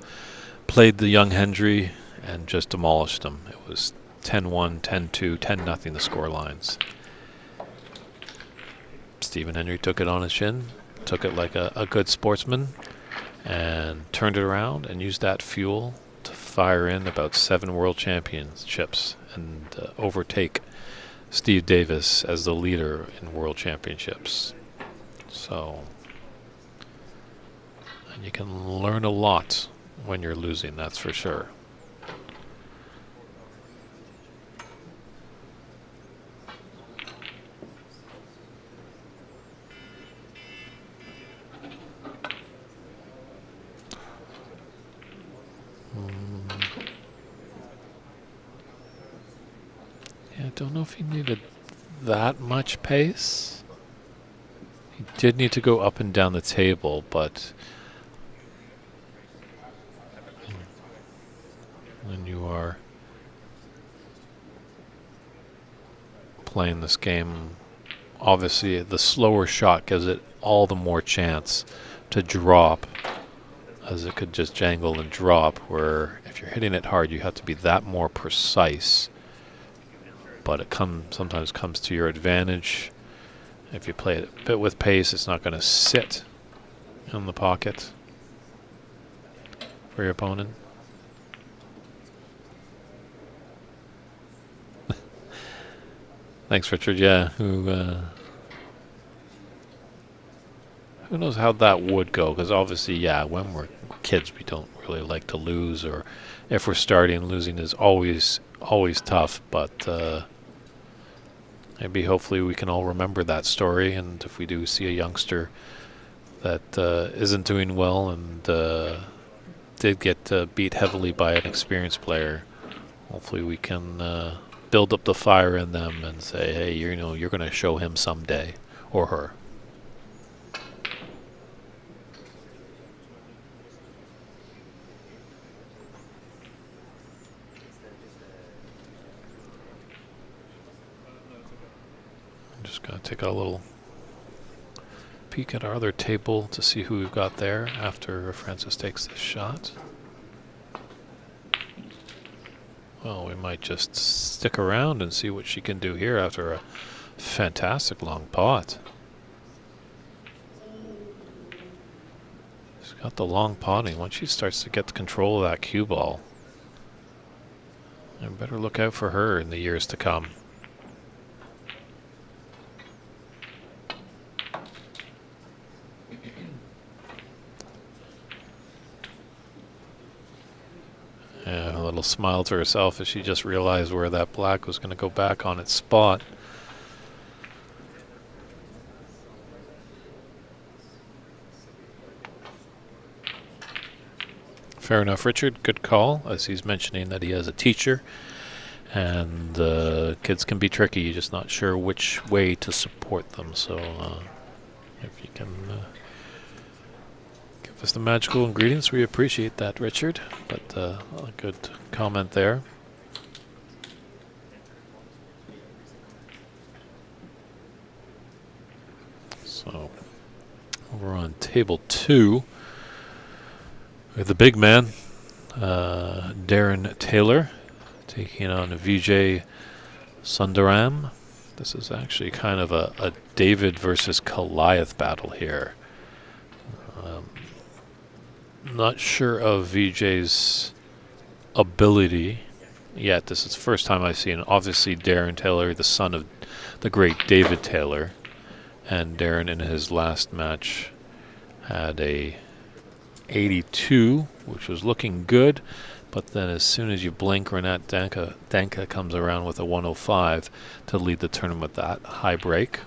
S1: played the young Hendry, and just demolished him. It was 10-1, 10-2, 10-0 the score lines. Stephen Hendry took it on his chin, took it like a good sportsman, and turned it around and used that fuel to fire in about 7 world championships and overtake Steve Davis as the leader in world championships. So, and you can learn a lot when you're losing, that's for sure. Yeah, I don't know if he needed that much pace. He did need to go up and down the table, but when you are playing this game, obviously the slower shot gives it all the more chance to drop, as it could just jangle and drop, where if you're hitting it hard you have to be that more precise. But it sometimes comes to your advantage. If you play it a bit with pace, it's not going to sit in the pocket for your opponent. Thanks, Richard. Yeah, who knows how that would go? Because obviously, yeah, when we're kids, we don't really like to lose, or if we're starting, losing is always tough. But maybe, hopefully, we can all remember that story. And if we do see a youngster that isn't doing well and did get beat heavily by an experienced player, hopefully we can build up the fire in them and say, hey, you're going to show him someday, or her. I'm just going to take a little peek at our other table to see who we've got there after Francis takes this shot. Well, we might just stick around and see what she can do here after a fantastic long pot. She's got the long potting. Once she starts to get the control of that cue ball, I better look out for her in the years to come. Yeah, a little smile to herself as she just realized where that black was going to go back on its spot. Fair enough, Richard. Good call, as he's mentioning that he has a teacher, and kids can be tricky. You're just not sure which way to support them. So if you can give us the magical ingredients, we appreciate that, Richard. But a good comment there. So over on table 2, we have the big man, Darren Taylor, taking on Vijay Sundaram. This is actually kind of a David versus Goliath battle here. Not sure of Vijay's ability yet. This is the first time I've seen, obviously, Darren Taylor, the son of the great David Taylor. And Darren, in his last match, had a 82, which was looking good. But then as soon as you blink, Renat Danka comes around with a 105 to lead the tournament with that high break.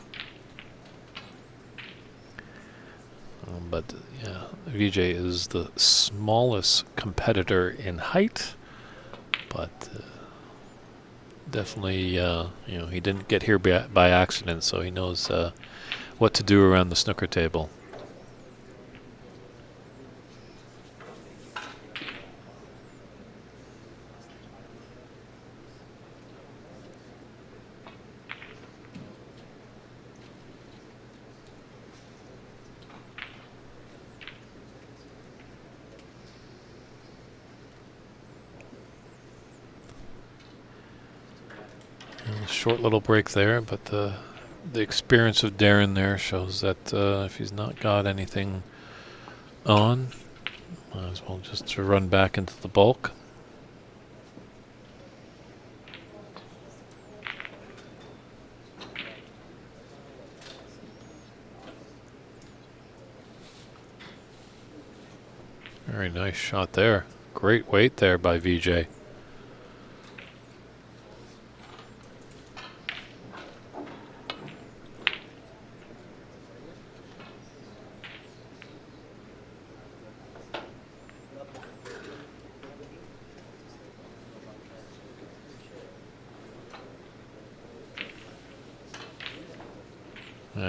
S1: But yeah, Vijay is the smallest competitor in height, but definitely, he didn't get here by accident, so he knows what to do around the snooker table. Short little break there, but the experience of Darren there shows that if he's not got anything on, might as well just to run back into the bulk. Very nice shot there. Great weight there by Vijay.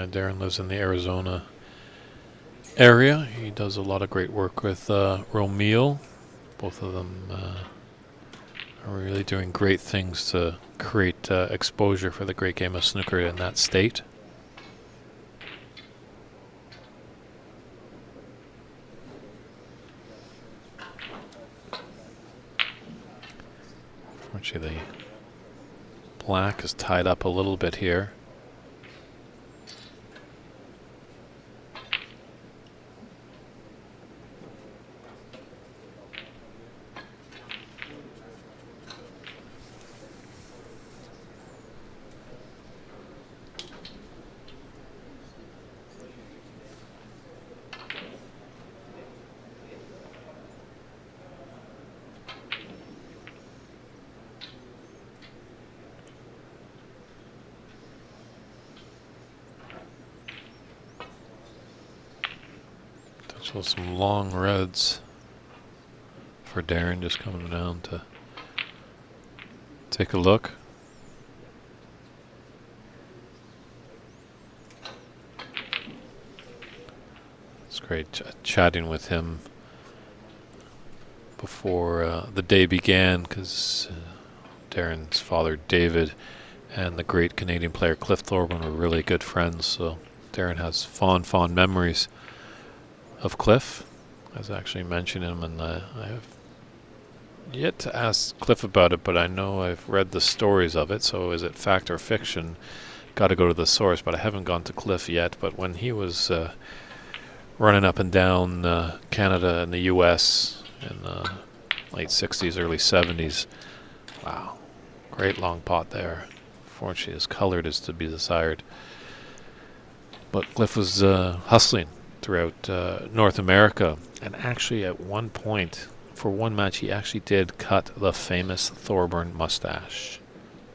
S1: Darren lives in the Arizona area. He does a lot of great work with Romeo. Both of them are really doing great things to create exposure for the great game of snooker in that state. Unfortunately, the black is tied up a little bit here. So some long reds for Darren, just coming down to take a look. It's great chatting with him before the day began, because Darren's father David and the great Canadian player Cliff Thorburn were really good friends, so Darren has fond memories of Cliff. I was actually mentioning him, and I have yet to ask Cliff about it, but I know I've read the stories of it, so is it fact or fiction? Got to go to the source, but I haven't gone to Cliff yet. But when he was running up and down Canada and the US in the late 60s, early 70s, wow, great long pot there. Fortunately, his colored is to be desired. But Cliff was hustling throughout North America, and actually at one point for one match he actually did cut the famous Thorburn mustache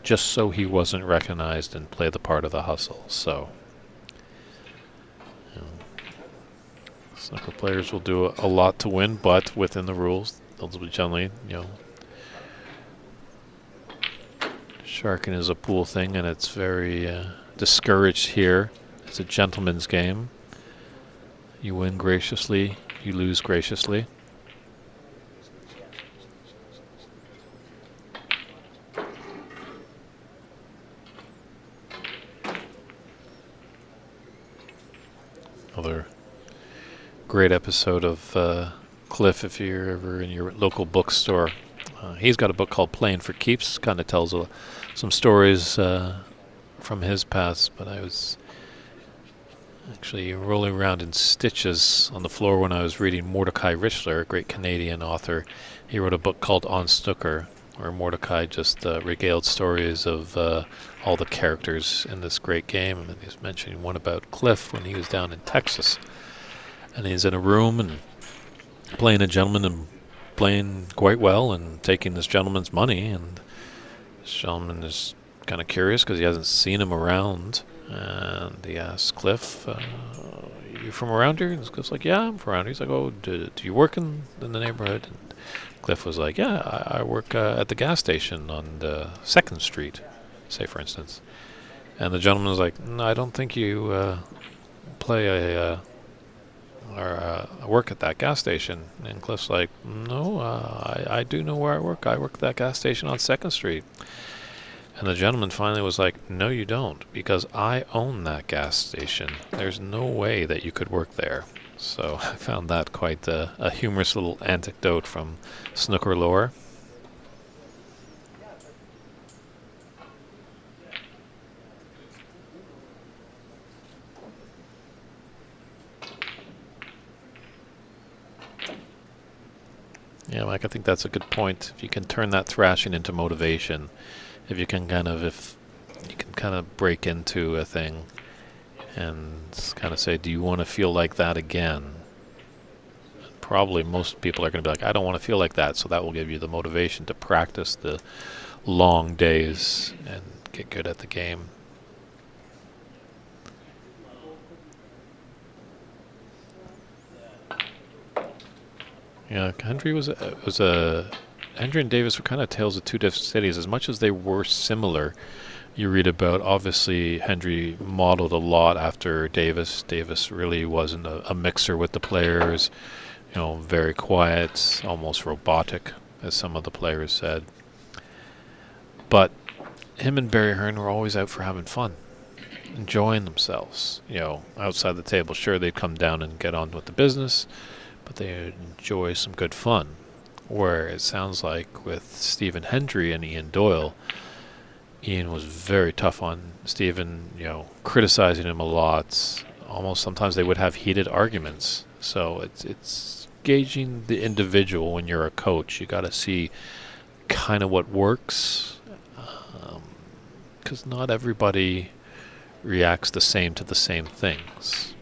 S1: just so he wasn't recognized and play the part of the hustle. So snooker players will do a lot to win, but within the rules they'll be generally, sharking is a pool thing, and it's very discouraged here. It's a gentleman's game. You win graciously, you lose graciously. Another great episode of Cliff, if you're ever in your local bookstore. He's got a book called Playing for Keeps, kind of tells some stories from his past, but I was actually rolling around in stitches on the floor when I was reading Mordecai Richler, a great Canadian author. He wrote a book called On Snooker, where Mordecai just regaled stories of all the characters in this great game. And he's mentioning one about Cliff when he was down in Texas. And he's in a room and playing a gentleman, and playing quite well and taking this gentleman's money, and this gentleman is kind of curious because he hasn't seen him around, and he asks Cliff, you from around here? And Cliff's like, yeah, I'm from around here. He's like, oh, do you work in the neighborhood? And Cliff was like, yeah, I work at the gas station on the 2nd Street, say for instance. And the gentleman was like, no, I don't think you play work at that gas station. And Cliff's like, no, I do know where I work. I work at that gas station on 2nd Street. And the gentleman finally was like, no, you don't, because I own that gas station. There's no way that you could work there. So I found that quite a humorous little anecdote from snooker lore. Yeah, Mike, I think that's a good point. If you can turn that thrashing into motivation, if you can kind of break into a thing and kind of say, do you want to feel like that again? Probably most people are going to be like, I don't want to feel like that. So that will give you the motivation to practice the long days and get good at the game. Yeah, Hendry Hendry and Davis were kind of tales of two different cities. As much as they were similar, you read about, obviously, Hendry modeled a lot after Davis. Davis really wasn't a mixer with the players, very quiet, almost robotic, as some of the players said. But him and Barry Hearn were always out for having fun, enjoying themselves, outside the table. Sure, they'd come down and get on with the business, but they enjoy some good fun. Where it sounds like with Stephen Hendry and Ian Doyle, Ian was very tough on Stephen, criticizing him a lot. Almost sometimes they would have heated arguments. So it's gauging the individual when you're a coach. You got to see kind of what works, because not everybody reacts the same to the same things.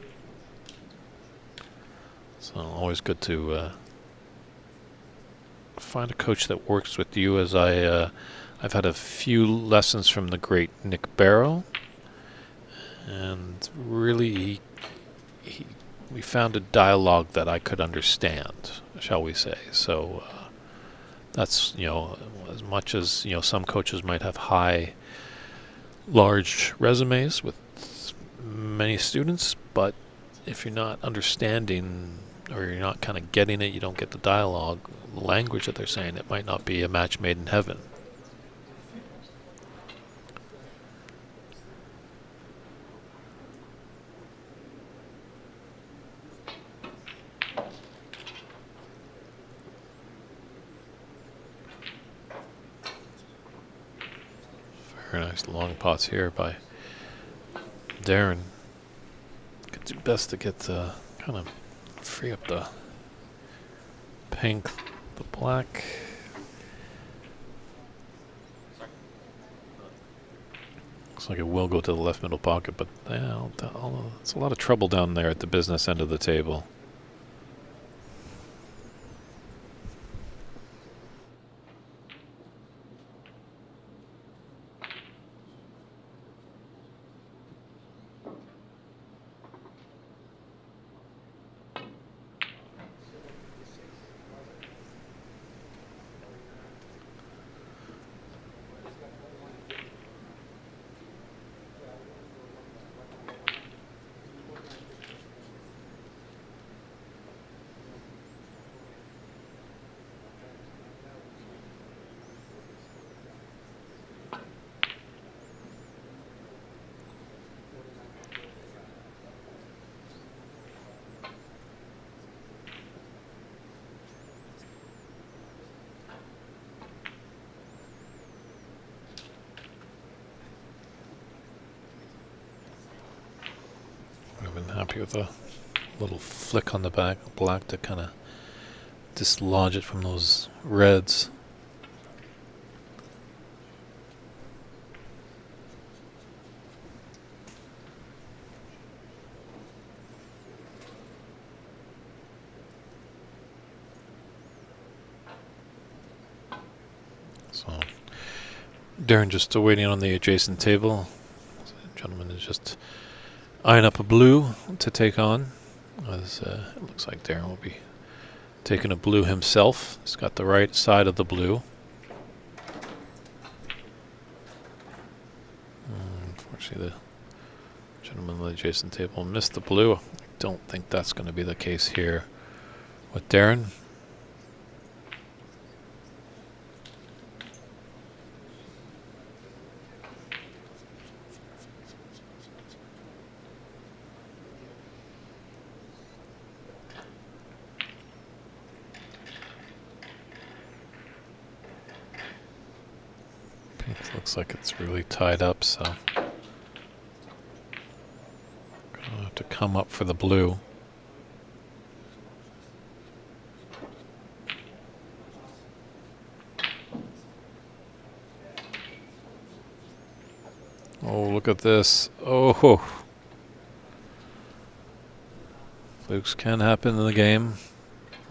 S1: So always good to find a coach that works with you. As I've had a few lessons from the great Nick Barrow, and really we found a dialogue that I could understand, shall we say. So that's, as much as, some coaches might have large resumes with many students, but if you're not understanding or you're not kind of getting it, you don't get the dialogue, the language that they're saying, it might not be a match made in heaven. Very nice long pots here by Darren. Could do best to get kind of free up the pink, the black. Looks like it will go to the left middle pocket, but it's a lot of trouble down there at the business end of the table. I've been happy with a little flick on the back black to kind of dislodge it from those reds. Darren just waiting on the adjacent table. The gentleman is just eyeing up a blue to take on. As it looks like Darren will be taking a blue himself. He's got the right side of the blue. Unfortunately, the gentleman on the adjacent table missed the blue. I don't think that's going to be the case here with Darren. It looks like it's really tied up, so gonna have to come up for the blue. Oh, look at this. Oh, flukes can happen in the game.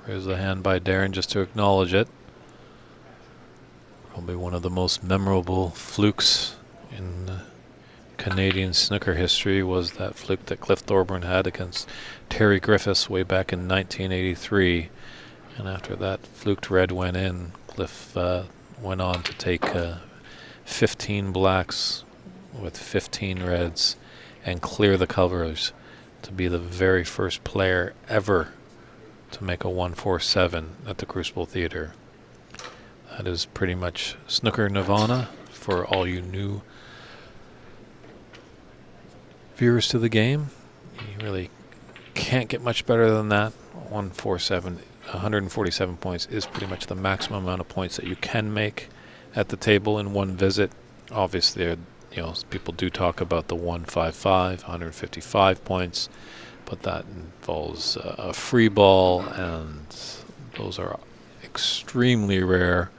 S1: Here's a hand by Darren just to acknowledge it. Probably one of the most memorable flukes in Canadian snooker history was that fluke that Cliff Thorburn had against Terry Griffiths way back in 1983. And after that fluked red went in, Cliff went on to take 15 blacks with 15 reds and clear the covers to be the very first player ever to make a 147 at the Crucible Theatre. That is pretty much snooker nirvana for all you new viewers to the game. You really can't get much better than that. 147 points is pretty much the maximum amount of points that you can make at the table in one visit. Obviously, people do talk about the 155, 155 points, but that involves a free ball, and those are extremely rare.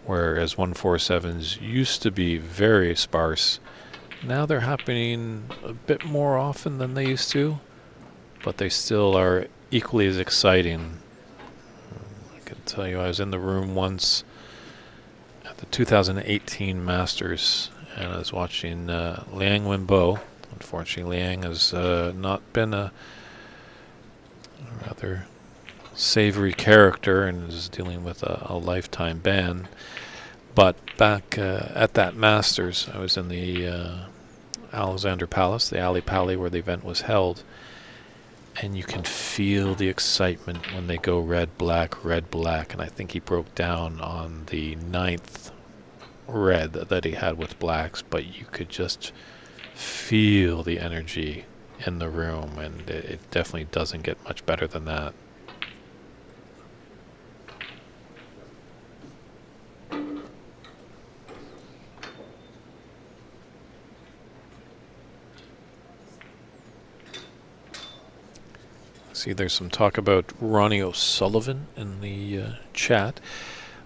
S1: Whereas 147s used to be very sparse. Now they're happening a bit more often than they used to, but they still are equally as exciting. I can tell you, I was in the room once at the 2018 Masters, and I was watching Liang Wenbo. Unfortunately, Liang has not been a rather savory character and is dealing with a lifetime ban. But back at that Masters, I was in the Alexander Palace, the Ali Pali, where the event was held, and you can feel the excitement when they go red, black, and I think he broke down on the 9th red that he had with blacks, but you could just feel the energy in the room, and it definitely doesn't get much better than that. See, there's some talk about Ronnie O'Sullivan in the chat.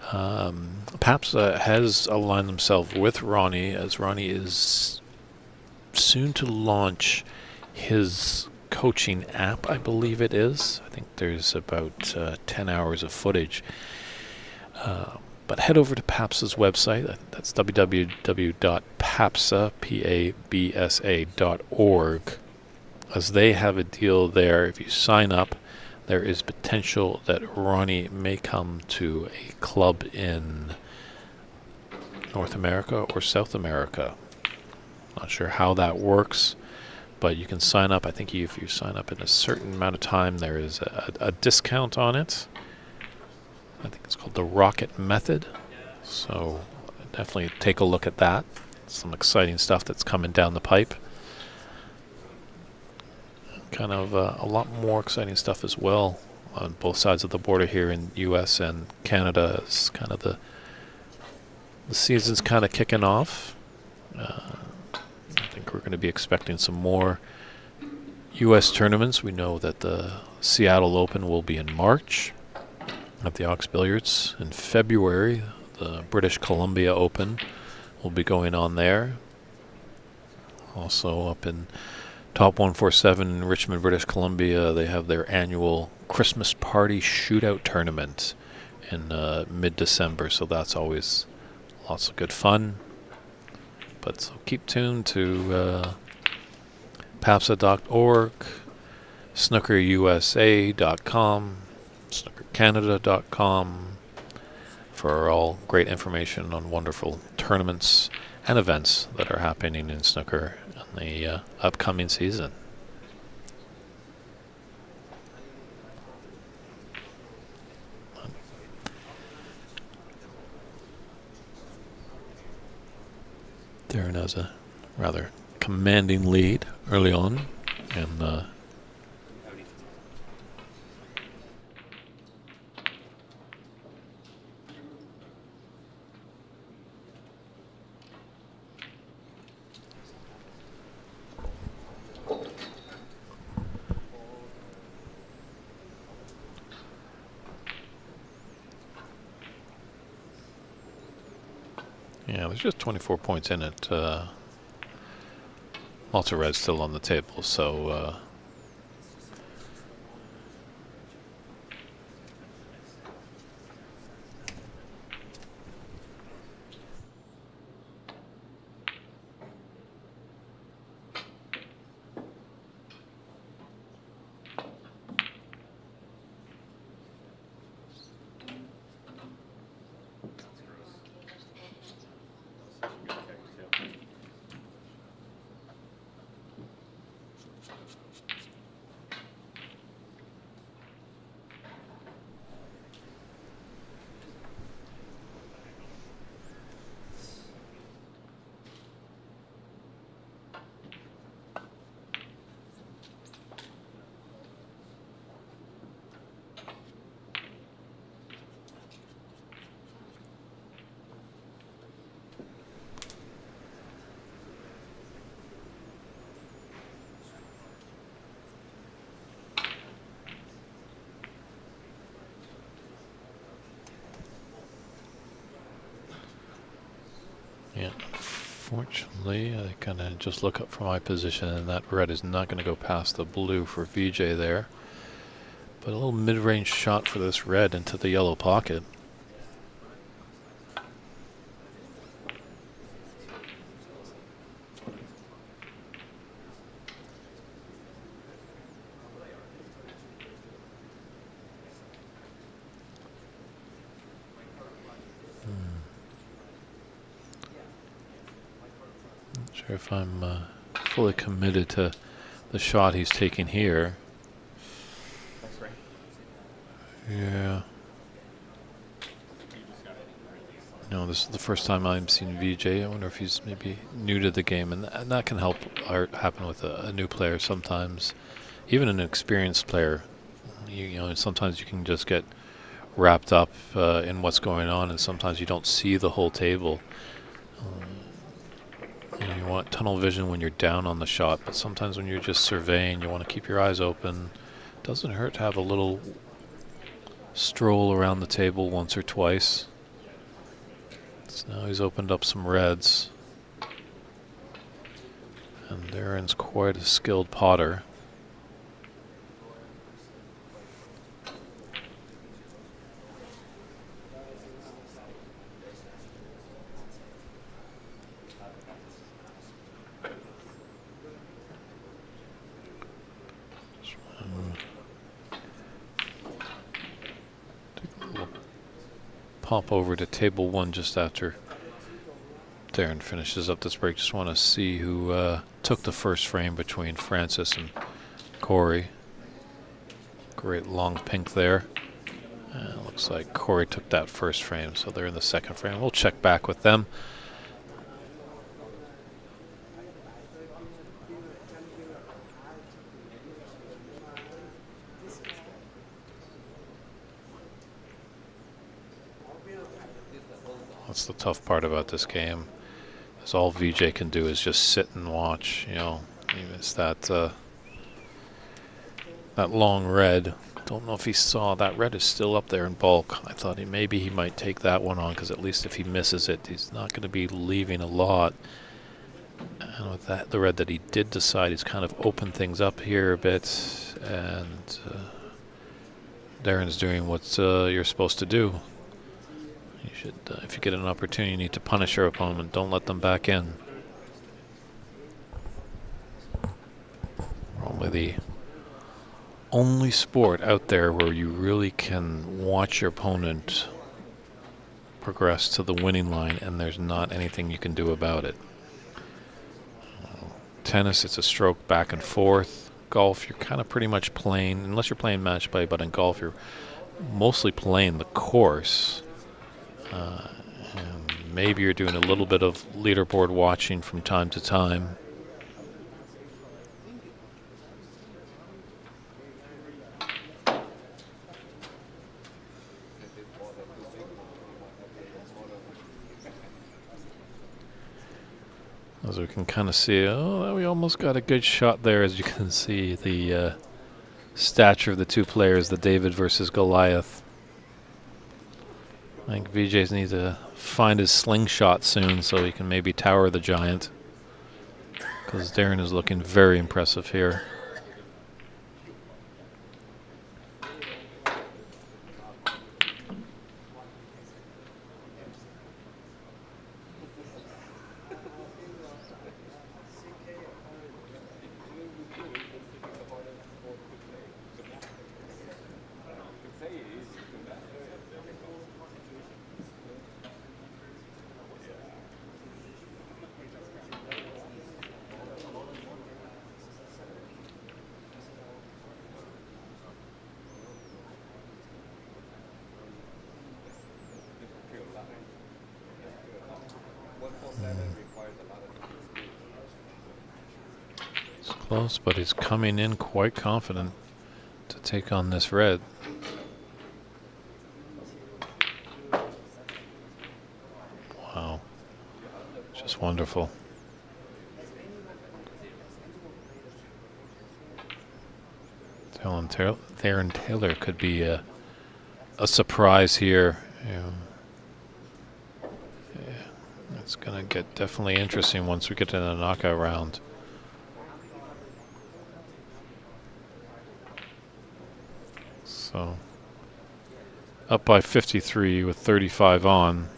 S1: Paps has aligned himself with Ronnie, as Ronnie is soon to launch his coaching app, I believe it is. I think there's about 10 hours of footage. But head over to Papsa's website. That's www.papsa.org. As they have a deal there. If you sign up, there is potential that Ronnie may come to a club in North America or South America. Not sure how that works, but you can sign up. I think if you sign up in a certain amount of time, there is a discount on it. I think it's called the Rocket Method. So definitely take a look at that. Some exciting stuff that's coming down the pipe. Kind of a lot more exciting stuff as well on both sides of the border here in U.S. and Canada. Is kind of the season's kind of kicking off. I think we're going to be expecting some more U.S. tournaments. We know that the Seattle Open will be in March at the Ox Billiards. In February, the British Columbia Open will be going on there. Also up in Top 147 in Richmond, British Columbia, they have their annual Christmas party shootout tournament in mid-December, so that's always lots of good fun. But so keep tuned to papsa.org, snookerusa.com, snookercanada.com for all great information on wonderful tournaments and events that are happening in snooker in the upcoming season. Darren has a rather commanding lead early on, and yeah, there's just 24 points in it. Lots of red still on the table, so yeah. Fortunately, I kind of just look up from my position, and that red is not going to go past the blue for VJ there. But a little mid-range shot for this red into the yellow pocket. Not sure if I'm fully committed to the shot he's taking here. Yeah. No, this is the first time I'm seeing VJ. I wonder if he's maybe new to the game, and that can help or happen with a new player sometimes. Even an experienced player, you know, sometimes you can just get wrapped up in what's going on, and sometimes you don't see the whole table. You want tunnel vision when you're down on the shot, but sometimes when you're just surveying, you want to keep your eyes open. Doesn't hurt to have a little stroll around the table once or twice. So now he's opened up some reds, and Darren's quite a skilled potter. Pop over to table one just after Darren finishes up this break. Just want to see who took the first frame between Francis and Corey. Great long pink there. And it looks like Corey took that first frame, so they're in the second frame. We'll check back with them. That's the tough part about this game, is all VJ can do is just sit and watch. You know, it's that that long red. Don't know if he saw that red is still up there in bulk. I thought maybe he might take that one on, because at least if he misses it, he's not going to be leaving a lot. And with that, the red that he did decide, he's kind of opened things up here a bit, and Darren's doing what you're supposed to do. You should, if you get an opportunity, you need to punish your opponent. Don't let them back in. Probably the only sport out there where you really can watch your opponent progress to the winning line and there's not anything you can do about it. Tennis, it's a stroke back and forth. Golf, you're kind of pretty much playing, unless you're playing match play, but in golf you're mostly playing the course. And maybe you're doing a little bit of leaderboard watching from time to time. As we can kind of see, we almost got a good shot there. As you can see, the stature of the two players, the David versus Goliath. I think VJs need to find his slingshot soon so he can maybe tower the giant, because Darren is looking very impressive here. It's close, but he's coming in quite confident to take on this red. Wow, just wonderful. Theron Taylor could be a surprise here. It's going to get definitely interesting once we get to the knockout round. So, up by 53 with 35 on.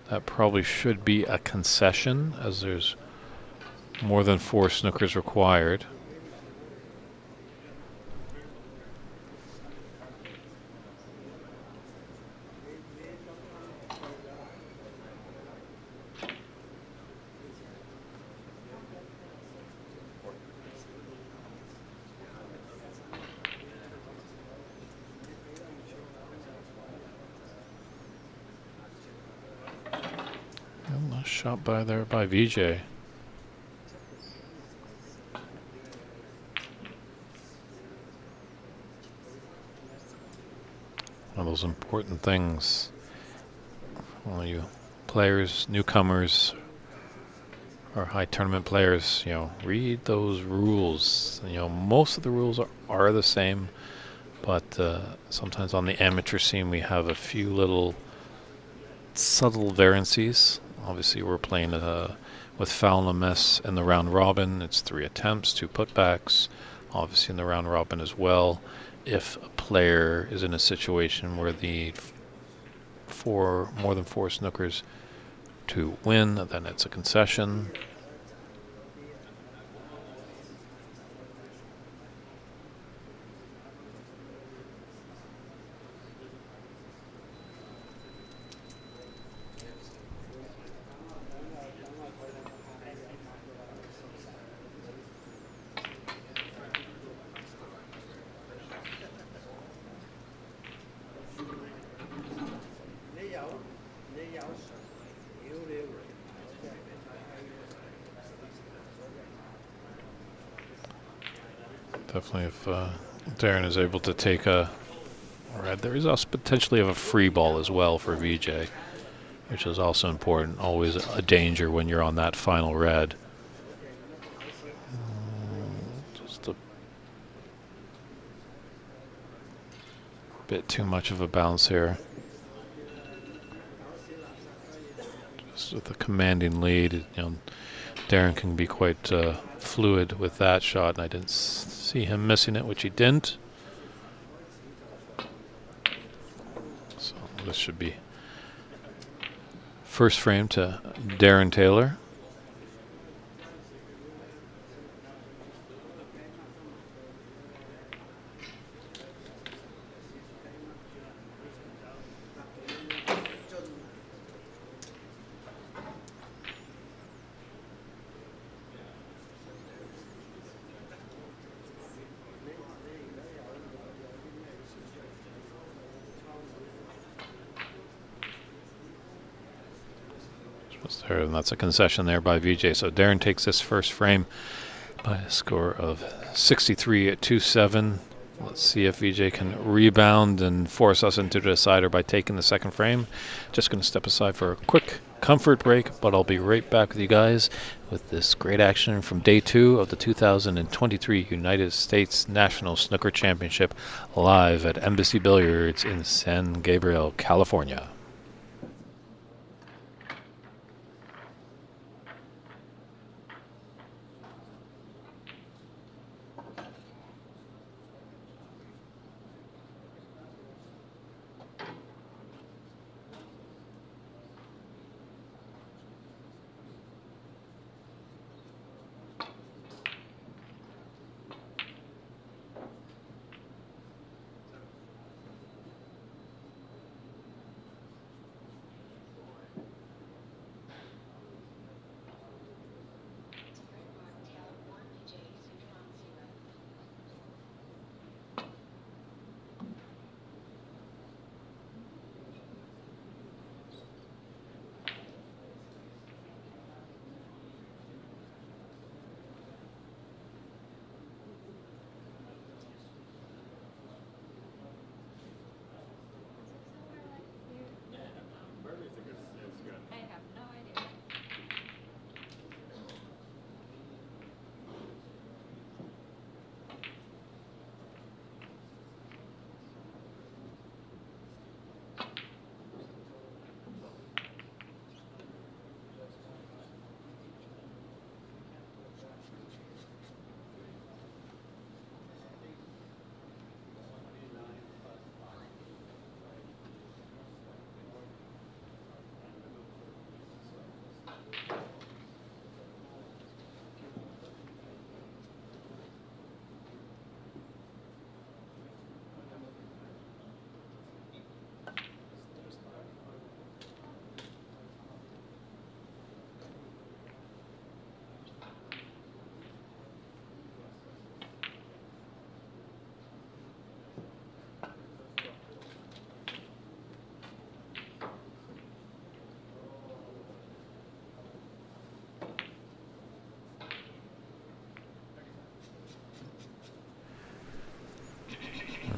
S1: That probably should be a concession, as there's more than 4 snookers required. Shot by there by VJ. One of those important things. All you players, newcomers, or high tournament players, read those rules. Most of the rules are the same, but sometimes on the amateur scene we have a few little subtle variances. Obviously, we're playing with foul and mess in the round robin. It's 3 attempts, 2 putbacks. Obviously, in the round robin as well. If a player is in a situation where the more than 4 snookers to win, then it's a concession. Definitely, if Darren is able to take a red, there is also potentially of a free ball as well for VJ, which is also important. Always a danger when you're on that final red. Just a bit too much of a bounce here. Just with a commanding lead, Darren can be quite fluid with that shot, and I didn't see him missing it, which he didn't. So this should be first frame to Darren Taylor. And that's a concession there by VJ. So Darren takes this first frame by a score of 63-27. Let's see if VJ can rebound and force us into the decider by taking the second frame. Just going to step aside for a quick comfort break, but I'll be right back with you guys with this great action from day 2 of the 2023 United States National Snooker Championship live at Embassy Billiards in San Gabriel, California.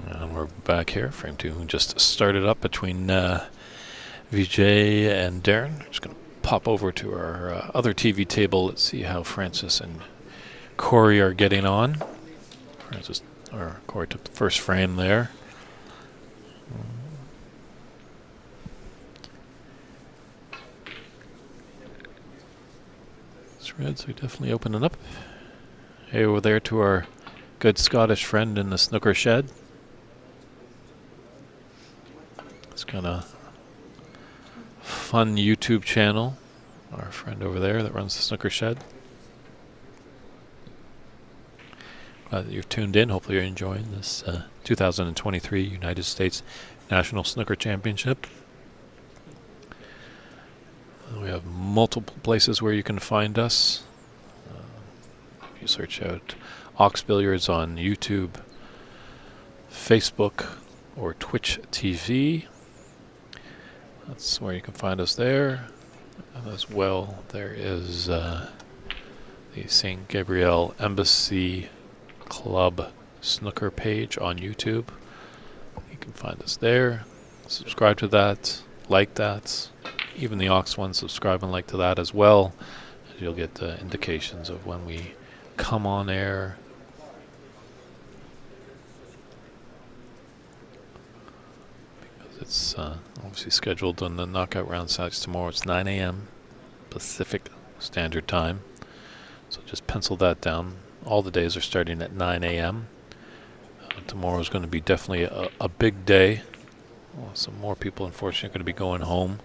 S1: And we're back here. Frame 2 just started up between VJ and Darren. Just going to pop over to our other TV table. Let's see how Francis and Corey are getting on. Corey took the first frame there. It's red, so definitely opening up. Hey, over there to our good Scottish friend in the snooker shed. It's kind of fun YouTube channel. Our friend over there that runs the snooker shed. Glad that you've tuned in. Hopefully you're enjoying this 2023 United States National Snooker Championship. We have multiple places where you can find us. If you search out Ox Billiards on YouTube, Facebook, or Twitch TV, that's where you can find us there. And as well, there is the St. Gabriel Embassy Club snooker page on YouTube. You can find us there. Subscribe to that, like that. Even the Ox one, subscribe and like to that as well. You'll get indications of when we come on air. Because it's obviously scheduled on the knockout round sites tomorrow. It's 9 a.m. Pacific Standard Time. So just pencil that down. All the days are starting at 9 a.m. Tomorrow is going to be definitely a big day. Well, some more people, unfortunately, are going to be going home.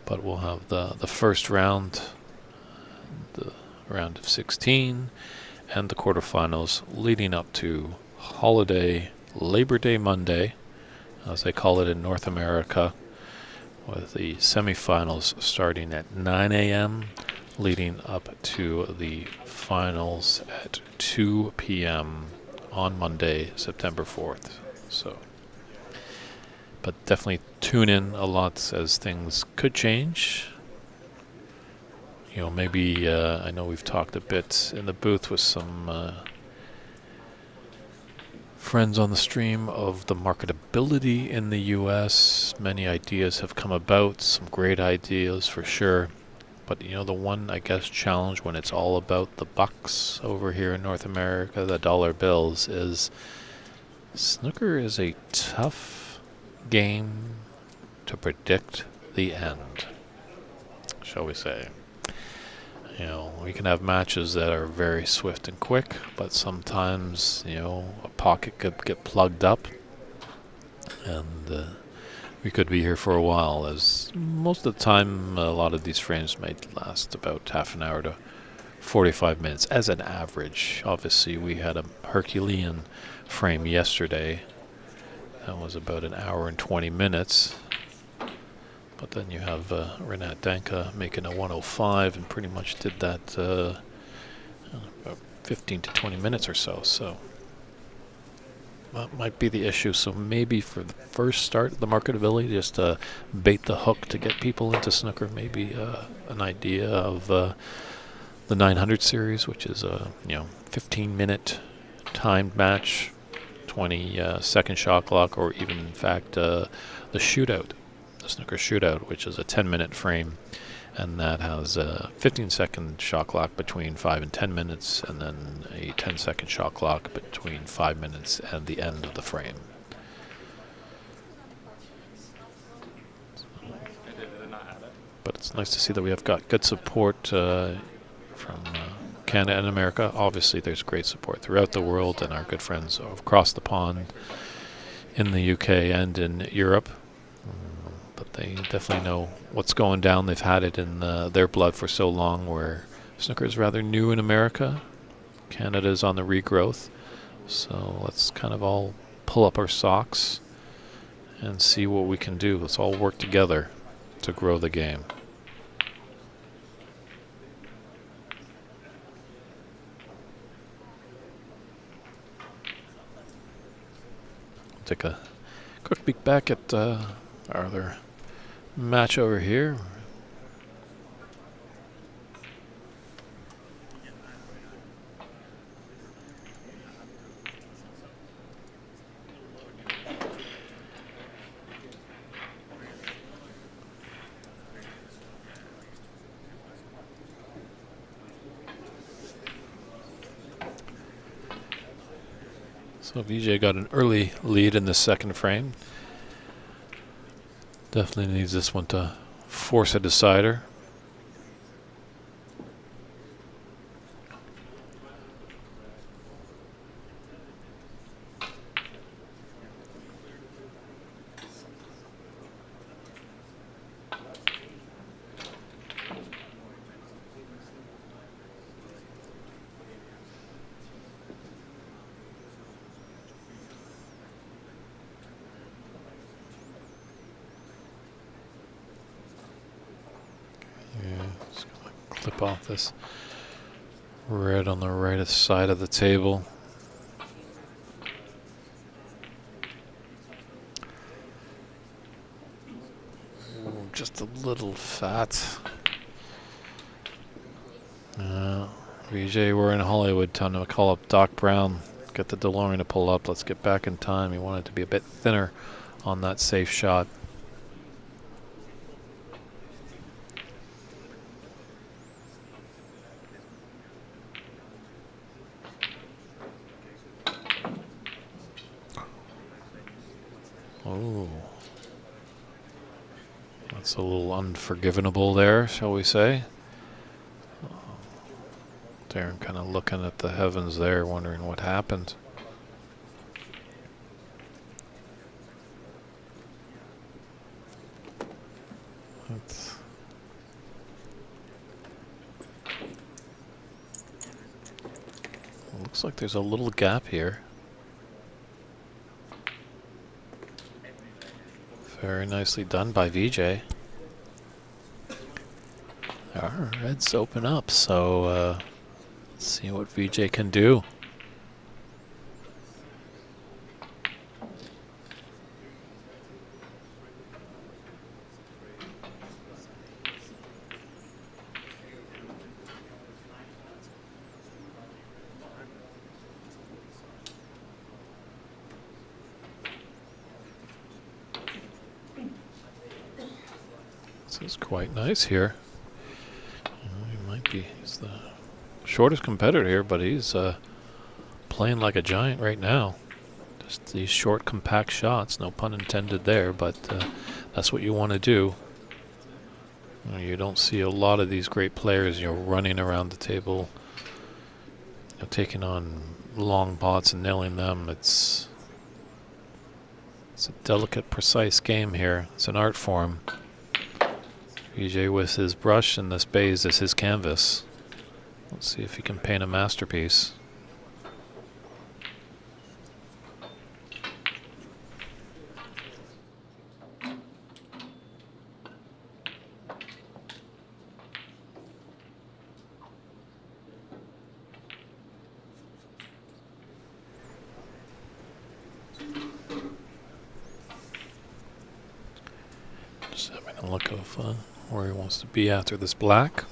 S1: But we'll have the first round, the round of 16, and the quarterfinals leading up to holiday Labor Day Monday, as they call it in North America, with the semifinals starting at 9 a.m., leading up to the finals at 2 p.m. on Monday, September 4th. So, but definitely tune in a lot as things could change. maybe I know we've talked a bit in the booth with some friends on the stream of the marketability in the U.S. Many ideas have come about, some great ideas for sure. But the one, I guess, challenge when it's all about the bucks over here in North America, the dollar bills, is snooker is a tough game to predict the end, shall we say. We can have matches that are very swift and quick, but sometimes, a pocket could get plugged up, and we could be here for a while, as most of the time a lot of these frames might last about half an hour to 45 minutes as an average. Obviously, we had a Herculean frame yesterday. That was about an hour and 20 minutes. But then you have Renat Danka making a 105 and pretty much did that about 15 to 20 minutes or so. So that might be the issue. So maybe for the first start, the marketability, just bait the hook to get people into snooker. Maybe an idea of the 900 series, which is a 15-minute timed match, 20-second shot clock, or even in fact the shootout. The snooker shootout, which is a 10-minute frame, and that has a 15-second shot clock between 5 and 10 minutes, and then a 10-second shot clock between 5 minutes and the end of the frame. But it's nice to see that we have got good support from Canada and America. Obviously, there's great support throughout the world, and our good friends across the pond in the UK and in Europe. But they definitely know what's going down. They've had it in their blood for so long, where snooker is rather new in America. Canada is on the regrowth. So let's kind of all pull up our socks and see what we can do. Let's all work together to grow the game. Take a quick peek back at our other match over here. So VJ got an early lead in the second frame. Definitely needs this one to force a decider. Just gonna clip off this red on the right side of the table. Ooh, just a little fat. VJ, we're in Hollywood. Time to call up Doc Brown. Get the DeLorean to pull up. Let's get back in time. He wanted to be a bit thinner on that safe shot. Oh, that's a little unforgivable there, shall we say? Darren kind of looking at the heavens there, wondering what happened. Looks like there's a little gap here. Very nicely done by VJ. Our reds open up, so let's see what VJ can do. This is quite nice here. He might be. He's the shortest competitor here, but he's playing like a giant right now. Just these short, compact shots. No pun intended there, but that's what you want to do. You don't see a lot of these great players, running around the table, taking on long pots and nailing them. It's a delicate, precise game here. It's an art form. VJ with his brush and this baize as his canvas. Let's see if he can paint a masterpiece. Just having a look of where he wants to be after this black.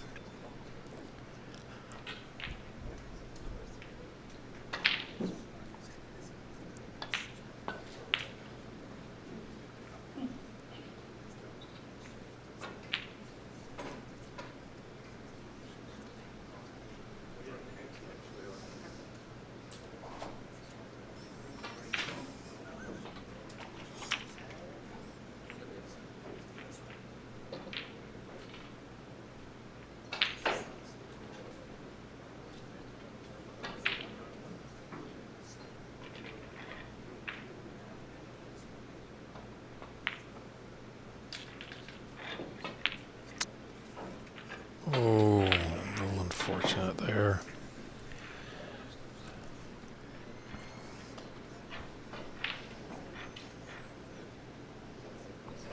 S1: Oh, a little unfortunate there.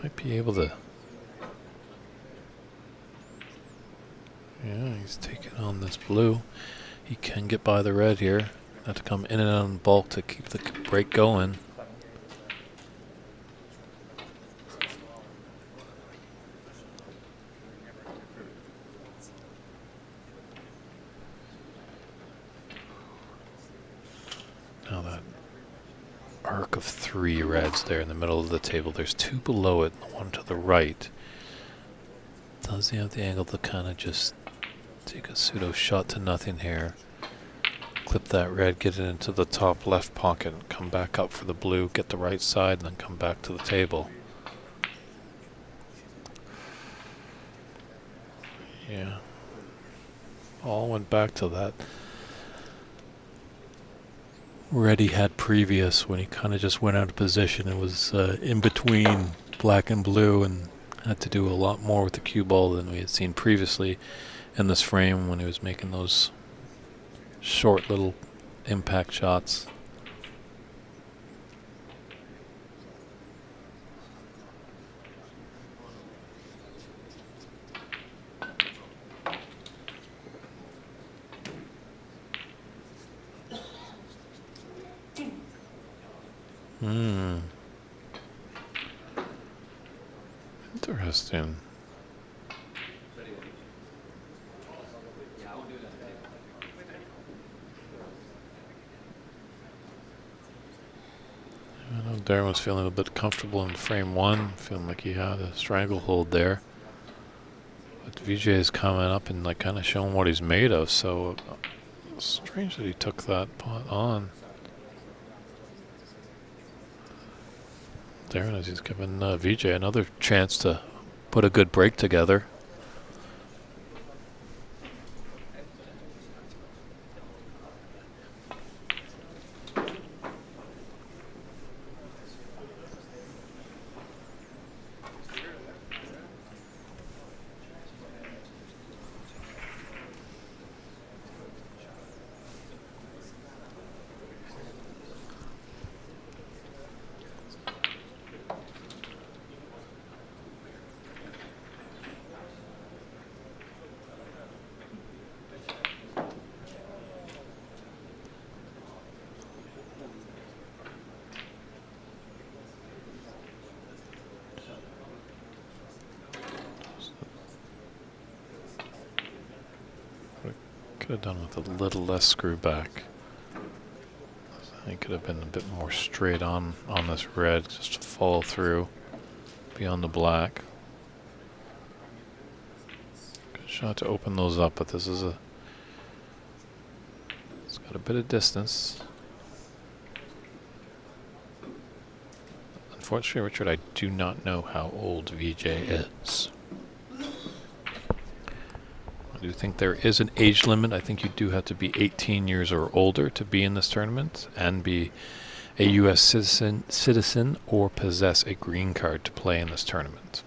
S1: Might be able to. Yeah, he's taking on this blue. He can get by the red here. Have to come in and out in bulk to keep the break going. Now that arc of 3 reds there in the middle of the table. There's 2 below it and the one to the right. Does he have the angle to kind of just take a pseudo shot to nothing here? Clip that red, get it into the top left pocket, and come back up for the blue, get the right side, and then come back to the table. Yeah. All went back to that red he had previous when he kind of just went out of position and was in between black and blue and had to do a lot more with the cue ball than we had seen previously in this frame when he was making those short little impact shots. Interesting. I know Darren was feeling a bit comfortable in frame 1, feeling like he had a stranglehold there. But VJ is coming up and like kind of showing what he's made of, so strange that he took that pot on. Darren, as he's given VJ another chance to put a good break together. Could have done with a little less screw back. I think could have been a bit more straight on this red, just to follow through beyond the black. shot to open those up, but this is it's got a bit of distance. Unfortunately, Richard, I do not know how old VJ is. I do think there is an age limit. I think you do have to be 18 years or older to be in this tournament and be a U.S. citizen or possess a green card to play in this tournament.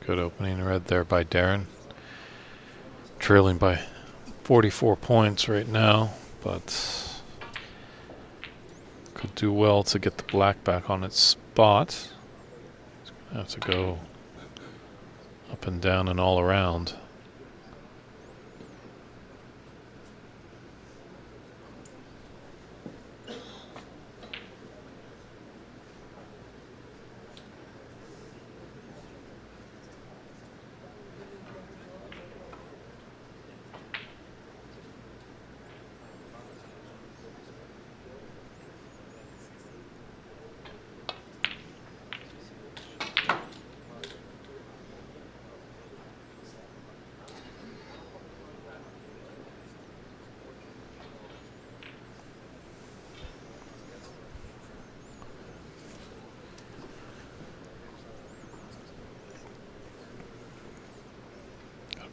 S1: Good opening red there by Darren. Trailing by 44 points right now, but could do well to get the black back on its spot. It's gonna have to go up and down and all around.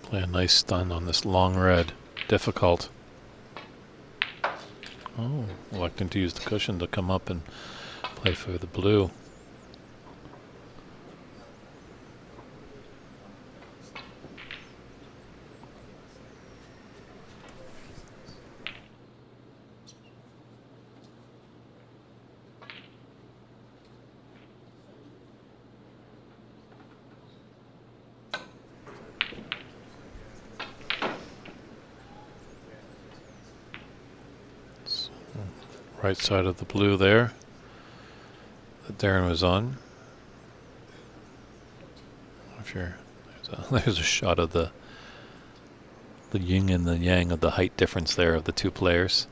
S1: Play a nice stun on this long red. Difficult. Oh, electing to use the cushion to come up and play for the blue. Right side of the blue there that Darren was on. If you're, there's a shot of the yin and the yang of the height difference there of the two players.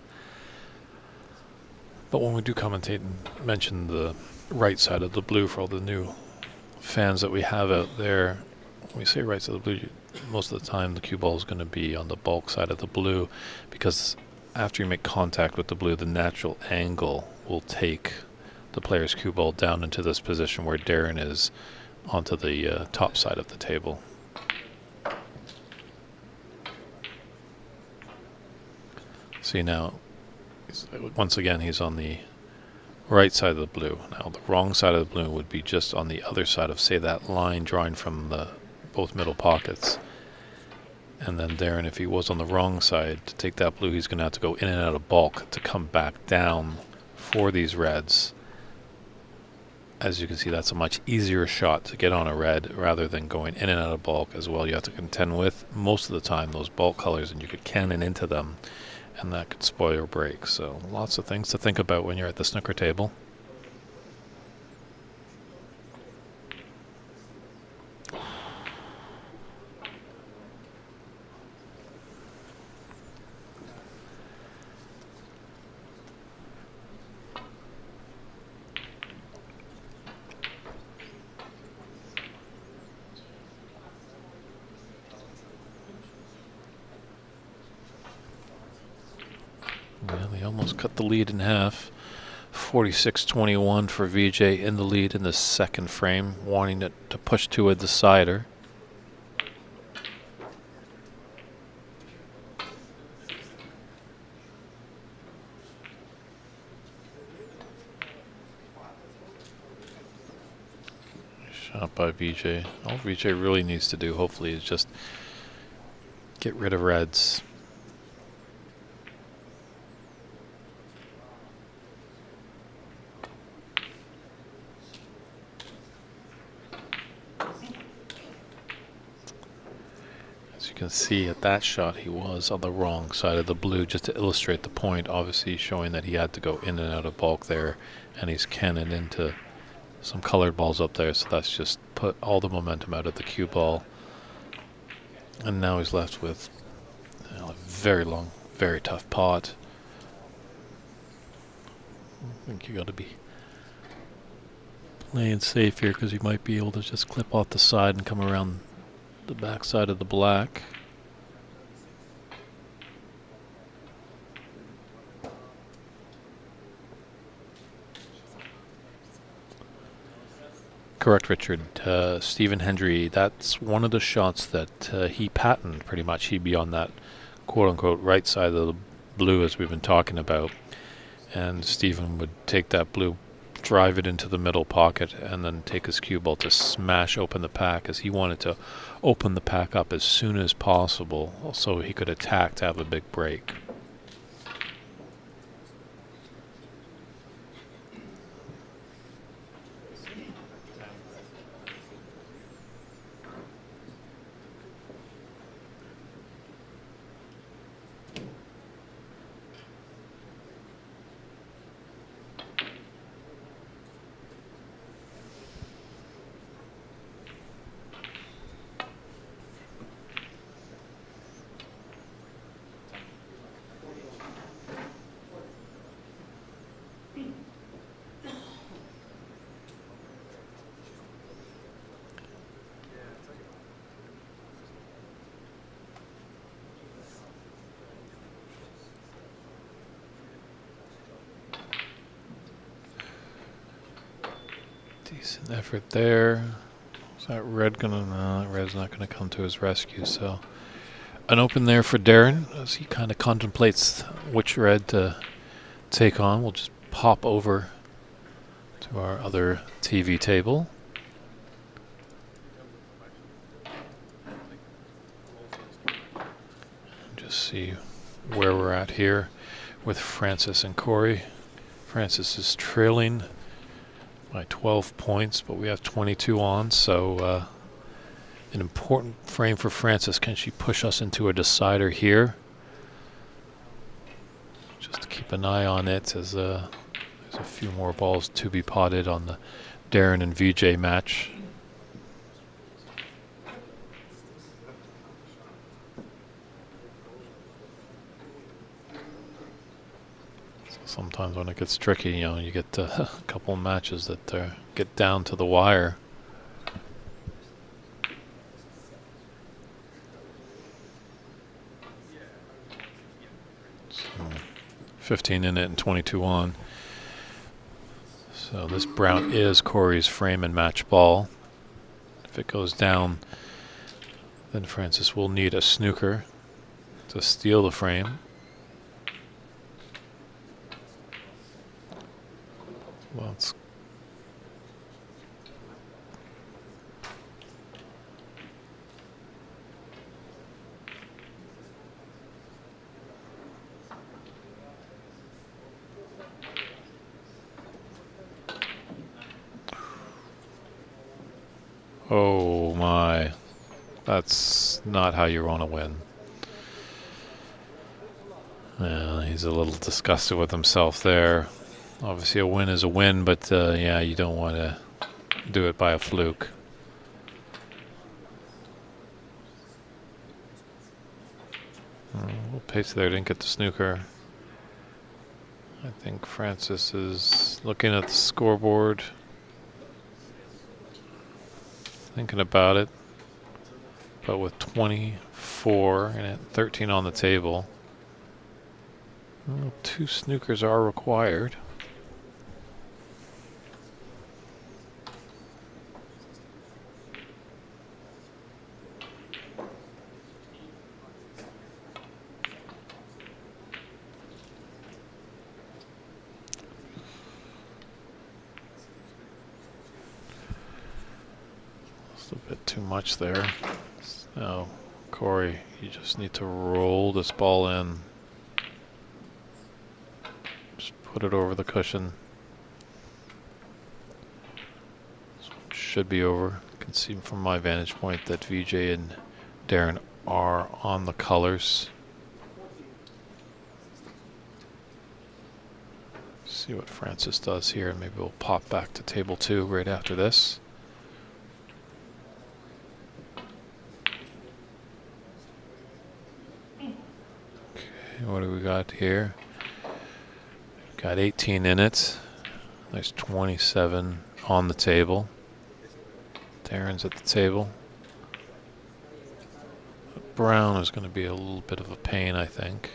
S1: But when we do commentate and mention the right side of the blue for all the new fans that we have out there, when we say right side of the blue, most of the time the cue ball is going to be on the bulk side of the blue, because after you make contact with the blue, the natural angle will take the player's cue ball down into this position where Darren is onto the top side of the table. See now, once again, he's on the right side of the blue. Now the wrong side of the blue would be just on the other side of, say, that line drawing from the both middle pockets. And then Darren, if he was on the wrong side, to take that blue, he's going to have to go in and out of bulk to come back down for these reds. As you can see, that's a much easier shot to get on a red rather than going in and out of bulk as well. You have to contend with, most of the time, those bulk colors, and you could cannon into them, and that could spoil your break. So lots of things to think about when you're at the snooker table. Well, they almost cut the lead in half. 46-21 for VJ in the lead in the second frame, wanting it to push to a decider. Shot by VJ. All VJ really needs to do, hopefully, is just get rid of reds. can see at that shot he was on the wrong side of the blue, just to illustrate the point, obviously showing that he had to go in and out of bulk there, and he's cannoned into some colored balls up there, so that's just put all the momentum out of the cue ball. And now he's left with a very long, very tough pot. I think you got to be playing safe here, because you might be able to just clip off the side and come around the back side of the black. Correct, Richard. Stephen Hendry, that's one of the shots that he patented pretty much. He'd be on that quote-unquote right side of the blue, as we've been talking about. And Stephen would take that blue, drive it into the middle pocket, and then take his cue ball to smash open the pack, as he wanted to open the pack up as soon as possible so he could attack to have a big break. Decent effort there. Is that red gonna? No, red's not gonna come to his rescue. So an open there for Darren as he kind of contemplates which red to take on. We'll just pop over to our other TV table. Just see where we're at here with Francis and Corey. Francis is trailing by 12 points, but we have 22 on, so an important frame for Francis. Can she push us into a decider here? Just to keep an eye on it, as there's a few more balls to be potted on the Darren and VJ match. Sometimes when it gets tricky, you know, you get a couple of matches that get down to the wire. So 15 in it and 22 on. So this brown is Corey's frame and match ball. If it goes down, then Francis will need a snooker to steal the frame. Well, it's oh my, that's not how you want to win. Yeah, he's a little disgusted with himself there. Obviously a win is a win, but yeah, you don't want to do it by a fluke. We'll pace there, didn't get the snooker. I think Francis is looking at the scoreboard, thinking about it, but with 24 and 13 on the table, well, 2 snookers are required. A bit too much there. So, Corey, you just need to roll this ball in. Just put it over the cushion. This one should be over. You can see from my vantage point that VJ and Darren are on the colors. See what Francis does here, and maybe we'll pop back to table 2 right after this. Okay, what do we got here? Got 18 in it. There's 27 on the table. Darren's at the table. Brown is going to be a little bit of a pain, I think.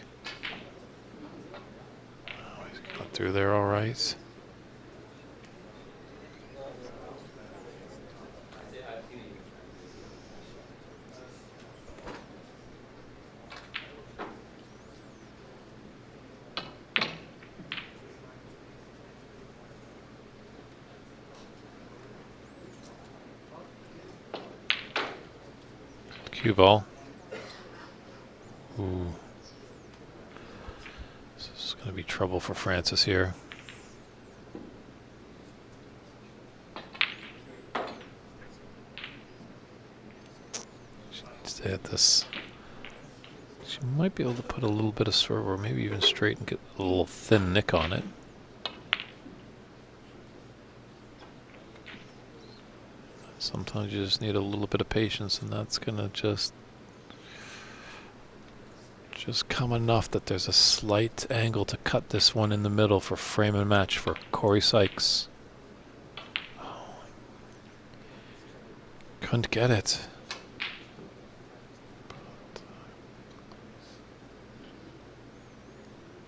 S1: Oh, he's got through there all right. Cue ball. Ooh. This is going to be trouble for Francis here. She needs to hit this. She might be able to put a little bit of serve, or maybe even straight and get a little thin nick on it. Sometimes you just need a little bit of patience, and that's going to just come enough that there's a slight angle to cut this one in the middle for frame and match for Corey Sykes. Oh. Couldn't get it.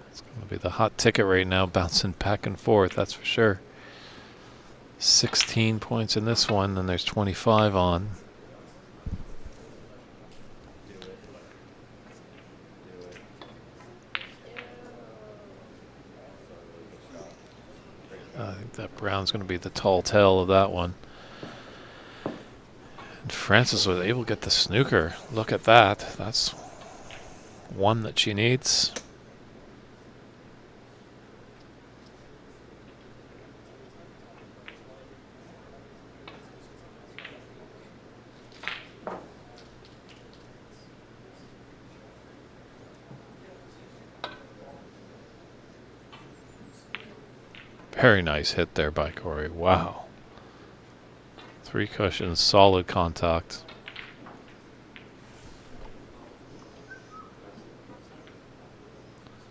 S1: It's going to be the hot ticket right now, bouncing back and forth, that's for sure. 16 points in this one, and there's 25 on. I think that Brown's going to be the tall tale of that one. And Francis was able to get the snooker. Look at that. That's one that she needs. Very nice hit there by Corey. Wow. 3 cushions, solid contact.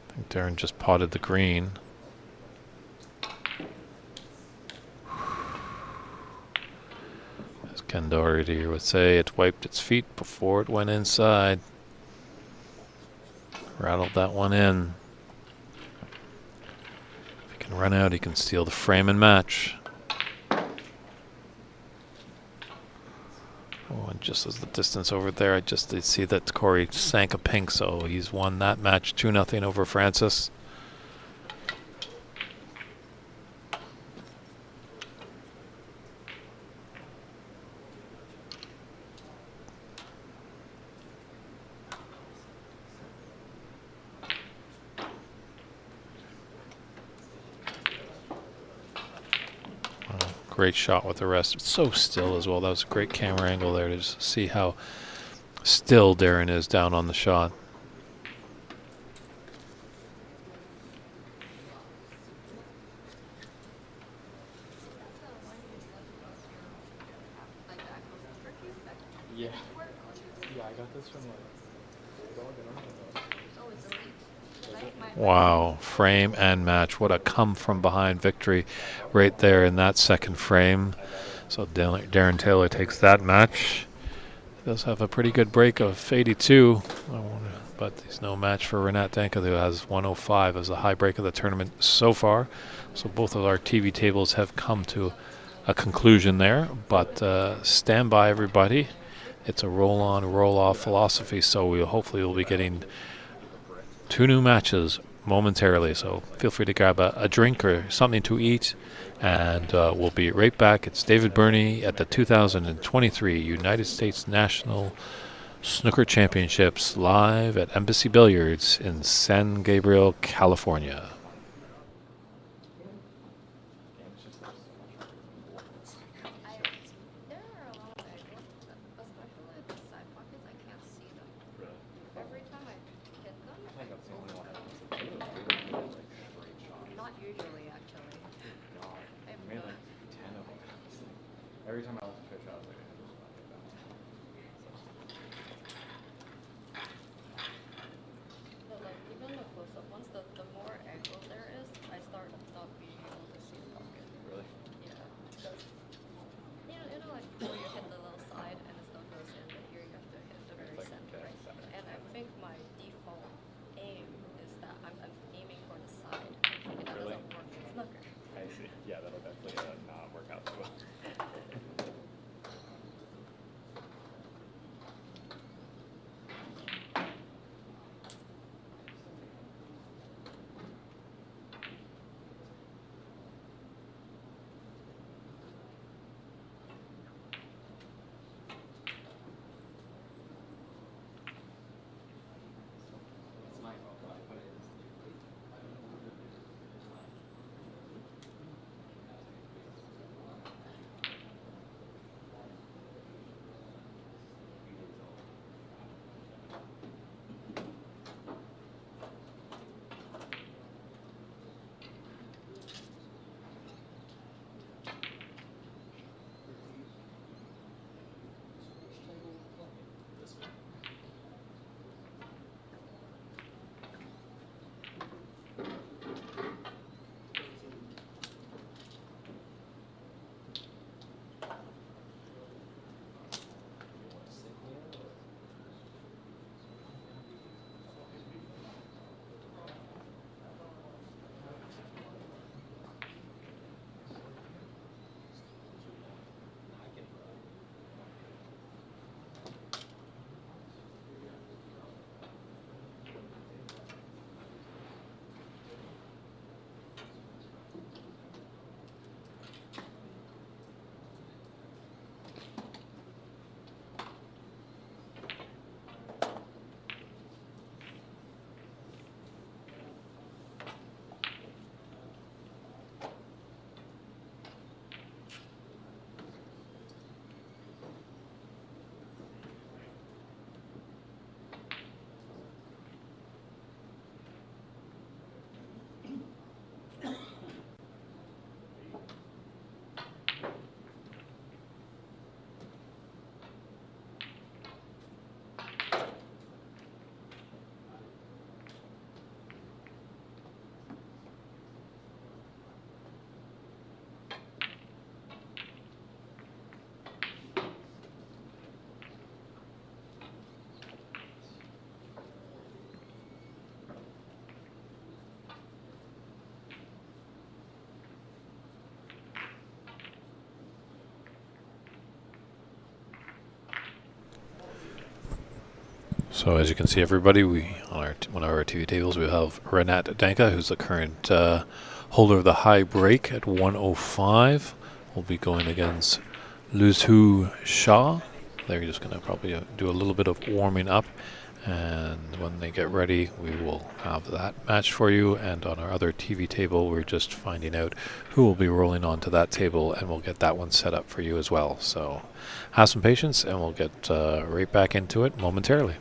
S1: I think Darren just potted the green. As Ken Doherty would say, it wiped its feet before it went inside. Rattled that one in. Can run out, he can steal the frame and match. Oh, and just as the distance over there, I just did see that Corey sank a pink, so he's won that match 2-0 over Francis. Great shot with the rest. It's so still as well. That was a great camera angle there to just see how still Darren is down on the shot.
S5: Yeah. Yeah, I got this from
S1: Wow, frame and match. What a come from behind victory right there in that second frame. So Darren Taylor takes that match. He does have a pretty good break of 82, but he's no match for Renat Danka, who has 105 as the high break of the tournament so far. So both of our TV tables have come to a conclusion there, but stand by, everybody. It's a roll-on, roll-off philosophy, so hopefully we'll be getting 2 new matches momentarily, so feel free to grab a drink or something to eat, and we'll be right back. It's David Burney at the 2023 United States National Snooker Championships live at Embassy Billiards in San Gabriel, California.
S3: Every time I went to fish, I was like, I just want to get that.
S6: But like even the close up ones, the more angle there is, I start not being able to see the pocket.
S3: Really?
S6: Yeah. Because you know like before you hit the little side and it still goes in, but here you have to hit the very
S3: Like
S6: center.
S3: the center.
S6: And I think my default aim is that I'm aiming for the side. And that
S3: Really?
S6: doesn't work in snooker.
S3: I see. Yeah, that'll definitely not work out too well.
S4: It's my fault. I put it.
S1: So as you can see, everybody, we on one of our TV tables we have Renat Danka, who's the current holder of the high break at 105. Will be going against Luzhu Shah. They're just going to probably do a little bit of warming up, and when they get ready, we will have that match for you. And on our other TV table, we're just finding out who will be rolling onto that table, and we'll get that one set up for you as well. So have some patience, and we'll get right back into it momentarily.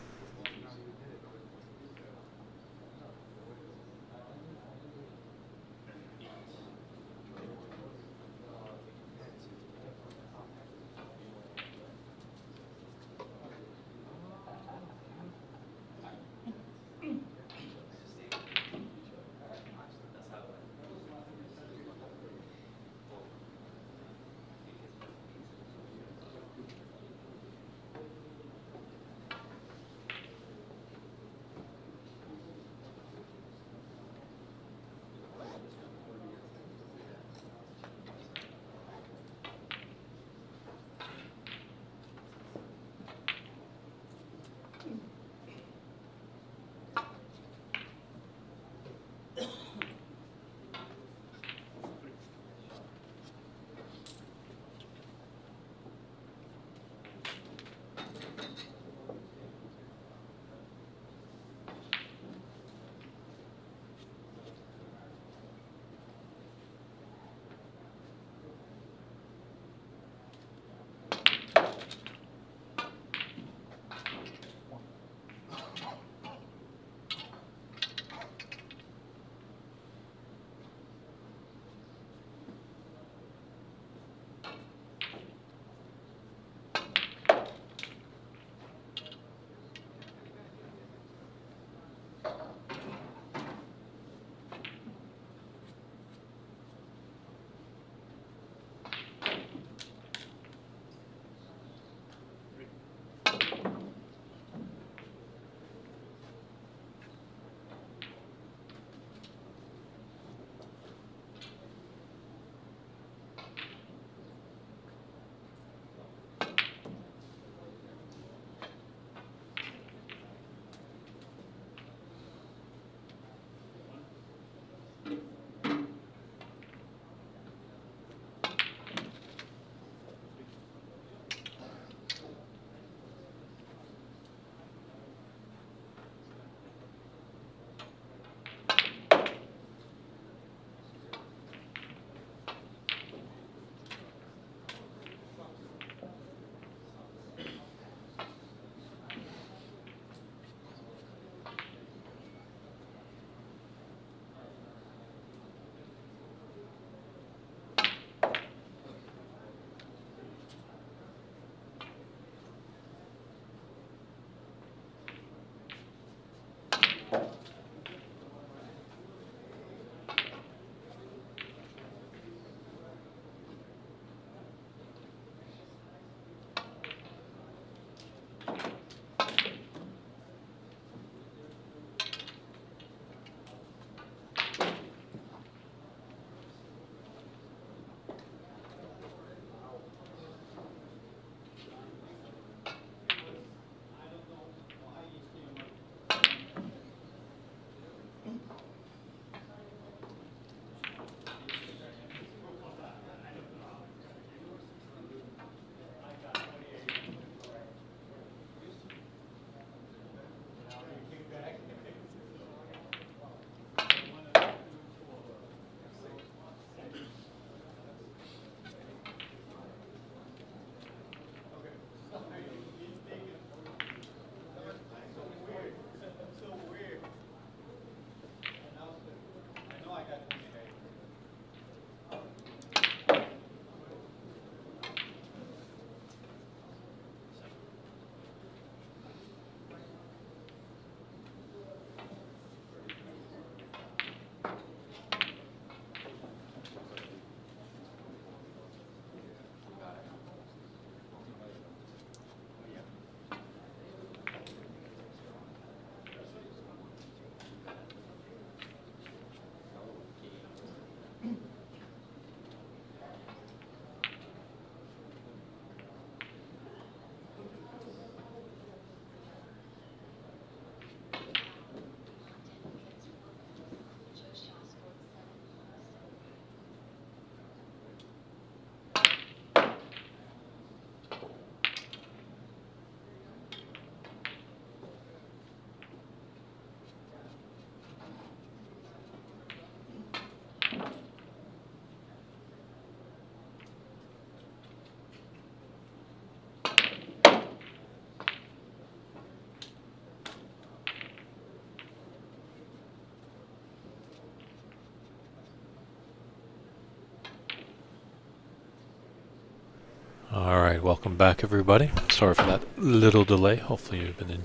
S1: All right, welcome back, everybody. Sorry for that little delay. Hopefully you've been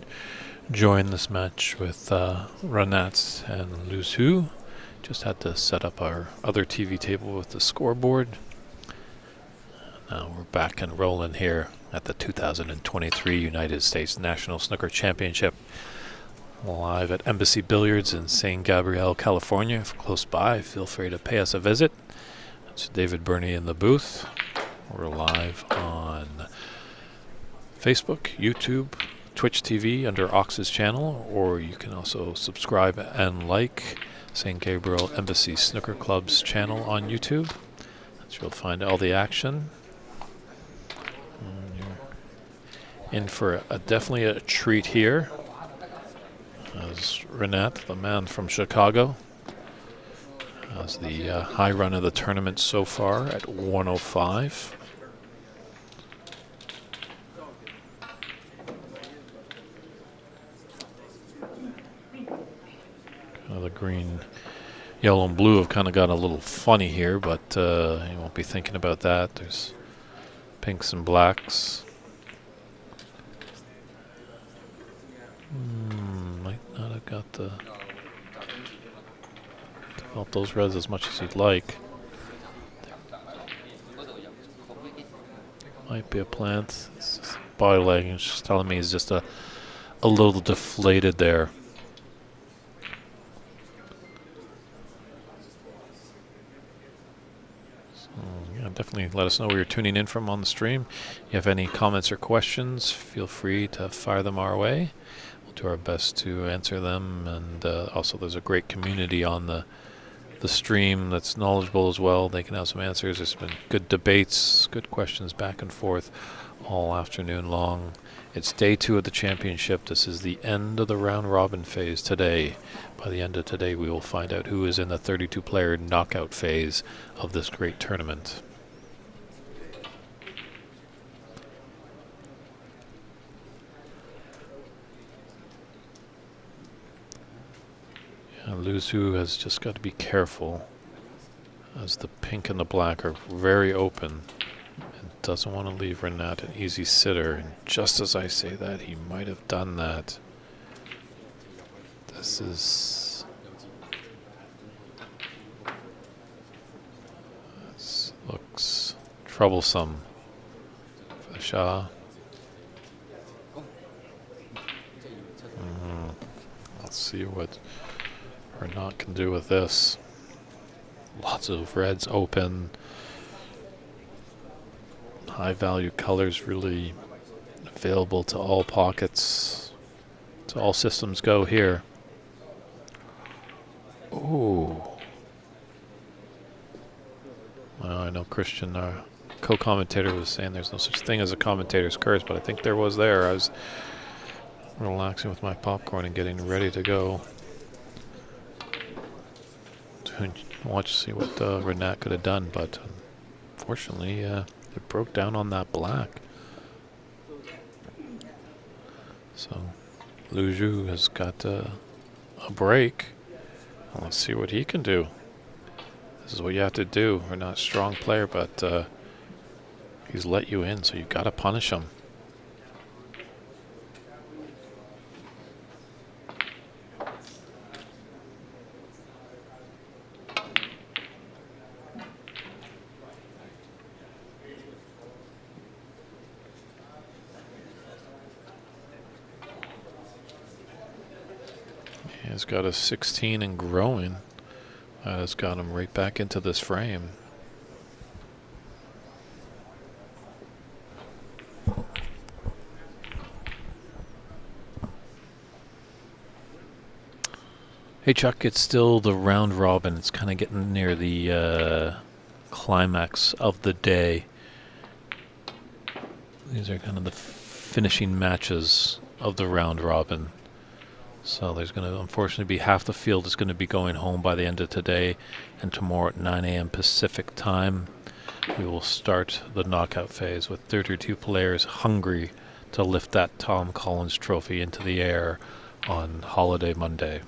S1: enjoying this match with Renat and Lu Su. Just had to set up our other TV table with the scoreboard. Now we're back and rolling here at the 2023 United States National Snooker Championship. Live at Embassy Billiards in San Gabriel, California. If you're close by, feel free to pay us a visit. It's David Burney in the booth. We're live on Facebook, YouTube, Twitch TV under Ox's channel, or you can also subscribe and like St. Gabriel Embassy Snooker Club's channel on YouTube. That's where you'll find all the action. And you're in for definitely a treat here. As Renat, the man from Chicago, has the high run of the tournament so far at 105. The green, yellow, and blue have kind of got a little funny here, but you won't be thinking about that. There's pinks and blacks. Might not have got the develop those reds as much as he'd like. Might be a plant. Body language just telling me he's just a little deflated there. Definitely let us know where you're tuning in from on the stream. If you have any comments or questions, feel free to fire them our way. We'll do our best to answer them. And also there's a great community on the stream that's knowledgeable as well. They can have some answers. There's been good debates, good questions back and forth all afternoon long. It's day 2 of the championship. This is the end of the round robin phase today. By the end of today, we will find out who is in the 32-player knockout phase of this great tournament. Lu Su has just got to be careful, as the pink and the black are very open and doesn't want to leave Renat an easy sitter. And just as I say that, he might have done that. This looks troublesome for the Shah. Let's see what Renat can do with this. Lots of reds open. High value colors really available to all pockets. To all systems go here. Ooh. Well, I know Christian, our co-commentator, was saying there's no such thing as a commentator's curse, but I think there was there. I was relaxing with my popcorn and getting ready to go. Watch to see what Renat could have done, but unfortunately it broke down on that black. So Lu Zhu has got a break. Well, let's see what he can do. This is what you have to do. Renat's a strong player, but he's let you in, so you got to punish him. He's got a 16 and growing. That has got him right back into this frame. Hey Chuck, it's still the round robin. It's kind of getting near the climax of the day. These are kind of the finishing matches of the round robin. So there's going to unfortunately be half the field is going to be going home by the end of today, and tomorrow at 9 a.m. Pacific time we will start the knockout phase with 32 players hungry to lift that Tom Collins trophy into the air on Holiday Monday.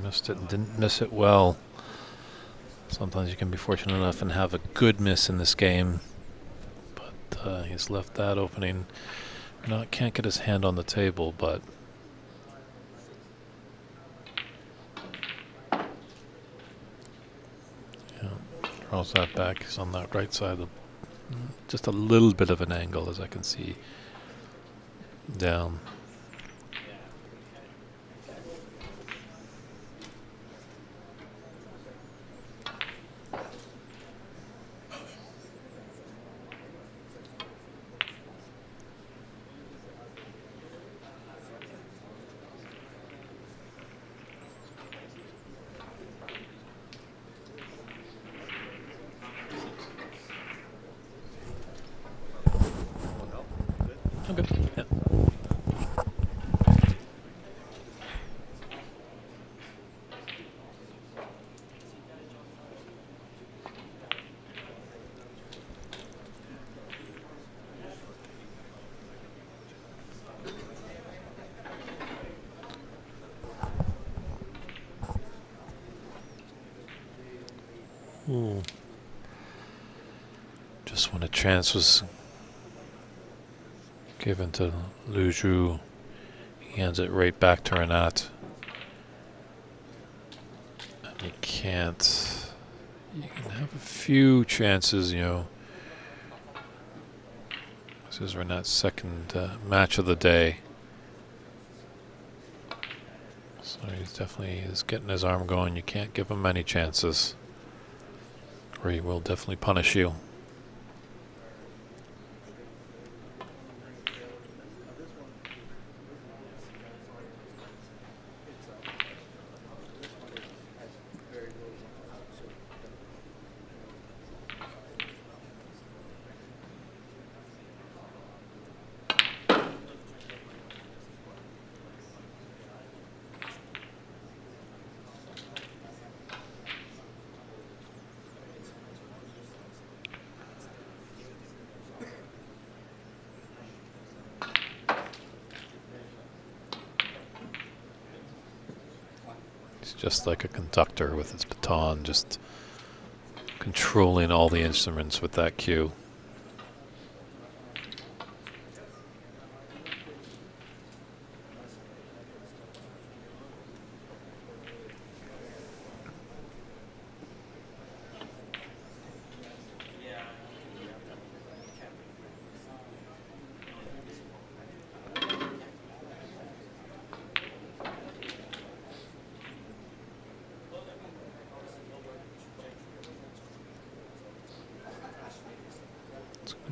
S1: Missed it and didn't miss it well. Sometimes you can be fortunate enough and have a good miss in this game. But he's left that opening. Can't get his hand on the table, but draws that back. He's on that right side of just a little bit of an angle, as I can see down. Okay. Yeah. Ooh. Just when a chance was given to Lu Zhu, he hands it right back to Renat. And you can't. You can have a few chances, you know. This is Renat's second match of the day. So he's definitely getting his arm going. You can't give him many chances, or he will definitely punish you. Just like a conductor with his baton, just controlling all the instruments with that cue.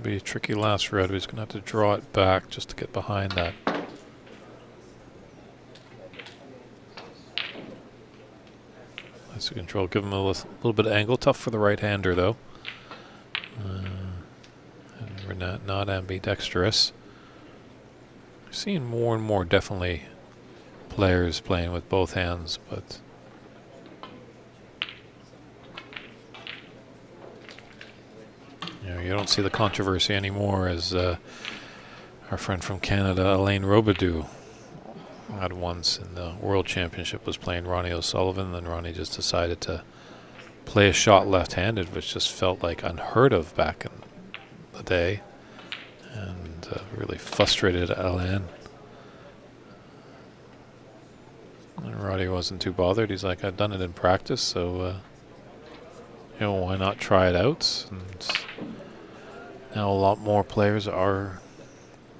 S1: Be a tricky last red. He's going to have to draw it back just to get behind that. Nice control. Give him a little bit of angle. Tough for the right-hander, though. And we're not ambidextrous. We're seeing more and more, definitely, players playing with both hands, but you don't see the controversy anymore, as our friend from Canada, Alain Robidoux, had once in the World Championship, was playing Ronnie O'Sullivan, and then Ronnie just decided to play a shot left-handed, which just felt like unheard of back in the day, and really frustrated Alain. And Ronnie wasn't too bothered. He's like, I've done it in practice, so why not try it out? And now a lot more players are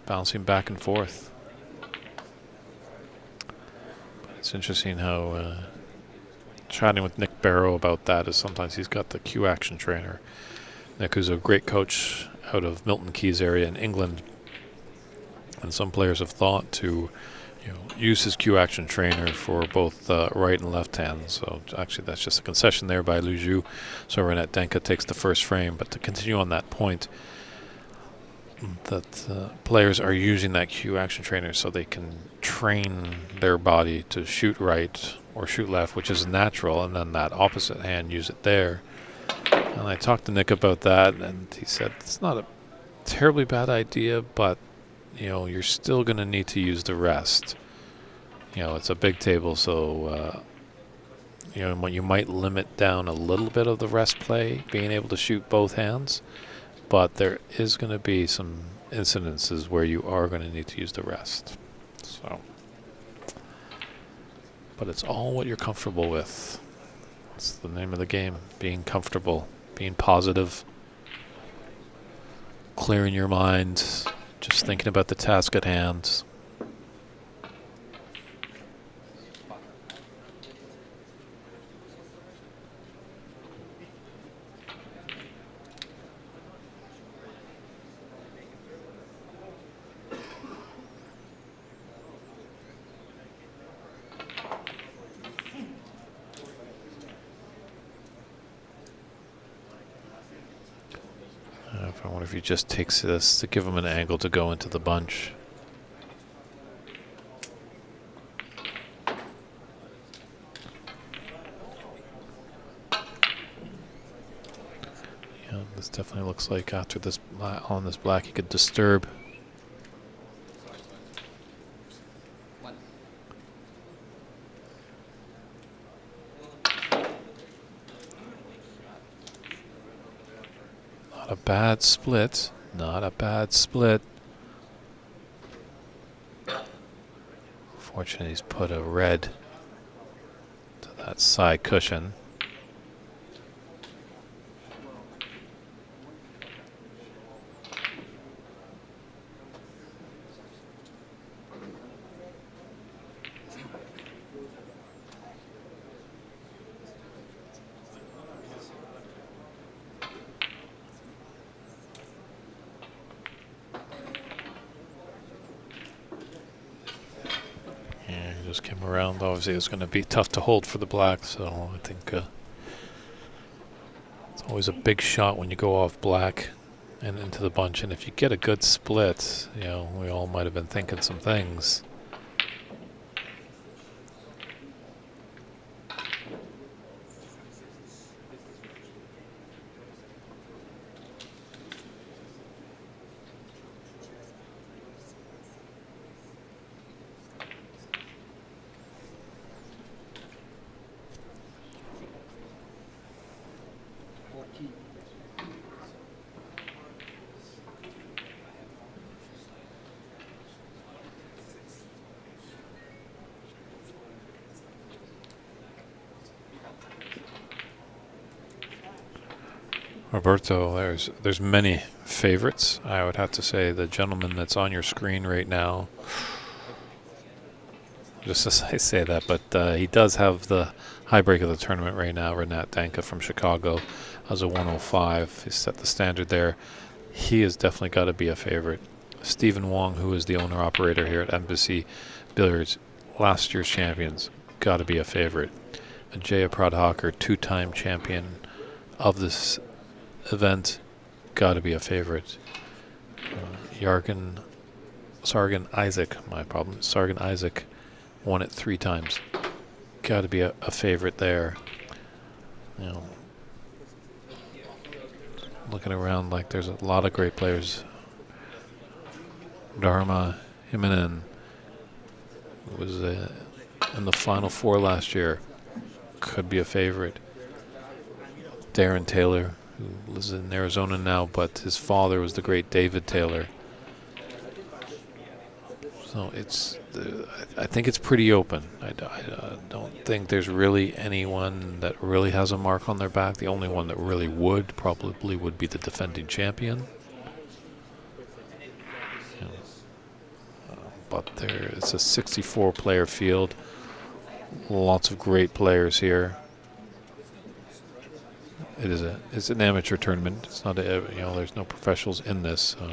S1: bouncing back and forth. But it's interesting how chatting with Nick Barrow about that is sometimes he's got the cue action trainer. Nick, who's a great coach out of Milton Keynes area in England, and some players have thought to use his cue action trainer for both right and left hands. So actually that's just a concession there by Lu Zhu. So Renat Denka takes the first frame. But to continue on that point, that players are using that cue action trainer so they can train their body to shoot right or shoot left, which is natural, and then that opposite hand use it there. And I talked to Nick about that, and he said it's not a terribly bad idea, but you're still going to need to use the rest. It's a big table, so you might limit down a little bit of the rest play, being able to shoot both hands, but there is going to be some incidences where you are going to need to use the rest. So, but it's all what you're comfortable with. It's the name of the game, being comfortable, being positive, clearing your mind, just thinking about the task at hand. I wonder if he just takes this to give him an angle to go into the bunch. Yeah, this definitely looks like after this on this black he could disturb. Not a bad split. Not a bad split. Fortunately, he's put a red to that side cushion. Just came around. Obviously, it's going to be tough to hold for the black, so I think it's always a big shot when you go off black and into the bunch. And if you get a good split, we all might have been thinking some things. Roberto, there's many favorites. I would have to say the gentleman that's on your screen right now, just as I say that, but he does have the high break of the tournament right now, Renat Danka from Chicago, has a 105. He set the standard there. He has definitely got to be a favorite. Stephen Wong, who is the owner-operator here at Embassy Billiards, last year's champions, got to be a favorite. Ajaya Pradhakar, two-time champion of this event, got to be a favorite. Sargon Isaac won it 3 times. Got to be a favorite there. Looking around, like there's a lot of great players. Dharma Himinen was in the Final Four last year. Could be a favorite. Darren Taylor, who lives in Arizona now, but his father was the great David Taylor. So I think it's pretty open. I don't think there's really anyone that really has a mark on their back. The only one that really probably would be the defending champion. But it's a 64-player field. Lots of great players here. It's an amateur tournament. It's not there's no professionals in this. So.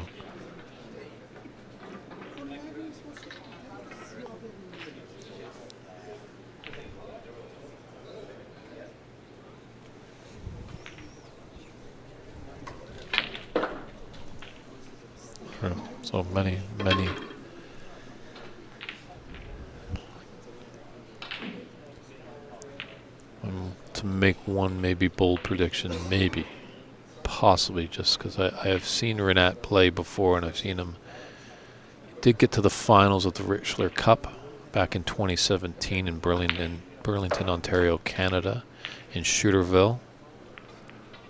S1: So many. To make one maybe bold prediction, possibly, just because I have seen Renat play before, and I've seen him. He did get to the finals of the Richler Cup back in 2017 in Burlington, Ontario, Canada, in Shooterville,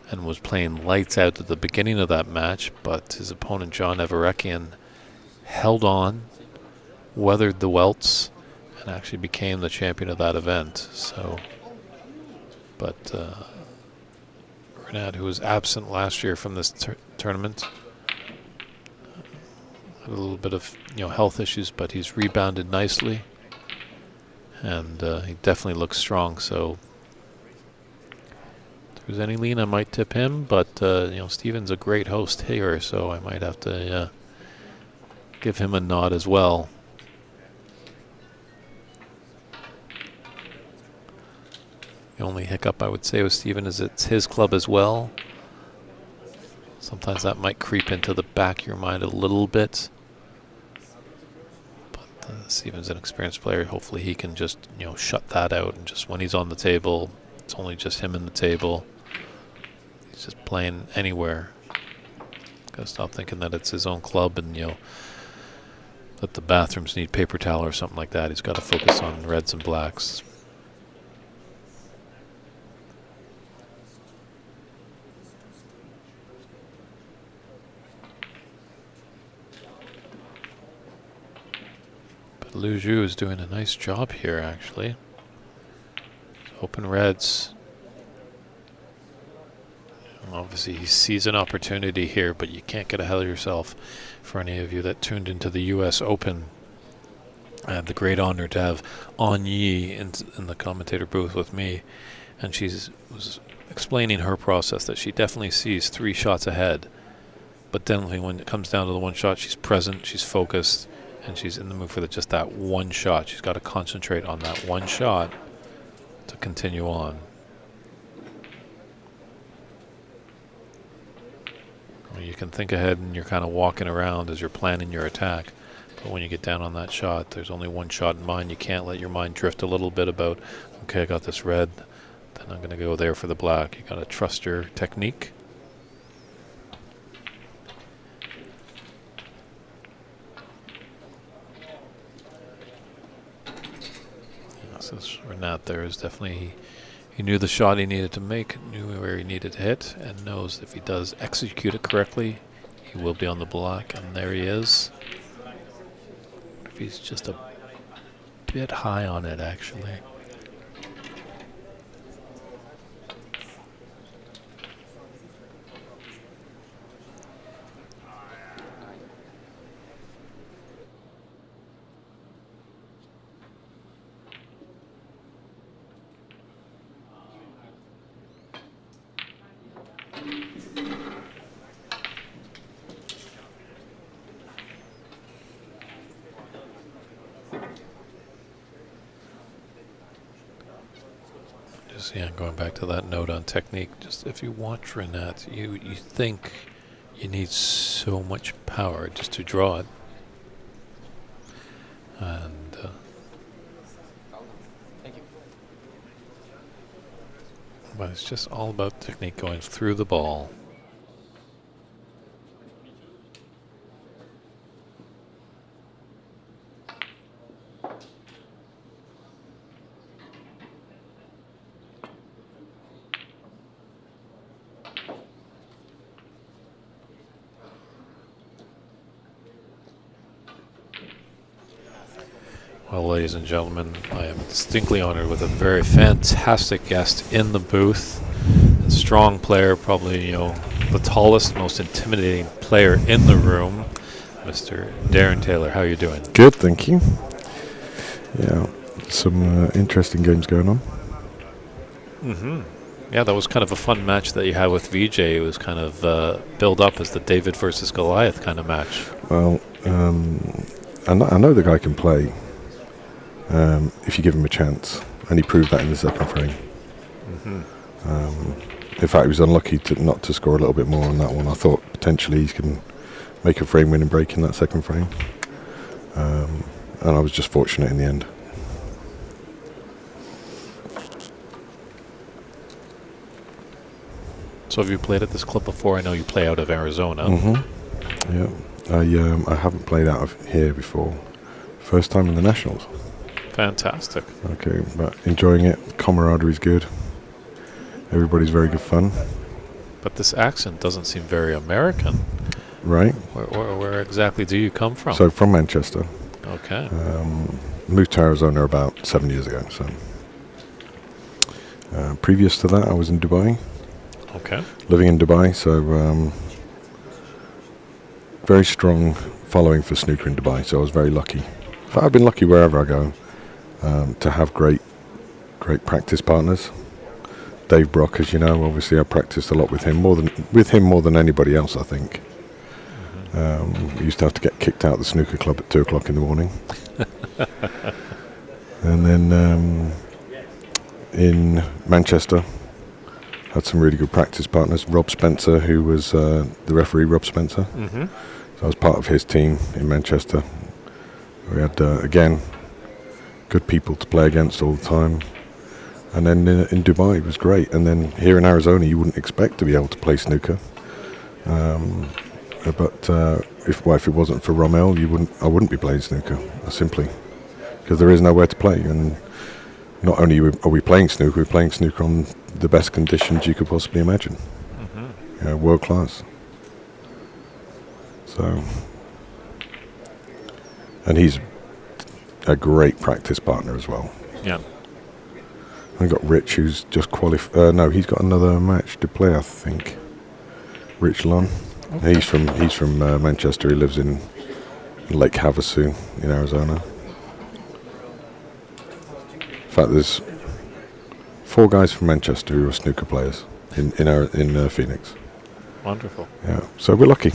S1: and was playing lights out at the beginning of that match, but his opponent, John Everekian, held on, weathered the welts, and actually became the champion of that event. So, but Renat, who was absent last year from this tournament, had a little bit of health issues, but he's rebounded nicely, and he definitely looks strong. So if there's any lean, I might tip him, but Steven's a great host here, so I might have to give him a nod as well. The only hiccup I would say with Steven is it's his club as well. Sometimes that might creep into the back of your mind a little bit. But Steven's an experienced player. Hopefully he can just, shut that out. And just when he's on the table, it's only just him and the table. He's just playing anywhere. Gotta stop thinking that it's his own club and, that the bathrooms need paper towel or something like that. He's got to focus on reds and blacks. Lu Zhu is doing a nice job here, actually. Open reds. Obviously, he sees an opportunity here, but you can't get ahead of yourself. For any of you that tuned into the U.S. Open, I had the great honor to have An Yi in the commentator booth with me, and she was explaining her process that she definitely sees 3 shots ahead, but then when it comes down to the one shot, she's present, she's focused, and she's in the mood for just that one shot. She's got to concentrate on that one shot to continue on. I mean, you can think ahead and you're kind of walking around as you're planning your attack. But when you get down on that shot, there's only one shot in mind. You can't let your mind drift a little bit about, okay, I got this red, then I'm going to go there for the black. You got to trust your technique. Renat there is definitely, he knew the shot he needed to make, knew where he needed to hit, and knows if he does execute it correctly, he will be on the black, and there he is. If he's just a bit high on it, actually. Yeah, going back to that note on technique, just if you watch Renat, you think you need so much power just to draw it. And but it's just all about technique going through the ball. Well, ladies and gentlemen, I am distinctly honored with a very fantastic guest in the booth. A strong player, probably, the tallest, most intimidating player in the room, Mr. Darren Taylor. How are you doing?
S7: Good, thank you. Yeah, some interesting games going on.
S1: Mm-hmm. Yeah, that was kind of a fun match that you had with VJ. It was kind of built up as the David versus Goliath kind of match.
S7: Well, I know the guy can play. If you give him a chance, and he proved that in the second frame. Mm-hmm. In fact, he was unlucky not to score a little bit more on that one. I thought potentially he can make a frame-winning break in that second frame, and I was just fortunate in the end.
S1: So have you played at this club before? I know you play out of Arizona.
S7: Mm-hmm. Yeah, I haven't played out of here before. First time in the Nationals.
S1: Fantastic.
S7: Okay, but enjoying it. Camaraderie's good. Everybody's very good fun.
S1: But this accent doesn't seem very American.
S7: Right.
S1: Where exactly do you come from?
S7: So from Manchester.
S1: Okay.
S7: Moved to Arizona about 7 years ago. So previous to that, I was in Dubai,
S1: Okay.
S7: living in Dubai. So very strong following for snooker in Dubai. So I was very lucky. In fact, I've been lucky wherever I go to have great practice partners. Dave Brock, as you know, obviously I practiced a lot with him more than anybody else, I think. We used to have to get kicked out of the snooker club at 2 o'clock in the morning. And then in Manchester, had some really good practice partners. Rob Spencer, who was the referee, Rob Spencer.
S1: Mm-hmm.
S7: So I was part of his team in Manchester. We had, again, good people to play against all the time. And then in Dubai, it was great. And then here in Arizona, you wouldn't expect to be able to play snooker. But if it wasn't for Rommel, I wouldn't be playing snooker, simply because there is nowhere to play. And not only are we playing snooker, we're playing snooker on the best conditions you could possibly imagine.
S1: Mm-hmm.
S7: World class. So, and he's a great practice partner as well.
S1: Yeah.
S7: I got Rich, who's just qualified. No, he's got another match to play, I think. Rich Lon. Okay. He's from Manchester. He lives in Lake Havasu in Arizona. In fact, there's 4 guys from Manchester who are snooker players in Phoenix.
S1: Wonderful.
S7: Yeah, so we're lucky.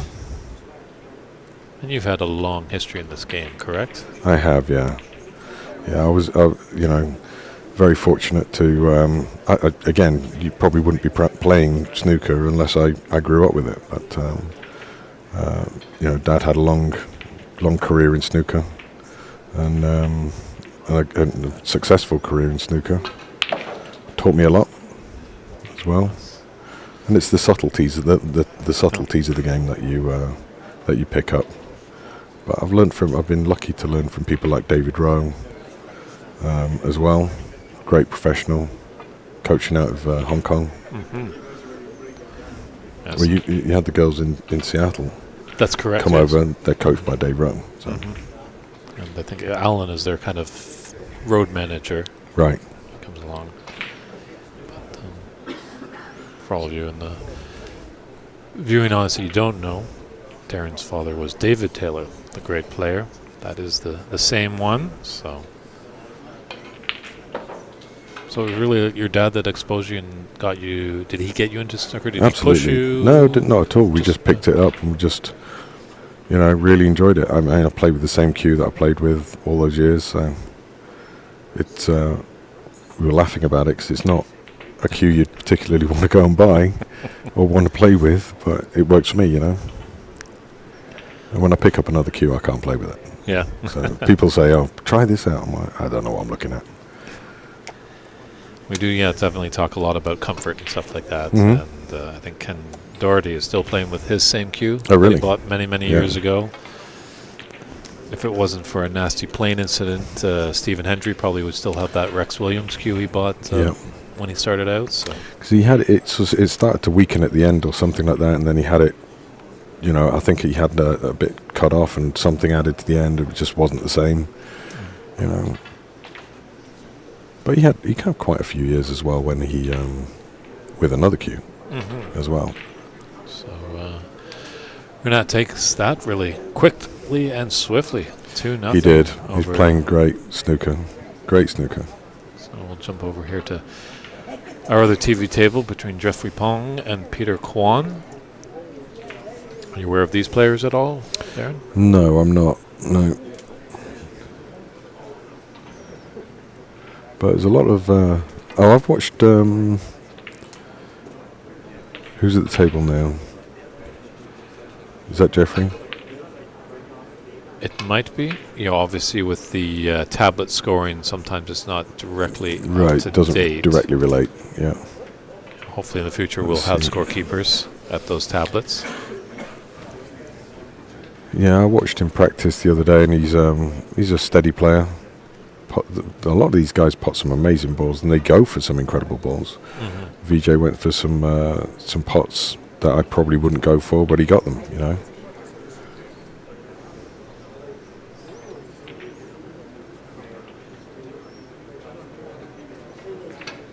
S1: And you've had a long history in this game, correct?
S7: I have, yeah. Yeah, I was, very fortunate to. Again, you probably wouldn't be playing snooker unless I grew up with it. But Dad had a long career in snooker, and a successful career in snooker. Taught me a lot as well, and it's the subtleties of the subtleties of the game that you pick up. But I've been lucky to learn from people like David Rowe as well. Great professional, coaching out of Hong Kong.
S1: Mm-hmm. Yes.
S7: Well, you had the girls in Seattle.
S1: That's correct.
S7: Come over, and they're coached by Dave Rowe. So.
S1: Mm-hmm. And I think Alan is their kind of road manager.
S7: Right.
S1: He comes along. But, for all of you in the viewing audience that you don't know, Darren's father was David Taylor, the great player. That is the same one. So it was really your dad that exposed you and got you. Did he get you into snooker? Did
S7: Absolutely.
S1: he push you?
S7: No, not at all. We just picked it up and just, really enjoyed it. I mean, I played with the same cue that I played with all those years. So it's we were laughing about it because it's not a cue you'd particularly want to go and buy or want to play with, but it works for me, And when I pick up another cue, I can't play with it.
S1: Yeah.
S7: So people say, "Oh, try this out." I'm like, I don't know what I'm looking at.
S1: We do, definitely talk a lot about comfort and stuff like that.
S7: Mm-hmm.
S1: And I think Ken Doherty is still playing with his same cue.
S7: Oh, really?
S1: He bought many years ago. If it wasn't for a nasty plane incident, Stephen Hendry probably would still have that Rex Williams cue he bought when he started out. So
S7: because he had it started to weaken at the end or something like that, and then he had it. I think he had a bit cut off and something added to the end. It just wasn't the same. But he had quite a few years as well when he with another cue as well.
S1: So Renat takes that really quickly and swiftly. 2-0.
S7: He did. He's playing great snooker.
S1: So we'll jump over here to our other TV table between Jeffrey Pong and Peter Kwan. Are you aware of these players at all, Darren?
S7: No, I'm not. No. But there's a lot of... I've watched... who's at the table now? Is that Jeffrey?
S1: It might be. Obviously with the tablet scoring, sometimes it's not directly
S7: right,
S1: up to
S7: doesn't
S1: date.
S7: directly relate, yeah.
S1: Hopefully in the future we'll have scorekeepers at those tablets.
S7: Yeah, I watched him practice the other day, and he's a steady player. a lot of these guys pot some amazing balls, and they go for some incredible balls. VJ went for some pots that I probably wouldn't go for, but he got them. You know.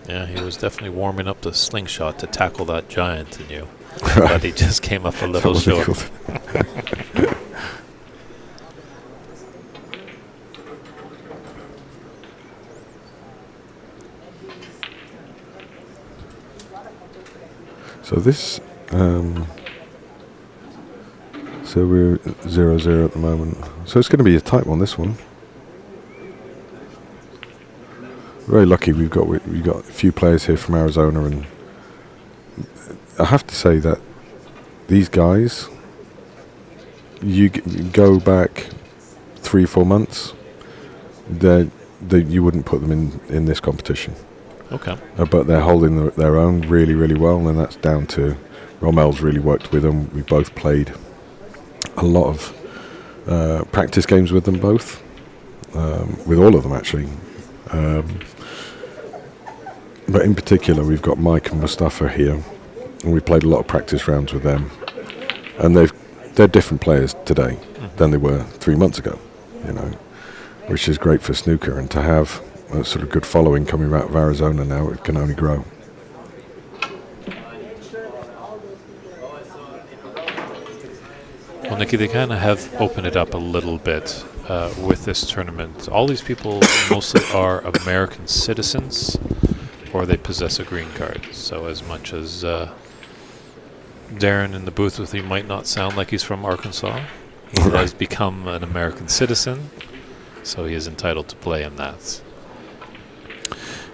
S1: Yeah, he was definitely warming up the slingshot to tackle that giant in you, but he just came up a little short.
S7: So this, so we're 0-0 at the moment. So it's going to be a tight one, this one. Very lucky we've got a few players here from Arizona, and I have to say that these guys, you go back 3-4 months, you wouldn't put them in this competition.
S1: Okay.
S7: But they're holding their own really, really well, and that's down to Romel's really worked with them. We both played a lot of practice games with them both, with all of them actually. But in particular, we've got Mike and Mustafa here, and we played a lot of practice rounds with them. And they're different players today than they were 3 months ago, you know, which is great for snooker. And to have a sort of good following coming out of Arizona now, it can only grow.
S1: Well, Nikki, they kind of have opened it up a little bit with this tournament. All these people mostly are American citizens, or they possess a green card. So as much as Darren in the booth with you might not sound like he's from Arkansas, he has become an American citizen, so he is entitled to play in that.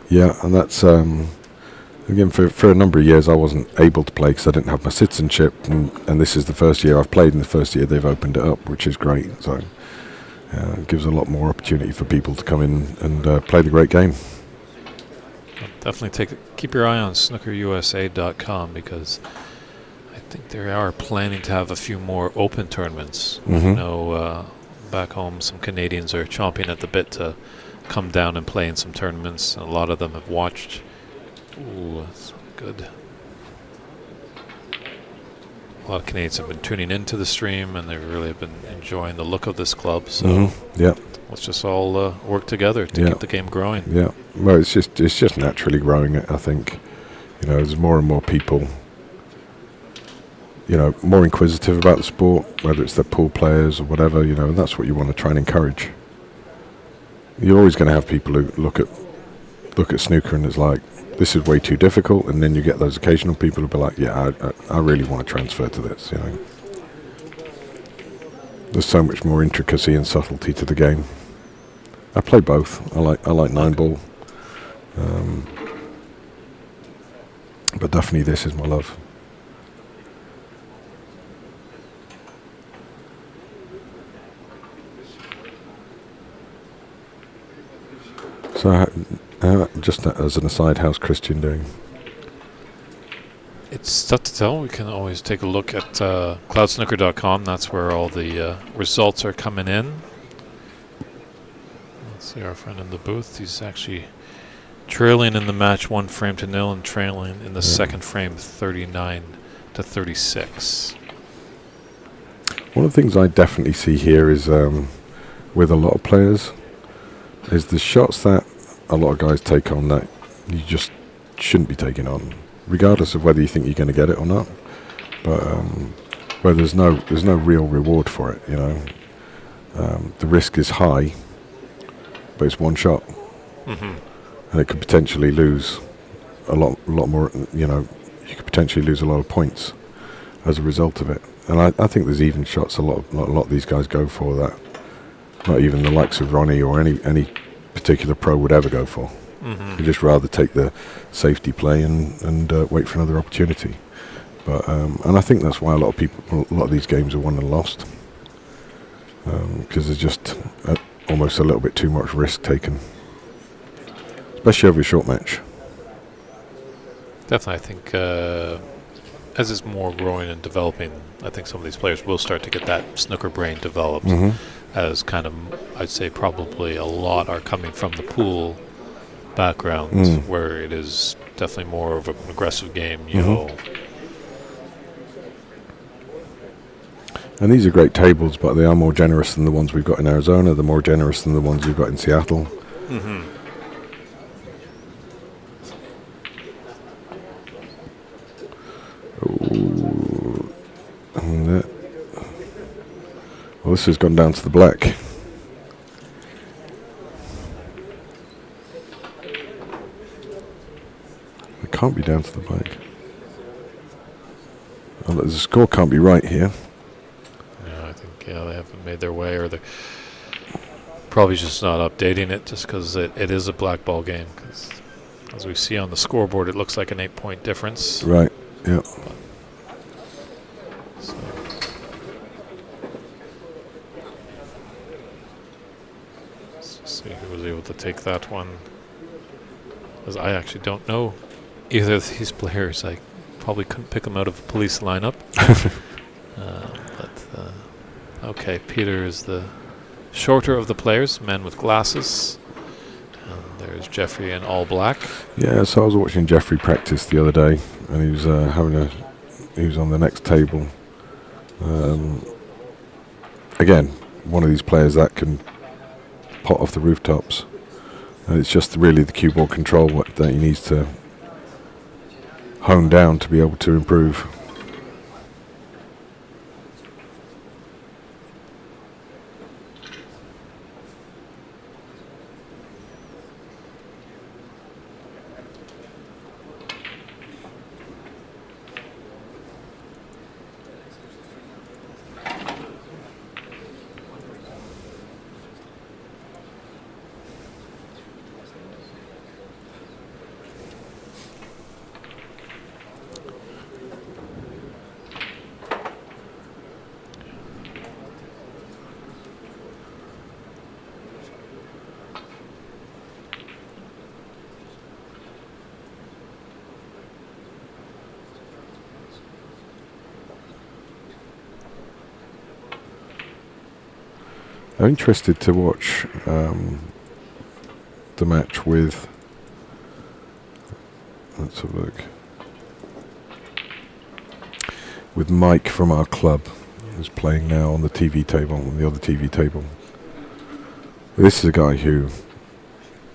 S7: Yeah, and that's again for a number of years I wasn't able to play because I didn't have my citizenship, and this is the first year I've played, and the first year they've opened it up, which is great. So it gives a lot more opportunity for people to come in and play the great game.
S1: Definitely keep your eye on snookerusa.com, because I think they are planning to have a few more open tournaments. I know back home some Canadians are chomping at the bit to come down and play in some tournaments. A lot of them have watched. Ooh, that's good. A lot of Canadians have been tuning into the stream, and they really have been enjoying the look of this club. So
S7: yeah,
S1: let's just all work together to keep the game growing.
S7: Yeah, well, it's just naturally growing. I think, you know, there's more and more people, you know, more inquisitive about the sport, whether it's the pool players or whatever, you know, and that's what you want to try and encourage. You're always going to have people who look at snooker and it's like, this is way too difficult, and then you get those occasional people who be like, yeah, I really want to transfer to this, you know. There's so much more intricacy and subtlety to the game. I play both. I like 9-ball, but definitely this is my love. So, just as an aside, how's Christian doing?
S1: It's tough to tell. We can always take a look at cloudsnooker.com. That's where all the results are coming in. Let's see our friend in the booth. He's actually trailing in the match 1-0 and trailing in the second frame 39-36.
S7: One of the things I definitely see here is with a lot of players is the shots that a lot of guys take on that you just shouldn't be taking on, regardless of whether you think you're going to get it or not. But where there's no real reward for it, you know. The risk is high, but it's one shot, and it could potentially lose a lot more. You know, you could potentially lose a lot of points as a result of it. And I think there's even shots a lot of these guys go for that not even the likes of Ronnie or any particular pro would ever go for. You'd just rather take the safety play and wait for another opportunity. But and I think that's why a lot of these games are won and lost, because there's just almost a little bit too much risk taken, especially over a short match.
S1: Definitely, I think as it's more growing and developing, I think some of these players will start to get that snooker brain developed. as kind of, I'd say probably a lot are coming from the pool background, where it is definitely more of an aggressive game, you know.
S7: And these are great tables, but they are more generous than the ones we've got in Arizona. They're more generous than the ones we've got in Seattle. Ooh. Well, this has gone down to the black. It can't be down to the black. Oh, the score can't be right here.
S1: Yeah, I think they haven't made their way, or they're probably just not updating it, just because it is a black ball game. 'Cause as we see on the scoreboard, it looks like an 8-point difference.
S7: Right. Yeah.
S1: So. Let's see who was able to take that one. Because I actually don't know either of these players. I probably couldn't pick them out of a police lineup. Okay, Peter is the shorter of the players, man with glasses. And there's Jeffrey in all black.
S7: Yeah, so I was watching Jeffrey practice the other day, and he was he was on the next table. Again, one of these players that can pot off the rooftops. And it's just really the cue ball control that he needs to hone down to be able to improve. I'm interested to watch the match with, let's have a look, with Mike from our club, who's playing now on the TV table, on the other TV table. This is a guy who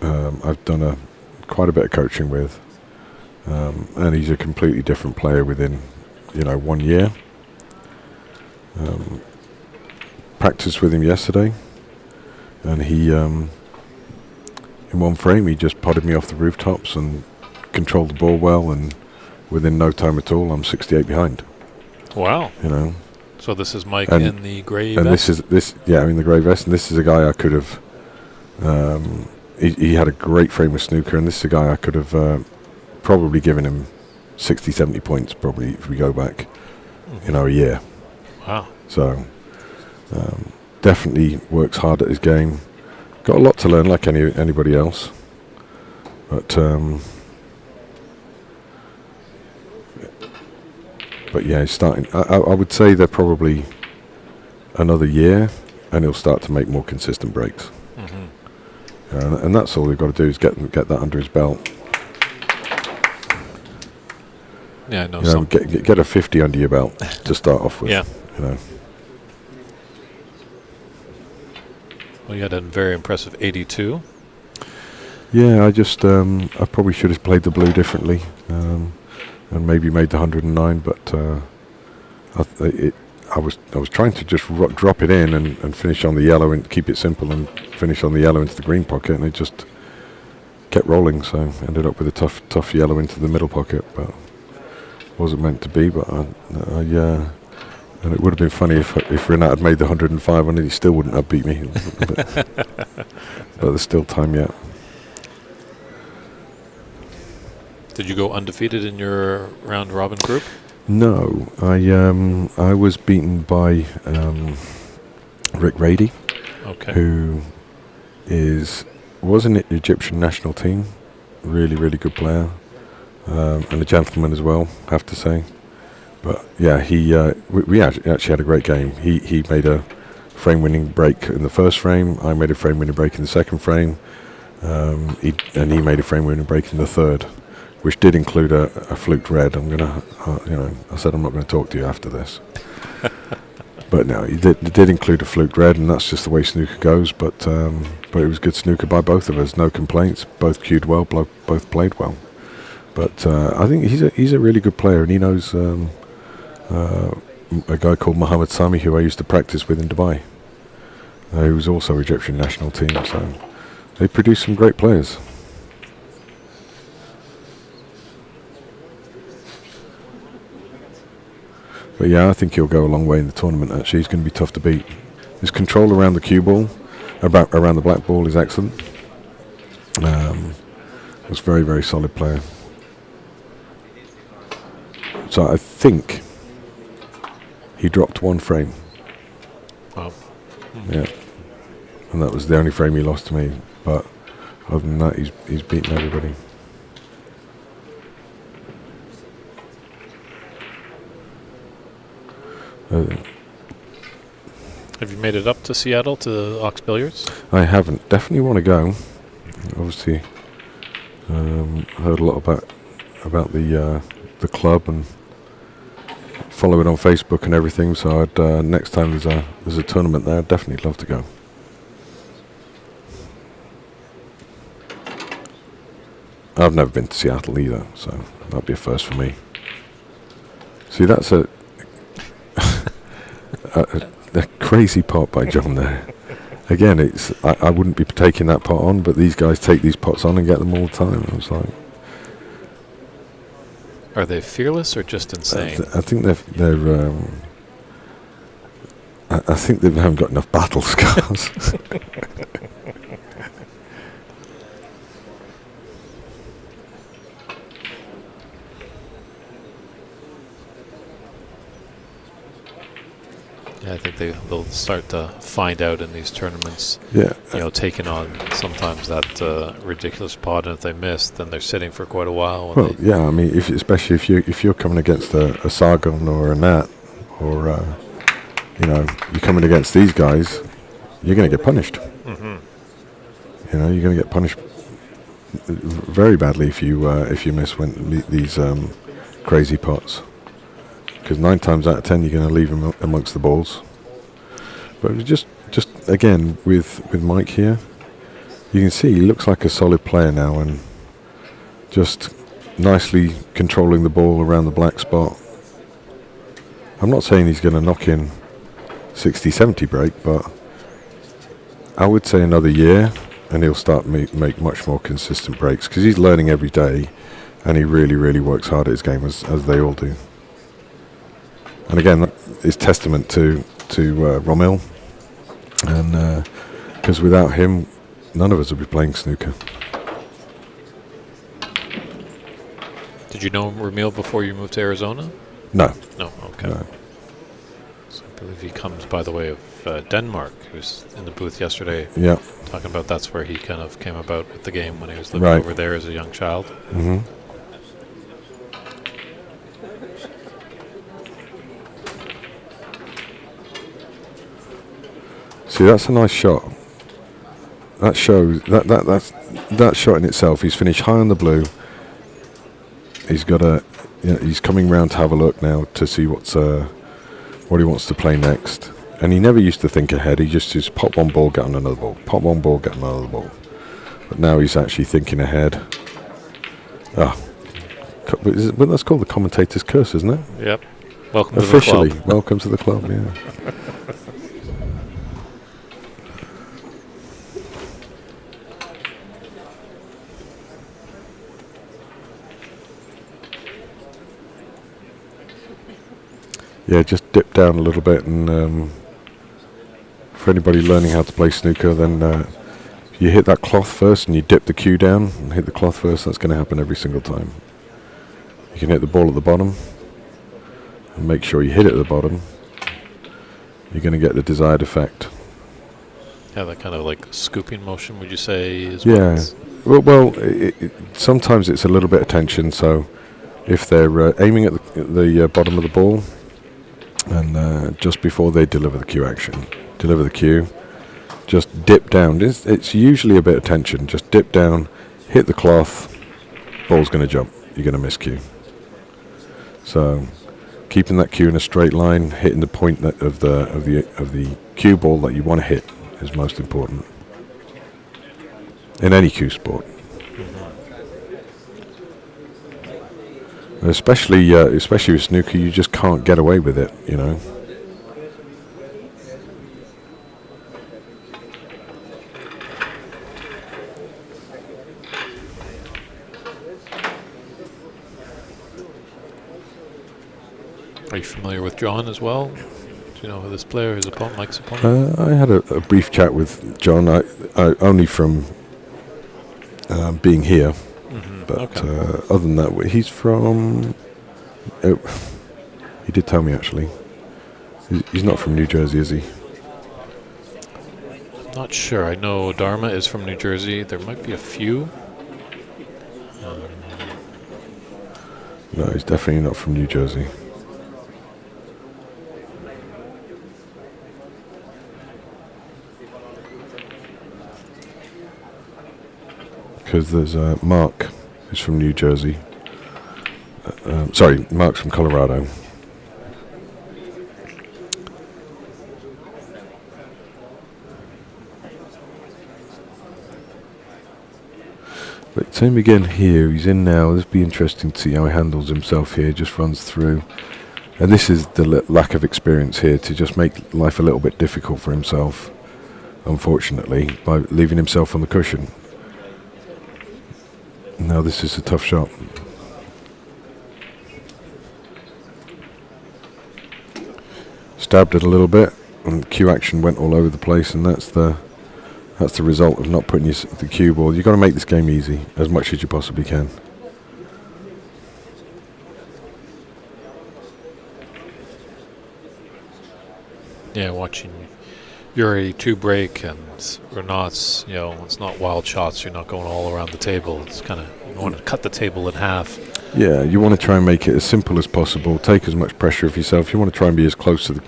S7: I've done quite a bit of coaching with, and he's a completely different player within, 1 year. Practiced with him yesterday, and he in one frame he just potted me off the rooftops and controlled the ball well, and within no time at all I'm 68 behind.
S1: Wow. So this is Mike in the grey vest?
S7: And in the grey vest, and this is a guy I could have he had a great frame of snooker, and this is a guy I could have probably given him 60, 70 points probably if we go back a year.
S1: Wow.
S7: So definitely works hard at his game. Got a lot to learn, like anybody else. But yeah, he's starting. I would say they're probably another year, and he'll start to make more consistent breaks. And that's all they've got to do is get that under his belt.
S1: Yeah, I know.
S7: Get a 50 under your belt to start off with.
S1: Yeah. Well, you had a very impressive 82.
S7: Yeah, I probably should have played the blue differently, and maybe made the 109. But I was trying to just drop it in and finish on the yellow and keep it simple and finish on the yellow into the green pocket, and it just kept rolling. So ended up with a tough yellow into the middle pocket, but wasn't meant to be. But and it would have been funny if Renat had made the 105 and he still wouldn't have beat me. But there's still time yet.
S1: Did you go undefeated in your round robin group?
S7: No, I was beaten by Rick Rady, who was in the Egyptian national team, really good player, and a gentleman as well, have to say. But yeah, we actually had a great game. He made a frame-winning break in the first frame. I made a frame-winning break in the second frame. He made a frame-winning break in the third, which did include a fluked red. I'm gonna, I said I'm not going to talk to you after this. But no, it did include a fluked red, and that's just the way snooker goes. But it was good snooker by both of us. No complaints. Both cued well. Both played well. But I think he's a really good player, and he knows a guy called Mohammed Sami, who I used to practice with in Dubai. He was also Egyptian national team, so they produced some great players. But yeah, I think he'll go a long way in the tournament. Actually, he's going to be tough to beat. His control around the cue ball, around the black ball, is excellent. Was very, very solid player. So I think he dropped one frame.
S1: Wow.
S7: Yeah, and that was the only frame he lost to me. But other than that, he's beaten everybody.
S1: Have you made it up to Seattle to Ox Billiards?
S7: I haven't. Definitely want to go. Obviously, heard a lot about the club and follow it on Facebook and everything. So I'd next time there's a tournament there, I'd definitely love to go. I've never been to Seattle either, so that'd be a first for me. See, that's a crazy pot by John there. Again, I wouldn't be taking that pot on, but these guys take these pots on and get them all the time. I was like,
S1: are they fearless or just insane?
S7: I think they're I think they haven't got enough battle scars.
S1: Yeah, I think they'll start to find out in these tournaments.
S7: Yeah,
S1: taking on sometimes that ridiculous pot, and if they miss, then they're sitting for quite a while.
S7: Well, yeah, I mean, especially if you're coming against a Sargon or a Nat, or you're coming against these guys, you're going to get punished.
S1: Mm-hmm.
S7: You're going to get punished very badly if you miss these crazy pots. Because 9 times out of 10 you're going to leave him amongst the balls. But just again with Mike here, you can see he looks like a solid player now, and just nicely controlling the ball around the black spot. I'm not saying he's going to knock in 60-70 break, but I would say another year and he'll start make much more consistent breaks, because he's learning every day, and he really, really works hard at his game, as they all do. And again, that is testament to Romil, and because without him, none of us would be playing snooker.
S1: Did you know Ramil before you moved to Arizona?
S7: No.
S1: No, okay.
S7: No.
S1: So I believe he comes by the way of Denmark. He was in the booth yesterday talking about that's where he kind of came about with the game when he was living over there as a young child.
S7: Mm-hmm. See, that's a nice shot. That shows that shot in itself. He's finished high on the blue. He's got he's coming round to have a look now to see what he wants to play next. And he never used to think ahead. He just pop one ball, get on another ball. Pop one ball, get another ball. But now he's actually thinking ahead. But that's called the commentator's curse, isn't it?
S1: Yep. Welcome
S7: officially,
S1: to the club.
S7: Welcome to the club. Yeah. Yeah, just dip down a little bit, and for anybody learning how to play snooker, then you hit that cloth first and you dip the cue down and hit the cloth first. That's going to happen every single time. You can hit the ball at the bottom and make sure you hit it at the bottom. You're going to get the desired effect.
S1: Yeah, that kind of like scooping motion, would you say? Is
S7: Yeah. Well, sometimes it's a little bit of tension, so if they're aiming at the bottom of the ball, and just before they deliver the cue action, deliver the cue, just dip down. It's usually a bit of tension. Just dip down, hit the cloth, ball's going to jump. You're going to miss cue. So keeping that cue in a straight line, hitting the point of the cue ball that you want to hit is most important in any cue sport. Especially with snooker, you just can't get away with it, you know.
S1: Are you familiar with John as well? Do you know who this player, his opponent, Mike's opponent?
S7: I had a brief chat with John, I only from being here. But other than that, he's from... he did tell me, actually. He's not from New Jersey, is he?
S1: Not sure. I know Dharma is from New Jersey. There might be a few.
S7: No, he's definitely not from New Jersey. Because there's Mark, who's from New Jersey. Sorry, Mark's from Colorado. But same again here, he's in now. This will be interesting to see how he handles himself here, just runs through. And this is the lack of experience here to just make life a little bit difficult for himself, unfortunately, by leaving himself on the cushion. Now this is a tough shot. Stabbed it a little bit, and cue action went all over the place, and that's the result of not putting the cue ball. You've got to make this game easy as much as you possibly can.
S1: Yeah, watching your 82 break and Renat's, you know, it's not wild shots. You're not going all around the table. It's kind of, you want to cut the table in half.
S7: Yeah, you want to try and make it as simple as possible. Take as much pressure off yourself. You want to try and be as close to the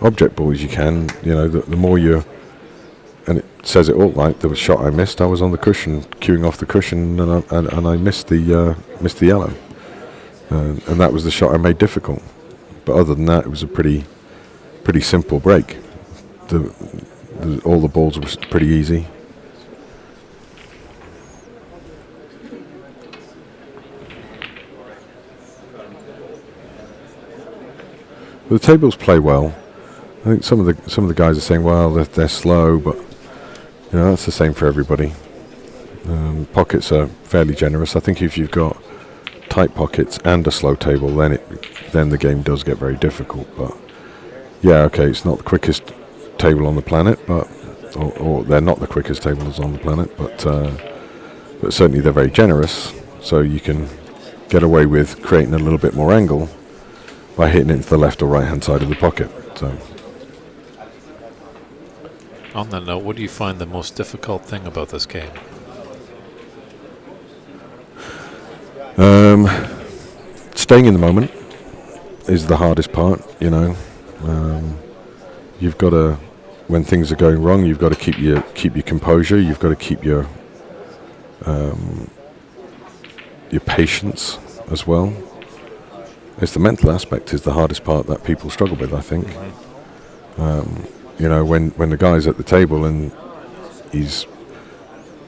S7: object ball as you can. You know, the more you're, and it says it all. Like there was a shot I missed. I was on the cushion, cueing off the cushion, and I missed the yellow, and that was the shot I made difficult. But other than that, it was a pretty simple break. All the balls were pretty easy. The tables play well. I think some of the guys are saying, well, they're slow, but you know that's the same for everybody. Pockets are fairly generous. I think if you've got tight pockets and a slow table, then the game does get very difficult. But yeah, okay, it's not the quickest table on the planet, but or they're not the quickest tables on the planet, but certainly they're very generous. So you can get away with creating a little bit more angle by hitting it to the left or right hand side of the pocket. So.
S1: On that note, what do you find the most difficult thing about this game?
S7: Staying in the moment is the hardest part, you know. You've got to, when things are going wrong, you've got to keep your composure. You've got to keep your patience as well. It's the mental aspect is the hardest part that people struggle with, I think. You know, when the guy's at the table and he's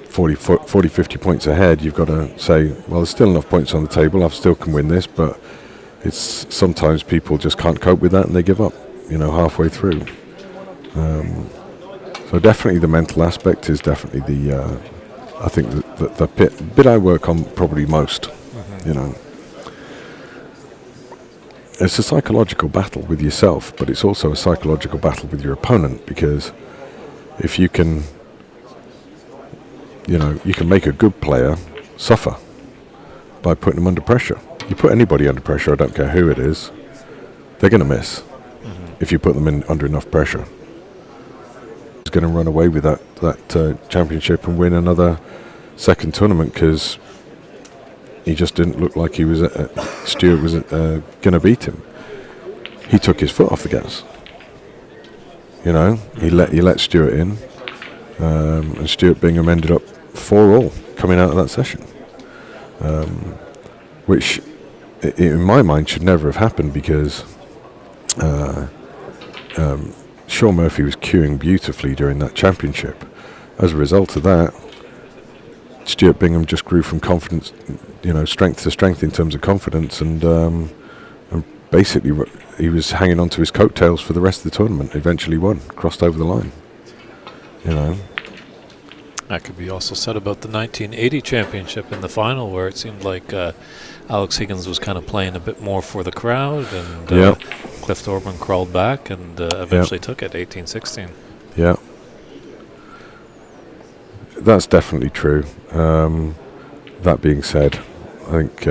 S7: 40, 50 points ahead, you've got to say, well, there's still enough points on the table. I still can win this, but it's sometimes people just can't cope with that and they give up, you know, halfway through. So definitely the mental aspect is definitely I think the bit I work on probably most, you know. It's a psychological battle with yourself, but it's also a psychological battle with your opponent, because if you can, you know, you can make a good player suffer by putting them under pressure. You put anybody under pressure, I don't care who it is, they're going to miss if you put them in under enough pressure. He's going to run away with that championship and win another second tournament because he just didn't look like he was Stewart was going to beat him. He took his foot off the gas. He let Stuart in, and Stuart Bingham ended up 4-all coming out of that session, which in my mind should never have happened because Sean Murphy was cueing beautifully during that championship. As a result of that, Stuart Bingham just grew from confidence, strength to strength in terms of confidence, and basically he was hanging on to his coattails for the rest of the tournament. Eventually won, crossed over the line.
S1: That could be also said about the 1980 championship in the final, where it seemed like Alex Higgins was kind of playing a bit more for the crowd, and Cliff Thorburn crawled back and eventually took it 18-16.
S7: Yeah. That's definitely true. That being said, I think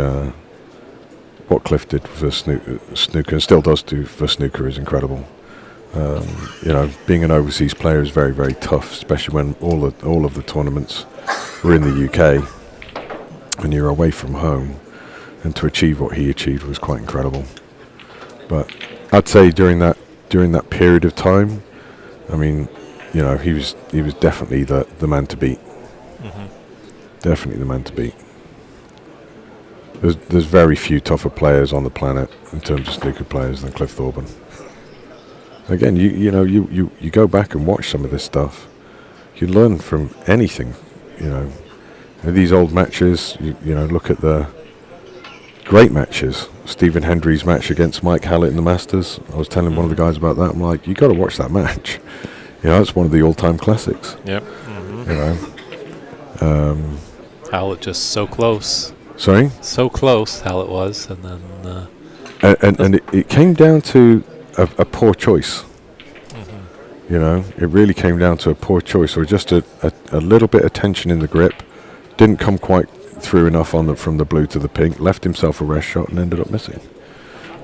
S7: what Cliff did for snooker, and still does do for snooker, is incredible. Being an overseas player is very, very tough, especially when all of the tournaments were in the UK, and you're away from home. And to achieve what he achieved was quite incredible. But I'd say during that period of time, I mean, he was definitely the man to beat.
S1: Mm-hmm.
S7: Definitely the man to beat. There's very few tougher players on the planet in terms of snooker players than Cliff Thorburn. Again, you go back and watch some of this stuff, you learn from anything. These old matches. Look at the great matches. Stephen Hendry's match against Mike Hallett in the Masters. I was telling one of the guys about that. I'm like, you got to watch that match. It's one of the all-time classics.
S1: Yep. Mm-hmm. Hallett just so close.
S7: Sorry?
S1: So close, Hallett was, and then.
S7: And it came down to a poor choice.
S1: Mm-hmm.
S7: It really came down to a poor choice, or just a little bit of tension in the grip. Didn't come quite through enough from the blue to the pink, left himself a rest shot and ended up missing.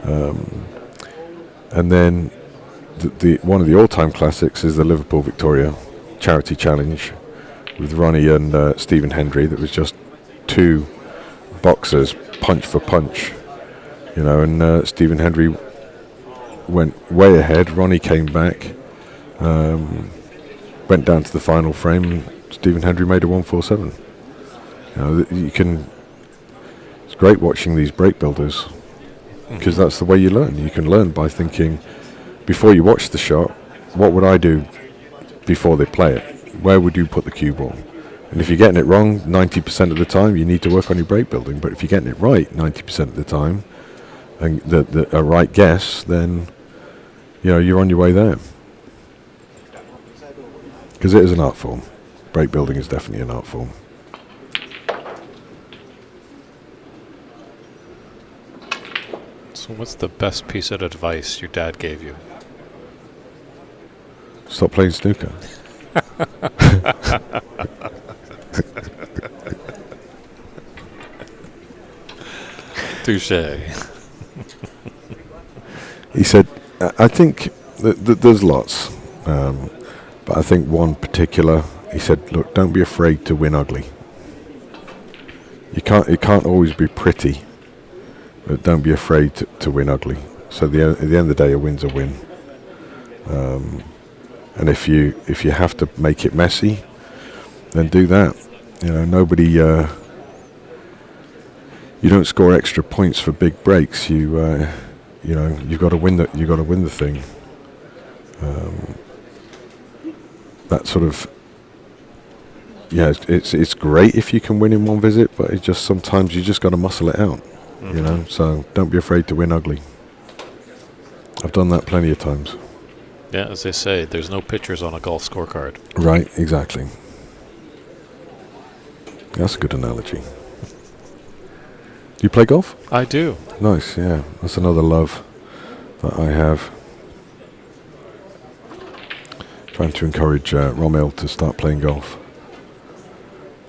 S7: And then the one of the all-time classics is the Liverpool Victoria Charity Challenge with Ronnie and Stephen Hendry. That was just two boxers, punch for punch, and Stephen Hendry went way ahead. Ronnie came back, went down to the final frame, and Stephen Hendry made a 147. It's great watching these break builders, because that's the way you learn. You can learn by thinking, before you watch the shot, what would I do before they play it? Where would you put the cue ball? And if you're getting it wrong 90% of the time, you need to work on your break building. But if you're getting it right 90% of the time, and a right guess, then you're on your way there. Because it is an art form. Break building is definitely an art form.
S1: So what's the best piece of advice your dad gave you?
S7: Stop playing snooker.
S1: Touché.
S7: He said, I think there's lots, but I think one particular, he said, look, don't be afraid to win ugly. It can't always be pretty, but don't be afraid to win ugly. So at the end of the day, a win's a win. And if you have to make it messy, then do that. Nobody. You don't score extra points for big breaks. You've got to win that. You got to win the thing. That sort of. Yeah, it's great if you can win in one visit, but it just sometimes you just got to muscle it out.
S1: Mm-hmm.
S7: So don't be afraid to win ugly. I've done that plenty of times.
S1: Yeah, as they say, there's no pictures on a golf scorecard.
S7: Right, exactly. That's a good analogy. Do you play golf?
S1: I do.
S7: Nice, yeah. That's another love that I have. Trying to encourage Romel to start playing golf.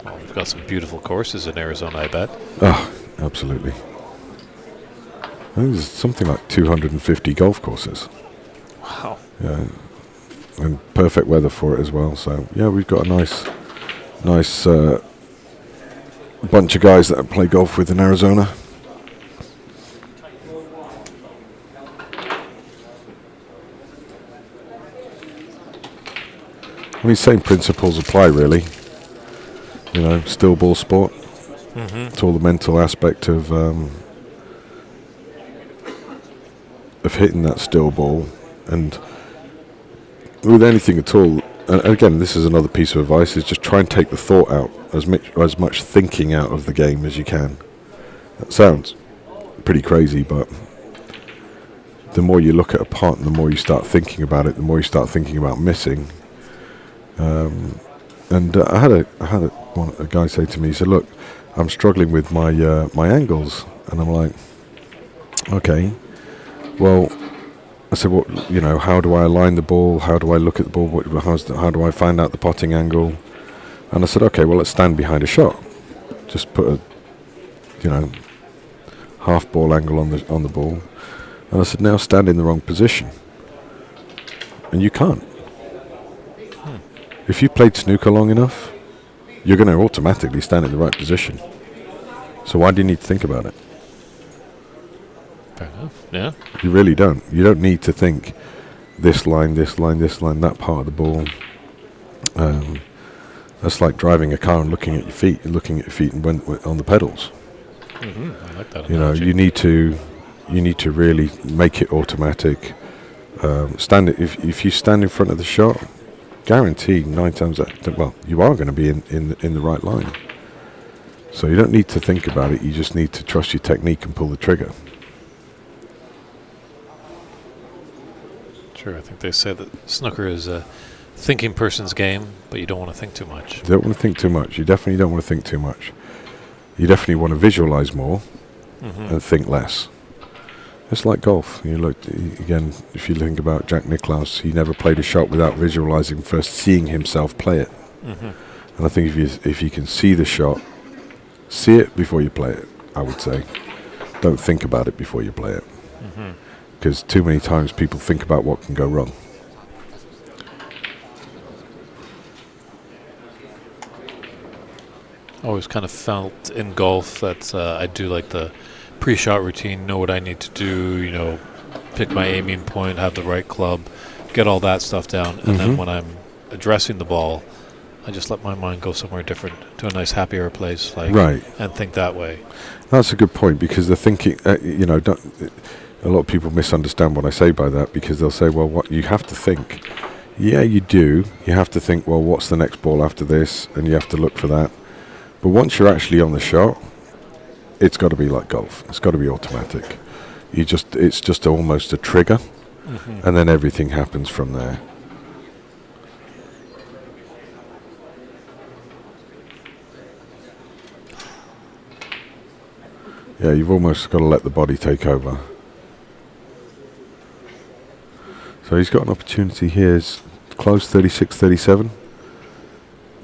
S1: Oh, we've got some beautiful courses in Arizona, I bet.
S7: Oh, absolutely. I think there's something like 250 golf courses.
S1: Wow.
S7: Yeah, and perfect weather for it as well. So yeah, we've got a nice bunch of guys that I play golf with in Arizona. I mean, same principles apply, really. You know, still ball sport. It's all the mental aspect of hitting that still ball, and with anything at all. And again, this is another piece of advice: is just try and take the thought out, as much thinking out of the game as you can. That sounds pretty crazy, but the more you look at a pot, and the more you start thinking about it, the more you start thinking about missing. And I had a guy say to me, he said, "Look, I'm struggling with my angles," and I'm like, "Okay, well," I said, "What, you know? How do I align the ball? How do I look at the ball? How do I find out the potting angle?" And I said, "Okay, well, let's stand behind a shot. Just put a, you know, half ball angle on the ball." And I said, "Now stand in the wrong position." And you can't. If you played snooker long enough, you're going to automatically stand in the right position. So why do you need to think about it?
S1: Fair enough. Yeah.
S7: You really don't. You don't need to think this line, this line, this line, that part of the ball. That's like driving a car and looking at your feet and on the pedals.
S1: I like that.
S7: You know, you need to really make it automatic. If you stand in front of the shot, guaranteed 9 times out, well, you are going to be in the right line. So you don't need to think about it. You just need to trust your technique and pull the trigger.
S1: Sure, I think they say that snooker is a thinking person's game, but you don't want to think too much.
S7: You don't want to think too much. You definitely don't want to think too much. You definitely want to visualize more and think less. It's like golf. You look again. If you think about Jack Nicklaus, he never played a shot without visualizing first, seeing himself play it. And I think if you can see the shot, see it before you play it. I would say, don't think about it before you play it, because too many times people think about what can go wrong.
S1: Always kind of felt in golf that I do like the pre-shot routine, know what I need to do, you know, pick my aiming point, have the right club, get all that stuff down, and then when I'm addressing the ball, I just let my mind go somewhere different, to a nice, happier place, like,
S7: Right.
S1: and think that way.
S7: That's a good point, because the thinking, you know, a lot of people misunderstand what I say by that, because they'll say, well, what you have to think. Yeah, you do. You have to think, well, what's the next ball after this, and you have to look for that. But once you're actually on the shot, it's got to be like golf. It's got to be automatic. It's just almost a trigger, and then everything happens from there. Yeah, you've almost got to let the body take over. So he's got an opportunity here. It's close, 36-37.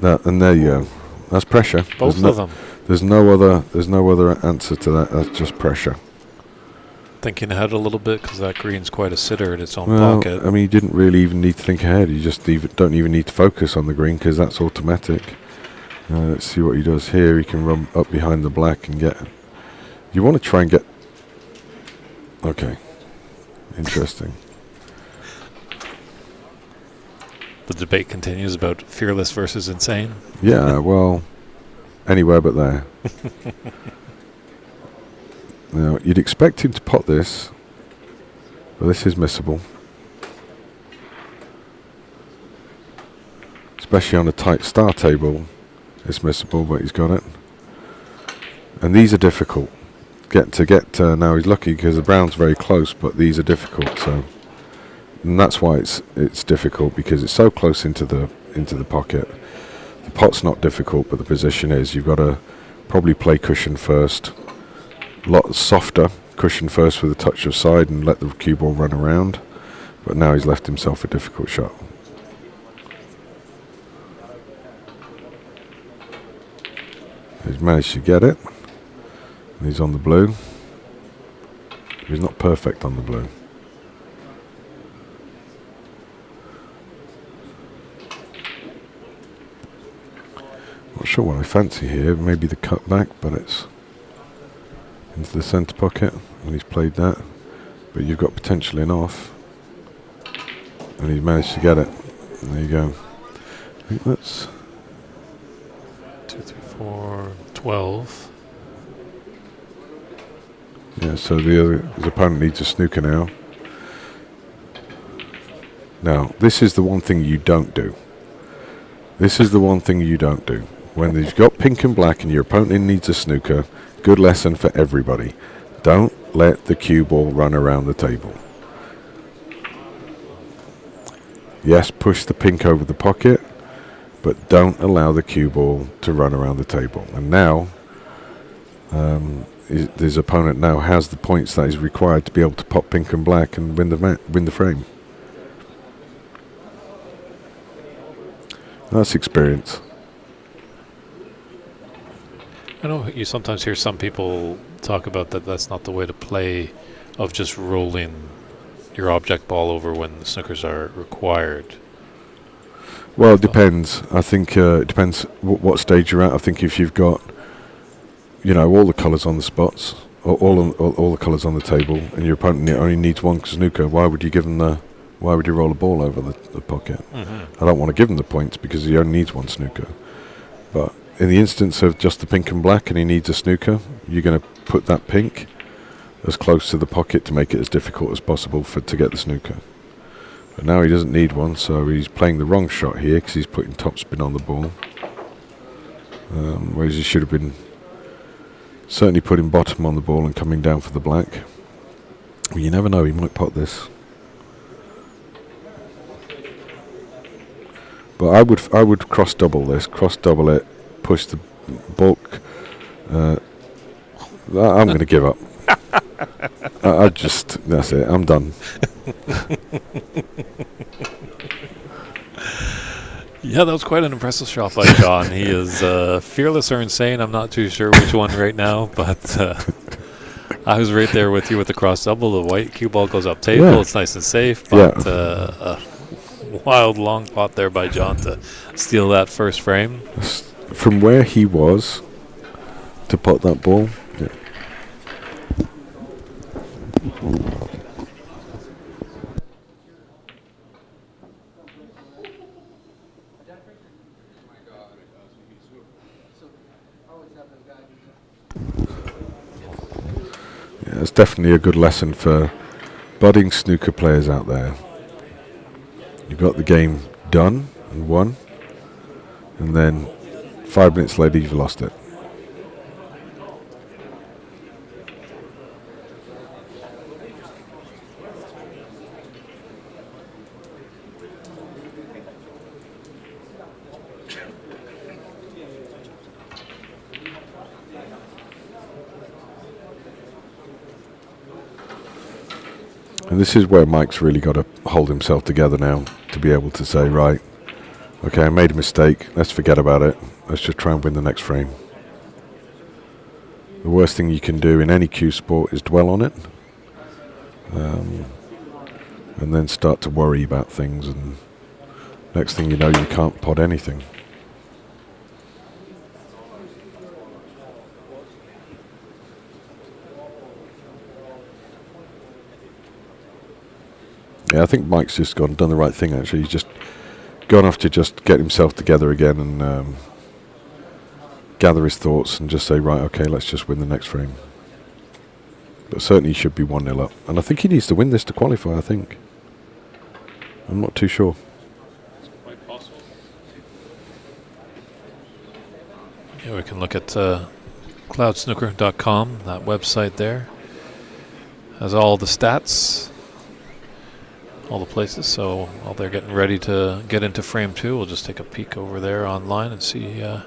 S7: And there you go. That's pressure.
S1: Both of them.
S7: There's no other answer to that. That's just pressure.
S1: Thinking ahead a little bit, because that green's quite a sitter in its own
S7: Well,
S1: pocket.
S7: I mean, you didn't really even need to think ahead. You just don't even need to focus on the green, because that's automatic. Let's see what he does here. He can run up behind the black and get... You want to try and get... Okay. Interesting.
S1: The debate continues about fearless versus insane.
S7: Yeah, well, anywhere but there. Now, you'd expect him to pot this, but this is missable. Especially on a tight star table, it's missable, but he's got it. And these are difficult. Now he's lucky because the brown's very close, but these are difficult. So, and that's why it's difficult, because it's so close into the pocket. The pot's not difficult, but the position is. You've got to probably play cushion first. A lot softer cushion first with a touch of side and let the cue ball run around. But now he's left himself a difficult shot. He's managed to get it. And he's on the blue. He's not perfect on the blue. Not sure what I fancy here. Maybe the cut back, but it's into the centre pocket, and he's played that. But you've got potential in off, and he's managed to get it. And there you go. I think that's
S1: 2, 3, 4, 12.
S7: yeah. So his opponent needs a snooker now. Now, this is the one thing you don't do. This is the one thing you don't do. When you've got pink and black and your opponent needs a snooker, good lesson for everybody. Don't let the cue ball run around the table. Yes, push the pink over the pocket, but don't allow the cue ball to run around the table. And now, his opponent now has the points that is required to be able to pop pink and black and win the frame. That's experience.
S1: I know you sometimes hear some people talk about that that's not the way to play, of just rolling your object ball over when the snookers are required.
S7: Well, it depends. I think it depends what stage you're at. I think if you've got, all the colours on the spots, or all the colours on the table, and your opponent only needs one snooker, why would you roll a ball over the pocket?
S1: Mm-hmm.
S7: I don't want to give him the points because he only needs one snooker. But in the instance of just the pink and black and he needs a snooker, you're going to put that pink as close to the pocket to make it as difficult as possible to get the snooker. But now he doesn't need one, so he's playing the wrong shot here because he's putting topspin on the ball. Whereas he should have been certainly putting bottom on the ball and coming down for the black. Well, you never know, he might pot this. But I would cross double it, push the bulk. I'm going to give up. That's it. I'm done.
S1: Yeah, that was quite an impressive shot by John. He is fearless or insane. I'm not too sure which one right now, but I was right there with you with the cross double. The white cue ball goes up table.
S7: Yeah.
S1: It's nice and safe, but
S7: Yeah.
S1: wild long pot there by John to steal that first frame.
S7: From where he was to pot that ball. Yeah. Yeah, it's definitely a good lesson for budding snooker players out there. You got the game done and won, and then 5 minutes later you've lost it. And this is where Mike's really got to hold himself together now to be able to say, right, okay, I made a mistake. Let's forget about it. Let's just try and win the next frame. The worst thing you can do in any cue sport is dwell on it. And then start to worry about things. And next thing you know, you can't pot anything. Yeah, I think Mike's just done the right thing, actually. He's just gone off to just get himself together again and gather his thoughts and just say, right, okay, let's just win the next frame. But certainly he should be 1-0 up. And I think he needs to win this to qualify, I think. I'm not too sure.
S1: Quite possible. Yeah, we can look at cloudsnooker.com, that website there. Has all the stats, all the places. So while they're getting ready to get into frame 2, we'll just take a peek over there online and see how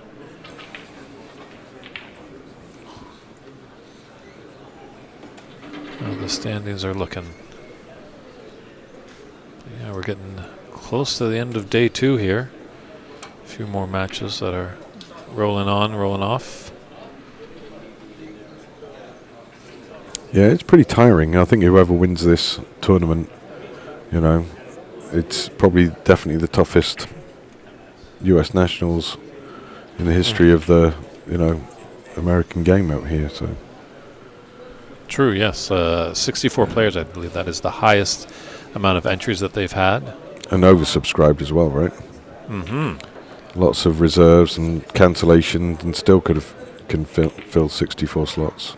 S1: the standings are looking. Yeah, we're getting close to the end of day 2 here. A few more matches that are rolling on, rolling off.
S7: Yeah, it's pretty tiring. I think whoever wins this tournament, it's probably definitely the toughest US Nationals in the history of the, American game out here. So
S1: True, yes. 64 players, I believe that is the highest amount of entries that they've had.
S7: and oversubscribed as well, right?
S1: Mm-hmm.
S7: lots of reserves and cancellations, and still can fill 64 slots.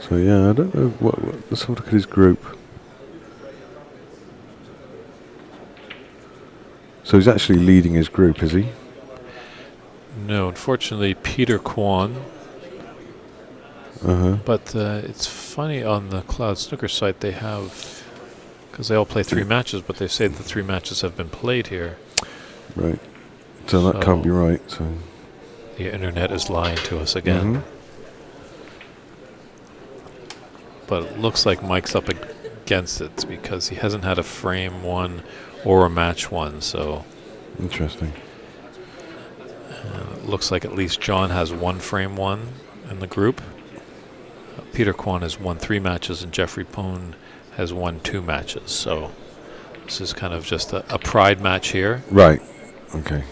S7: So yeah, I don't know what. Let's have a look at his group. So he's actually leading his group, is he?
S1: No, unfortunately, Peter Kwan. But it's funny, on the Cloud Snooker site they have, because they all play 3 matches, but they say the 3 matches have been played here.
S7: Right. So that can't be right. So
S1: the internet is lying to us again. But it looks like Mike's up against it because he hasn't had a frame 1 or a match 1. So
S7: interesting.
S1: It looks like at least John has 1 frame 1 in the group. Peter Kwan has won 3 matches, and Jeffrey Poon has won 2 matches. So this is kind of just a pride match here.
S7: Right. Okay.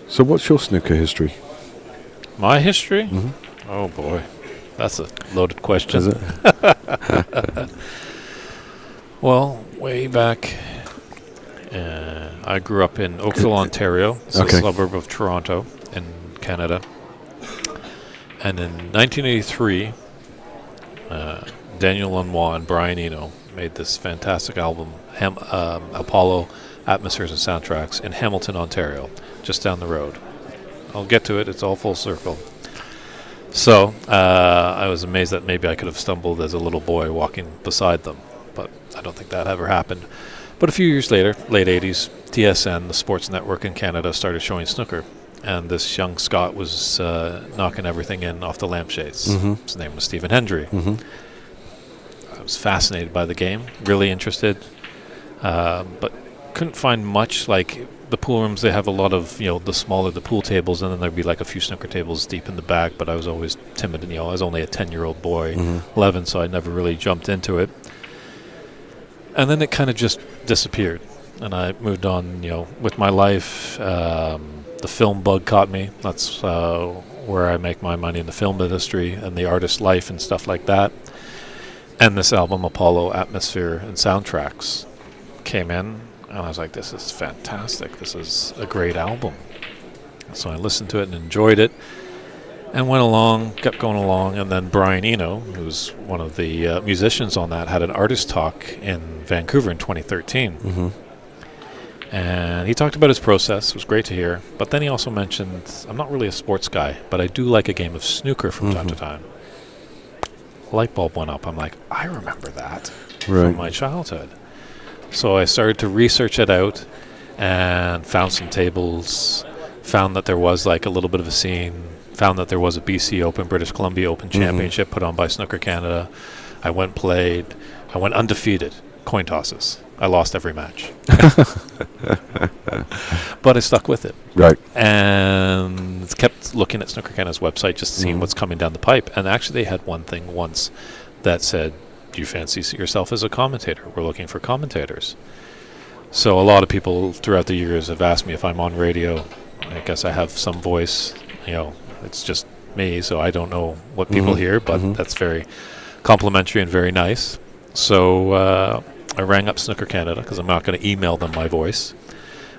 S7: So what's your snooker history?
S1: My history? Oh boy, that's a loaded question.
S7: Is it?
S1: Well, way back, I grew up in Oakville, Ontario. It's a suburb of Toronto in Canada. And in 1983, Daniel Lanois and Brian Eno made this fantastic album, Apollo Atmospheres and Soundtracks, in Hamilton, Ontario, just down the road. I'll get to it. It's all full circle. So I was amazed that maybe I could have stumbled as a little boy walking beside them, but I don't think that ever happened. But a few years later, late 80s, TSN, the sports network in Canada, started showing snooker, and this young Scot was knocking everything in off the lampshades. His name was Stephen Hendry. I was fascinated by the game, really interested, but couldn't find much. Like the pool rooms, they have a lot of, the smaller the pool tables, and then there'd be like a few snooker tables deep in the back, but I was always timid, and I was only a 10-year-old boy, 11, so I never really jumped into it. And then it kind of just disappeared, and I moved on, with my life. The film bug caught me. That's where I make my money, in the film industry and the artist's life and stuff like that. And this album, Apollo Atmosphere and Soundtracks, came in, and I was like, this is fantastic. This is a great album. So I listened to it and enjoyed it, and went along, kept going along, and then Brian Eno, who's one of the musicians on that, had an artist talk in Vancouver in 2013. And he talked about his process. It was great to hear. But then he also mentioned, I'm not really a sports guy, but I do like a game of snooker from time to time. Light bulb went up. I'm like, I remember that from my childhood. So I started to research it out and found some tables, found that there was like a little bit of a scene, found that there was a BC Open, British Columbia Open Championship put on by Snooker Canada. I went played. I went undefeated. Coin tosses. I lost every match. But I stuck with it.
S7: Right.
S1: And kept looking at Snooker Canada's website, just seeing what's coming down the pipe. And actually they had one thing once that said, do you fancy yourself as a commentator? We're looking for commentators. So a lot of people throughout the years have asked me if I'm on radio. I guess I have some voice. It's just me, so I don't know what people hear, but that's very complimentary and very nice. So I rang up Snooker Canada, because I'm not going to email them my voice.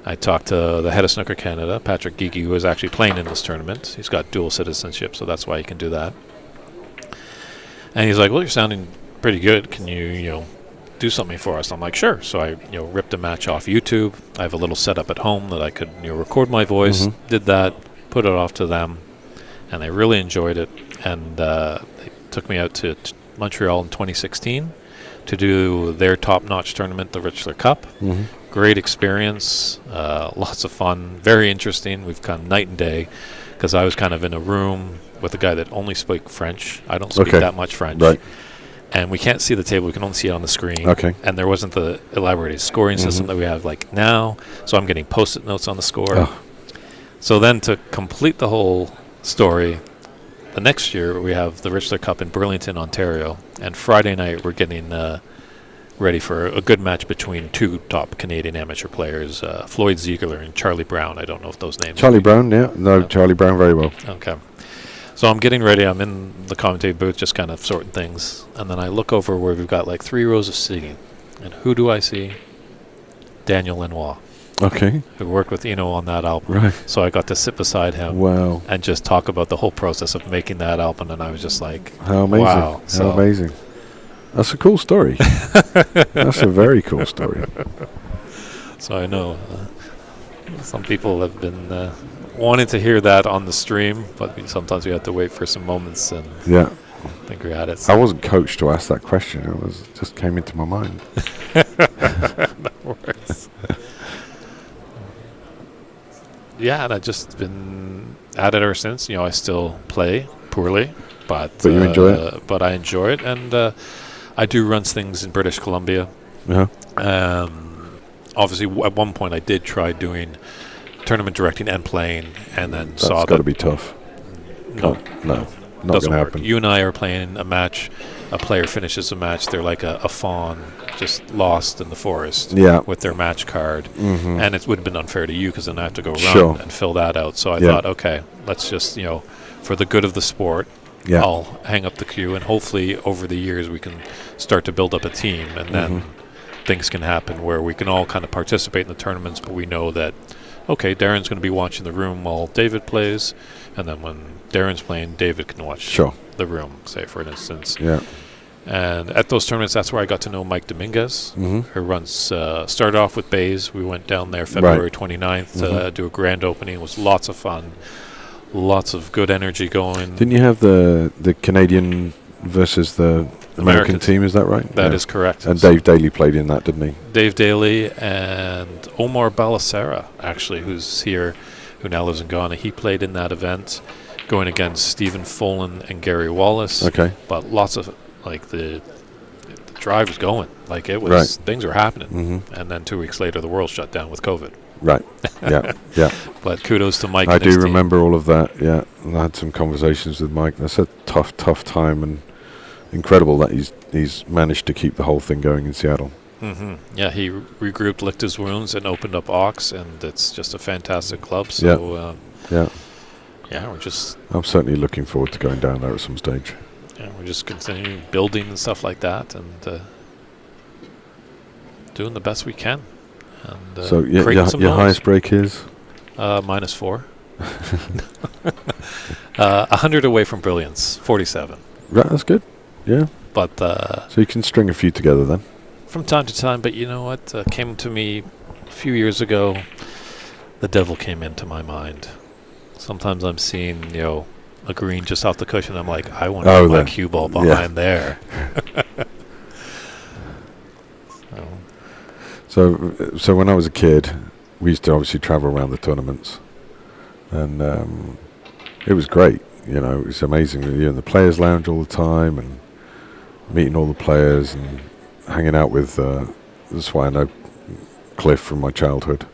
S1: I talked to the head of Snooker Canada, Patrick Geeky, who is actually playing in this tournament. He's got dual citizenship, so that's why he can do that. And he's like, well, you're sounding pretty good. Can you, do something for us? I'm like, sure. So I, ripped a match off YouTube. I have a little setup at home that I could, record my voice. Did that, put it off to them, and they really enjoyed it. And they took me out to Montreal in 2016 to do their top-notch tournament, the Richler Cup. Great experience, lots of fun, very interesting. We've gone night and day, because I was kind of in a room with a guy that only spoke French. I don't speak that much French.
S7: Right.
S1: And we can't see the table. We can only see it on the screen.
S7: Okay.
S1: And there wasn't the elaborated scoring system that we have like now. So I'm getting Post-it notes on the score. So then to complete the whole story, the next year we have the Richler Cup in Burlington, Ontario. And Friday night we're getting ready for a good match between 2 top Canadian amateur players, Floyd Ziegler and Charlie Brown. I don't know if those names.
S7: Charlie Brown, yeah. No, Charlie Brown very well.
S1: Okay. So I'm getting ready. I'm in the commentating booth, just kind of sorting things, and then I look over where we've got like 3 rows of seating, and who do I see? Daniel Lenoir,
S7: Okay.
S1: who worked with Eno on that album.
S7: Right.
S1: So I got to sit beside him
S7: Wow.
S1: and just talk about the whole process of making that album, and I was just like,
S7: How amazing.
S1: wow.
S7: How amazing. That's a cool story. That's a very cool story.
S1: So I know some people have been wanting to hear that on the stream, but sometimes we have to wait for some moments, and
S7: Yeah.
S1: I think we're at it.
S7: I wasn't coached to ask that question. It just came into my mind.
S1: That works. Yeah, and I've just been at it ever since. I still play poorly, but
S7: you enjoy it?
S1: But I enjoy it, and I do run things in British Columbia.
S7: Yeah.
S1: Obviously, at one point I did try doing tournament directing and playing, and then saw
S7: That's got to be tough.
S1: no,
S7: Not
S1: doesn't
S7: going to
S1: work.
S7: happen.
S1: You and I are playing a match. A player finishes a match. They're like a fawn just lost in the forest
S7: Yeah.
S1: with their match card.
S7: Mm-hmm.
S1: And it would have been unfair to you because then I have to go run
S7: Sure.
S1: and fill that out. So I
S7: Yeah.
S1: thought, okay, let's just, for the good of the sport,
S7: Yeah.
S1: I'll hang up the cue. And hopefully over the years we can start to build up a team. And then
S7: Mm-hmm.
S1: things can happen where we can all kind of participate in the tournaments, but we know that, okay, Darren's going to be watching the room while David plays. And then when Darren's playing, David can watch
S7: Sure.
S1: the room, say, for instance.
S7: Yeah.
S1: And at those tournaments, that's where I got to know Mike Dominguez,
S7: Mm-hmm.
S1: who runs, started off with Bays. We went down there February 29th to do a grand opening. It was lots of fun, lots of good energy going.
S7: Didn't you have the Canadian versus the American team? Is that right?
S1: That is correct.
S7: And Dave Daly played in that, didn't he?
S1: Dave Daly and Omar Balacera, actually, who's here, who now lives in Ghana. He played in that event, going against Stephen Folan and Gary Wallace.
S7: Okay.
S1: But lots of, like, the drive was going. Like, it was,
S7: Right.
S1: things were happening.
S7: Mm-hmm.
S1: And then 2 weeks later, the world shut down with COVID.
S7: Right. Yeah. Yeah.
S1: But kudos to Mike.
S7: I
S1: and his
S7: do
S1: team.
S7: remember all of that. Yeah. And I had some conversations with Mike. That's a tough time, and incredible that he's managed to keep the whole thing going in Seattle.
S1: Mm-hmm. Yeah, he regrouped, licked his wounds, and opened up Ox, and it's just a fantastic club. So,
S7: Yeah.
S1: yeah, we're just
S7: I'm certainly looking forward to going down there at some stage.
S1: we're just continuing building and stuff like that, and doing the best we can. And
S7: So
S1: creating some
S7: your
S1: noise.
S7: highest break is?
S1: -4. 100 away from brilliance, 47.
S7: Right, that's good. Yeah.
S1: But
S7: So you can string a few together then.
S1: from time to time, but you know what came to me a few years ago? The devil came into my mind. Sometimes I'm seeing, a green just off the cushion. I'm like, I want to put my
S7: there.
S1: cue ball
S7: Yeah.
S1: behind there.
S7: So when I was a kid, we used to obviously travel around the tournaments, and it was great. It was amazing. You're in the players' lounge all the time, and meeting all the players, and hanging out with. That's why I know Cliff from my childhood.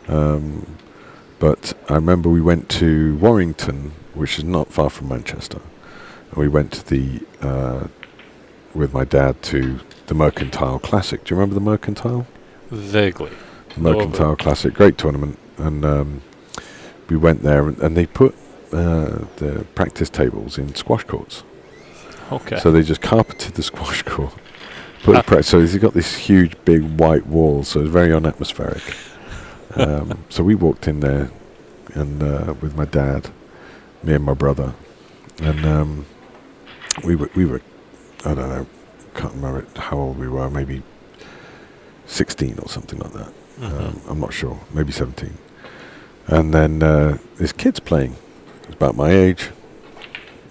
S7: But I remember we went to Warrington, which is not far from Manchester, and we went to with my dad to the Mercantile Classic. Do you remember the Mercantile?
S1: Vaguely.
S7: Mercantile Classic, great tournament, and we went there, and they put the practice tables in squash courts.
S1: Okay.
S7: So they just carpeted the squash court. So you've got this huge, big white wall, so it's very unatmospheric. So we walked in there, and with my dad, me and my brother, and we were, I don't know, can't remember how old we were, maybe 16 or something like that.
S1: Mm-hmm.
S7: I'm not sure, maybe 17. And then this kid's playing. He's about my age,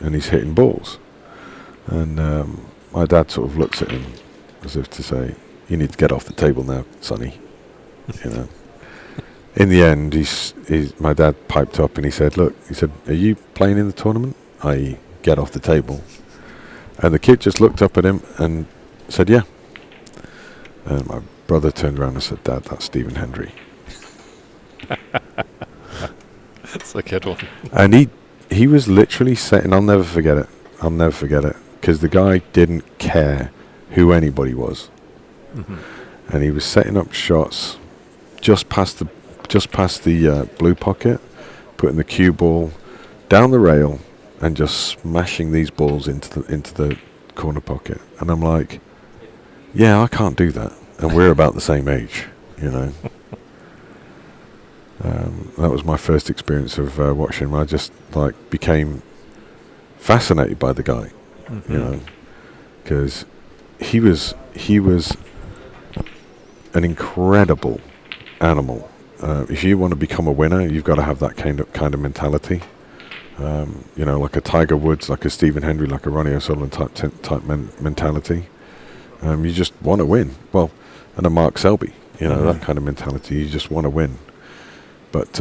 S7: and he's hitting balls. And my dad sort of looks at him as if to say, "You need to get off the table now, sonny." In the end, my dad piped up and he said, "Look," he said, "are you playing in the tournament? I.e., get off the table." And the kid just looked up at him and said, "Yeah." And my brother turned around and said, "Dad, that's Stephen Hendry."
S1: That's a good one.
S7: And he was literally saying, I'll never forget it, because the guy didn't care who anybody was.
S1: Mm-hmm.
S7: And he was setting up shots just past the blue pocket, putting the cue ball down the rail and just smashing these balls into the corner pocket. And I'm like, yeah, I can't do that. And we're about the same age, you know. That was my first experience of watching him. I just became fascinated by the guy, you know, because he was an incredible animal. If you want to become a winner, you've got to have that kind of mentality. You know, like a Tiger Woods, like a Stephen Hendry, like a Ronnie O'Sullivan type mentality. You just want to win. Well, and a Mark Selby, you know, that kind of mentality. You just want to win. But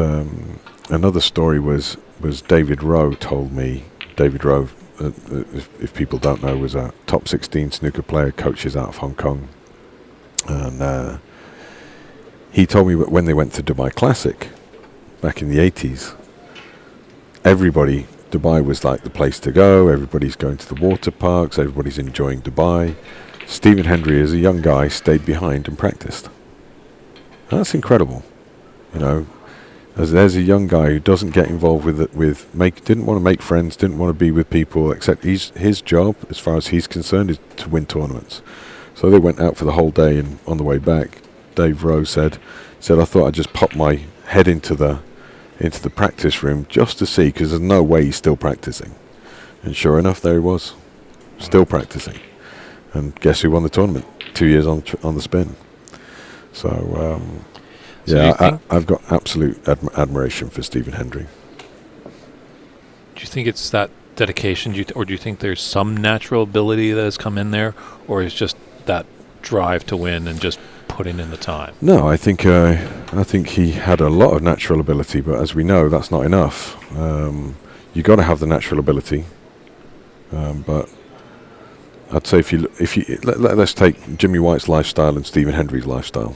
S7: another story was David Rowe told me. David Rowe, if people don't know, was a top 16 snooker player, coaches out of Hong Kong. And he told me that when they went to Dubai Classic back in the 80s, Dubai was like the place to go. Everybody's going to the water parks. Everybody's enjoying Dubai. Stephen Hendry, as a young guy, stayed behind and practiced. And that's incredible, you know. As there's a young guy who doesn't get involved didn't want to make friends, didn't want to be with people, except his job, as far as he's concerned, is to win tournaments. So they went out for the whole day, and on the way back, Dave Rowe said, I thought I'd just pop my head into the practice room just to see, because there's no way he's still practicing. And sure enough, there he was, still practicing. And guess who won the tournament? 2 years on the spin. So, yeah, I've got absolute admiration for Stephen Hendry.
S1: Do you think it's that dedication, or do you think there's some natural ability that has come in there, or is just that drive to win and just putting in the time?
S7: No, I think he had a lot of natural ability, but as we know, that's not enough. You got to have the natural ability, but I'd say let's take Jimmy White's lifestyle and Stephen Hendry's lifestyle.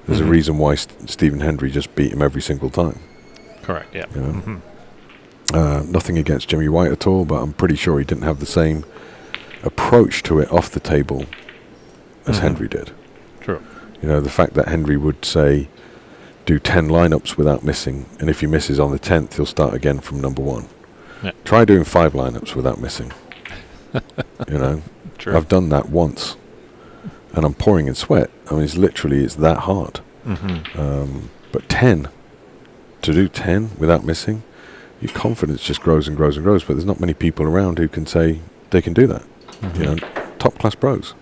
S7: There's a reason why Stephen Hendry just beat him every single time.
S1: Correct, yeah.
S7: You know? Nothing against Jimmy White at all, but I'm pretty sure he didn't have the same approach to it off the table as Hendry did.
S1: True.
S7: You know, the fact that Hendry would say, do 10 lineups without missing, and if he misses on the 10th, he'll start again from number 1.
S1: Yeah.
S7: Try doing 5 lineups without missing. You know,
S1: True.
S7: I've done that once, and I'm pouring in sweat. I mean, it's that hard. But 10, to do 10 without missing, your confidence just grows and grows and grows. But there's not many people around who can say they can do that. You know, top class pros.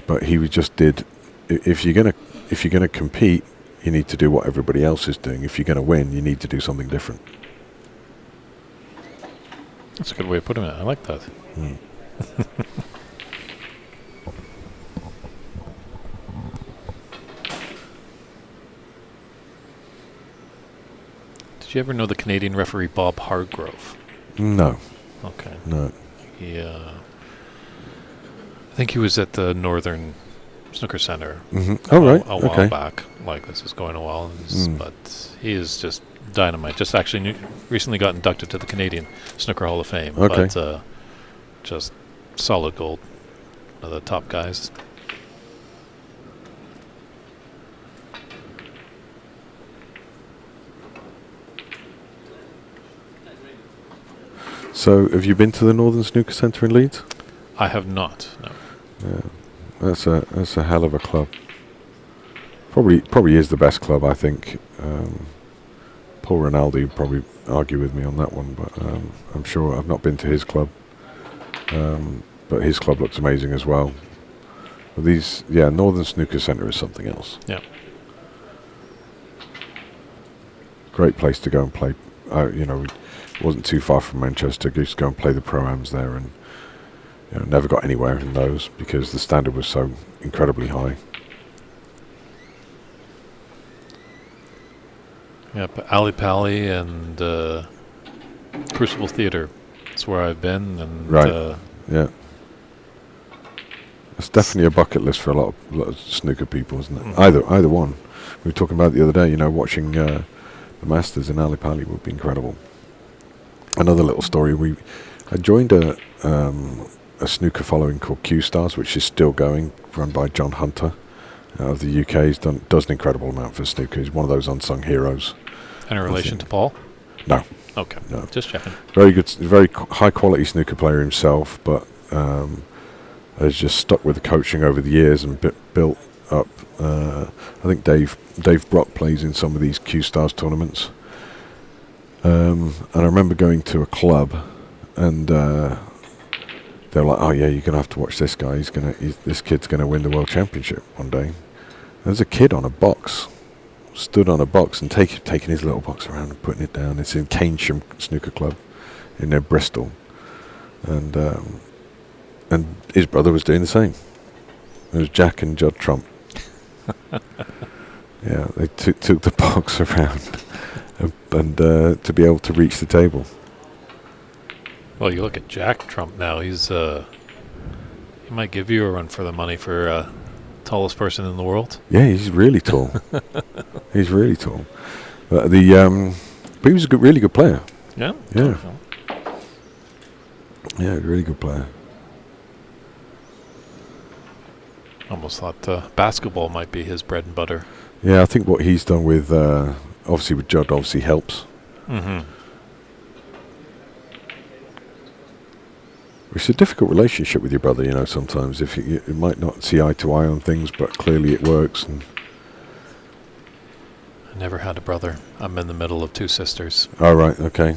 S7: But he just did. If you're gonna compete, you need to do what everybody else is doing. If you're gonna win, you need to do something different.
S1: That's a good way of putting it. I like that. Did you ever know the Canadian referee Bob Hargrove?
S7: No.
S1: Okay.
S7: No.
S1: He, I think he was at the Northern Snooker Center
S7: Oh, right.
S1: a while back. Like, this is going a while. But he is just dynamite. Just actually recently got inducted to the Canadian Snooker Hall of Fame.
S7: Okay.
S1: But just solid gold. One of the top guys.
S7: So, have you been to the Northern Snooker Centre in Leeds?
S1: I have not, no.
S7: Yeah, that's a hell of a club. Probably is the best club, I think. Paul Rinaldi would probably argue with me on that one, but I'm sure. I've not been to his club, but his club looks amazing as well. But Northern Snooker Centre is something else.
S1: Yeah.
S7: Great place to go and play. It wasn't too far from Manchester. Used to go and play the pro-ams there, and never got anywhere in those because the standard was so incredibly high.
S1: Yeah, but Ali Pali and Crucible Theatre. That's where I've been. And
S7: Right. Yeah. It's definitely a bucket list for a lot of snooker people, isn't it? Either one. We were talking about it the other day. Watching the Masters in Ali Pali would be incredible. Another little story. I joined a snooker following called Q Stars, which is still going, run by John Hunter out of the UK. He's does an incredible amount for snooker. He's one of those unsung heroes.
S1: Any relation to Paul?
S7: No.
S1: Okay.
S7: No.
S1: Just checking.
S7: Very good, very high quality snooker player himself, but has just stuck with the coaching over the years and built up. I think Dave Brock plays in some of these Q Stars tournaments. And I remember going to a club, and they were like, "Oh yeah, you're gonna have to watch this guy. This kid's gonna win the world championship one day." There's a kid on a box, stood on a box and taking his little box around and putting it down. It's in Keynsham Snooker Club in Bristol, and his brother was doing the same. It was Jack and Judd Trump. Yeah, they took the box around and to be able to reach the table.
S1: Well, you look at Jack Trump now. He might give you a run for the money for tallest person in the world.
S7: Yeah, he's really tall. He's really tall. But he was a really good player.
S1: Yeah.
S7: Yeah. Yeah, really good player.
S1: Almost thought basketball might be his bread and butter.
S7: Yeah, I think what he's done with obviously with Judd obviously helps.
S1: Mm-hmm.
S7: It's a difficult relationship with your brother, you know. Sometimes if you might not see eye to eye on things, but clearly it works. And
S1: I never had a brother. I'm in the middle of two sisters.
S7: all right, okay.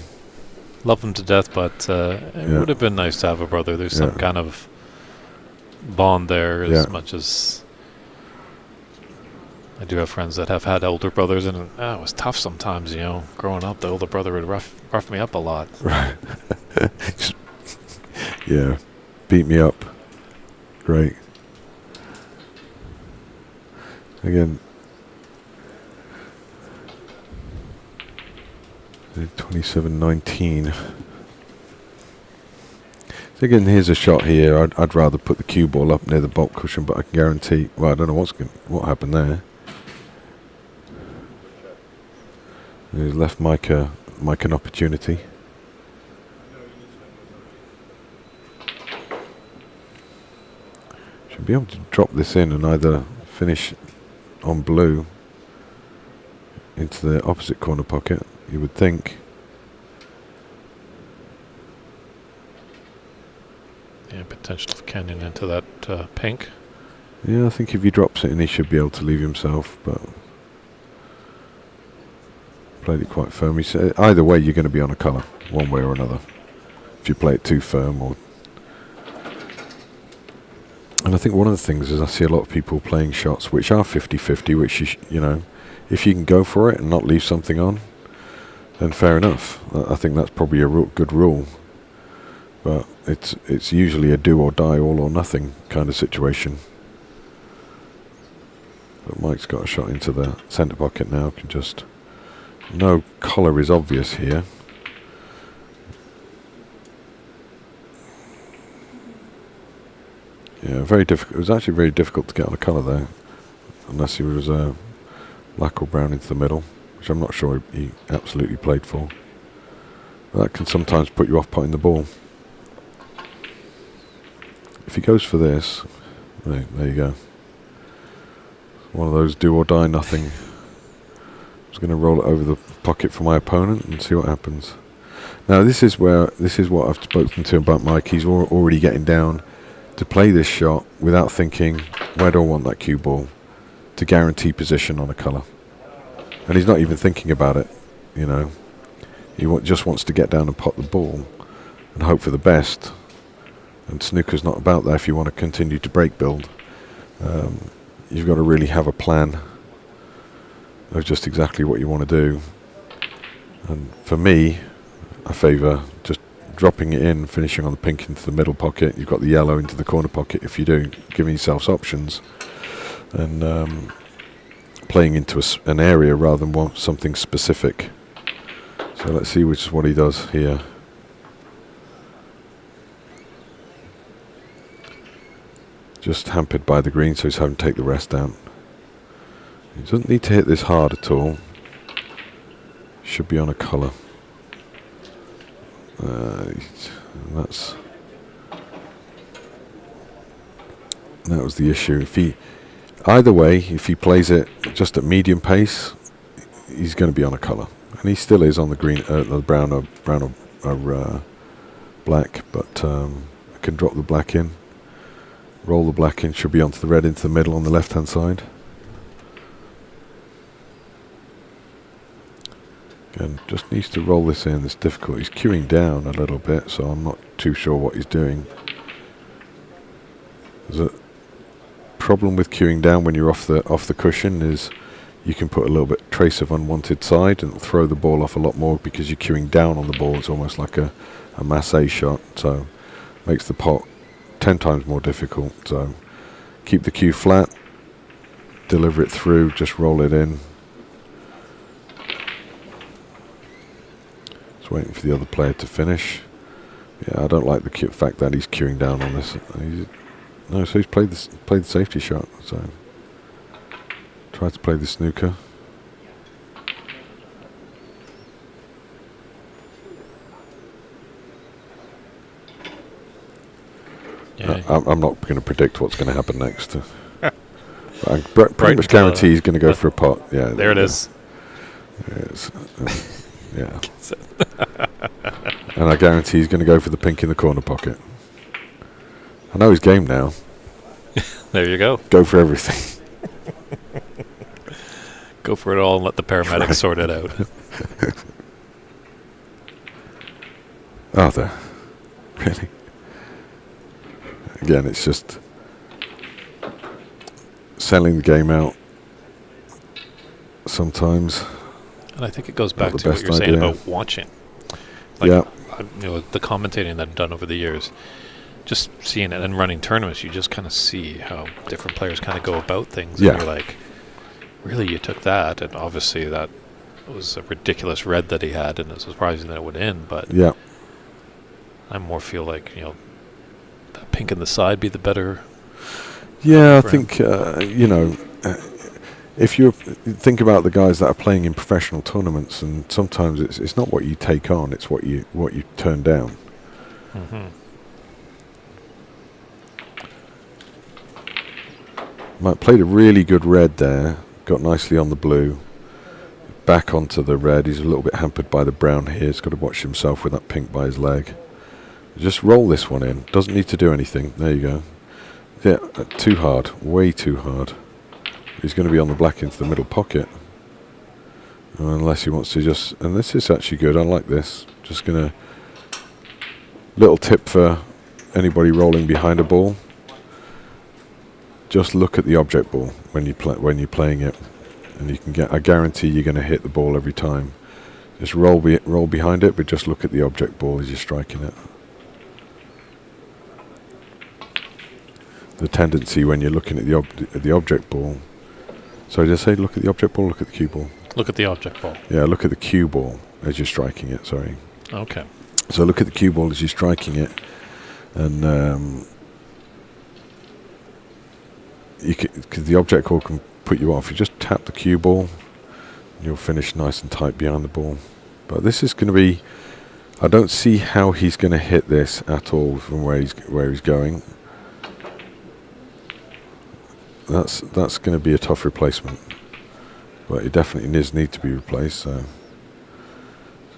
S1: Love them to death, but it would have been nice to have a brother. There's some kind of bond there, as much as I do have friends that have had older brothers, and it was tough sometimes, you know. Growing up, the older brother would rough me up a lot.
S7: Right. Yeah, beat me up. Great. Again, 27-19. So again, here's a shot here. I'd rather put the cue ball up near the bolt cushion, but I can guarantee. Well, I don't know what happened there. He's left Mike an opportunity. Should be able to drop this in and either finish on blue into the opposite corner pocket, you would think.
S1: Yeah, potential of canyon into that pink.
S7: Yeah, I think if he drops it in, he should be able to leave himself, but played it quite firm. He said either way, you're going to be on a colour, one way or another. If you play it too firm, and I think one of the things is I see a lot of people playing shots which are 50-50, which you know, if you can go for it and not leave something on, then fair enough. I think that's probably a good rule. But it's usually a do or die, all or nothing kind of situation. But Mike's got a shot into the centre pocket now. Can just no colour is obvious here. Yeah, very difficult. It was actually very difficult to get on a colour there, unless he was black or brown into the middle, which I'm not sure he absolutely played for. But that can sometimes put you off putting the ball. If he goes for this, right, there you go. One of those do or die nothing. I was going to roll it over the pocket for my opponent and see what happens. Now this is what I've spoken to about Mike. He's already getting down to play this shot without thinking, where do I want that cue ball to guarantee position on a colour? And he's not even thinking about it, you know. He just wants to get down and pot the ball and hope for the best. And snooker's not about that if you want to continue to break build. You've got to really have a plan of just exactly what you want to do. And for me, I favour just dropping it in, finishing on the pink into the middle pocket. You've got the yellow into the corner pocket if you do, giving yourselves options. And playing into an area rather than something specific. So let's see which is what he does here. Just hampered by the green, so he's having to take the rest down. He doesn't need to hit this hard at all. Should be on a colour. That was the issue. Either way, if he plays it just at medium pace, he's going to be on a colour. and he still is on the green, the brown or black. But I can drop the black in, roll the black in. Should be onto the red into the middle on the left-hand side. Again, just needs to roll this in. It's difficult. He's queuing down a little bit, so I'm not too sure what he's doing. There's a problem with queuing down when you're off the cushion is you can put a little bit trace of unwanted side and throw the ball off a lot more because you're queuing down on the ball. It's almost like a masse shot, so makes the pot 10 times more difficult. So keep the cue flat, deliver it through, just roll it in. Just waiting for the other player to finish. Yeah, I don't like the fact that he's queuing down on this. No, so he's played the safety shot. So try to play the snooker.
S1: Yeah.
S7: I'm not going to predict what's going to happen next. I pretty much guarantee he's going to go for a pot. Yeah,
S1: There it is.
S7: Yes, yeah. And I guarantee he's going to go for the pink in the corner pocket. I know his game now.
S1: There you go.
S7: Go for everything.
S1: Go for it all and let the paramedics
S7: Right.
S1: sort it out.
S7: Oh, there. Really? Again, it's just selling the game out sometimes.
S1: And I think it goes
S7: Not
S1: back
S7: the
S1: to what
S7: best
S1: you're saying
S7: idea.
S1: about watching. Like,
S7: Yeah.
S1: the commentating that I've done over the years, just seeing it and running tournaments, you just kind of see how different players kind of go about things.
S7: Yeah.
S1: And you're like, really, you took that? And obviously that was a ridiculous red that he had, and it's surprising that it would end. But
S7: Yeah.
S1: I more feel like, that pink in the side be the better.
S7: Yeah, I
S1: for
S7: think, if you think about the guys that are playing in professional tournaments, and sometimes it's not what you take on, it's what you turn down.
S1: Mm-hmm.
S7: Mike played a really good red there, got nicely on the blue, back onto the red. He's a little bit hampered by the brown here. He's got to watch himself with that pink by his leg. Just roll this one in. Doesn't need to do anything. There you go. Yeah, too hard. Way too hard. He's going to be on the black into the middle pocket. Unless he wants to just... And this is actually good. I like this. Just going to... Little tip for anybody rolling behind a ball. Just look at the object ball when you're playing it. And you can get... I guarantee you're going to hit the ball every time. Just roll behind it, but just look at the object ball as you're striking it. The tendency when you're looking at the object ball. So did I say look at the object ball, look at the cue ball?
S1: Look at the object ball.
S7: Yeah, look at the cue ball as you're striking it, sorry.
S1: Okay.
S7: So look at the cue ball as you're striking it, and because the object ball can put you off. You just tap the cue ball, and you'll finish nice and tight behind the ball. But this is going to be... I don't see how he's going to hit this at all from where he's going. That's going to be a tough replacement, but it definitely does need to be replaced. So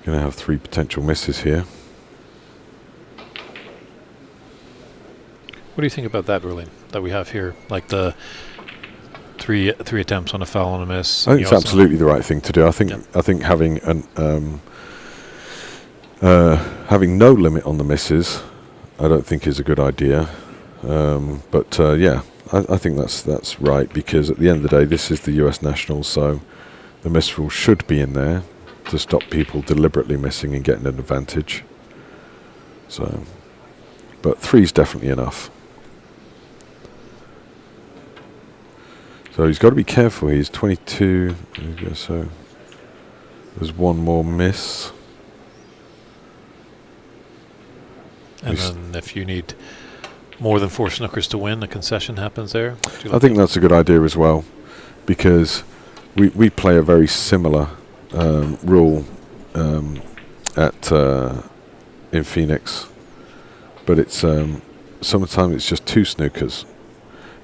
S7: going to have 3 potential misses here.
S1: What do you think about that ruling that we have here? Like the three attempts on a foul and a miss.
S7: I think it's absolutely the right thing to do. I think having having no limit on the misses, I don't think is a good idea. Yeah. I think that's right, because at the end of the day, this is the US Nationals, so the miss rule should be in there to stop people deliberately missing and getting an advantage. So, but 3 is definitely enough. So he's got to be careful. He's 22. So there's 1 more miss.
S1: And then if you need more than 4 snookers to win, a concession happens there.
S7: I think that's a good idea as well, because we play a very similar rule in Phoenix, but it's sometimes it's just 2 snookers.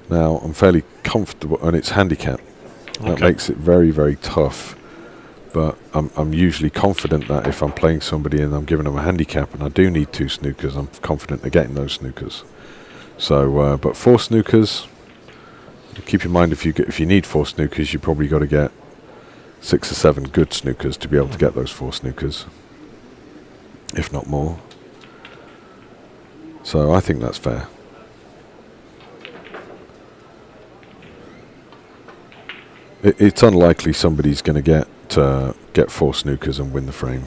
S7: Now I'm fairly comfortable, and it's handicap. That makes it very, very tough but I'm usually confident that if I'm playing somebody and I'm giving them a handicap and I do need 2 snookers, I'm confident of getting those snookers. So, but 4 snookers. Keep in mind if you need 4 snookers, you probably got to get 6 or 7 good snookers to be able to get those 4 snookers, if not more. So I think that's fair. It's unlikely somebody's going to get 4 snookers and win the frame.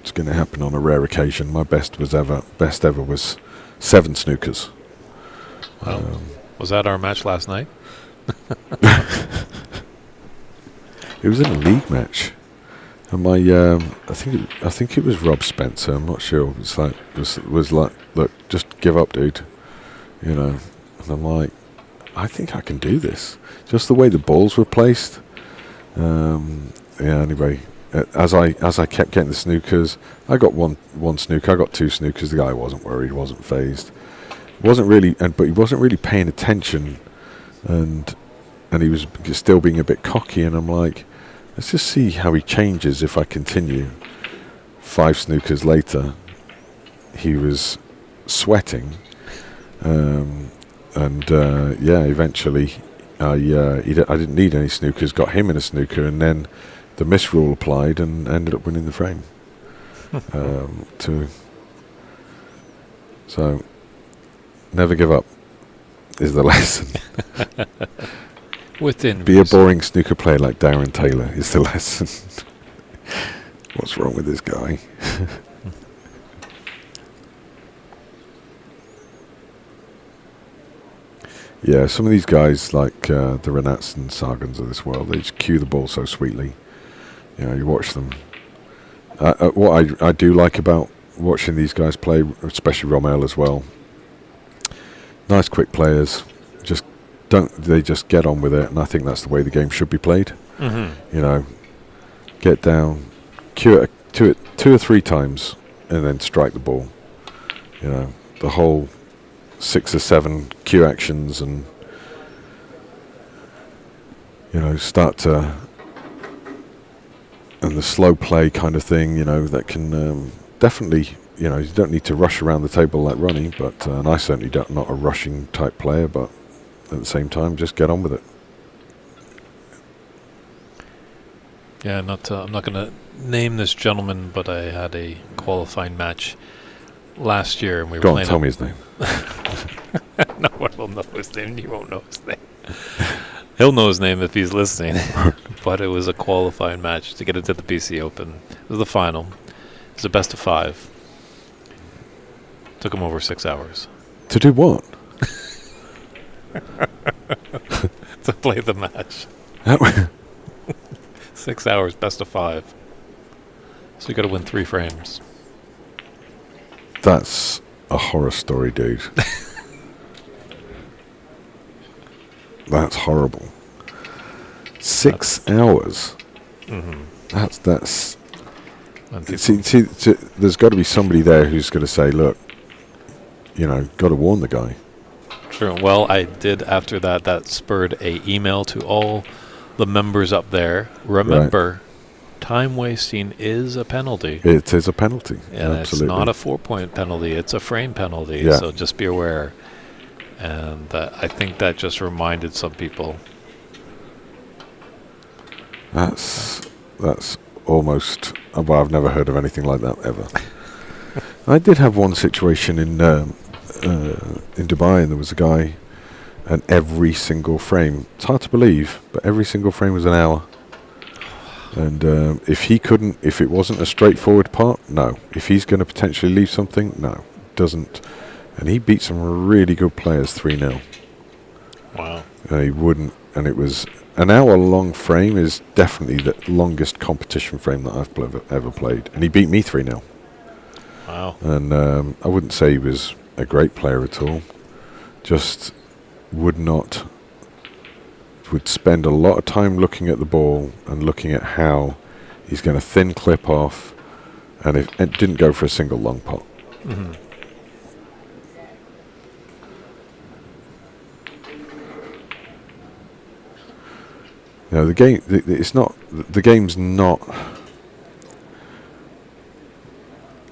S7: It's going to happen on a rare occasion. My best ever was 7 snookers.
S1: Was that our match last night?
S7: It was in a league match, and I think it was Rob Spencer. I'm not sure. It's like was like, look, just give up, dude. You know, and I'm like, I think I can do this. Just the way the balls were placed. Yeah. Anyway, as I kept getting the snookers, I got one snooker. I got 2 snookers. The guy wasn't worried. Wasn't phased. Wasn't really, but he wasn't really paying attention, and he was still being a bit cocky. And I'm like, let's just see how he changes if I continue. 5 snookers later, he was sweating, eventually I didn't need any snookers. Got him in a snooker, and then the misrule applied, and ended up winning the frame. So. Never give up is the lesson. Be a boring snooker player like Darren Taylor is the lesson. What's wrong with this guy? Yeah, some of these guys like the Renats and Sagans of this world, they just cue the ball so sweetly. You know, you watch them. What I do like about watching these guys play, especially Rommel as well, nice quick players, they just get on with it, and I think that's the way the game should be played. Mm-hmm. You know, get down, cue it 2 or 3 times, and then strike the ball. You know, the whole 6 or 7 cue actions, and you know, and the slow play kind of thing. You know, that can definitely. You know, you don't need to rush around the table like Ronnie, but and I certainly not a rushing type player, but at the same time, just get on with it.
S1: Yeah, I'm not going to name this gentleman, but I had a qualifying match last year, and we were
S7: Go on,
S1: playing.
S7: tell me his name.
S1: No one will know his name. You won't know his name. He'll know his name if he's listening. But it was a qualifying match to get into the BC Open. It was the final. It was a best of 5. Took him over 6 hours.
S7: To do what?
S1: To play the match. 6 hours, best of 5. So you got to win 3 frames.
S7: That's a horror story, dude. That's horrible. 6 hours. Mm-hmm. That's. See, there's got to be somebody there who's going to say, look, you know, got to warn the guy.
S1: Sure. Well, I did after that. That spurred a email to all the members up there. Remember, time wasting is a penalty.
S7: It is a penalty.
S1: And
S7: absolutely.
S1: It's not a 4-point penalty. It's a frame penalty.
S7: Yeah.
S1: So just be aware. And I think that just reminded some people.
S7: That's almost. Well, I've never heard of anything like that ever. I did have one situation in Dubai, and there was a guy, and every single frame. It's hard to believe, but every single frame was an hour. And if it wasn't a straightforward pot, no. If he's going to potentially leave something, no, doesn't. And he beat some really good players 3-0.
S1: Wow.
S7: He wouldn't, and it was an hour-long frame is definitely the longest competition frame that I've ever played. And he beat me 3-0.
S1: Wow.
S7: And I wouldn't say he was a great player at all. Just would spend a lot of time looking at the ball and looking at how he's going to thin clip off, and it didn't go for a single long pot.
S1: Mm-hmm.
S7: the game. It's not. The game's not.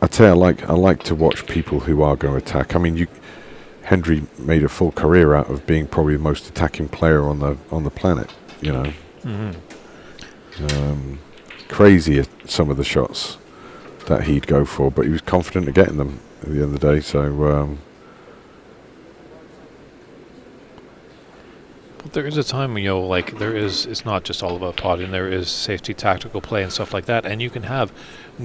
S7: I'd say I like to watch people who are going to attack. I mean, Hendry made a full career out of being probably the most attacking player on the planet. You know, crazy at some of the shots that he'd go for, but he was confident of getting them at the end of the day. So.
S1: There is a time when, like it's not just all about potting. There is safety, tactical play, and stuff like that, and you can have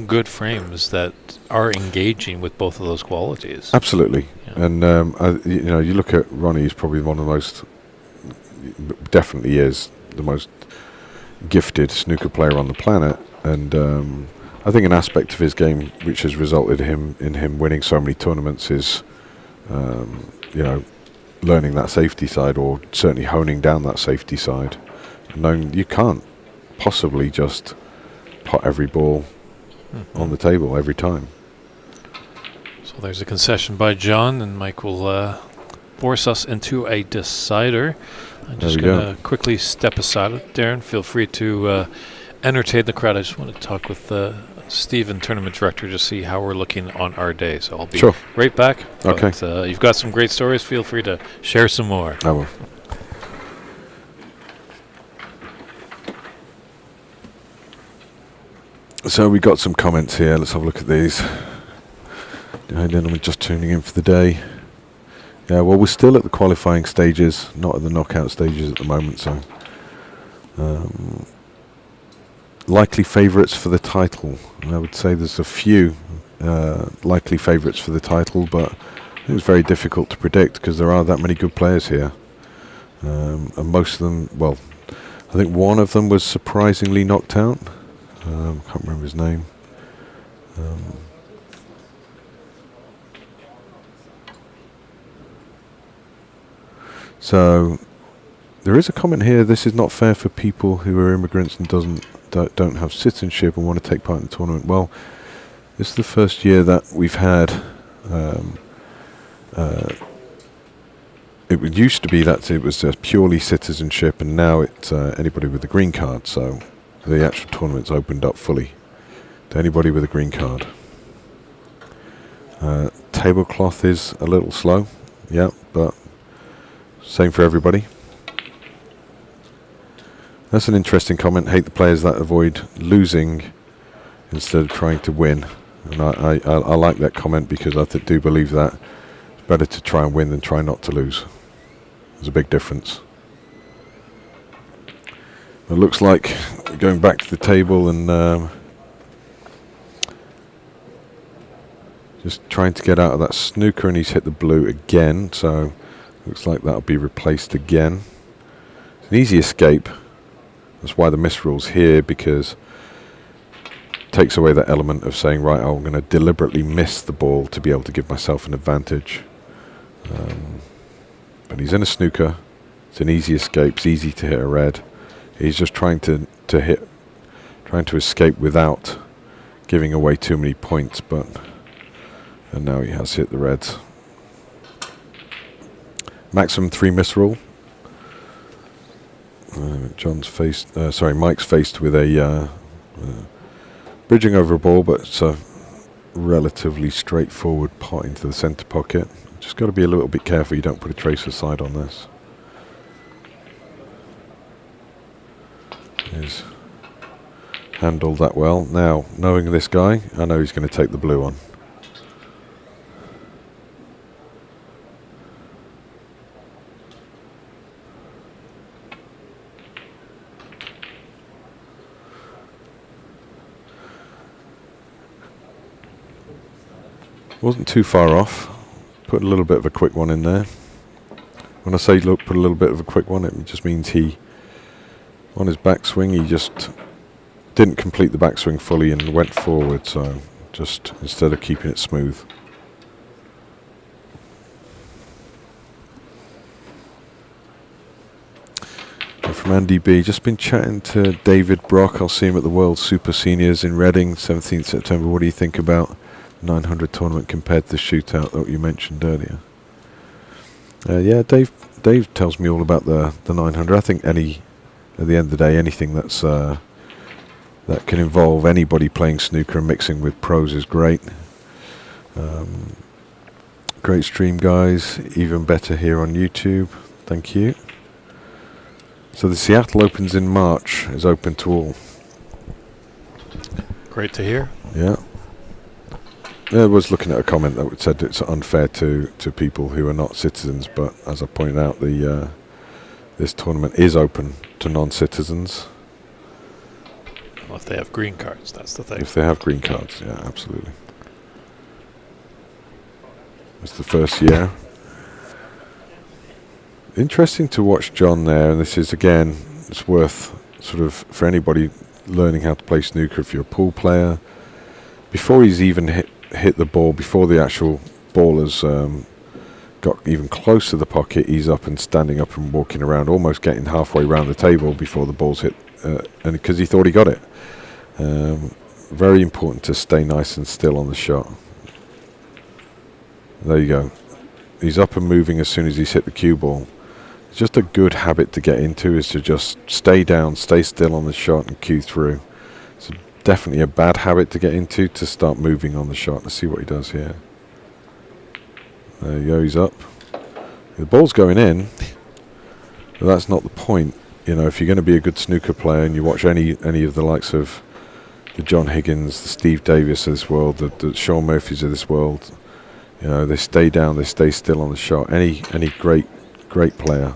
S1: good frames that are engaging with both of those qualities.
S7: Absolutely,
S1: Yeah.
S7: and you look at Ronnie. He's probably one of the most, definitely is the most gifted snooker player on the planet, and I think an aspect of his game which has resulted in him winning so many tournaments is, learning that safety side, or certainly honing down that safety side, and knowing you can't possibly just pot every ball on the table every time.
S1: So there's a concession by John, and Mike will force us into a decider. I'm just going to quickly step aside. Darren, feel free to entertain the crowd. I just want to talk with Stephen, tournament director, to see how we're looking on our day. So I'll be right back.
S7: Okay.
S1: But, you've got some great stories. Feel free to share some more.
S7: I will. So we got some comments here. Let's have a look at these. Gentlemen just tuning in for the day. Yeah, well, we're still at the qualifying stages, not at the knockout stages at the moment. So, likely favourites for the title. And I would say there's a few likely favourites for the title, but it was very difficult to predict because there are that many good players here. And most of them, well, I think one of them was surprisingly knocked out. Can't remember his name. So there is a comment here. This is not fair for people who are immigrants and don't have citizenship and want to take part in the tournament. Well, this is the first year that we've had. It used to be that it was purely citizenship, and now it's anybody with a green card. So the actual tournament's opened up fully to anybody with a green card. Tablecloth is a little slow, yeah, but same for everybody. That's an interesting comment. Hate the players that avoid losing instead of trying to win. And I like that comment because I do believe that it's better to try and win than try not to lose. There's a big difference. It looks like going back to the table and just trying to get out of that snooker, and he's hit the blue again, so looks like that'll be replaced again. It's an easy escape. That's why the misrule's here, because it takes away that element of saying, right, I'm going to deliberately miss the ball to be able to give myself an advantage. But he's in a snooker. It's an easy escape. It's easy to hit a red. He's just trying to escape without giving away too many points, and now he has hit the reds. Maximum 3 miss rule. Mike's faced with a bridging over a ball, but it's a relatively straightforward pot into the centre pocket. Just got to be a little bit careful you don't put a tracer side on this. He's handled that well. Now, knowing this guy, I know he's going to take the blue on. Wasn't too far off. Put a little bit of a quick one in there. When I say look, put a little bit of a quick one, it just means he, on his backswing, he just didn't complete the backswing fully and went forward, so just instead of keeping it smooth. And from Andy B, just been chatting to David Brock. I'll see him at the World Super Seniors in Reading, 17th September. What do you think about 900 tournament compared to the shootout that you mentioned earlier? Yeah, Dave tells me all about the 900. I think any at the end of the day, anything that's that can involve anybody playing snooker and mixing with pros is great. Great stream, guys. Even better here on YouTube. Thank you. So the Seattle Opens in March is open to all.
S1: Great to hear.
S7: Yeah. I was looking at a comment that said it's unfair to people who are not citizens, but as I pointed out, this tournament is open to non-citizens.
S1: Well, if they have green cards, that's the thing.
S7: If they have green cards, yeah, absolutely. It's the first year. Interesting to watch John there, and this is, again, it's worth sort of, for anybody learning how to play snooker, if you're a pool player, before he's even hit the ball, before the actual ball has got even close to the pocket, he's up and standing up and walking around, almost getting halfway around the table before the ball's hit, and because he thought he got it. Very important to stay nice and still on the shot. There you go. He's up and moving as soon as he's hit the cue ball. It's just a good habit to get into, is to just stay down, stay still on the shot and cue through. It's definitely a bad habit to get into, to start moving on the shot. Let's see what he does here. There you go, he's up. The ball's going in, but that's not the point. You know, if you're going to be a good snooker player and you watch any of the likes of the John Higgins, the Steve Davis of this world, the Sean Murphys of this world, you know, they stay down, they stay still on the shot. Any great player,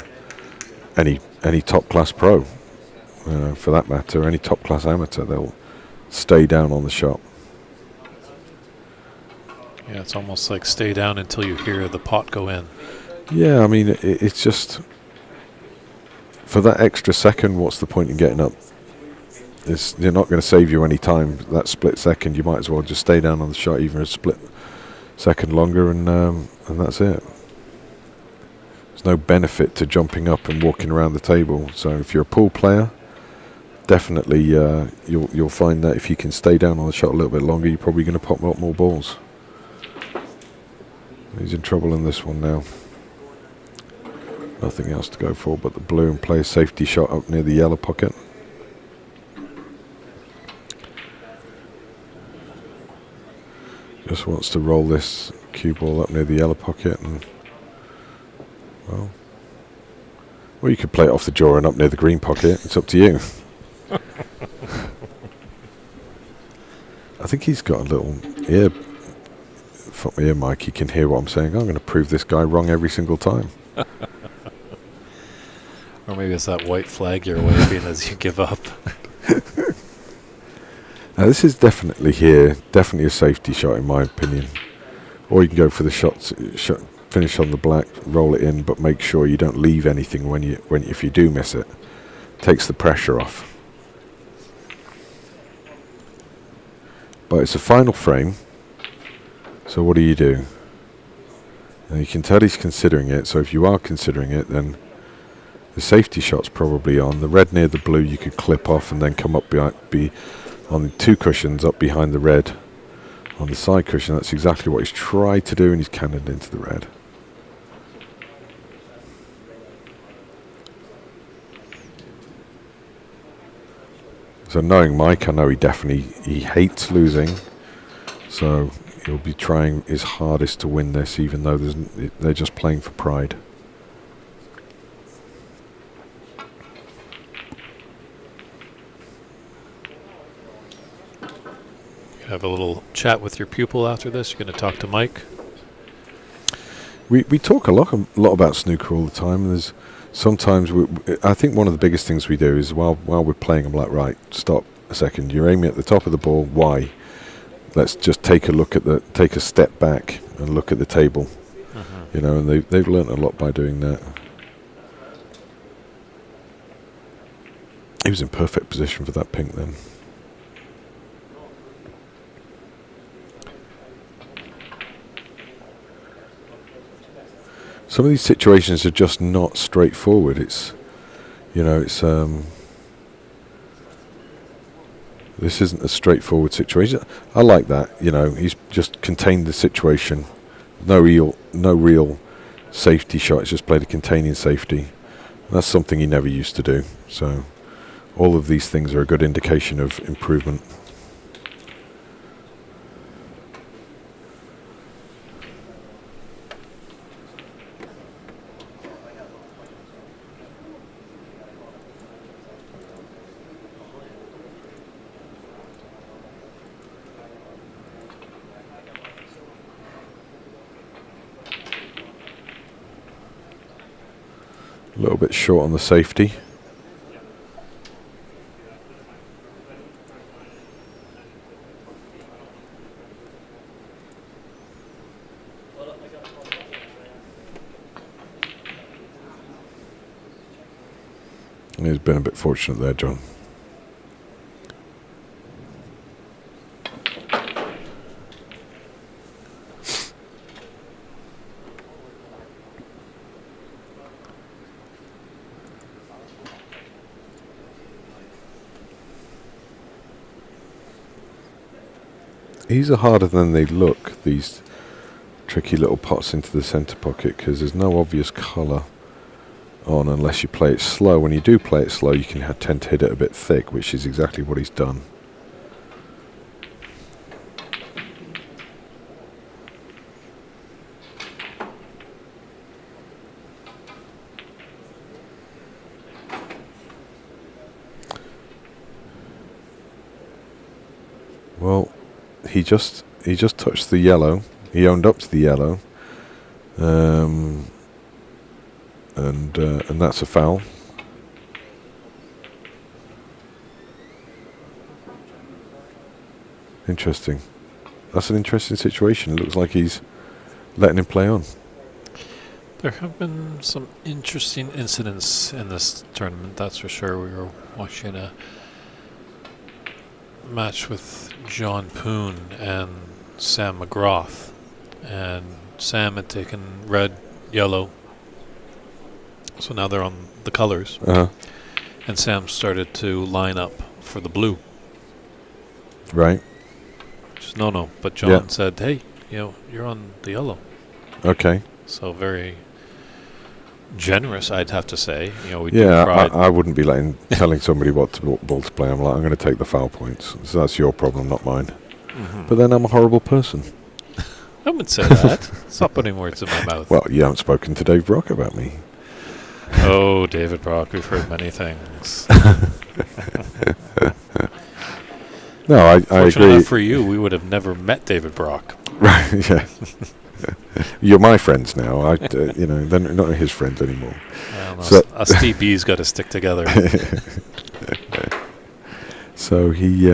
S7: any top class pro, for that matter, any top class amateur, they'll stay down on the shot.
S1: Yeah, it's almost like stay down until you hear the pot go in.
S7: Yeah, I mean, it's just, for that extra second, what's the point in getting up? You're not going to save you any time. That split second, you might as well just stay down on the shot, even a split second longer, and that's it. There's no benefit to jumping up and walking around the table. So if you're a pool player, definitely you'll find that if you can stay down on the shot a little bit longer, you're probably going to pop a lot more balls. He's in trouble in this one now. Nothing else to go for but the blue, and play a safety shot up near the yellow pocket. Just wants to roll this cue ball up near the yellow pocket, and well, you could play it off the jaw and up near the green pocket. It's up to you. I think he's got a little ear mic. He can hear what I'm saying. I'm going to prove this guy wrong every single time.
S1: Or maybe it's that white flag you're waving as you give up.
S7: Now this is definitely a safety shot in my opinion. Or you can go for the shot, finish on the black, roll it in, but make sure you don't leave anything if you do miss it. Takes the pressure off. But it's a final frame. So what do? And you can tell he's considering it. So if you are considering it, then the safety shot's probably on. The red near the blue you could clip off and then come up be on the two cushions up behind the red on the side cushion. That's exactly what he's tried to do, and he's cannoned into the red. So knowing Mike, I know he hates losing. So he'll be trying his hardest to win this, even though they're just playing for pride.
S1: Have a little chat with your pupil after this. You're going to talk to Mike.
S7: We talk a lot about snooker all the time. There's sometimes I think one of the biggest things we do is while we're playing, I'm like, right, stop a second. You're aiming at the top of the ball. Why? Let's just take a step back and look at the table. Mm-hmm. You know, and they've learnt a lot by doing that. He was in perfect position for that pink then. Some of these situations are just not straightforward. This isn't a straightforward situation. I like that. You know, he's just contained the situation. No real safety shot. He's just played a containing safety. That's something he never used to do. So all of these things are a good indication of improvement. A little bit short on the safety. He's been a bit fortunate there, John. These are harder than they look, these tricky little pots into the centre pocket, because there's no obvious colour on unless you play it slow. When you do play it slow, you can tend to hit it a bit thick, which is exactly what he's done. Well, he just touched the yellow. He owned up to the yellow, and that's a foul. Interesting. That's an interesting situation. It looks like he's letting him play on.
S1: There have been some interesting incidents in this tournament, that's for sure. We were watching a match with John Poon and Sam McGrath, and Sam had taken red, yellow, so now they're on the colors, and Sam started to line up for the blue.
S7: Right.
S1: Just no, but John said, hey, you're on the yellow.
S7: Okay.
S1: So very generous, I'd have to say.
S7: I wouldn't be telling somebody what ball to play. I'm going to take the foul points. So that's your problem, not mine.
S1: Mm-hmm.
S7: But then I'm a horrible person.
S1: I wouldn't say that. Stop putting words in my mouth.
S7: Well, you haven't spoken to Dave Brock about me.
S1: Oh, David Brock, we've heard many things.
S7: No, I agree.
S1: Fortunately enough for you, we would have never met David Brock.
S7: Right, yeah. You're my friends now. They're not his friends anymore.
S1: Well, no,
S7: So
S1: us DBs got to stick together.
S7: So he,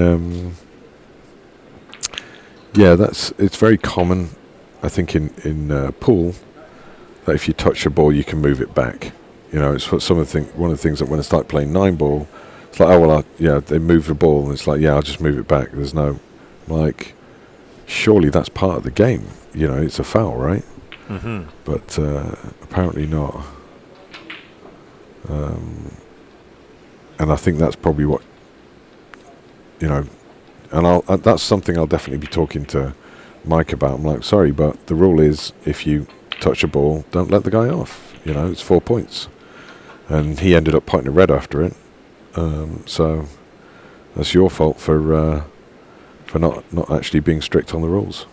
S7: it's very common, I think, in pool, that if you touch a ball, you can move it back. It's one of the things that when I start playing 9-ball, it's like, they move the ball, and it's like, I'll just move it back. There's no, surely that's part of the game. It's a foul, right?
S1: Mm-hmm.
S7: But apparently not. And I think that's probably what, and that's something I'll definitely be talking to Mike about. I'm like, sorry, but the rule is if you touch a ball, don't let the guy off. It's 4 points. And he ended up pointing a red after it. So that's your fault for not actually being strict on the rules.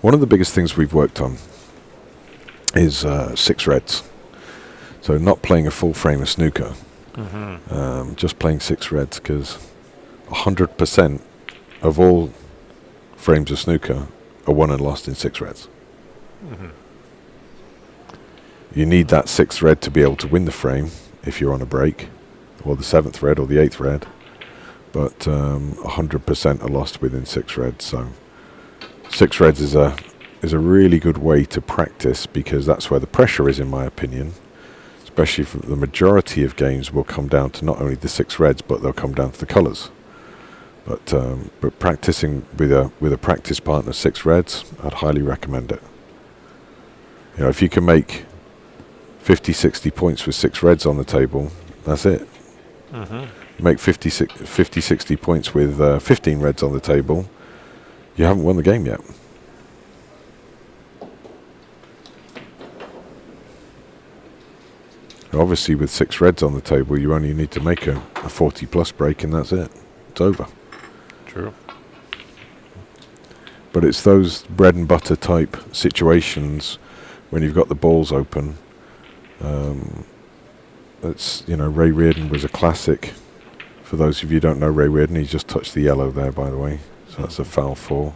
S7: One of the biggest things we've worked on is 6 reds. So not playing a full frame of snooker, just playing 6 reds, because 100% of all frames of snooker are won and lost in 6 reds.
S1: Mm-hmm.
S7: You need that 6th red to be able to win the frame if you're on a break, or the 7th red or the 8th red, but 100% are lost within 6 reds. So 6 reds is a really good way to practice, because that's where the pressure is, in my opinion. Especially for the majority of games will come down to not only the 6 reds, but they'll come down to the colours. But practicing with a practice partner 6 reds, I'd highly recommend it. If you can make 50, 60 points with 6 reds on the table, that's it. Make 50, 60 points with 15 reds on the table, you haven't won the game yet. Obviously, with 6 reds on the table, you only need to make a 40 plus break, and that's it. It's over.
S1: True.
S7: But it's those bread and butter type situations when you've got the balls open. Ray Reardon was a classic. For those of you who don't know Ray Reardon, he just touched the yellow there, by the way. So that's a foul 4.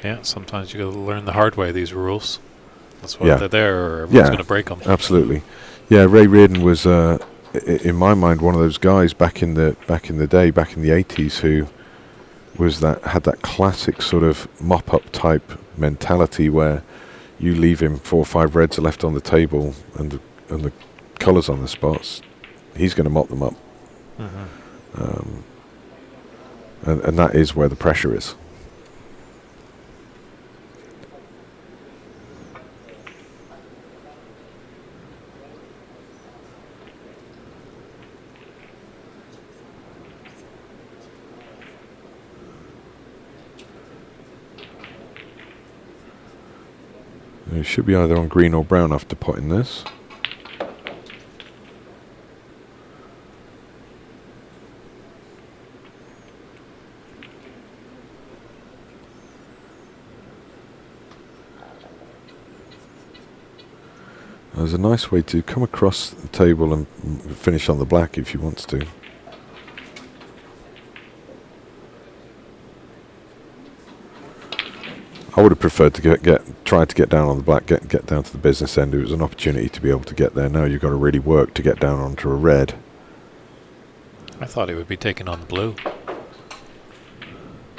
S1: Yeah, sometimes you got to learn the hard way, these rules. That's why
S7: Yeah.
S1: they're there, or everyone's going to break them.
S7: Absolutely. Yeah, Ray Reardon was, in my mind, one of those guys back in the day, back in the 80s, who had that classic sort of mop-up type mentality where you leave him 4 or 5 reds left on the table and the colours on the spots, he's going to mop them up. And that is where the pressure is. It should be either on green or brown after potting this. There's a nice way to come across the table and finish on the black if you want to. I would have preferred to try to get down on the black, get down to the business end. It was an opportunity to be able to get there. Now you've got to really work to get down onto a red.
S1: I thought he would be taking on the blue.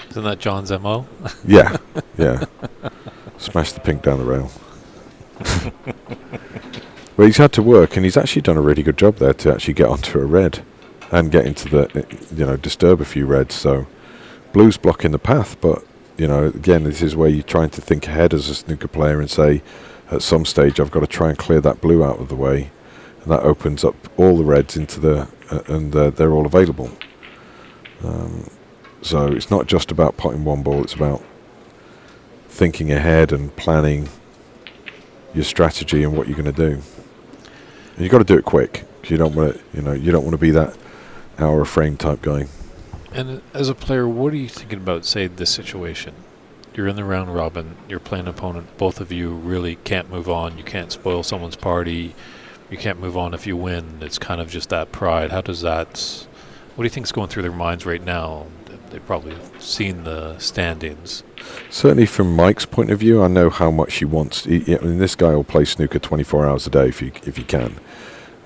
S1: Isn't that John's MO?
S7: Yeah, yeah. Smash the pink down the rail. Well, he's had to work, and he's actually done a really good job there to actually get onto a red and get into the, disturb a few reds. So blue's blocking the path, but again, this is where you're trying to think ahead as a snooker player and say, at some stage, I've got to try and clear that blue out of the way, and that opens up all the reds into they're all available. So it's not just about potting one ball; it's about thinking ahead and planning your strategy and what you're going to do. And you've got to do it quick, because you don't want to be that hour frame type guy.
S1: And as a player, what are you thinking about, say, this situation? You're in the round robin, you're playing an opponent, both of you really can't move on, you can't spoil someone's party, you can't move on if you win, it's kind of just that pride. What do you think's going through their minds right now? They've probably seen the standings.
S7: Certainly from Mike's point of view, I know how much he wants. This guy will play snooker 24 hours a day if he can.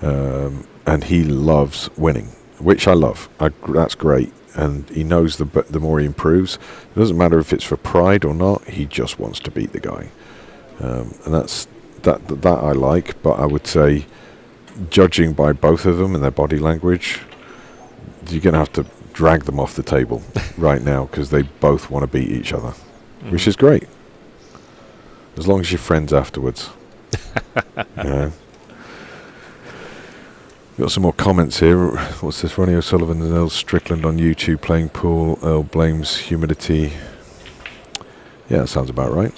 S7: And he loves winning, which I love. That's great. And he knows the more he improves, it doesn't matter if it's for pride or not, he just wants to beat the guy. And that I like, but I would say, judging by both of them and their body language, you're going to have to drag them off the table right now, because they both want to beat each other, which is great. As long as you're friends afterwards. Got some more comments here. What's this? Ronnie O'Sullivan and Earl Strickland on YouTube playing pool. Earl blames humidity. Yeah, that sounds about right.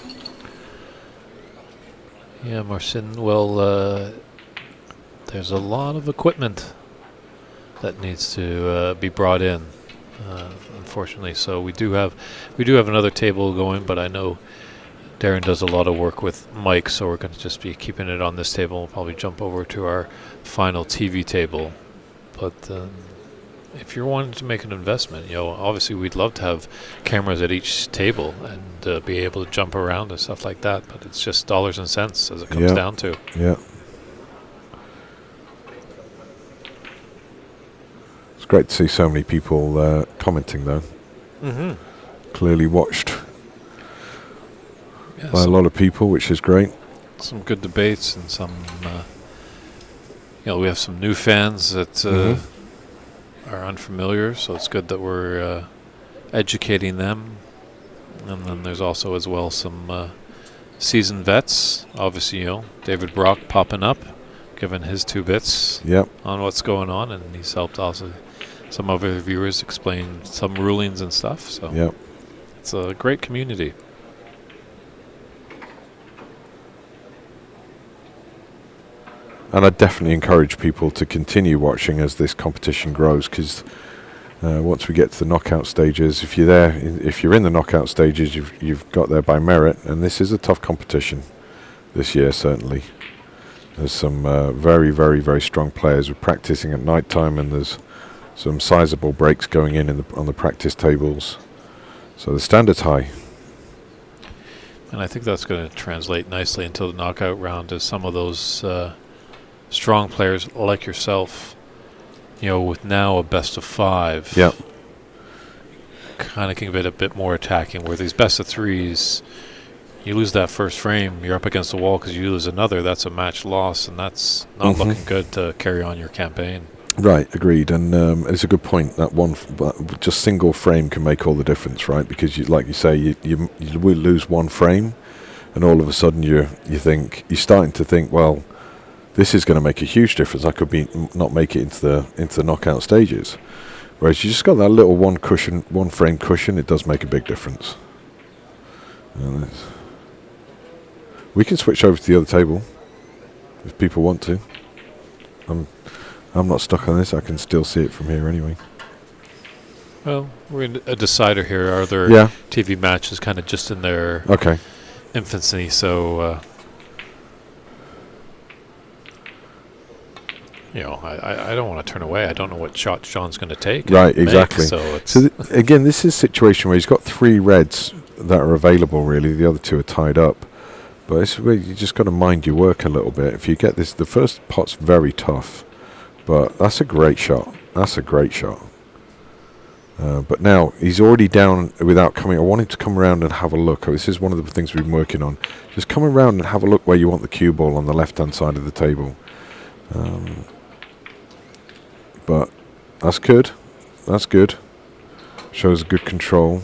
S1: Yeah, Marcin, well, there's a lot of equipment that needs to be brought in, unfortunately. So we do have another table going, but I know Darren does a lot of work with Mike, so we're going to just be keeping it on this table. We'll probably jump over to our final TV table. But if you're wanting to make an investment, obviously we'd love to have cameras at each table and be able to jump around and stuff like that. But it's just dollars and cents as it comes down to.
S7: Yeah. It's great to see so many people commenting, though. Clearly watched by a lot of people, which is great.
S1: Some good debates and some we have some new fans that
S7: Mhm.
S1: are unfamiliar, so it's good that we're educating them. And then there's also as well some seasoned vets. Obviously, David Brock popping up, giving his 2 bits
S7: Yep.
S1: on what's going on, and he's helped also some other viewers explain some rulings and stuff. So
S7: Yep.
S1: it's a great community.
S7: And I definitely encourage people to continue watching as this competition grows, because once we get to the knockout stages, if you're in the knockout stages, you've got there by merit, and this is a tough competition this year, certainly. There's some very, very, very strong players. We're practicing at night time, and there's some sizable breaks going on the practice tables. So the standard's high.
S1: And I think that's going to translate nicely into the knockout round, as some of those strong players like yourself, with now a best of 5.
S7: Yep.
S1: Kind of can get a bit more attacking, where these best of 3s, you lose that first frame, you're up against the wall because you lose another. That's a match loss, and that's not looking good to carry on your campaign.
S7: Right, agreed. And it's a good point that just single frame can make all the difference, right? Because like you say, you will lose one frame, and all of a sudden you're starting to think, well, this is going to make a huge difference. I could not make it into the knockout stages. Whereas you just got that little one frame cushion, it does make a big difference. And we can switch over to the other table if people want to. I'm not stuck on this. I can still see it from here anyway.
S1: Well, we're in a decider here. Are there TV matches kind of just in their infancy? So, I don't want to turn away. I don't know what shot Sean's going to take.
S7: Right, exactly.
S1: So
S7: again, this is a situation where he's got 3 reds that are available, really. The other 2 are tied up. But it's where you just got to mind your work a little bit. If you get this, the first pot's very tough. But that's a great shot. But now he's already down without coming. I want him to come around and have a look. This is one of the things we've been working on. Just come around and have a look where you want the cue ball on the left-hand side of the table. But that's good. Shows good control.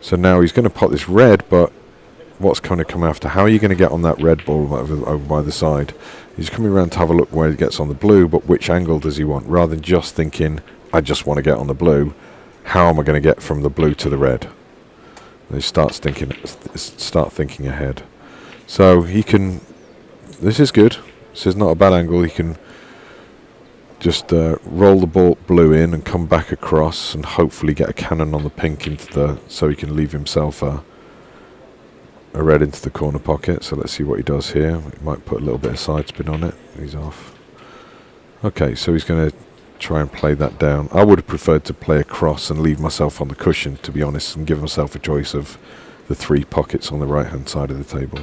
S7: So now he's going to pot this red, but what's going to come after? How are you going to get on that red ball over by the side? He's coming around to have a look where he gets on the blue, but which angle does he want? Rather than just thinking, I just want to get on the blue, how am I going to get from the blue to the red? And he start thinking ahead. So he can, this is good. This is not a bad angle. He can just roll the ball blue in and come back across and hopefully get a cannon on the pink so he can leave himself a red into the corner pocket. So let's see what he does here. He might put a little bit of side spin on it. He's off. Okay, so he's going to try and play that down. I would have preferred to play across and leave myself on the cushion, to be honest, and give myself a choice of the 3 pockets on the right hand side of the table.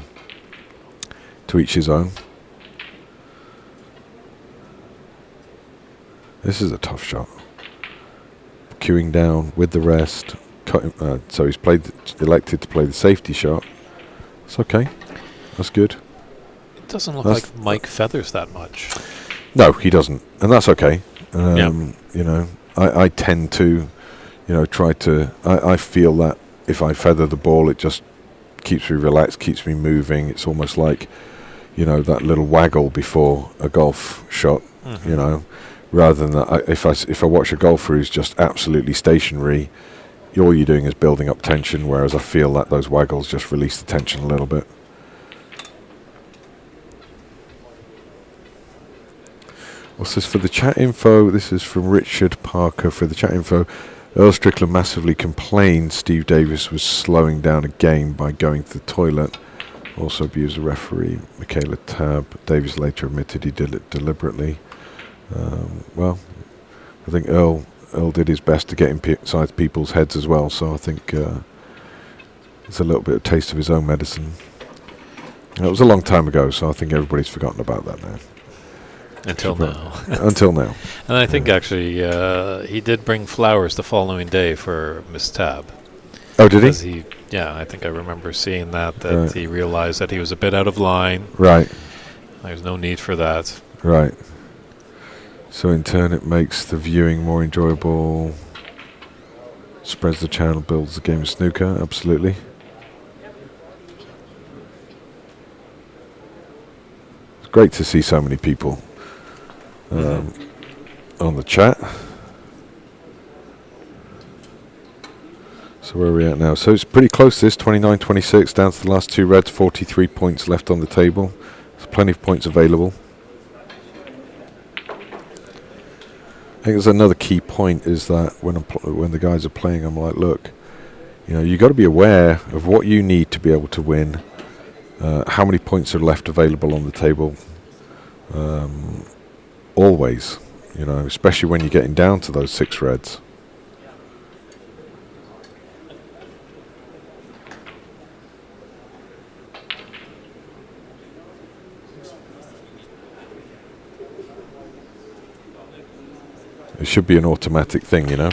S7: To each his own. This is a tough shot. Queuing down with the rest. So he's elected to play the safety shot. It's okay. That's good.
S1: it doesn't look like Mike feathers that much.
S7: No, he doesn't, and that's okay. I tend to, try to. I feel that if I feather the ball, it just keeps me relaxed, keeps me moving. It's almost like, that little waggle before a golf shot.
S1: Mm-hmm.
S7: Rather than that, if I watch a golfer who's just absolutely stationary, all you're doing is building up tension. Whereas I feel that those waggles just release the tension a little bit. What's this for the chat info? This is from Richard Parker for the chat info. Earl Strickland massively complained Steve Davis was slowing down a game by going to the toilet. Also abused the referee, Michaela Tabb. Davis later admitted he did it deliberately. Well, I think Earl did his best to get inside people's heads as well, so I think it's a little bit of taste of his own medicine. It was a long time ago, so I think everybody's forgotten about that now.
S1: Until now.
S7: Until now.
S1: And I think actually he did bring flowers the following day for Miss Tabb.
S7: Oh, did he?
S1: I think I remember seeing that he realized that he was a bit out of line.
S7: Right.
S1: There's no need for that.
S7: Right. So in turn it makes the viewing more enjoyable, spreads the channel, builds the game of snooker, absolutely. It's great to see so many people on the chat. So where are we at now? So it's pretty close, this 29-26 down to the last two reds, 43 points left on the table. There's plenty of points available. I think there's another key point is that when the guys are playing, I'm like, look, you know, you got to be aware of what you need to be able to win, how many points are left available on the table, always, you know, especially when you're getting down to those 6 reds. It should be an automatic thing, you know.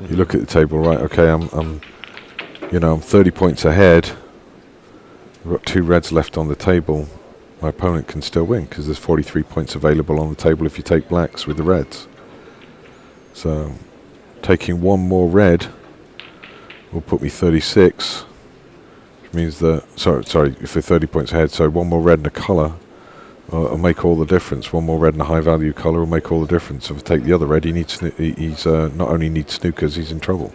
S7: You look at the table, right? Okay, I'm 30 points ahead. I've got 2 reds left on the table. My opponent can still win because there's 43 points available on the table if you take blacks with the reds. So, taking one more red will put me 36, which means that sorry, if we're 30 points ahead, so one more red and a colour. Will make all the difference. One more red and a high value colour will make all the difference. If I take the other red, he's not only needs snookers, he's in trouble.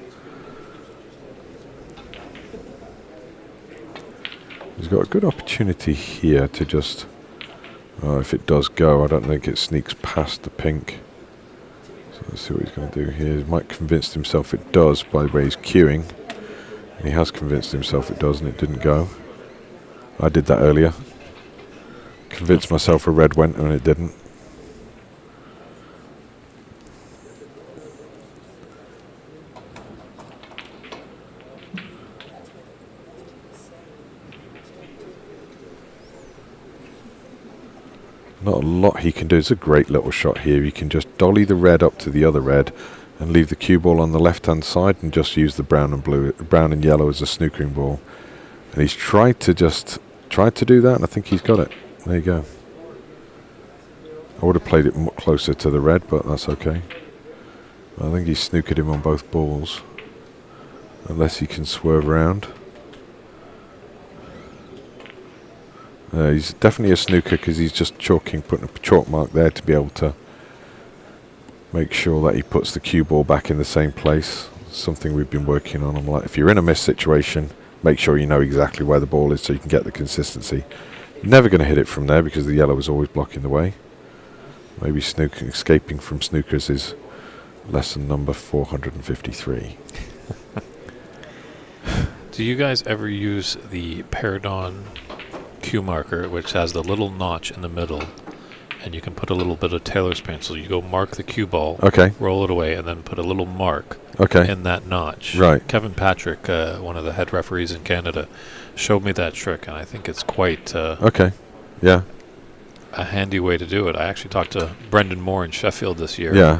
S7: He's got a good opportunity here to just, if it does go, I don't think it sneaks past the pink. So let's see what he's going to do here. He might convince himself it does by the way he's queuing. And he has convinced himself it does and it didn't go. I did that earlier. Convinced myself a red went and it didn't. Not a lot he can do. It's a great little shot here. You can just dolly the red up to the other red and leave the cue ball on the left hand side and just use the brown and yellow as a snookering ball. And he's tried to do that and I think he's got it. There you go. I would have played it closer to the red, but that's okay. I think he snookered him on both balls. Unless he can swerve around. He's definitely a snooker because he's just putting a chalk mark there to be able to make sure that he puts the cue ball back in the same place. Something we've been working on. I'm like, if you're in a miss situation, make sure you know exactly where the ball is so you can get the consistency. Never going to hit it from there because the yellow is always blocking the way. Maybe escaping from snookers is lesson number 453.
S1: Do you guys ever use the paired-on cue marker, which has the little notch in the middle, and you can put a little bit of tailor's pencil? You go mark the cue ball,
S7: okay,
S1: roll it away, and then put a little mark in that notch.
S7: Right.
S1: Kevin Patrick, one of the head referees in Canada, showed me that trick, and I think it's quite
S7: okay. Yeah.
S1: A handy way to do it. I actually talked to Brendan Moore in Sheffield this year.
S7: Yeah.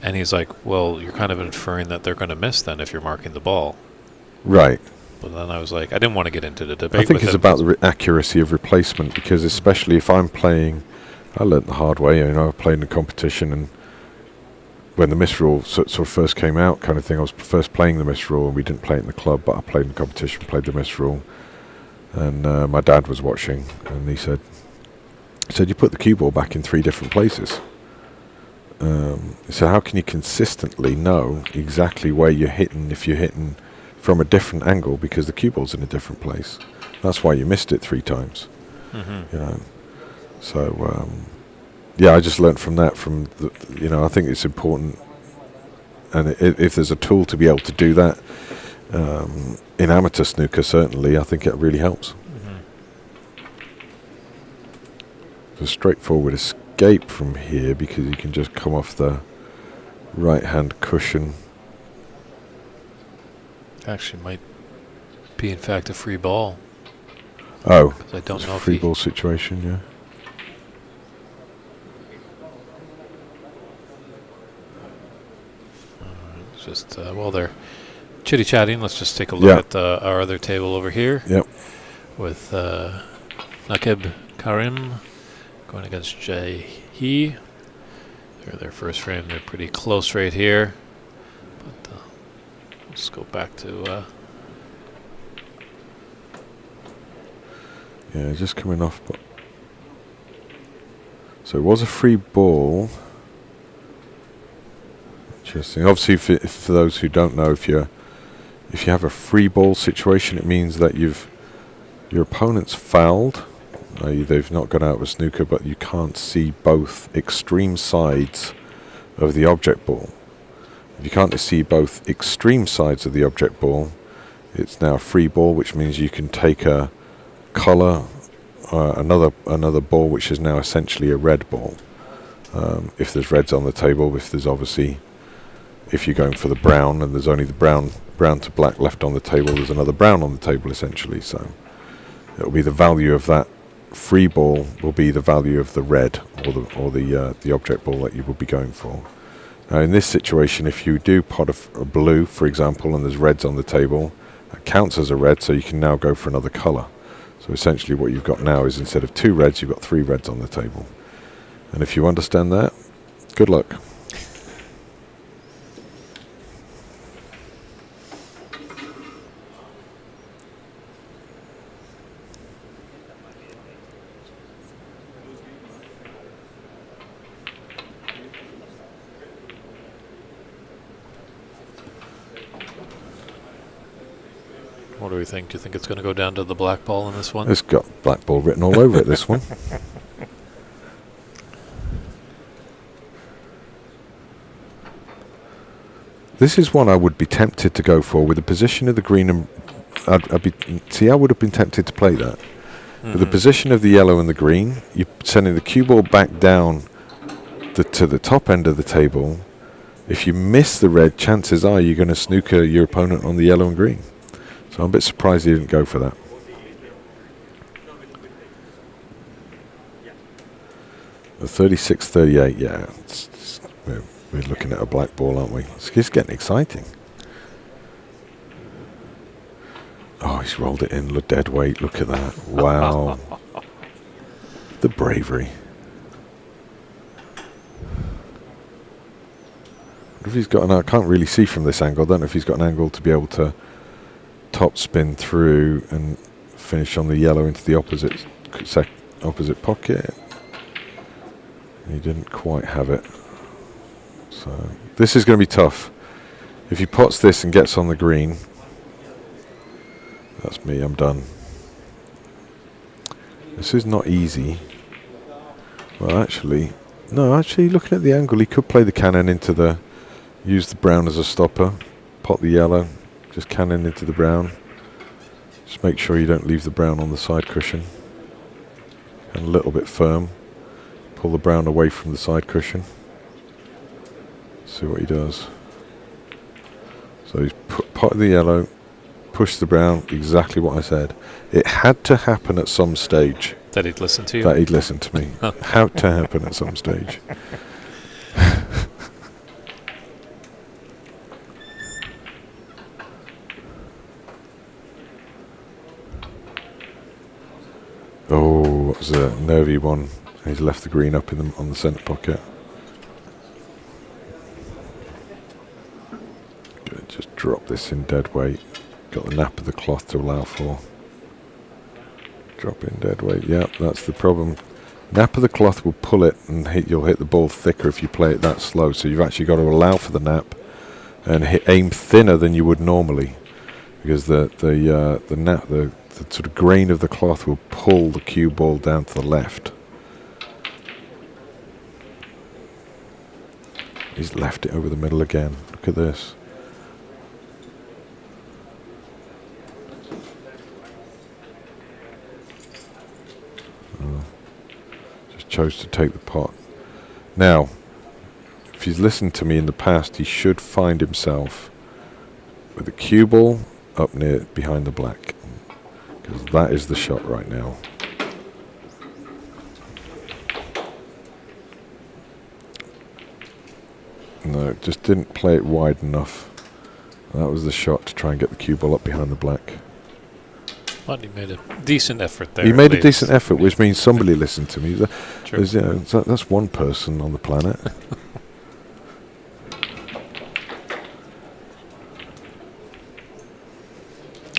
S1: And he's like, well, you're kind of inferring that they're going to miss then if you're marking the ball.
S7: Right.
S1: But then I was like, I didn't want to get into the debate.
S7: I think it's about the accuracy of replacement because especially if I'm playing, I learnt the hard way, you know, I played in a competition and when the miss rule sort of first came out kind of thing, I was first playing the miss rule and we didn't play it in the club, but I played in the competition, played the miss rule. And my dad was watching and he said, you put the cue ball back in 3 different places. So how can you consistently know exactly where you're hitting if you're hitting from a different angle because the cue ball's in a different place? That's why you missed it 3 times. You know. So I just learnt from that. I think it's important, and if there's a tool to be able to do that in amateur snooker, certainly I think it really helps. A straightforward escape from here because you can just come off the right hand cushion.
S1: Actually might be in fact a free ball.
S7: Oh,
S1: I don't know if
S7: free ball situation, yeah.
S1: Just while they're chitty chatting, let's just take a look at our other table over here.
S7: Yep.
S1: With Nakib Karim going against Jay He. They're their first frame. They're pretty close right here. But let's go back to...
S7: Yeah, just coming off. But so it was a free ball. Interesting. Obviously, if for those who don't know, if you have a free ball situation, it means that your opponent's fouled. They've not gone out with snooker, but you can't see both extreme sides of the object ball. If you can't see both extreme sides of the object ball, it's now a free ball, which means you can take a color, another ball, which is now essentially a red ball. If there's reds on the table, if you're going for the brown and there's only the brown to black left on the table, there's another brown on the table essentially. So it will be the value of that free ball will be the value of the red or the object ball that you will be going for. Now in this situation, if you do pot a blue, for example, and there's reds on the table, that counts as a red, so you can now go for another color. So essentially what you've got now is instead of 2 reds, you've got 3 reds on the table. And if you understand that, good luck.
S1: What do we think? Do you think it's going to go down to the black ball in this one?
S7: It's got black ball written all over it, this one. This is one I would be tempted to go for with the position of the green and... I would have been tempted to play that. With the position of the yellow and the green, you're sending the cue ball back down to the top end of the table. If you miss the red, chances are you're going to snooker your opponent on the yellow and green. So I'm a bit surprised he didn't go for that. The 36-38, yeah. We're looking at a black ball, aren't we? It's getting exciting. Oh, he's rolled it in. Look, dead weight. Look at that. Wow. The bravery. If he's got I can't really see from this angle. I don't know if he's got an angle to be able to top spin through and finish on the yellow into the opposite pocket. He didn't quite have it. So this is going to be tough. If he pots this and gets on the green, that's me, I'm done. This is not easy. Well, actually, looking at the angle, he could play the cannon into use the brown as a stopper, pot the yellow, just cannon into the brown. Just make sure you don't leave the brown on the side cushion. And a little bit firm. Pull the brown away from the side cushion. See what he does. So he's potted the yellow, pushed the brown, exactly what I said. It had to happen at some stage.
S1: That he'd listen to you?
S7: That he'd listen to me. Had to happen at some stage. Oh, that was a nervy one. He's left the green up on the centre pocket. Good, just drop this in dead weight. Got the nap of the cloth to allow for. Drop in dead weight. Yeah, that's the problem. Nap of the cloth will pull it, and you'll hit the ball thicker if you play it that slow. So you've actually got to allow for the nap and aim thinner than you would normally, because the sort of grain of the cloth will pull the cue ball down to the left. He's left it over the middle again. Look at this. Just chose to take the pot. Now, if he's listened to me in the past, he should find himself with the cue ball up near behind the black, because that is the shot right now. No, just didn't play it wide enough. That was the shot to try and get the cue ball up behind the black.
S1: But he made a decent effort there.
S7: He
S1: at
S7: made a
S1: least.
S7: decent effort, which means somebody listened to me.
S1: True.
S7: That's one person on the planet.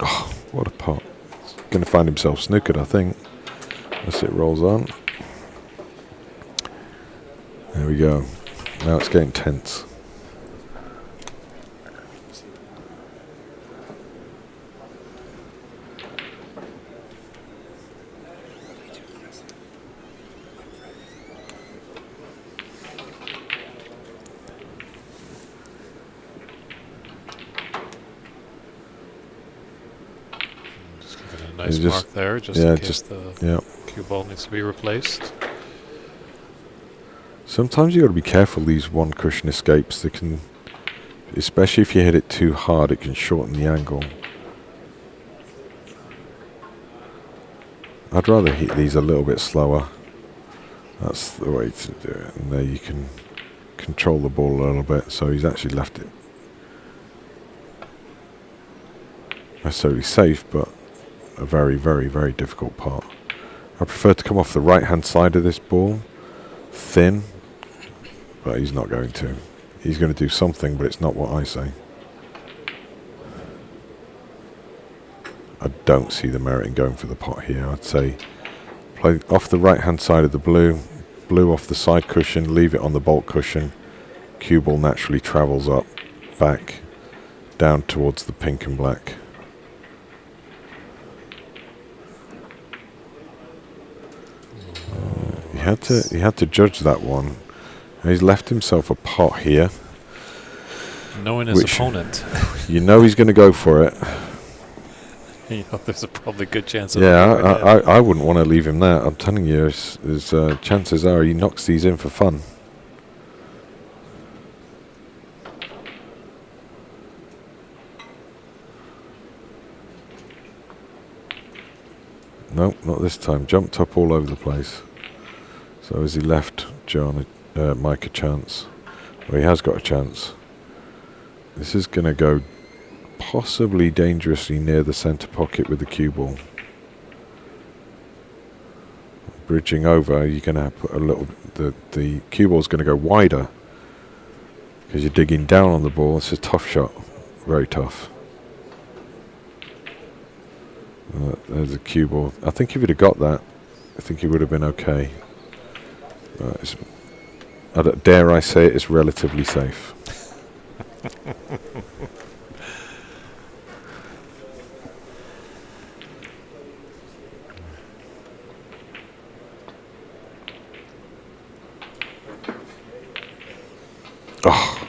S7: Oh, what a pot. He's going to find himself snookered, I think. As it rolls on. There we go. Now it's getting tense.
S1: Just give it a nice
S7: Just-
S1: mark there, just
S7: yeah,
S1: in case
S7: just-
S1: the
S7: Yeah.
S1: cue ball needs to be replaced.
S7: Sometimes you got to be careful. These one cushion escapes. They can, especially if you hit it too hard, it can shorten the angle. I'd rather hit these a little bit slower. That's the way to do it. And there you can control the ball a little bit. So he's actually left it necessarily safe, but a very, very, very difficult part. I prefer to come off the right-hand side of this ball, thin, but he's not going to. He's going to do something, but it's not what I say. I don't see the merit in going for the pot here. I'd say play off the right-hand side of the blue, blue off the side cushion, leave it on the bolt cushion. Cue ball naturally travels up, back, down towards the pink and black. He had to judge that one. And he's left himself a pot here.
S1: Knowing his opponent,
S7: You know he's going to go for it.
S1: you know there's a probably good chance of
S7: Yeah, I wouldn't want to leave him there. I'm telling you, his chances are he knocks these in for fun. Nope, not this time. Jumped up all over the place. So has he left Mike a chance? Well, he has got a chance. This is going to go possibly dangerously near the centre pocket with the cue ball. Bridging over, you're going to have put a little. The cue ball's going to go wider because you're digging down on the ball. It's a tough shot, very tough. There's a cue ball. I think if he'd have got that, I think he would have been okay. Dare I say it's relatively safe. Oh,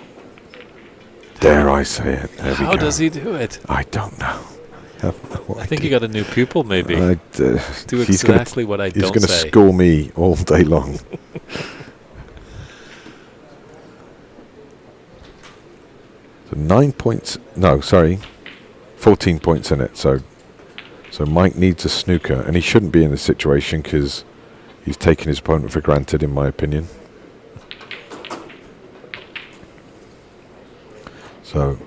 S7: dare I say it? There we
S1: How
S7: go.
S1: does he do it?
S7: I don't know.
S1: I think you got a new pupil, maybe. Do
S7: He's gonna-
S1: exactly what I
S7: He's
S1: don't
S7: going to
S1: say.
S7: score me all day long. So 9 points. No, sorry, 14 points in it. So Mike needs a snooker, and he shouldn't be in this situation because he's taken his opponent for granted, in my opinion. So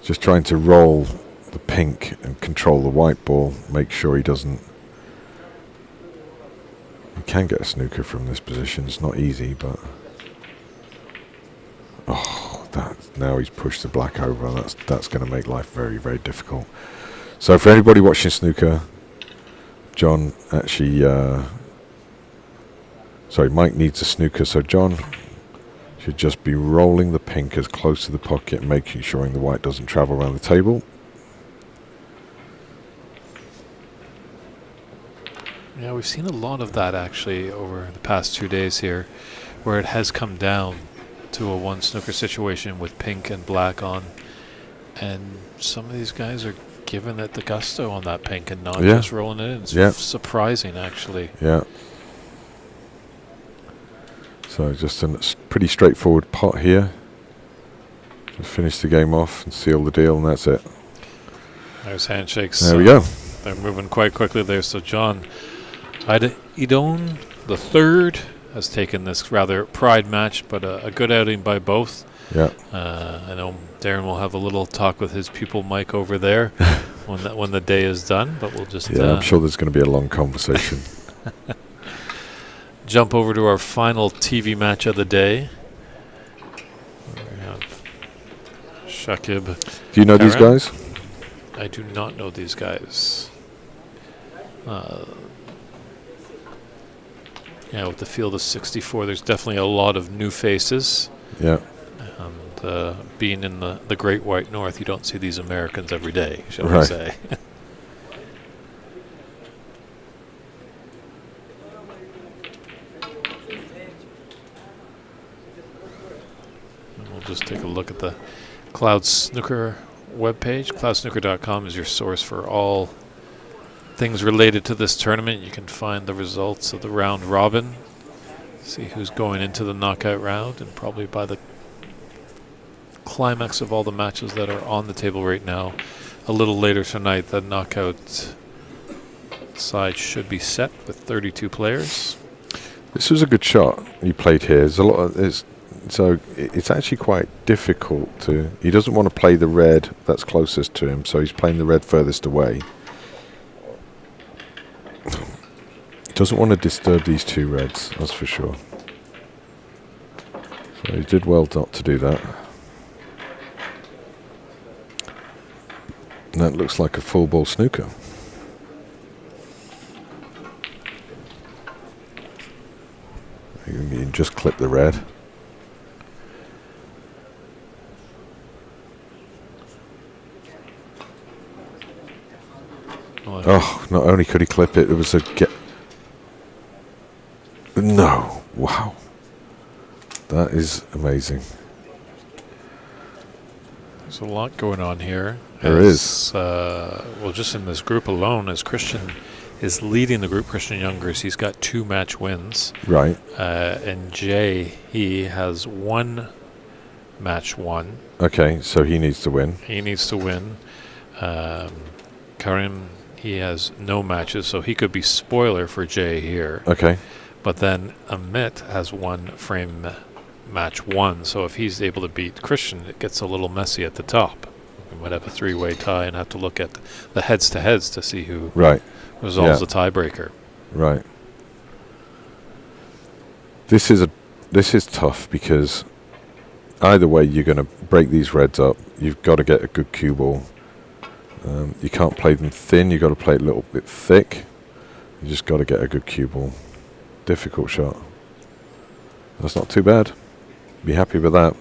S7: just trying to roll the pink and control the white ball. Make sure he doesn't. You can get a snooker from this position. It's not easy, but now he's pushed the black over. That's going to make life very, very difficult. So for anybody watching snooker, John actually, Mike needs a snooker. So John should just be rolling the pink as close to the pocket, making sure the white doesn't travel around the table.
S1: Yeah, we've seen a lot of that actually over the past 2 days here, where it has come down to a one snooker situation with pink and black on, and some of these guys are giving it the gusto on that pink and not just rolling it in. It's surprising, actually.
S7: Yeah. So just a pretty straightforward pot here. Just finish the game off and seal the deal, and that's it.
S1: There's handshakes.
S7: There we go.
S1: They're moving quite quickly there. So John Idone the third has taken this rather pride match, but a good outing by both.
S7: Yeah.
S1: I know Darren will have a little talk with his pupil Mike over there. when the day is done. But we'll just
S7: Yeah, I'm sure there's going to be a long conversation.
S1: jump over to our final TV match of the day. We have Shakib.
S7: Do you know these
S1: Karim.
S7: guys?
S1: I do not know these guys. Yeah, with the field of 64, there's definitely a lot of new faces.
S7: Yeah.
S1: And being in the Great White North, you don't see these Americans every day, shall we
S7: Right.
S1: say. And we'll just take a look at the Cloud Snooker webpage. CloudSnooker.com is your source for all things related to this tournament. You can find the results of the round robin, see who's going into the knockout round, and probably by the climax of all the matches that are on the table right now, a little later tonight, the knockout side should be set with 32 players.
S7: This was a good shot he played here. There's a lot of so it's actually quite difficult to. He doesn't want to play the red that's closest to him, so he's playing the red furthest away. He doesn't want to disturb these two reds, that's for sure. So he did well not to do that. And that looks like a full ball snooker. You can just clip the red. Oh, not only could he clip it, it was a get. No, wow. That is amazing.
S1: There's a lot going on here.
S7: There is.
S1: Well, just in this group alone, as Christian is leading the group, Christian Youngers, he's got 2 match wins.
S7: Right.
S1: And Jay, he has 1 match won.
S7: Okay, so he needs to win.
S1: He needs to win. Karim, he has no matches, so he could be spoiler for Jay here.
S7: Okay.
S1: But then Amit has 1 frame match won, so if he's able to beat Christian, it gets a little messy at the top. We might have a 3-way tie and have to look at the heads-to-heads to see who resolves the tiebreaker.
S7: Right. This is tough because either way you're going to break these reds up. You've got to get a good cue ball. You can't play them thin. You've got to play it a little bit thick. You just got to get a good cue ball. Difficult shot. That's not too bad. Be happy with that.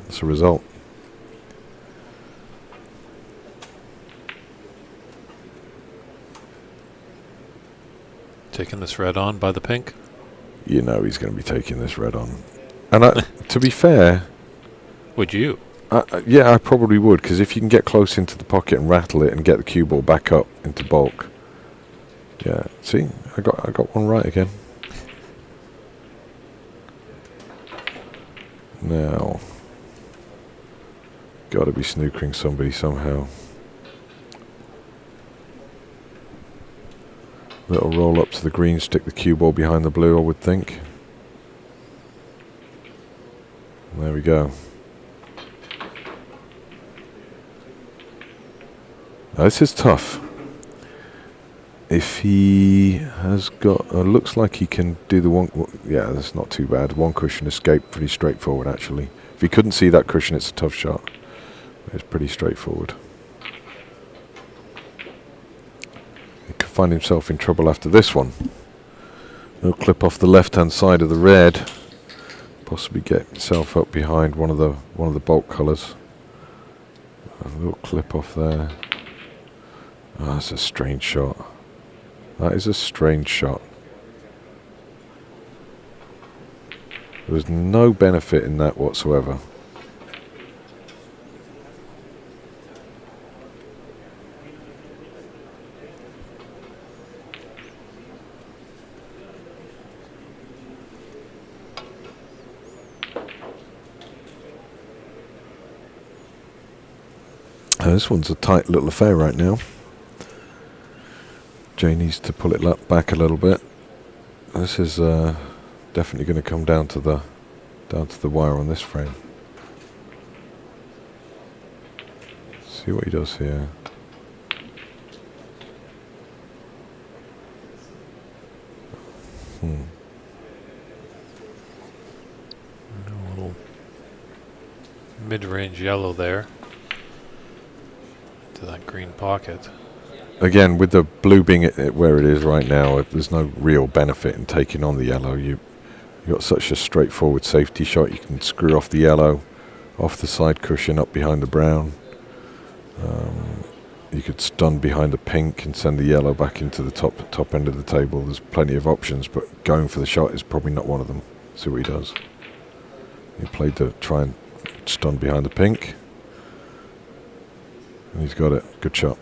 S7: That's a result.
S1: Taking this red on by the pink.
S7: You know he's going to be taking this red on. And to be fair...
S1: Would you?
S7: Yeah, I probably would, because if you can get close into the pocket and rattle it and get the cue ball back up into bulk. Yeah, see? I got one right again. Now, got to be snookering somebody somehow. Little roll up to the green, stick the cue ball behind the blue, I would think. There we go. Now, this is tough. If he has got, looks like he can do the one. Yeah, that's not too bad. One cushion escape, pretty straightforward actually. If he couldn't see that cushion, it's a tough shot. It's pretty straightforward. He could find himself in trouble after this one. He'll clip off the left-hand side of the red, possibly get himself up behind one of the bulk colours. A little clip off there. Oh, that's a strange shot. That is a strange shot. There was no benefit in that whatsoever. This one's a tight little affair right now. Jay needs to pull it back a little bit. This is definitely going to come down to the wire on this frame. See what he does here. Mm.
S1: A little mid-range yellow there to that green pocket.
S7: Again, with the blue being where it is right now, there's no real benefit in taking on the yellow. You've got such a straightforward safety shot. You can screw off the yellow, off the side cushion, up behind the brown. You could stun behind the pink and send the yellow back into the top end of the table. There's plenty of options, but going for the shot is probably not one of them. See what he does. He played to try and stun behind the pink. And he's got it. Good shot.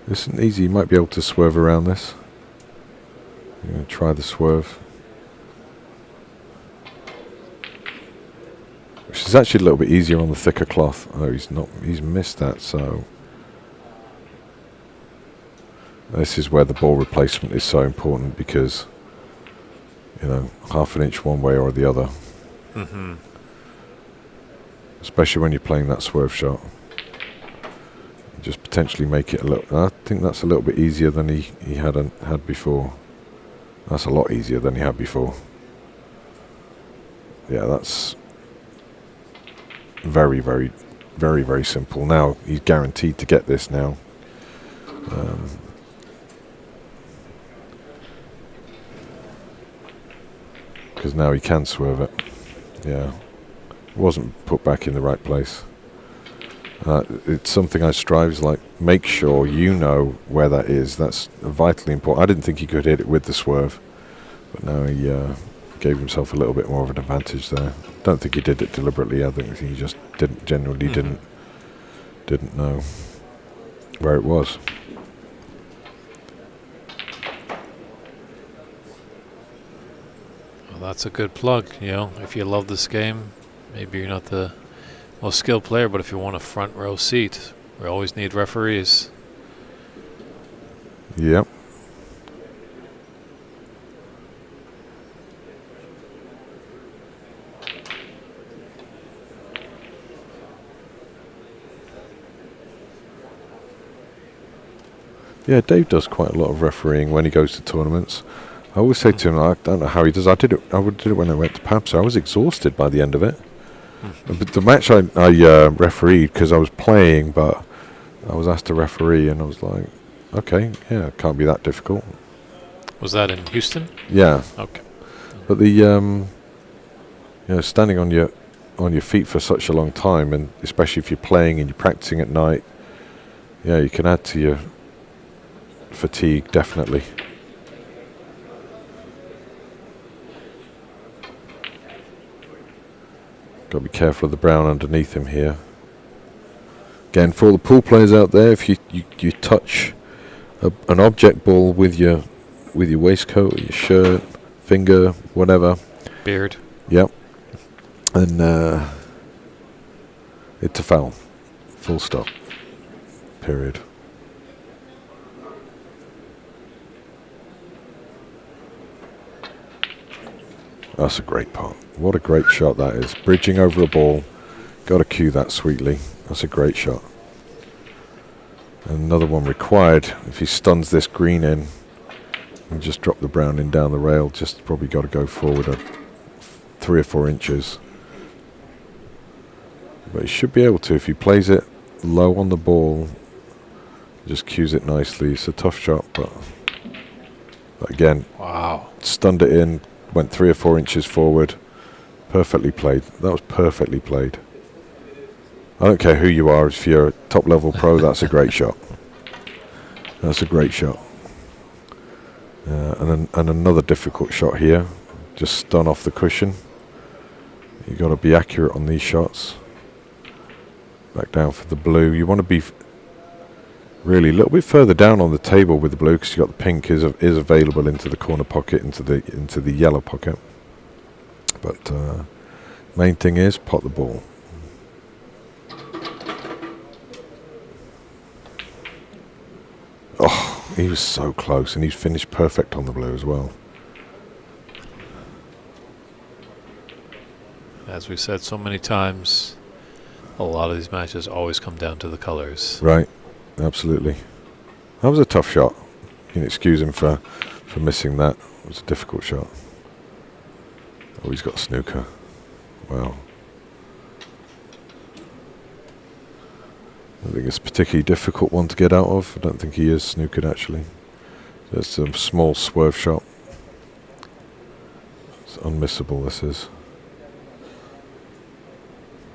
S7: This isn't easy. You might be able to swerve around this. You're going to try the swerve. Which is actually a little bit easier on the thicker cloth. Oh, he's missed that, so this is where the ball replacement is so important, because half an inch one way or the other.
S1: Mm-hmm.
S7: Especially when you're playing that swerve shot. Just potentially make it a little. I think that's a little bit easier than he had before. That's a lot easier than he had before. Yeah, that's very, very, very, very simple. Now he's guaranteed to get this now. Because now he can swerve it. Yeah. It wasn't put back in the right place. It's something I strive, like, make sure you know where that is. That's vitally important. I didn't think he could hit it with the swerve, but now he gave himself a little bit more of an advantage there. Don't think he did it deliberately. I think he just didn't know where it was.
S1: Well, that's a good plug. If you love this game, maybe you're not the most skilled player, but if you want a front row seat, we always need referees.
S7: Yep. Yeah, Dave does quite a lot of refereeing when he goes to tournaments. I always say to him, I don't know how he does. I did it when I went to PABS. I was exhausted by the end of it. But the match I refereed, because I was playing, but I was asked to referee, and I was like, okay, yeah, it can't be that difficult.
S1: Was that in Houston?
S7: Yeah.
S1: Okay.
S7: But the standing on your feet for such a long time, and especially if you're playing and you're practicing at night, yeah, you can add to your fatigue, definitely. Got to be careful of the brown underneath him here. Again, for all the pool players out there, if you touch an object ball with your waistcoat, or your shirt, finger, whatever,
S1: Beard.
S7: yep, and it's a foul. Full stop. Period. That's a great pot. What a great shot that is. Bridging over a ball. Got to cue that sweetly. That's a great shot. Another one required. If he stuns this green in and just drop the brown in down the rail, just probably got to go forward 3 or 4 inches. But he should be able to. If he plays it low on the ball, just cues it nicely. It's a tough shot, but again,
S1: Wow.
S7: stunned it in, went 3 or 4 inches forward. Perfectly played. That was perfectly played. I don't care who you are. If you're a top level pro, that's a great shot. That's a great shot. And another difficult shot here. Just stun off the cushion. You got to be accurate on these shots. Back down for the blue. You want to be really a little bit further down on the table with the blue, because you got the pink is available into the corner pocket, into the yellow pocket. But main thing is pot the ball. Oh, he was so close, and he's finished perfect on the blue as well.
S1: As we said so many times, a lot of these matches always come down to the colors.
S7: Right. absolutely. That was a tough shot. You can excuse him for missing that. It was a difficult shot. Oh, he's got snooker. Wow. I think it's a particularly difficult one to get out of. I don't think he is snookered actually. It's a small swerve shot. It's unmissable, this is.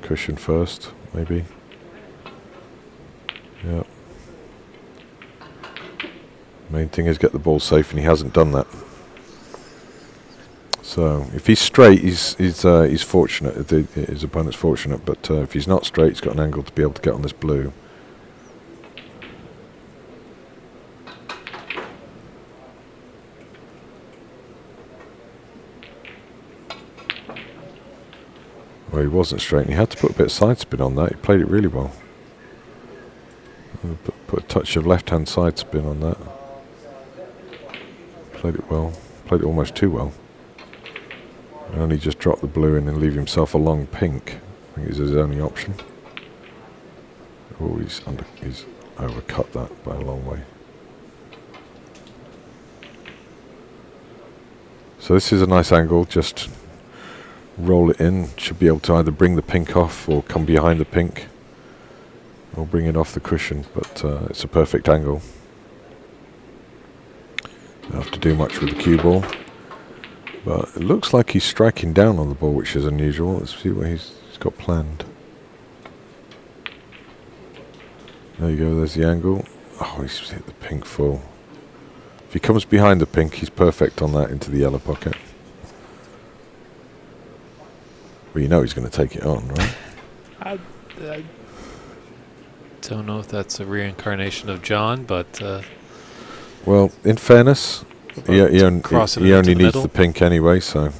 S7: Cushion first, maybe. Yeah. Main thing is get the ball safe, and he hasn't done that. So if he's straight, he's fortunate. His opponent's fortunate, but if he's not straight, he's got an angle to be able to get on this blue. Well, he wasn't straight, and he had to put a bit of side spin on that. He played it really well. Put a touch of left-hand side spin on that. Played it well. Played it almost too well. And only just drop the blue in and leave himself a long pink. I think is his only option. Oh, he's overcut that by a long way. So this is a nice angle. Just roll it in. Should be able to either bring the pink off or come behind the pink, or bring it off the cushion. But it's a perfect angle. Don't have to do much with the cue ball. But it looks like he's striking down on the ball, which is unusual. Let's see what he's got planned. There you go, there's the angle. Oh, he's hit the pink full. If he comes behind the pink, he's perfect on that into the yellow pocket. Well, you know he's going to take it on, right?
S1: I don't know if that's a reincarnation of John, but...
S7: well, in fairness... He only needs the pink anyway, so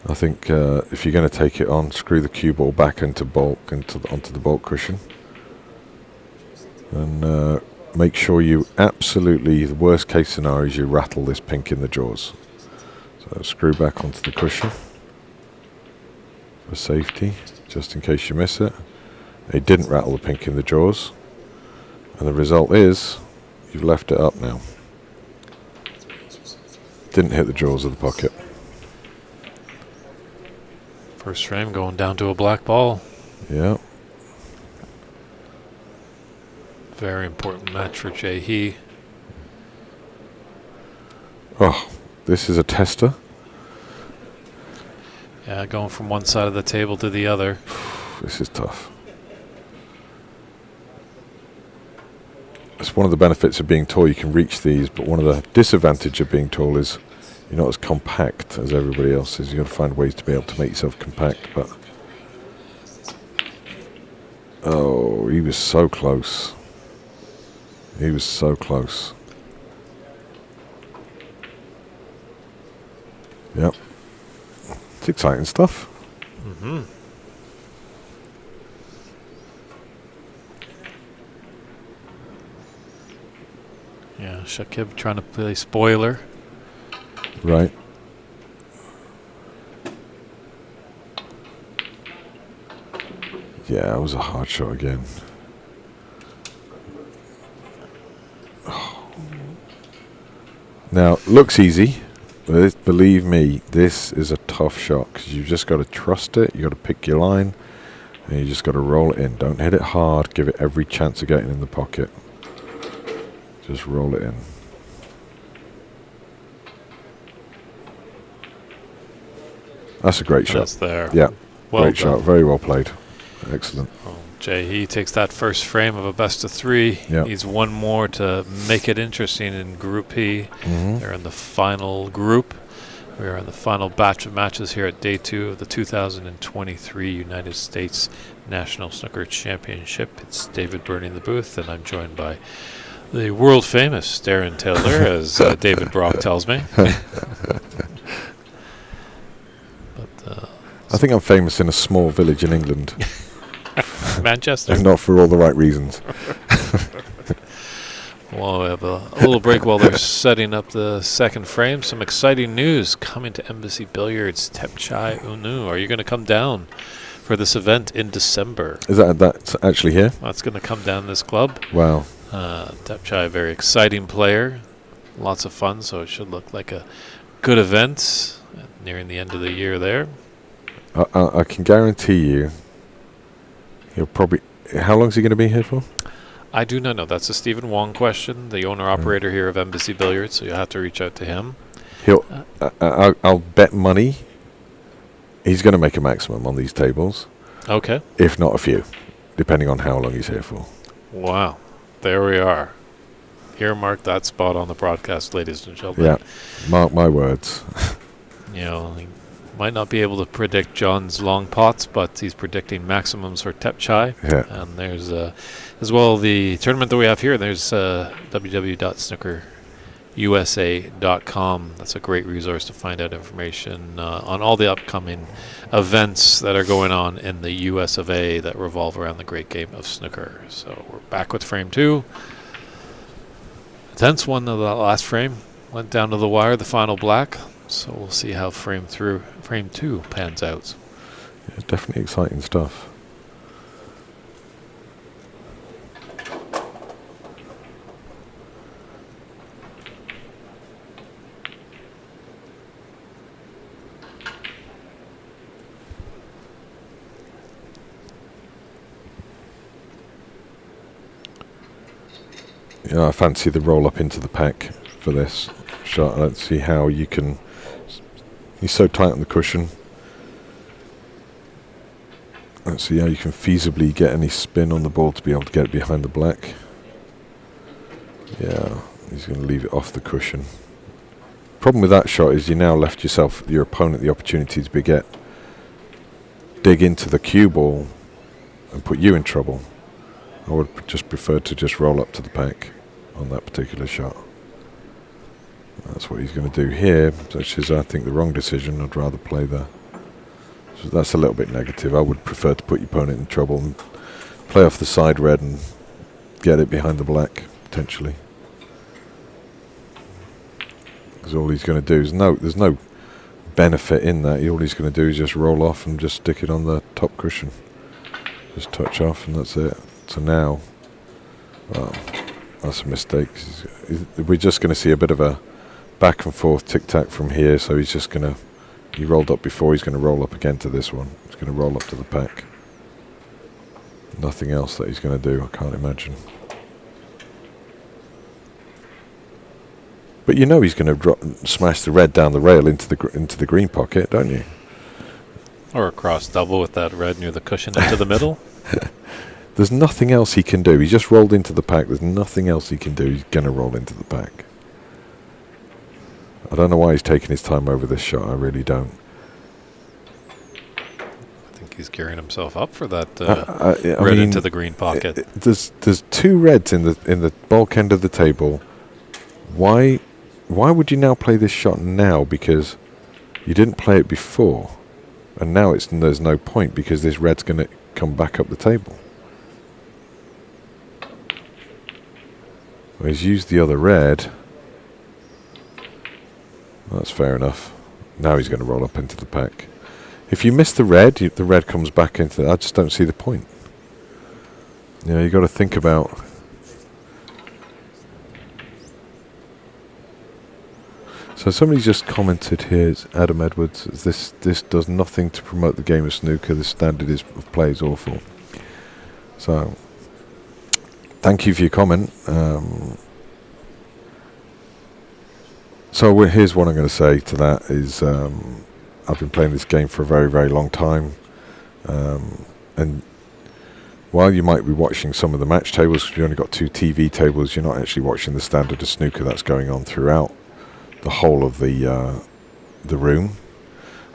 S7: I think if you're going to take it on, screw the cue ball back into onto the bulk cushion, and make sure you absolutely, the worst case scenario is you rattle this pink in the jaws. So screw back onto the cushion for safety, just in case you miss it. It didn't rattle the pink in the jaws, and the result is you've left it up now. Didn't hit the jaws of the pocket.
S1: First frame going down to a black ball.
S7: Yeah.
S1: Very important match for Jae Hee.
S7: Oh, this is a tester.
S1: Yeah, going from one side of the table to the other.
S7: This is tough. It's one of the benefits of being tall, you can reach these, but one of the disadvantages of being tall is you're not as compact as everybody else is. You've got to find ways to be able to make yourself compact. But oh, he was so close. He was so close. Yep. It's exciting stuff.
S1: Mm-hmm. Yeah, Shakib trying to play spoiler.
S7: Right. Yeah, it was a hard shot again. Oh. Now, looks easy, but believe me, this is a tough shot because you've just got to trust it. You've got to pick your line, and you just got to roll it in. Don't hit it hard. Give it every chance of getting in the pocket. Just roll it in. That's a great shot.
S1: That's there.
S7: Yeah,
S1: Well
S7: great
S1: done.
S7: shot. Very well played. Excellent.
S1: Jae Hee takes that first frame of a best of three.
S7: Yep.
S1: Needs one more to make it interesting in Group P.
S7: Mm-hmm.
S1: They're in the final group. We are in the final batch of matches here at Day 2 of the 2023 United States National Snooker Championship. It's David Burney in the booth, and I'm joined by the world-famous Darren Taylor, as David Brock tells me.
S7: I think I'm famous in a small village in England.
S1: Manchester.
S7: And not for all the right reasons.
S1: Well, we have a little break while they're setting up the second frame. Some exciting news coming to Embassy Billiards. Tepchai Unu. Are you going to come down for this event in December?
S7: Is that's actually here?
S1: That's going to come down this club.
S7: Wow.
S1: Depchai, a very exciting player. Lots of fun, so it should look like a good event nearing the end of the year there.
S7: I can guarantee you he'll probably... How long is he going to be here for?
S1: I do not know. That's a Stephen Wong question, the owner-operator here of Embassy Billiards, so you'll have to reach out to him.
S7: I'll bet money he's going to make a maximum on these tables.
S1: Okay.
S7: If not a few, depending on how long he's here for.
S1: Wow. There we are. Earmark that spot on the broadcast, ladies and gentlemen.
S7: Yeah, mark my words.
S1: You know, he might not be able to predict John's long pots, but he's predicting maximums for Depchai.
S7: Yeah.
S1: And there's, as well, the tournament that we have here. There's www.snookerusa.com. That's a great resource to find out information on all the upcoming events that are going on in the US of A that revolve around the great game of snooker. So we're back with frame 2. Tense one of the last frame went down to the wire, the final black. So we'll see how frame 2 pans out.
S7: Yeah, definitely exciting stuff. Yeah, I fancy the roll up into the pack for this shot. Let's see how you can... He's so tight on the cushion. Let's see how you can feasibly get any spin on the ball to be able to get it behind the black. Yeah, he's going to leave it off the cushion. Problem with that shot is you now left your opponent the opportunity to dig into the cue ball and put you in trouble. I would just prefer to just roll up to the pack on that particular shot. That's what he's going to do here, which is, I think, the wrong decision. I'd rather play there. So that's a little bit negative. I would prefer to put your opponent in trouble and play off the side red and get it behind the black, potentially. Because all he's going to do is there's no benefit in that. All he's going to do is just roll off and just stick it on the top cushion. Just touch off and that's it. So now, well, that's a mistake. We're just going to see a bit of a back and forth tic-tac from here. So he's just going to, he rolled up before, he's going to roll up again to this one. He's going to roll up to the pack. Nothing else that he's going to do, I can't imagine. But you know he's going to smash the red down the rail into the green pocket, don't you?
S1: Or a cross double with that red near the cushion into the middle.
S7: There's nothing else he can do. He just rolled into the pack. There's nothing else he can do. He's going to roll into the pack. I don't know why he's taking his time over this shot. I really don't.
S1: I think he's gearing himself up for that
S7: I
S1: red
S7: mean,
S1: into the green pocket.
S7: There's two reds in the bulk end of the table. Why would you now play this shot now? Because you didn't play it before, and now there's no point because this red's going to come back up the table. Well, he's used the other red. That's fair enough. Now he's going to roll up into the pack. If you miss the red comes back into. I just don't see the point. You know, you got to think about. So somebody just commented here, it's Adam Edwards. This does nothing to promote the game of snooker. The standard of play is awful. So, thank you for your comment. So here's what I'm going to say to that is I've been playing this game for a very, very long time. And while you might be watching some of the match tables, because you've only got 2 TV tables, you're not actually watching the standard of snooker that's going on throughout the whole of the room.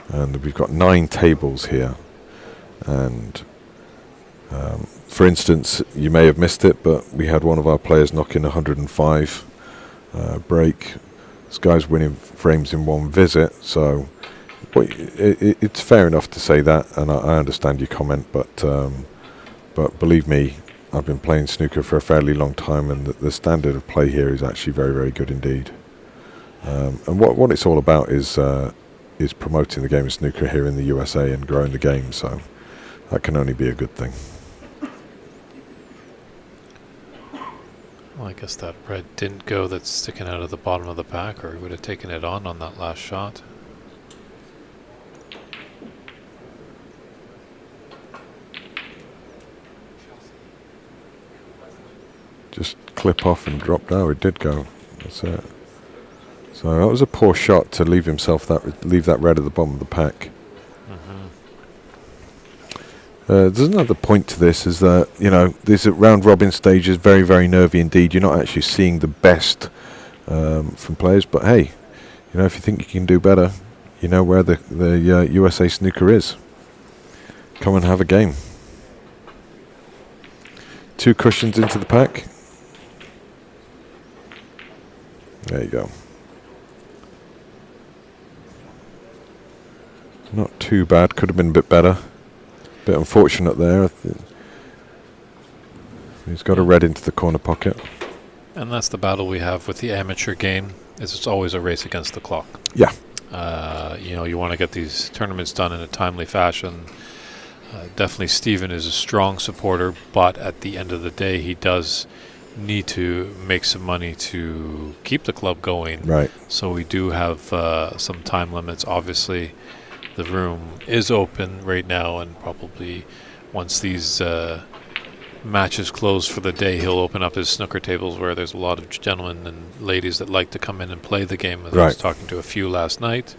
S7: And we've got 9 tables here. And for instance, you may have missed it, but we had one of our players knock in 105 break. This guy's winning frames in one visit, so it's fair enough to say that, and I understand your comment, but believe me, I've been playing snooker for a fairly long time, and the standard of play here is actually very, very good indeed. And what it's all about is promoting the game of snooker here in the USA and growing the game, so that can only be a good thing.
S1: Well, I guess that red didn't go. That's sticking out of the bottom of the pack, or he would have taken it on that last shot.
S7: Just clip off and drop. No, it did go. That's it. So that was a poor shot to leave that red at the bottom of the pack. There's another point to this, is that, you know, this round robin stage is very, very nervy indeed. You're not actually seeing the best from players, but hey, you know, if you think you can do better, you know where the USA Snooker is. Come and have a game. 2 cushions into the pack. There you go. Not too bad. Could have been a bit better. Bit unfortunate there. He's got a red into the corner pocket.
S1: And that's the battle we have with the amateur game, is it's always a race against the clock.
S7: Yeah.
S1: You know, you want to get these tournaments done in a timely fashion. Definitely Stephen is a strong supporter, but at the end of the day, he does need to make some money to keep the club going.
S7: Right.
S1: So we do have some time limits. Obviously, the room is open right now, and probably once these matches close for the day, he'll open up his snooker tables, where there's a lot of gentlemen and ladies that like to come in and play the game. I was talking to a few last night.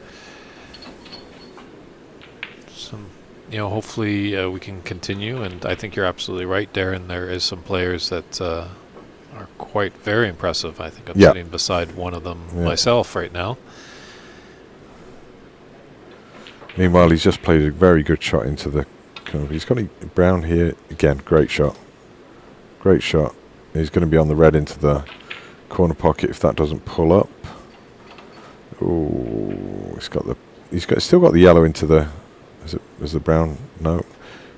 S1: Some, you know, hopefully we can continue, and I think you're absolutely right, Darren. There is some players that are quite very impressive. I think I'm sitting beside one of them myself right now.
S7: Meanwhile, he's just played a very good shot into the... He's got a brown here. Again, great shot. Great shot. He's going to be on the red into the corner pocket if that doesn't pull up. Ooh, still got the yellow into the... Is the brown? No.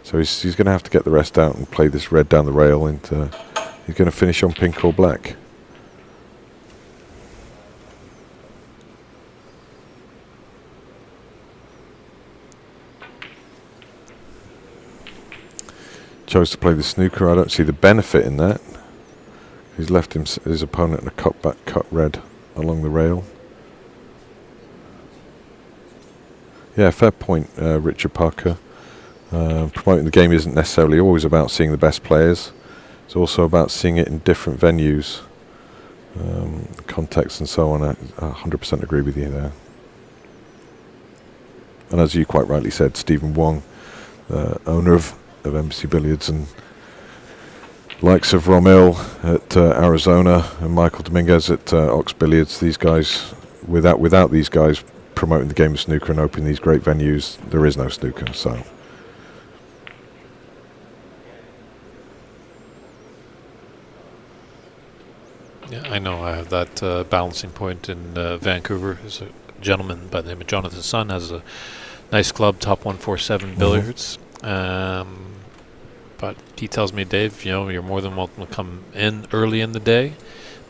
S7: So he's going to have to get the rest out and play this red down the rail into... He's going to finish on pink or black. Chose to play the snooker. I don't see the benefit in that. He's left his opponent in a cut red along the rail. Yeah, fair point, Richard Parker. Promoting the game isn't necessarily always about seeing the best players. It's also about seeing it in different venues, contexts and so on. I 100% agree with you there. And as you quite rightly said, Stephen Wong, owner of Embassy Billiards, and likes of Romil at Arizona and Michael Dominguez at Ox Billiards. These guys, without these guys promoting the game of snooker and opening these great venues, there is no snooker. So.
S1: Yeah, I know. I have that balancing point in Vancouver. There's a gentleman by the name of Jonathan Sun, has a nice club, Top 147 Billiards. But he tells me, Dave, you know, you're more than welcome to come in early in the day,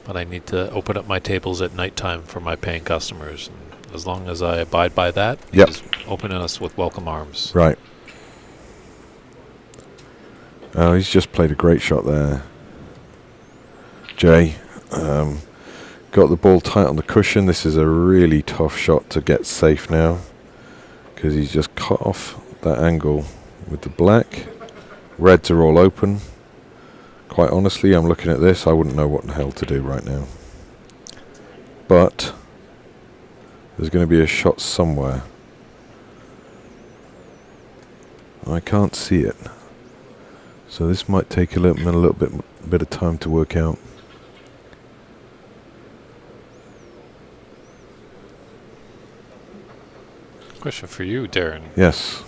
S1: but I need to open up my tables at nighttime for my paying customers. And as long as I abide by that, he's opening us with welcome arms.
S7: Right. Oh, he's just played a great shot there. Jay got the ball tight on the cushion. This is a really tough shot to get safe now, because he's just cut off that angle with the black. Reds are all open. Quite honestly, I'm looking at this, I wouldn't know what the hell to do right now. But there's going to be a shot somewhere. I can't see it. So this might take a little bit of time to work out.
S1: Question for you, Darren.
S7: Yes.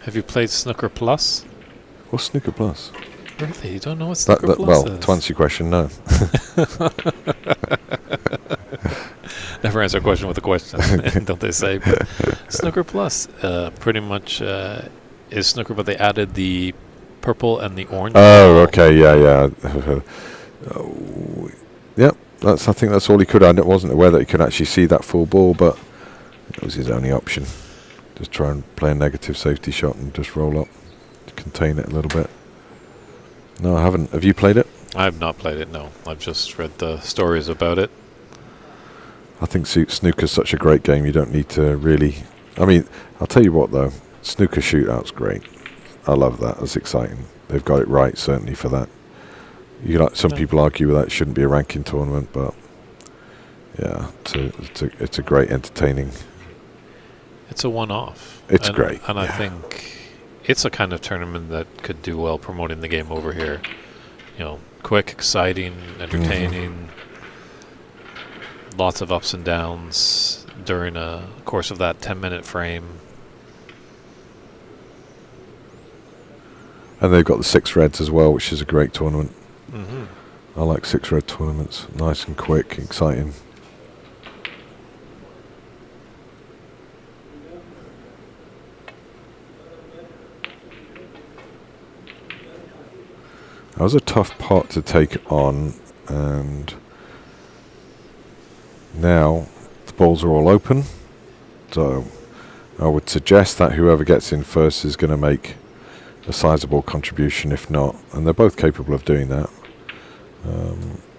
S1: Have you played Snooker Plus?
S7: What's Snooker Plus?
S1: Really? You don't know what Snooker Plus
S7: well,
S1: is?
S7: to answer your question, no.
S1: Never answer a question with a question, don't they say? But Snooker Plus pretty much is snooker, but they added the purple and the orange.
S7: Oh, okay, yeah. Yep, I think that's all he could. I wasn't aware that he could actually see that full ball, but it was his only option. Just try and play a negative safety shot and just roll up to contain it a little bit. No, I haven't. Have you played it?
S1: I've not played it, no. I've just read the stories about it.
S7: I think snooker's such a great game. You don't need to really. I mean, I'll tell you what though, snooker shootout's great. I love that. It's exciting. They've got it right certainly for that. Some people argue that it shouldn't be a ranking tournament, but yeah, it's a great entertaining.
S1: It's a one-off.
S7: It's great,
S1: and I think it's a kind of tournament that could do well promoting the game over here. You know, quick, exciting, entertaining. Lots of ups and downs during a course of that 10-minute frame.
S7: And they've got the 6 reds as well, which is a great tournament.
S1: Mm-hmm.
S7: I like 6 red tournaments. Nice and quick, exciting. That was a tough pot to take on, and now the balls are all open. So I would suggest that whoever gets in first is going to make a sizable contribution, if not, and they're both capable of doing that.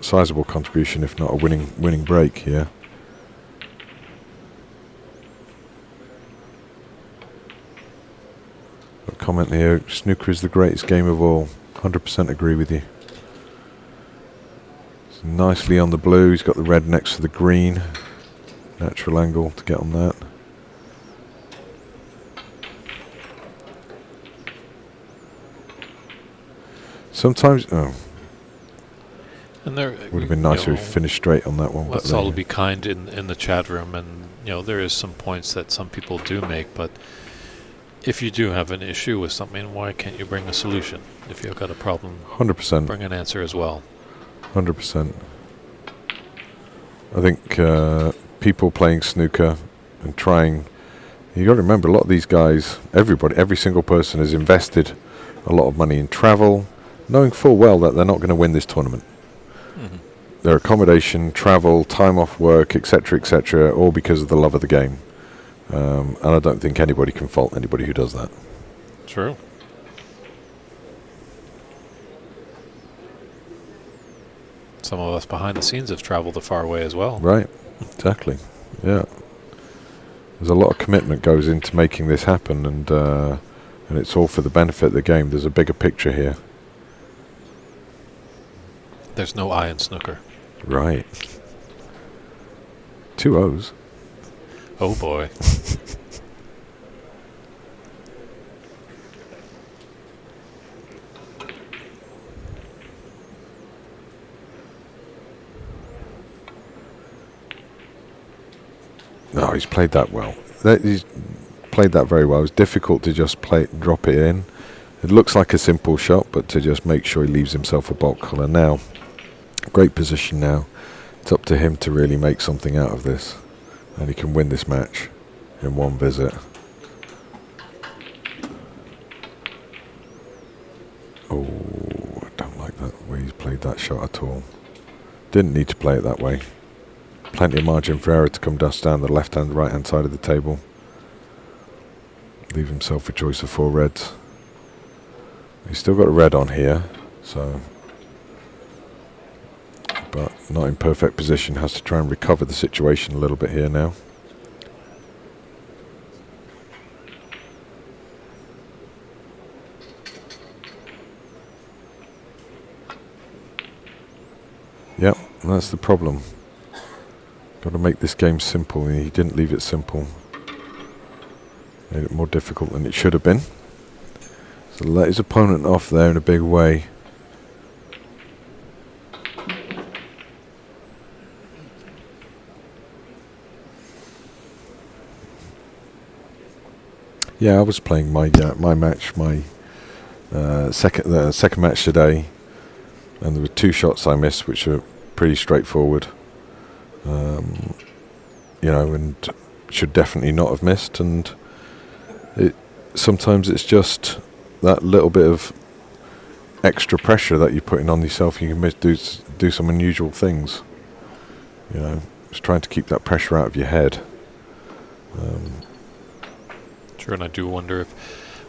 S7: Sizable contribution, if not a winning break here. A comment here: snooker is the greatest game of all. 100% agree with you. It's nicely on the blue. He's got the red next to the green. Natural angle to get on that. Sometimes,
S1: And there
S7: would have been nicer if he finished straight on that one.
S1: Let's all be kind in the chat room, and there is some points that some people do make, but if you do have an issue with something, why can't you bring a solution? If you've got a problem,
S7: 100%.
S1: Bring an answer as well.
S7: 100%. I think people playing snooker and trying, you got to remember, a lot of these guys, every single person has invested a lot of money in travel, knowing full well that they're not going to win this tournament.
S1: Mm-hmm.
S7: Their accommodation, travel, time off work, etc., all because of the love of the game. And I don't think anybody can fault anybody who does that.
S1: True. Some of us behind the scenes have traveled a far way as well.
S7: Right, exactly. Yeah. There's a lot of commitment goes into making this happen, and it's all for the benefit of the game. There's a bigger picture here.
S1: There's no I in snooker.
S7: Right. 2 O's.
S1: Oh boy.
S7: No, he's played that well. He's played that very well. It's difficult to just drop it in. It looks like a simple shot, but to just make sure he leaves himself a baulk collar. Now, great position now. It's up to him to really make something out of this. And he can win this match in one visit. Oh, I don't like that way he's played that shot at all. Didn't need to play it that way. Plenty of margin for error to come dust down the left-hand, right-hand side of the table. Leave himself a choice of 4 reds. He's still got a red on here, so... but not in perfect position. Has to try and recover the situation a little bit here now. Yep, that's the problem. Got to make this game simple, and he didn't leave it simple. Made it more difficult than it should have been. So let his opponent off there in a big way. Yeah, I was playing my match, second match today, and there were 2 shots I missed, which are pretty straightforward. And should definitely not have missed. And sometimes it's just that little bit of extra pressure that you're putting on yourself. You can do some unusual things. Just trying to keep that pressure out of your head.
S1: Sure, and I do wonder if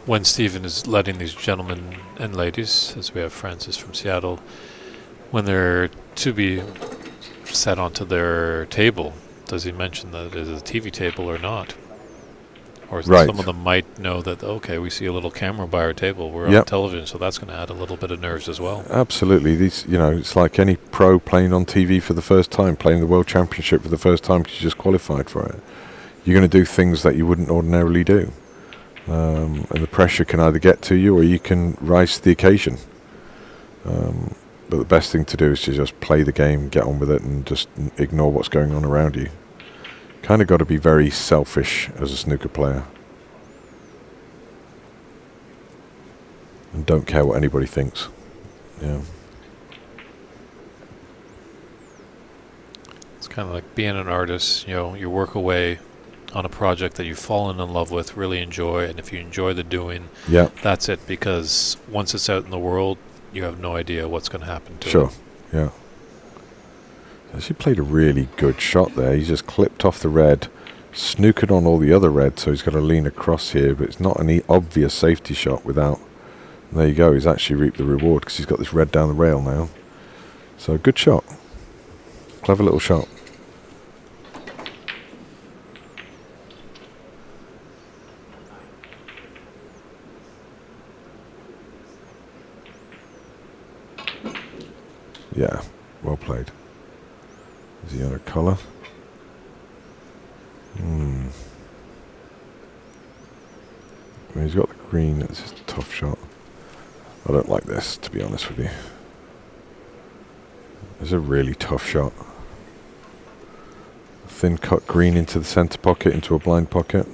S1: when Stephen is letting these gentlemen and ladies, as we have Francis from Seattle, when they're to be set onto their table, does he mention that it is a TV table or not? Or
S7: Right.
S1: some of them might know that, okay, we see a little camera by our table, we're on
S7: Yep.
S1: television, so that's going to add a little bit of nerves as well.
S7: Absolutely. These, it's like any pro playing on TV for the first time, playing the World Championship for the first time because you just qualified for it. You're going to do things that you wouldn't ordinarily do. And the pressure can either get to you or you can rise to the occasion. But the best thing to do is to just play the game, get on with it, and just ignore what's going on around you. Kind of got to be very selfish as a snooker player. And don't care what anybody thinks. Yeah.
S1: It's kind of like being an artist, you work away on a project that you've fallen in love with, really enjoy, and if you enjoy the doing,
S7: Yeah.
S1: that's it, because once it's out in the world, you have no idea what's going to happen to
S7: Sure.
S1: it.
S7: Yeah. He played a really good shot there. He just clipped off the red, snookered on all the other reds, so he's got to lean across here, but it's not an obvious safety shot without... There you go, he's actually reaped the reward because he's got this red down the rail now. So, good shot. Clever little shot. Yeah, well played. Is he on a colour? Well, he's got the green, it's just a tough shot. I don't like this, to be honest with you. It's a really tough shot. Thin cut green into the centre pocket, into a blind pocket.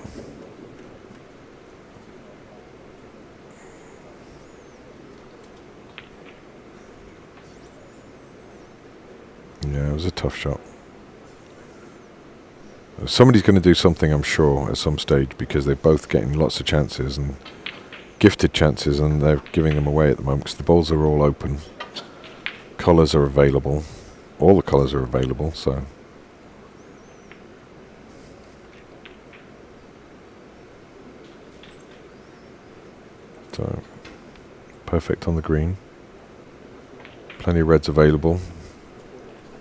S7: Yeah, it was a tough shot. Somebody's going to do something, I'm sure, at some stage, because they're both getting lots of chances and gifted chances, and they're giving them away at the moment because the balls are all open. Colours are available. All the colours are available, so... So, perfect on the green. Plenty of reds available.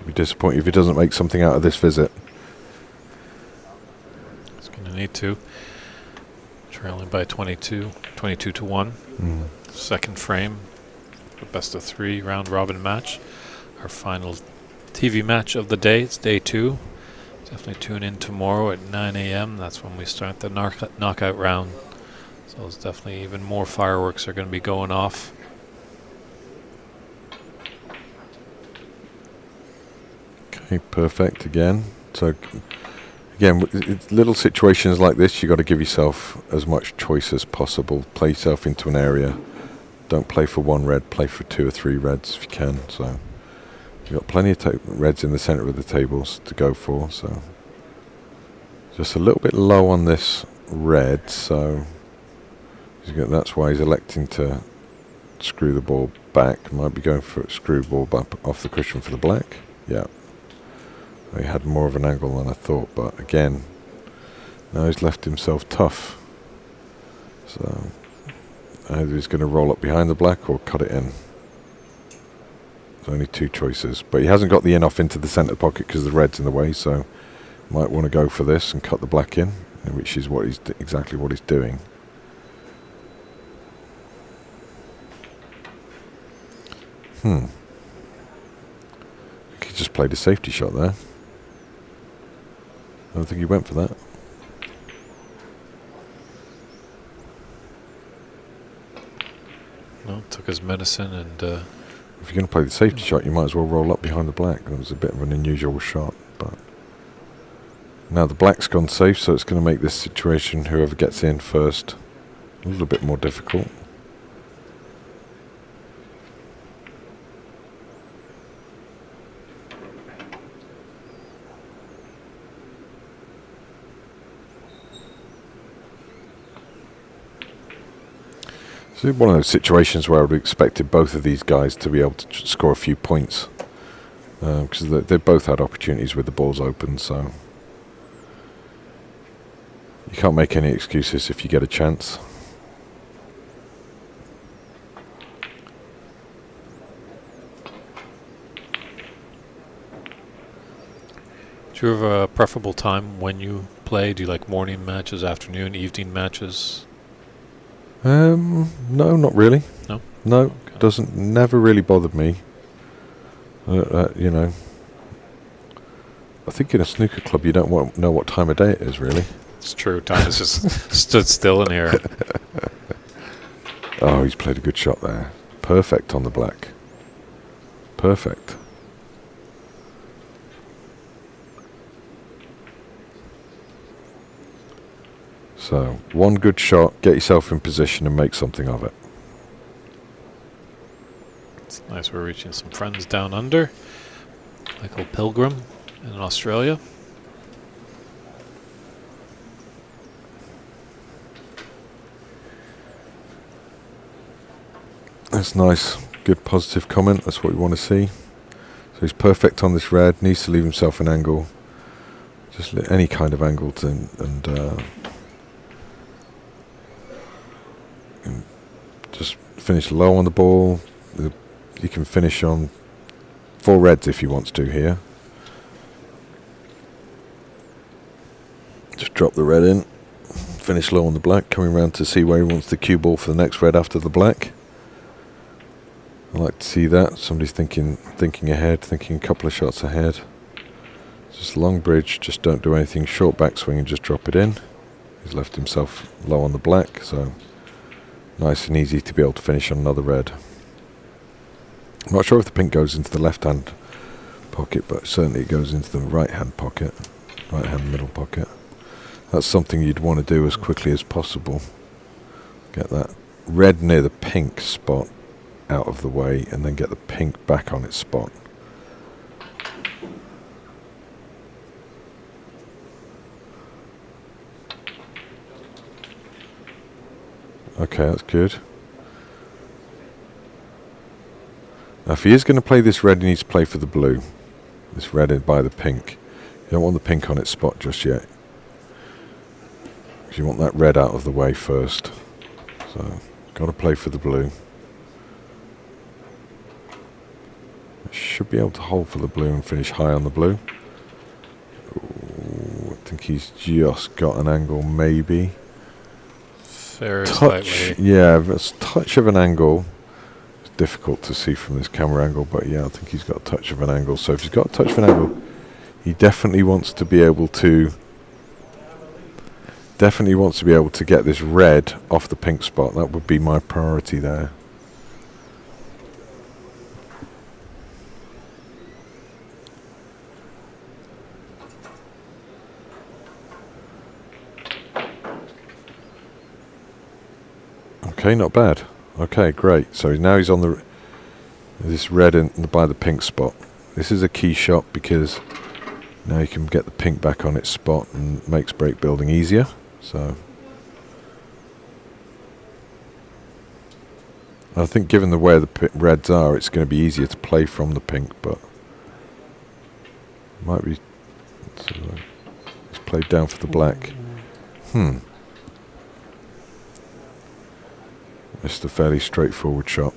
S7: Be disappointed if he doesn't make something out of this visit.
S1: It's going to need to. Trailing by 22 to 1. Second frame, the best of 3 round robin match. Our final TV match of the day. It's day 2. Definitely tune in tomorrow at 9 a.m. That's when we start the knockout round. So it's definitely even more fireworks are going to be going off.
S7: Okay, perfect again. So again, little situations like this, you got to give yourself as much choice as possible. Play yourself into an area. Don't play for one red. Play for 2 or 3 reds if you can. So you've got plenty of reds in the centre of the tables to go for. So just a little bit low on this red. So that's why he's electing to screw the ball back. Might be going for a screw ball back off the cushion for the black. Yeah. He had more of an angle than I thought, but again, now he's left himself tough. So either he's going to roll up behind the black or cut it in. There's only 2 choices, but he hasn't got the in off into the centre pocket because the red's in the way, so might want to go for this and cut the black in, which is what he's exactly what he's doing. He just played a safety shot there. I don't think he went for that.
S1: No, took his medicine and...
S7: If you're going to play the safety shot, you might as well roll up behind the black. That was a bit of an unusual shot, but... Now the black's gone safe, so it's going to make this situation, whoever gets in first, a little bit more difficult. So one of those situations where I would have expected both of these guys to be able to score a few points, because they both had opportunities with the balls open, so you can't make any excuses if you get a chance.
S1: Do you have a preferable time when you play? Do you like morning matches, afternoon, evening matches?
S7: No, not really.
S1: No?
S7: No,
S1: Okay.
S7: doesn't. Never really bothered me. You know, I think in a snooker club you don't know what time of day it is, really.
S1: It's true. Time has just stood still in here.
S7: Oh, he's played a good shot there. Perfect on the black. Perfect. So, one good shot, get yourself in position and make something of it.
S1: It's nice we're reaching some friends down under. Michael Pilgrim in Australia.
S7: That's nice. Good positive comment. That's what we want to see. So he's perfect on this red. Needs to leave himself an angle. Just any kind of angle to, and just finish low on the ball. You can finish on 4 reds if he wants to here. Just drop the red in. Finish low on the black. Coming round to see where he wants the cue ball for the next red after the black. I like to see that. Somebody's thinking ahead, thinking a couple of shots ahead. Just long bridge, just don't do anything. Short backswing and just drop it in. He's left himself low on the black, so nice and easy to be able to finish on another red. I'm not sure if the pink goes into the left-hand pocket, but certainly it goes into the right-hand pocket, right-hand middle pocket. That's something you'd want to do as quickly as possible. Get that red near the pink spot out of the way, and then get the pink back on its spot. Okay, that's good. Now if he is going to play this red, he needs to play for the blue. This red is by the pink. You don't want the pink on its spot just yet, because you want that red out of the way first. So, got to play for the blue. Should be able to hold for the blue and finish high on the blue. Ooh, I think he's just got an angle, maybe.
S1: Very
S7: Touch,
S1: slightly.
S7: yeah, it's a touch of an angle. It's difficult to see from this camera angle, but yeah, I think he's got a touch of an angle. So if he's got a touch of an angle, he definitely wants to be able to get this red off the pink spot. That would be my priority there. Okay, not bad. Okay, great. So now he's on this red by the pink spot. This is a key shot because now you can get the pink back on its spot and makes break building easier. So I think given the way the reds are, it's going to be easier to play from the pink, but might be. So it's played down for the black. Just a fairly straightforward shot.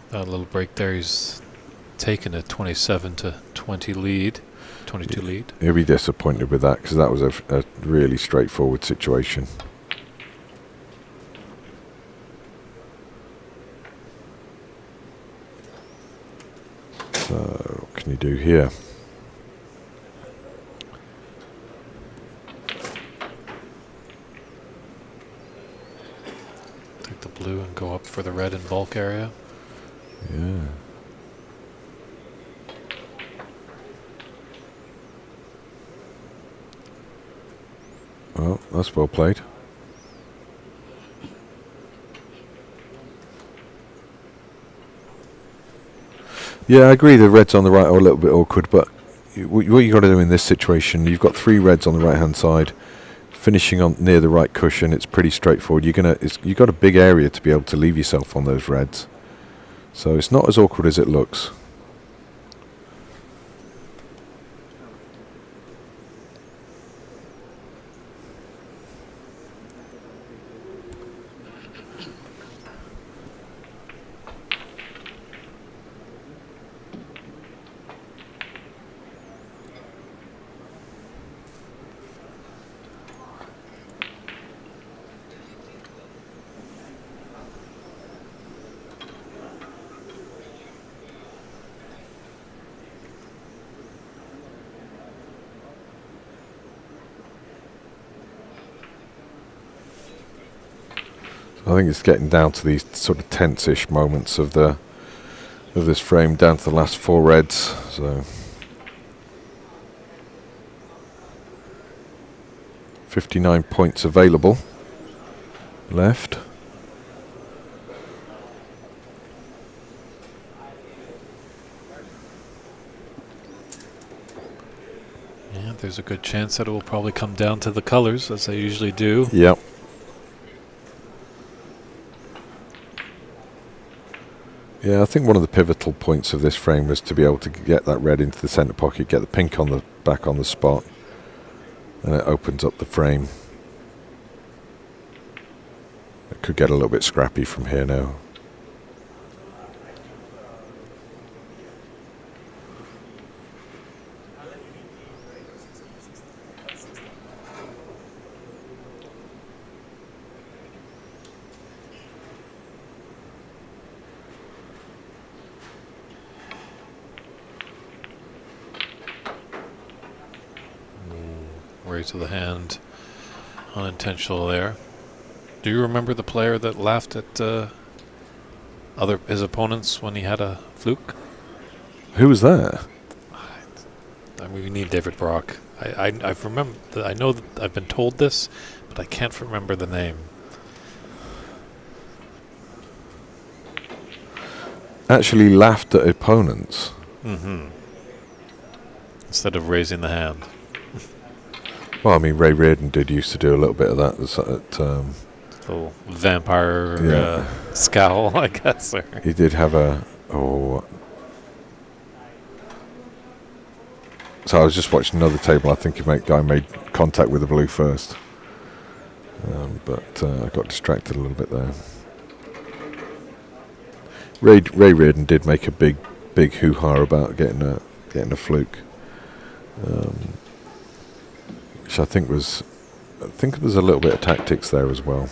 S1: That little break there, he's taken a 27-20 lead, 22 lead.
S7: He'll be disappointed with that because that was a really straightforward situation. So, what can you do here?
S1: Take the blue and go up for the red in bulk area.
S7: Yeah. Well, that's well played. Yeah, I agree the reds on the right are a little bit awkward, but what you got to do in this situation, you've got 3 reds on the right hand side, finishing on near the right cushion. It's pretty straightforward. You've got a big area to be able to leave yourself on those reds, so it's not as awkward as it looks. I think it's getting down to these sort of tense-ish moments of this frame, down to the last 4 reds. So 59 points available left.
S1: Yeah, there's a good chance that it will probably come down to the colors, as they usually do.
S7: Yep. Yeah, I think one of the pivotal points of this frame was to be able to get that red into the centre pocket, get the pink on the back on the spot, and it opens up the frame. It could get a little bit scrappy from here now.
S1: Raise of the hand, unintentional there. Do you remember the player that laughed at his opponents when he had a fluke?
S7: Who was that?
S1: I mean, we need David Brock. I remember. I know that I've been told this, but I can't remember the name.
S7: Actually laughed at opponents.
S1: Mm-hmm. Instead of raising the hand.
S7: Well, I mean, Ray Reardon did used to do a little bit of that.
S1: Little vampire scowl, I guess.
S7: He did have a... So I was just watching another table. I think guy made contact with the blue first. But I got distracted a little bit there. Ray Reardon did make a big hoo-ha about getting a fluke. Which I think there's a little bit of tactics there as well.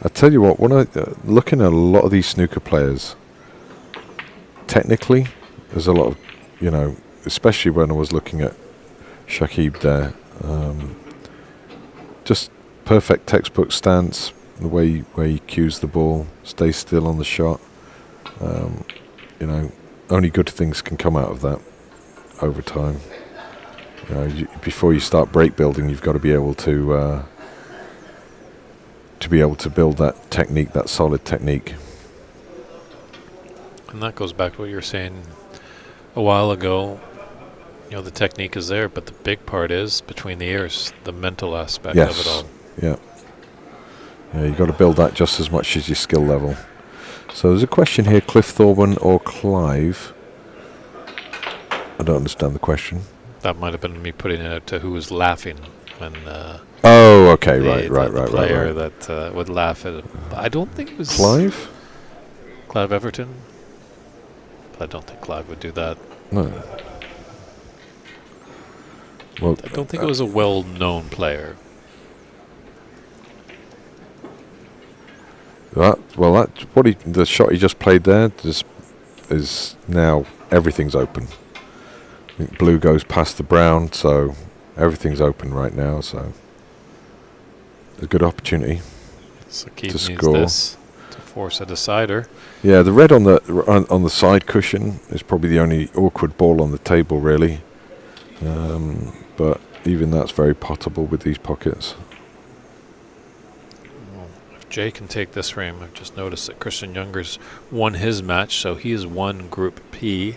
S7: I tell you what, when I looking at a lot of these snooker players, technically, there's a lot of, especially when I was looking at Shakib there, just perfect textbook stance. The way he cues the ball, stays still on the shot. Only good things can come out of that over time. Before you start break building, you've got to be able to build that technique, that solid technique.
S1: And that goes back to what you were saying a while ago. The technique is there, but the big part is between the ears, the mental aspect of it all.
S7: Yeah. Yeah, you've got to build that just as much as your skill level. So there's a question here, Cliff Thorburn or Clive? I don't understand the question.
S1: That might have been me putting it out to who was laughing when...
S7: oh, okay, right.
S1: The player that would laugh at it. I don't think it was...
S7: Clive?
S1: Clive Everton? I don't think Clive would do that.
S7: No. Well,
S1: I don't think it was a well-known player.
S7: The shot he just played there is now everything's open. I think blue goes past the brown, so everything's open right now. So a good opportunity
S1: So Keith
S7: to
S1: needs
S7: score.
S1: this to force a decider.
S7: Yeah, the red on the side cushion is probably the only awkward ball on the table, really. But even that's very potable with these pockets.
S1: If Jay can take this frame, I've just noticed that Christian Younger's won his match, so he has won Group P.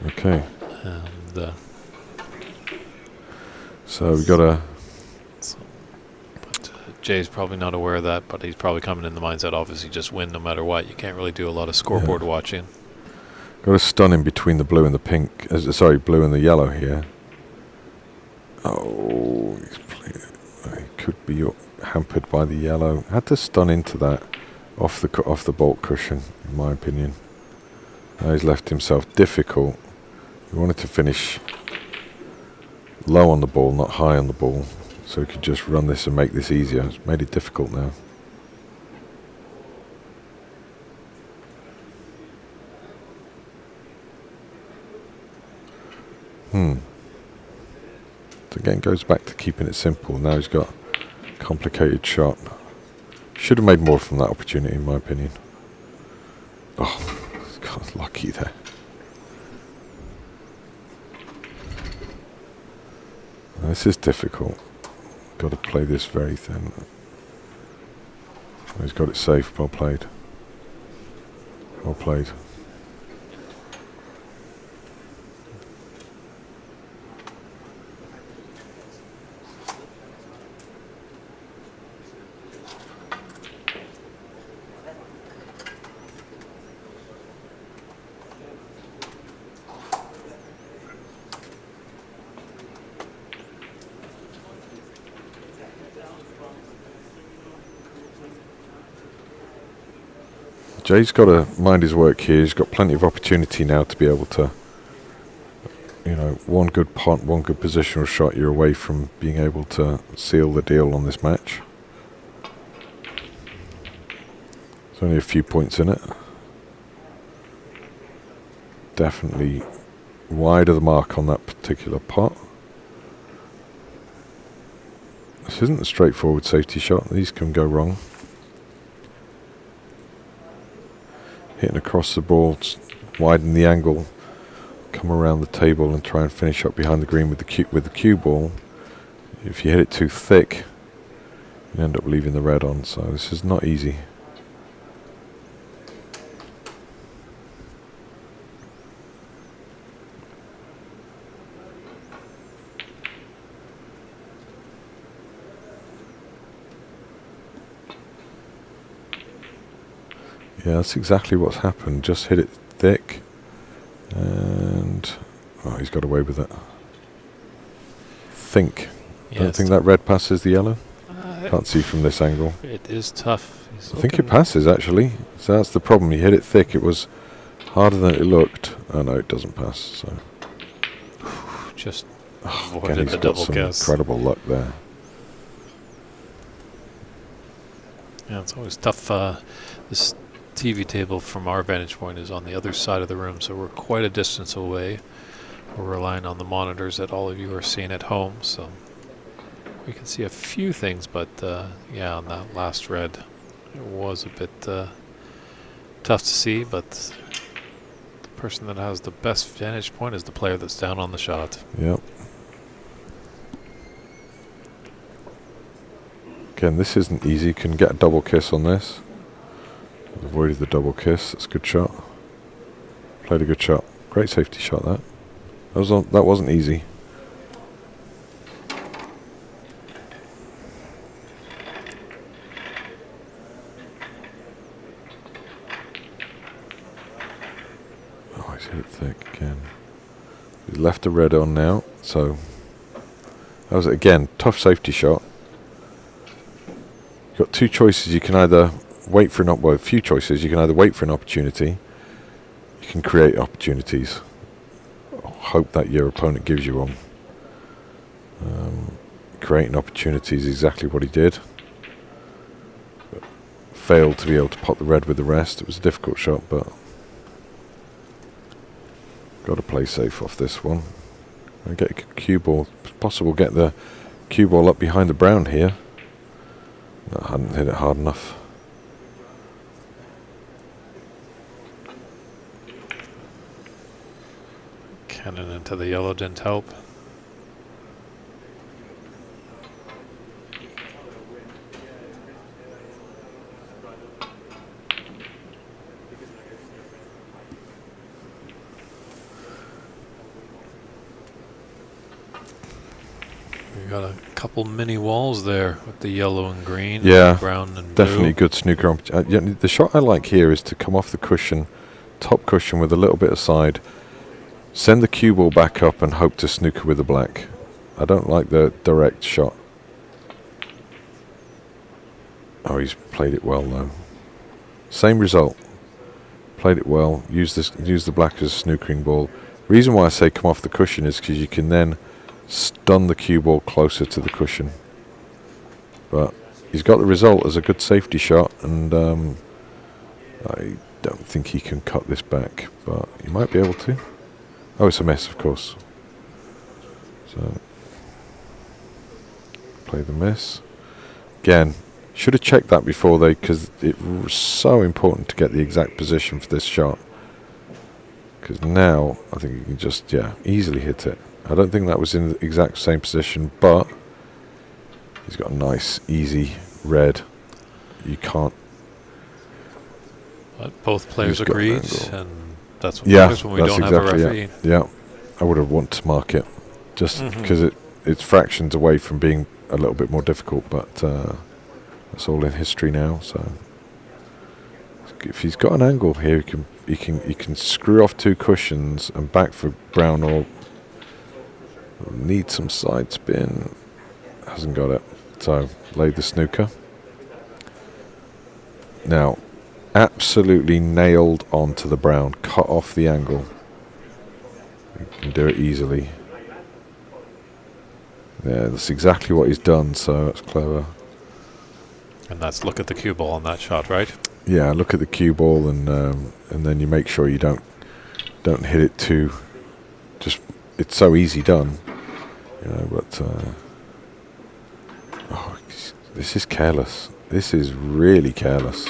S7: Okay.
S1: And
S7: So we've got a...
S1: But Jay's probably not aware of that, but he's probably coming in the mindset, obviously, just win no matter what. You can't really do a lot of scoreboard watching.
S7: Got a stun in between the blue and the pink. Blue and the yellow here. Oh, he could be hampered by the yellow. Had to stun into that off the bolt cushion, in my opinion. Now he's left himself difficult. He wanted to finish low on the ball, not high on the ball, so he could just run this and make this easier. It's made it difficult now. again, goes back to keeping it simple. Now he's got a complicated shot. Should have made more from that opportunity, in my opinion. Oh, got lucky there. This is difficult. Got to play this very thin. He's got it safe. Well played. Well played. Jay's got to mind his work here. He's got plenty of opportunity now to be able to, you know, one good pot, one good positional shot, you're away from being able to seal the deal on this match. There's only a few points in it. Definitely wide of the mark on that particular pot. This isn't a straightforward safety shot. These can go wrong. Hitting across the ball, widen the angle, come around the table and try and finish up behind the green with the cue ball. If you hit it too thick, you end up leaving the red on. So this is not easy. Yeah, that's exactly what's happened. Just hit it thick, and oh, he's got away with it. Don't think that red passes the yellow. Can't see from this angle.
S1: It is tough.
S7: I think it passes actually. So that's the problem. You hit it thick. It was harder than it looked. Oh no, it doesn't pass. So
S1: just
S7: again,
S1: avoided
S7: he's
S1: the
S7: got
S1: double
S7: some
S1: guess.
S7: incredible luck there.
S1: Yeah, it's always tough. This TV table from our vantage point is on the other side of the room, so we're quite a distance away. We're relying on the monitors that all of you are seeing at home, so we can see a few things, but yeah, on that last red, it was a bit tough to see, but the person that has the best vantage point is the player that's down on the shot.
S7: Yep. Again, this isn't easy. You can get a double kiss on this. Avoided the double kiss. That's a good shot. Played a good shot. Great safety shot that. That wasn't easy. Oh, he's hit it thick again. He's left a red on now, so that was again tough safety shot. You've got two choices. You can either wait for a few choices. You can either wait for an opportunity. You can create opportunities. Hope that your opponent gives you one. Creating opportunities is exactly what he did. But failed to be able to pot the red with the rest. It was a difficult shot, but got to play safe off this one. And get a cue ball. It's possible get the cue ball up behind the brown here. I hadn't hit it hard enough.
S1: Cannon into the yellow didn't help. We got a couple mini walls there with the yellow and green,
S7: Yeah,
S1: and brown and
S7: definitely
S1: blue.
S7: good snooker. Yeah, the shot I like here is to come off the cushion, top cushion with a little bit of side, send the cue ball back up and hope to snooker with the black. I don't like the direct shot. Oh, he's played it well though. Same result. Played it well. Use the black as a snookering ball. Reason why I say come off the cushion is because you can then stun the cue ball closer to the cushion. But he's got the result as a good safety shot, and I don't think he can cut this back, but he might be able to. Oh, it's a miss, of course. So Play the miss. Again, should have checked that before because it was so important to get the exact position for this shot. Because now, I think you can just, easily hit it. I don't think that was in the exact same position, but he's got a nice, easy red. You can't.
S1: Both players
S7: He's got an
S1: agreed,
S7: angle.
S1: and that's what matters when we don't have a referee.
S7: Yeah, I would have wanted to mark it, just because it's fractions away from being a little bit more difficult, but that's all in history now. So if he's got an angle here, he can screw off 2 cushions and back for brown, or need some side spin. Hasn't got it, so laid the snooker. Now, absolutely nailed onto the brown, cut off the angle. You can do it easily. Yeah, that's exactly what he's done, so that's clever.
S1: And that's look at the cue ball on that shot, right?
S7: Yeah, look at the cue ball, and then you make sure you don't hit it too. Just, it's so easy done, But this is careless. This is really careless.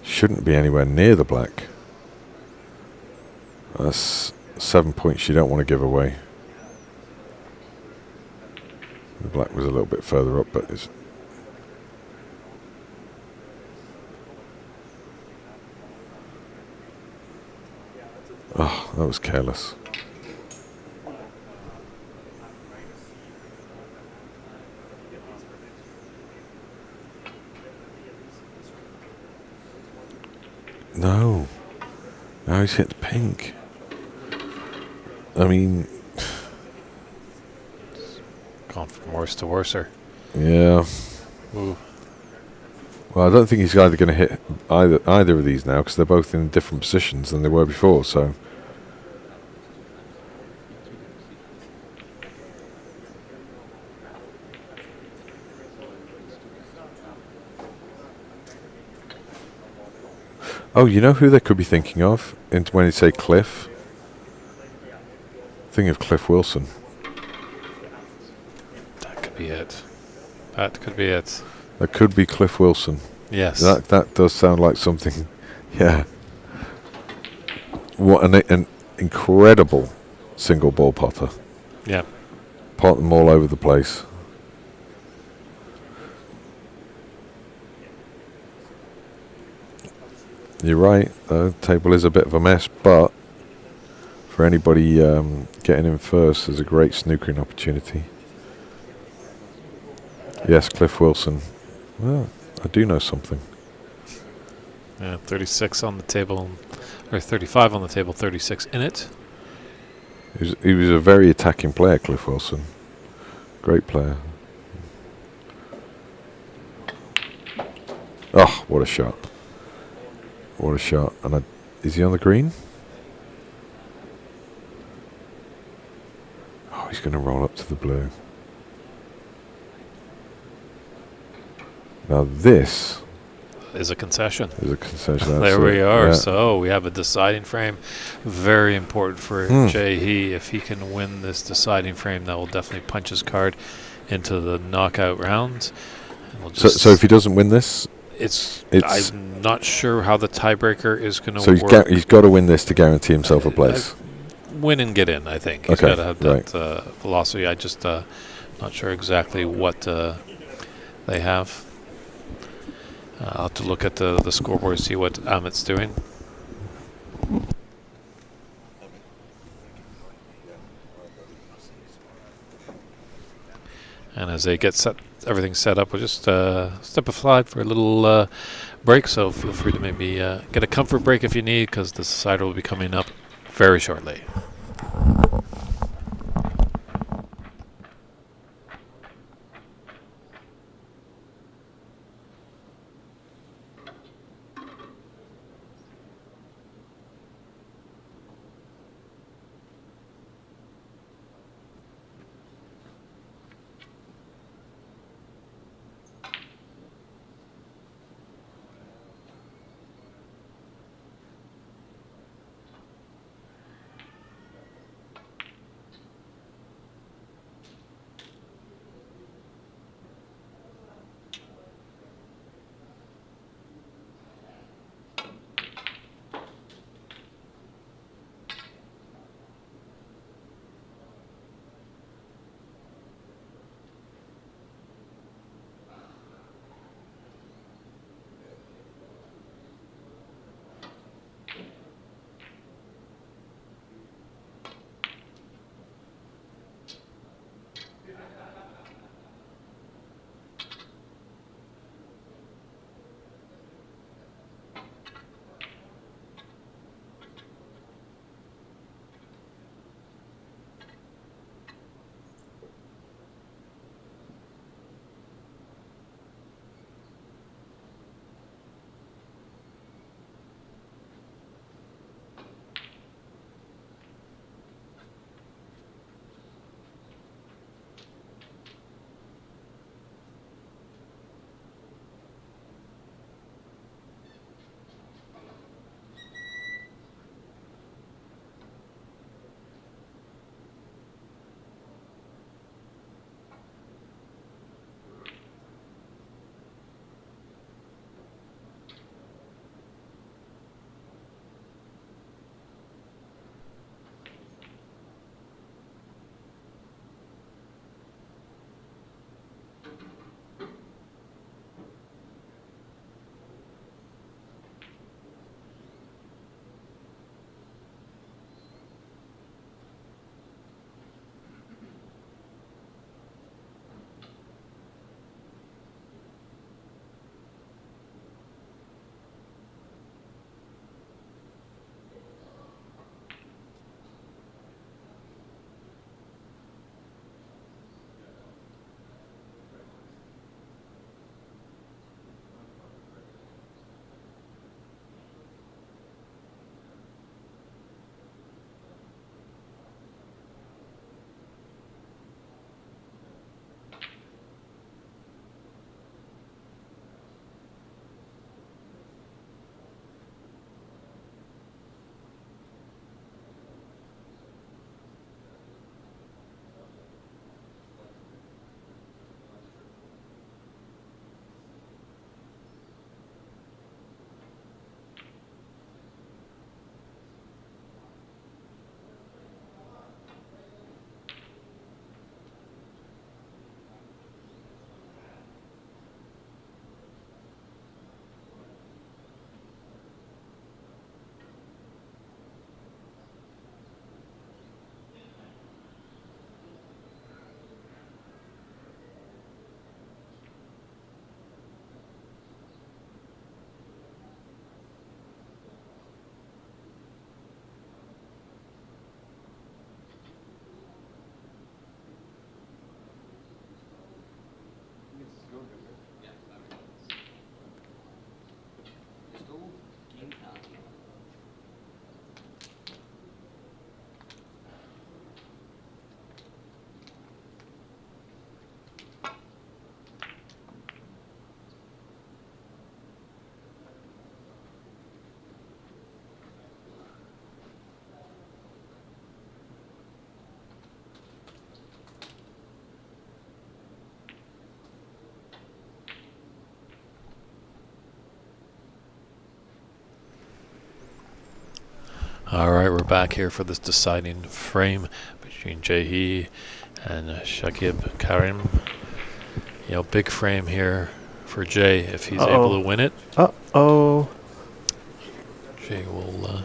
S7: Shouldn't be anywhere near the black. That's 7 points you don't want to give away. The black was a little bit further up, but it's. Oh, that was careless. No. Now he's hit the pink. I mean.
S1: Gone from worse to worser.
S7: Yeah.
S1: Ooh.
S7: Well, I don't think he's either going to hit either of these now, because they're both in different positions than they were before. So. Oh, you know who they could be thinking of when they say Cliff? Think of Cliff Wilson.
S1: That could be it. That could be it.
S7: That could be Cliff Wilson.
S1: Yes.
S7: That does sound like something. Yeah. What an incredible single ball potter.
S1: Yeah.
S7: Pot them all over the place. You're right. The table is a bit of a mess, but for anybody getting in first, there's a great snookering opportunity. Yes, Cliff Wilson. Well, I do know something.
S1: Yeah, 36 on the table, or 35 on the table, 36 in it.
S7: He was a very attacking player, Cliff Wilson. Great player. Oh, what a shot. What a shot. And is he on the green? Oh, he's going to roll up to the blue. Now this
S1: Is a concession.
S7: is a concession.
S1: There we are.
S7: Yeah.
S1: So we have a deciding frame. Very important for Jae-hee. If he can win this deciding frame, that will definitely punch his card into the knockout rounds. We'll
S7: So if he doesn't win this,
S1: I'm not sure how the tiebreaker is going to
S7: so
S1: work.
S7: he's got to win this to guarantee himself a place.
S1: Win and get in, I think. He's
S7: Okay,
S1: got to have
S7: right.
S1: that philosophy. I just not sure exactly what they have. I'll have to look at the scoreboard and see what Amit's doing. And as they get everything set up, we'll just step aside for a little break. So feel free to maybe get a comfort break if you need, because the decider will be coming up very shortly. All right, we're back here for this deciding frame between Jahi and Shakib Karim. You know, big frame here for Jay if he's able to win it.
S2: Uh-oh.
S1: Jay will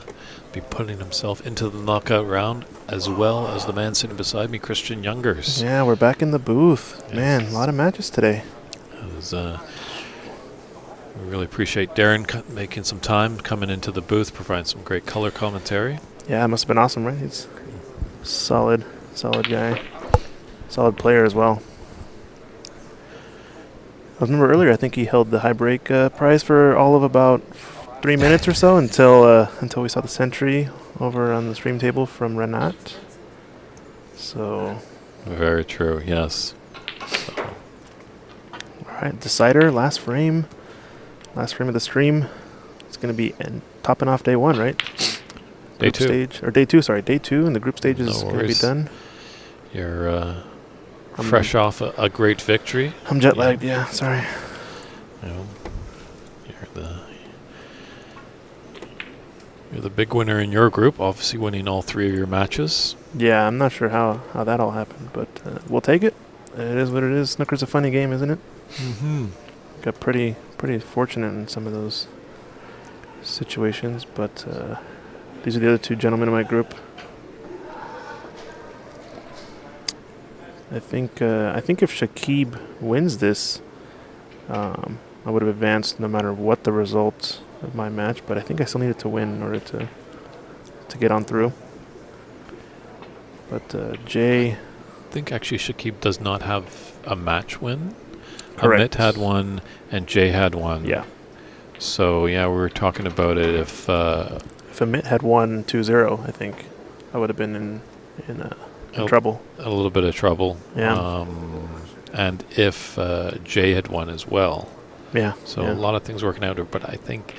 S1: be putting himself into the knockout round, as well as the man sitting beside me, Christian Youngers.
S2: Yeah, we're back in the booth.
S1: Yes.
S2: Man, a lot of matches today.
S1: We really appreciate Darren making some time, coming into the booth, providing some great color commentary.
S2: Yeah, it must have been awesome, right? He's solid guy. Solid player as well. I remember earlier, I think he held the high break prize for all of about 3 minutes or so until we saw the century over on the stream table from Renat. So.
S1: Very true, yes.
S2: All right, decider, last frame of the stream. It's going to be topping off day one, right?
S1: Day
S2: Group
S1: two.
S2: stage, or day two, and the group stage is going to be done.
S1: You're fresh off a great victory.
S2: I'm jet lagged, yeah, sorry.
S1: You know, you're the big winner in your group, obviously winning all 3 of your matches.
S2: Yeah, I'm not sure how that all happened, but we'll take it. It is what it is. Snooker's a funny game, isn't it?
S1: Mm-hmm.
S2: Got pretty fortunate in some of those situations, but these are the other 2 gentlemen in my group. I think if Shakib wins this, I would have advanced no matter what the results of my match, but I think I still needed to win in order to get on through. But Jay...
S1: I think actually Shakib does not have a match win.
S2: Correct.
S1: Amit had one and Jay had one.
S2: Yeah.
S1: So yeah, we were talking about it. If
S2: Amit had won 2-0, I think I would have been in trouble.
S1: A little bit of trouble.
S2: Yeah.
S1: And if Jay had won as well.
S2: Yeah.
S1: So
S2: yeah.
S1: a lot of things working out. But I think,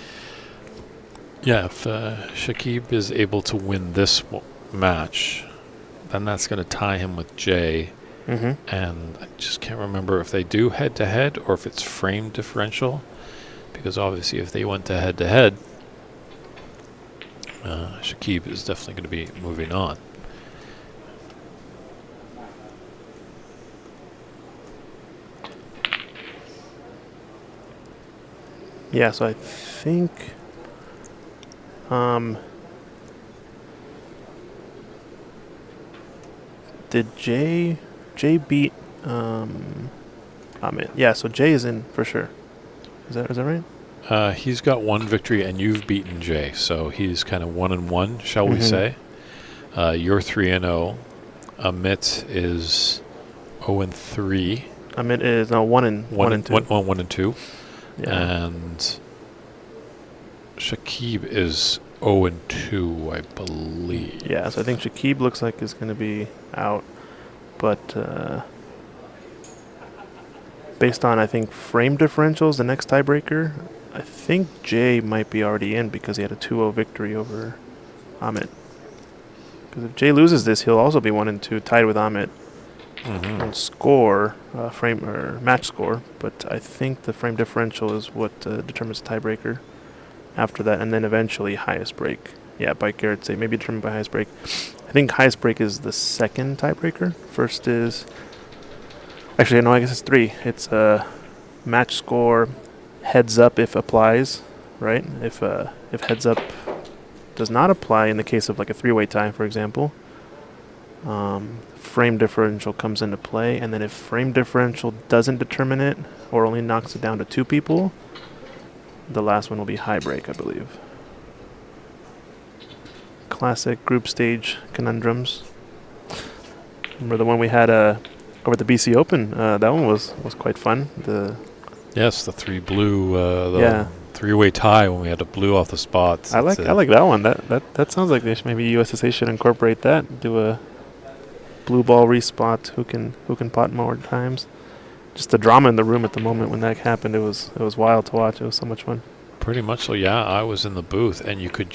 S1: yeah, if Shakib is able to win this match, then that's going to tie him with Jay.
S2: Mm-hmm.
S1: And I just can't remember if they do head-to-head or if it's frame differential. Because obviously if they went to head-to-head, Shakib is definitely going to be moving on.
S2: Yeah, so I think did Jay beat Amit? Yeah, so Jay is in for sure. Is that right?
S1: He's got 1 victory and you've beaten Jay, so he's kind of 1-1, shall we say. You're 3-0. Amit is 0-3.
S2: Amit is 1 and 2.
S1: 1 and 2.
S2: Yeah.
S1: And Shakib is 0-2, I believe.
S2: Yeah, so I think Shakib looks like is going to be out, but based on I think frame differentials, the next tiebreaker, I think Jay might be already in because he had a 2-0 victory over Amit. Because if Jay loses this, he'll also be 1 and 2, tied with Amit on score, frame or match score. But I think the frame differential is what determines the tiebreaker. After that, and then eventually highest break. Yeah, by Garrett say maybe determined by highest break. I think highest break is the second tiebreaker. First is actually no, I guess it's 3. It's match score, heads up if applies, right? If heads up does not apply in the case of like a 3-way tie, for example, frame differential comes into play, and then if frame differential doesn't determine it or only knocks it down to 2 people, the last one will be high break, I believe. Classic group stage conundrums. Remember the one we had over at the BC Open? That one was quite fun.
S1: Yes, the 3 blue,
S2: yeah.
S1: 3-way tie when we had a blue off the spots.
S2: I like that one. That sounds like maybe USSA should incorporate that. Do a blue ball respot. Who can pot more times? Just the drama in the room at the moment when that happened, it was wild to watch. It was so much fun.
S1: Pretty much so, yeah. I was in the booth, and you could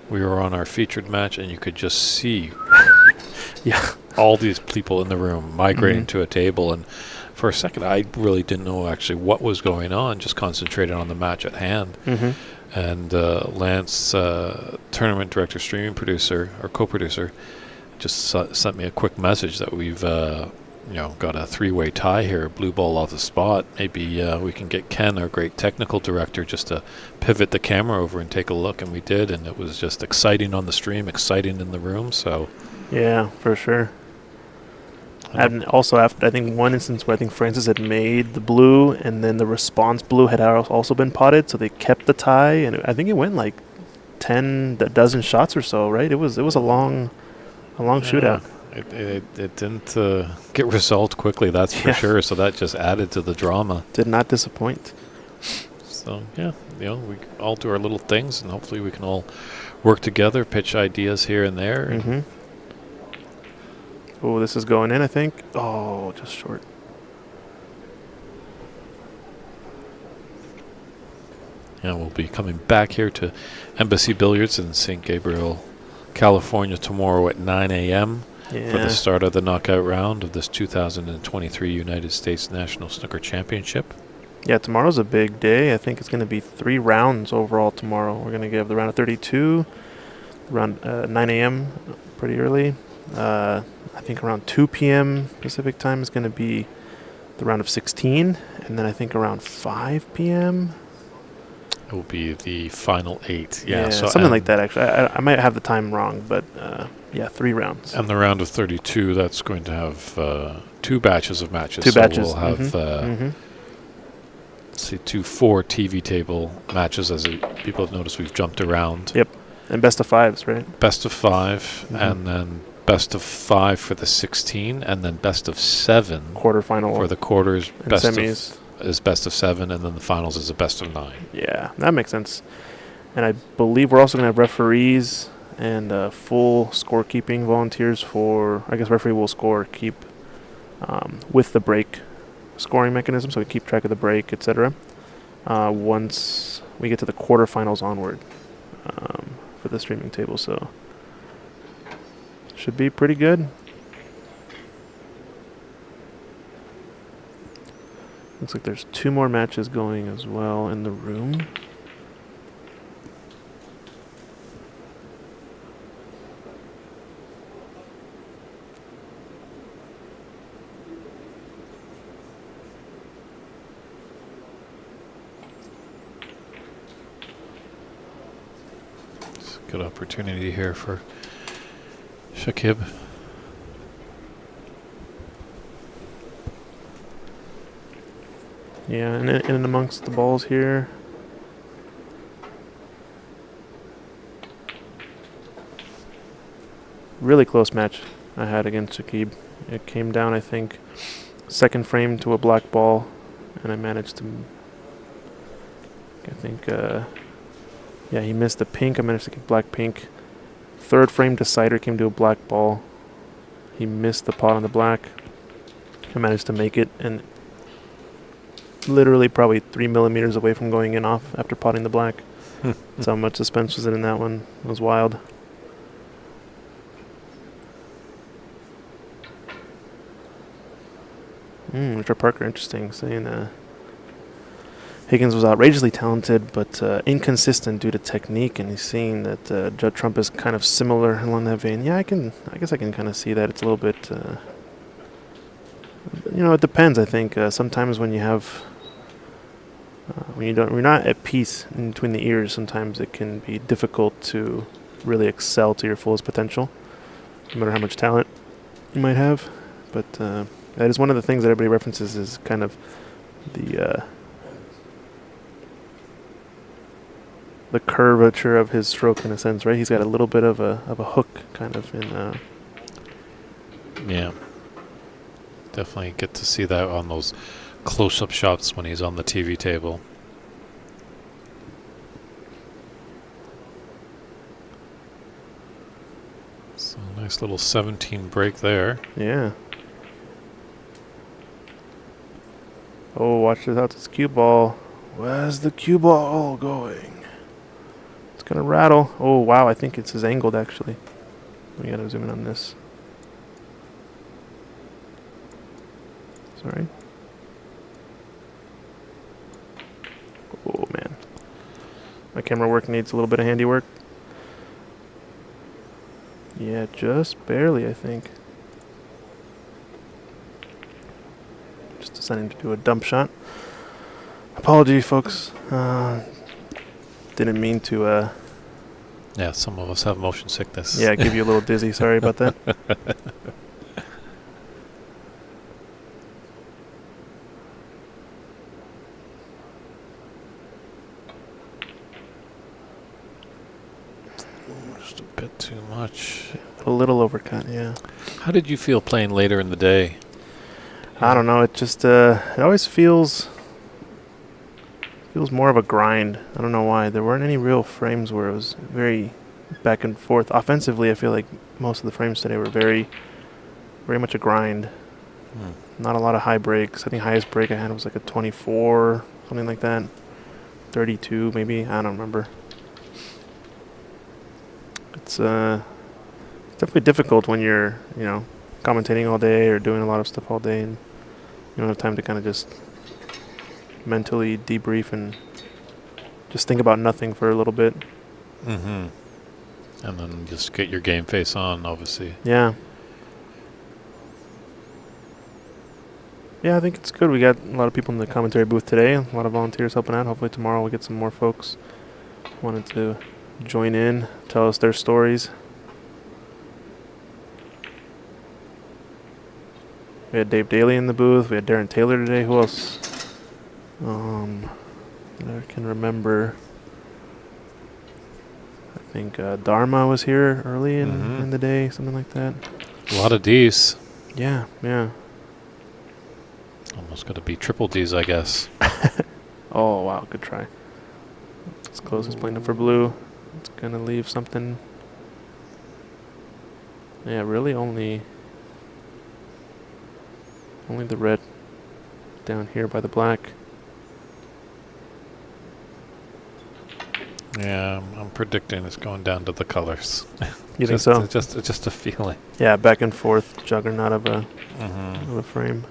S1: we were on our featured match, and you could just see all these people in the room migrating to a table. And for a second, I really didn't know actually what was going on, just concentrated on the match at hand. And Lance tournament director, streaming producer, or co-producer, just sent me a quick message that we've got a three-way tie here, blue ball off the spot. Maybe we can get Ken, our great technical director, just to pivot the camera over and take a look, and we did, and it was just exciting on the stream, exciting in the room. So
S2: yeah, for sure. And also, after I think one instance where I think Francis had made the blue, and then the response blue had also been potted, so they kept the tie, and I think it went like 10 dozen shots or so, right? It was a long shootout.
S1: It didn't get resolved quickly, that's for sure. So that just added to the drama.
S2: Did not disappoint.
S1: So yeah, we all do our little things, and hopefully we can all work together, pitch ideas here and there.
S2: Mm-hmm. Oh, this is going in, I think. Oh, just short.
S1: And we'll be coming back here to Embassy Billiards in St. Gabriel, California tomorrow at 9 a.m. for the start of the knockout round of this 2023 United States National Snooker Championship.
S2: Yeah, tomorrow's a big day. I think it's going to be 3 rounds overall tomorrow. We're going to give the round of 32, around 9 a.m., pretty early. I think around 2 p.m. Pacific time is going to be the round of 16. And then I think around 5 p.m.
S1: it will be the final 8.
S2: Yeah,
S1: so
S2: something like that, actually. I might have the time wrong, but 3 rounds.
S1: And the round of 32, that's going to have 2 batches of matches.
S2: 2 batches.
S1: We'll have, let's see, 2 4 TV table matches. As people have noticed, we've jumped around.
S2: Yep. And best of 5s, right?
S1: Best of 5, and then best of 5 for the 16, and then best of 7
S2: quarterfinal
S1: for the quarters.
S2: And
S1: best
S2: semis
S1: is best of 7, and then the finals is a best of 9.
S2: Yeah, that makes sense. And I believe we're also going to have referees and full scorekeeping volunteers for, I guess referee will keep with the break scoring mechanism, so we keep track of the break, etc. Once we get to the quarterfinals onward for the streaming table, so should be pretty good. Looks like there's 2 more matches going as well in the room.
S1: It's a good opportunity here for Shakib.
S2: Yeah, and in and amongst the balls here. Really close match I had against Shakib. It came down, I think, second frame to a black ball, and I managed to, he missed the pink. I managed to get black pink. Third frame decider came to a black ball. He missed the pot on the black. I managed to make it, and literally probably 3 millimeters away from going in off after potting the black. That's how much suspense was in that one. It was wild. Richard Parker, interesting, saying Higgins was outrageously talented, but inconsistent due to technique, and he's saying that Judd Trump is kind of similar along that vein. Yeah, I guess I can kind of see that. It's a little bit, it depends. I think sometimes when you have, when you're not at peace in between the ears, sometimes it can be difficult to really excel to your fullest potential, no matter how much talent you might have. But that is one of the things that everybody references is kind of the curvature of his stroke in a sense, right? He's got a little bit of a hook kind of in.
S1: Yeah, definitely get to see that on those close-up shots when he's on the TV table. So nice little 17 break there.
S2: Yeah. Oh, watch this out. This cue ball. Where's the cue ball going? It's going to rattle. Oh, wow. I think it's angled, actually. We got to zoom in on this. Sorry. Oh, man. My camera work needs a little bit of handiwork. Yeah, just barely, I think. Just deciding to do a dump shot. Apology, folks. Didn't mean to,
S1: Yeah, some of us have motion sickness.
S2: yeah, give you a little dizzy. Sorry about that.
S1: Just a bit too much.
S2: A little overcut, yeah.
S1: How did you feel playing later in the day?
S2: I don't know. It just it always feels more of a grind. I don't know why. There weren't any real frames where it was very back and forth. Offensively, I feel like most of the frames today were very much a grind. Not a lot of high breaks. I think highest break I had was like a 24, something like that. 32 maybe. I don't remember. It's definitely difficult when you're, commentating all day or doing a lot of stuff all day and you don't have time to kind of just mentally debrief and just think about nothing for a little bit.
S1: Mm-hmm. And then just get your game face on, obviously.
S2: Yeah. Yeah, I think it's good. We got a lot of people in the commentary booth today, a lot of volunteers helping out. Hopefully tomorrow we'll get some more folks wanted to join in, tell us their stories. We had Dave Daly in the booth. We had Darren Taylor today. Who else? I can remember. I think Dharma was here early in the day, something like that.
S1: A lot of Ds.
S2: Yeah, yeah.
S1: Almost got to be triple Ds, I guess.
S2: Oh, wow, good try. It's close. It's playing up for blue. It's going to leave something. Yeah, really only the red down here by the black.
S1: Yeah, I'm predicting it's going down to the colors.
S2: You think so?
S1: Just a feeling.
S2: Yeah, back and forth juggernaut of a frame.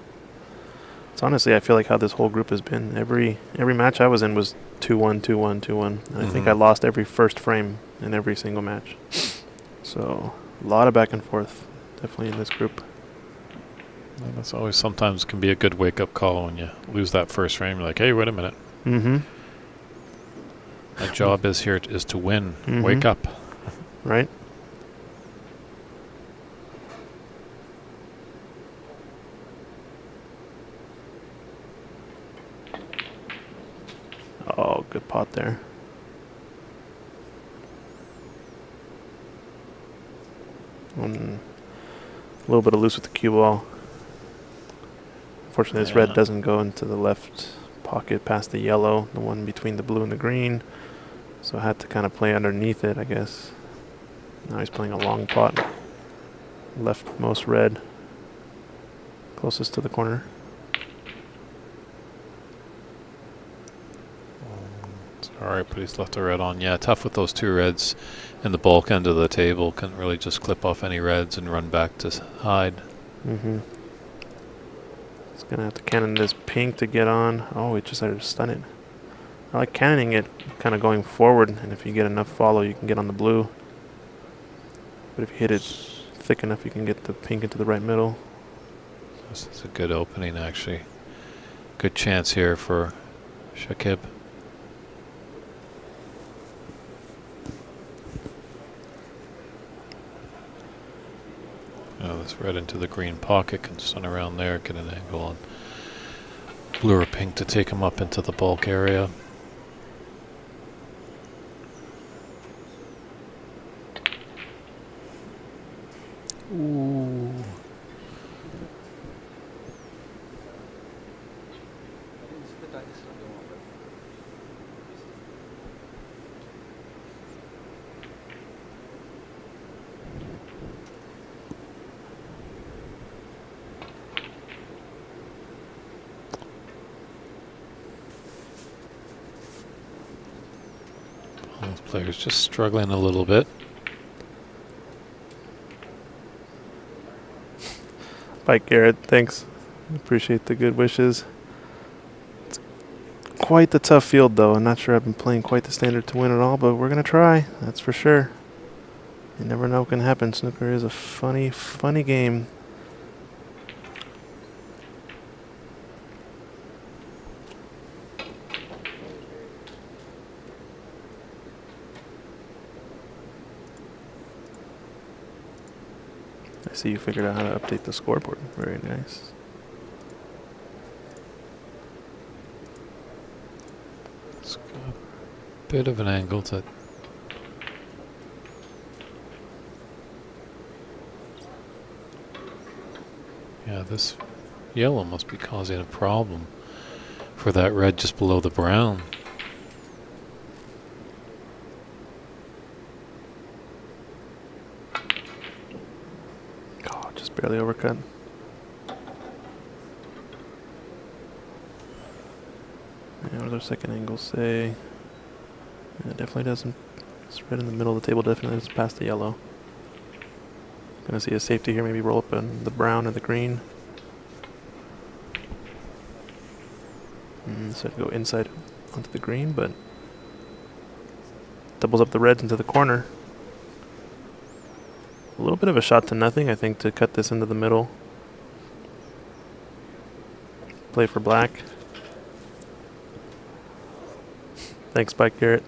S2: It's honestly, I feel like how this whole group has been. Every match I was in was 2-1, 2-1, 2-1. And I think I lost every first frame in every single match. So, a lot of back and forth, definitely in this group.
S1: Yeah, that's always sometimes can be a good wake-up call when you lose that first frame. You're like, hey, wait a minute.
S2: Mm-hmm.
S1: My job is to win.
S2: Mhm.
S1: Wake up.
S2: Right? Oh, good pot there. A little bit of loose with the cue ball. Unfortunately, this red doesn't go into the left pocket past the yellow, the one between the blue and the green. So I had to kind of play underneath it, I guess. Now he's playing a long pot. Leftmost red. Closest to the corner.
S1: It's alright, but he's left a red on. Yeah, tough with those two reds in the bulk end of the table. Couldn't really just clip off any reds and run back to hide.
S2: Mm-hmm. It's going to have to cannon this pink to get on. Oh, he just decided to stun it. I like cannoning it kind of going forward, and if you get enough follow, you can get on the blue. But if you hit it thick enough, you can get the pink into the right middle.
S1: This is a good opening, actually. Good chance here for Shakib. Oh, this red into the green pocket can stun around there, get an angle on blue or pink to take him up into the bulk area. Ooh. Both players just struggling a little bit.
S2: Bye, Garrett. Thanks. Appreciate the good wishes. It's quite the tough field, though. I'm not sure I've been playing quite the standard to win at all, but we're going to try. That's for sure. You never know what can happen. Snooker is a funny, funny game. I see you figured out how to update the scoreboard. Very nice.
S1: It's got a bit of an angle to. Yeah, this yellow must be causing a problem for that red just below the brown.
S2: Oh, just barely overcut. Yeah, what does our second angle say? Yeah, it definitely doesn't. It's red in the middle of the table, definitely doesn't pass the yellow. Gonna see a safety here, maybe roll up in the brown or the green. So I'd go inside onto the green, but doubles up the reds into the corner. A little bit of a shot to nothing, I think, to cut this into the middle. Play for black. Thanks, Spike Garrett.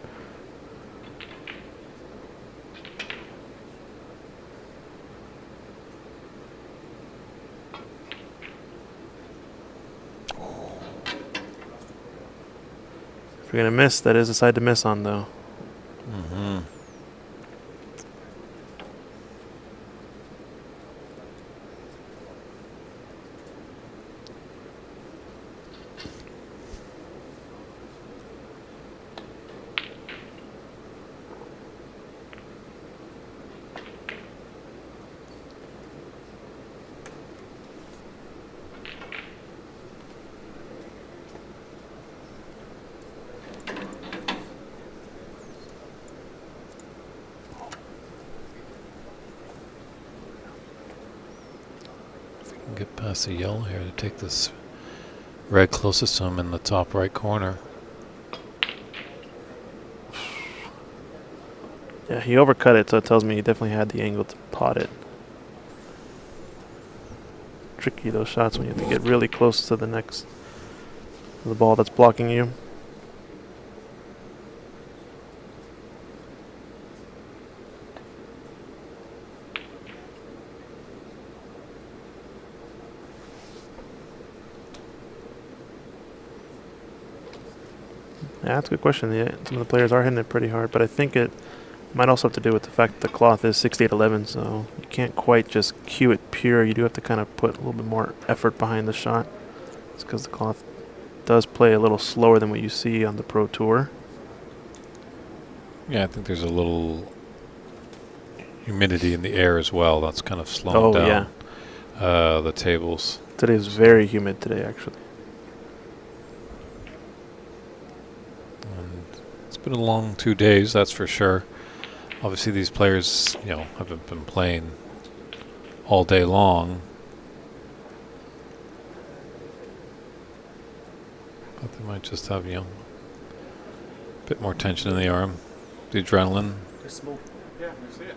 S2: If you're going to miss, that is a side to miss on, though.
S1: Mm-hmm. Get past the yellow here to take this red closest to him in the top right corner.
S2: Yeah, he overcut it, so it tells me he definitely had the angle to pot it. Tricky, those shots, when you have to get really close to the ball that's blocking you. Yeah, that's a good question. Yeah, some of the players are hitting it pretty hard, but I think it might also have to do with the fact that the cloth is 6811, so you can't quite just cue it pure. You do have to kind of put a little bit more effort behind the shot. It's because the cloth does play a little slower than what you see on the Pro Tour.
S1: Yeah, I think there's a little humidity in the air as well. That's kind of slowing down the tables.
S2: Today is very humid today, actually.
S1: And it's been a long 2 days, that's for sure. Obviously, these players, haven't been playing all day long. But they might just have, a bit more tension in the arm. The adrenaline.
S8: There's smoke. Yeah, I see it.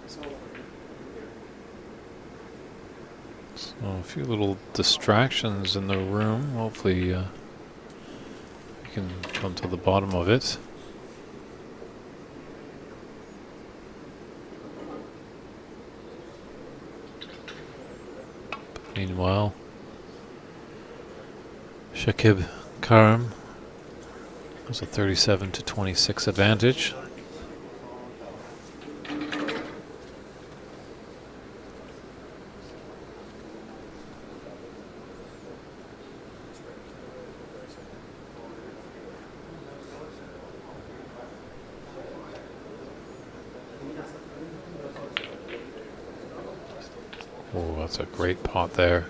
S1: So a few little distractions in the room. Hopefully we can come to the bottom of it. Meanwhile, Shakib Karim has a 37-26 advantage. Oh, that's a great pot there.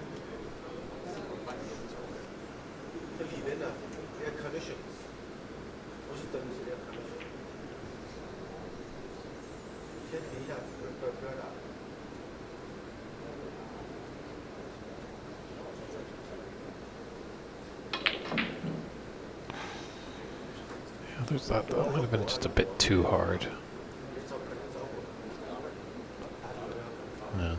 S1: Yeah, there's that might have been just a bit too hard. Yeah.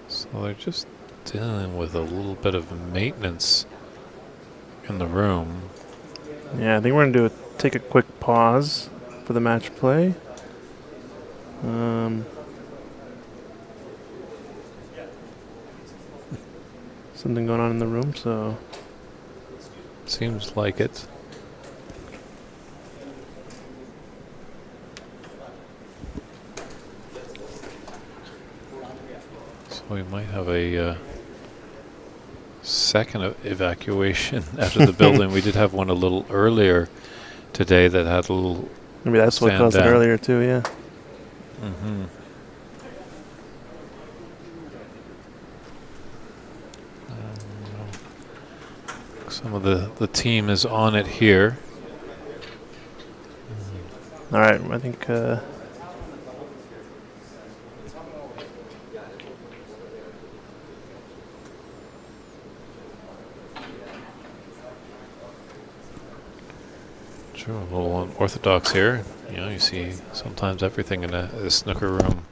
S1: So they're just dealing with a little bit of maintenance in the room.
S2: Yeah, I think we're going to take a quick pause for the match play. Something going on in the room, so...
S1: Seems like it. So we might have a second evacuation out of the building. We did have one a little earlier today that had a little...
S2: Maybe that's what
S1: stand
S2: caused it
S1: down.
S2: earlier, too, yeah.
S1: Mm-hmm. Some of the team is on it here.
S2: All right, I think...
S1: Sure, a little unorthodox here. You know, you see sometimes everything in a snooker room.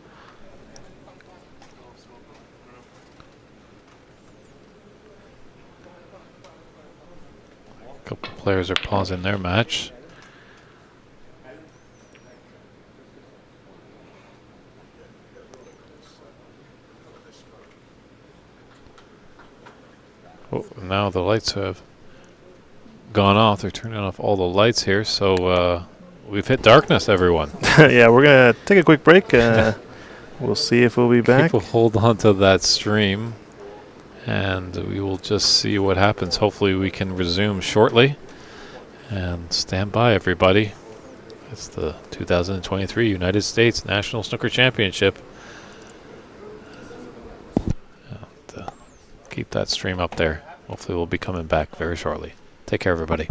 S1: A couple players are pausing their match. Oh, now the lights have gone off. They're turning off all the lights here, so we've hit darkness, everyone.
S2: yeah, we're going to take a quick break. We'll see if we'll be back.
S1: People hold on to that stream, and we will just see what happens. Hopefully we can resume shortly. And stand by, everybody. It's the 2023 United States National Snooker Championship. And, keep that stream up there. Hopefully we'll be coming back very shortly. Take care, everybody.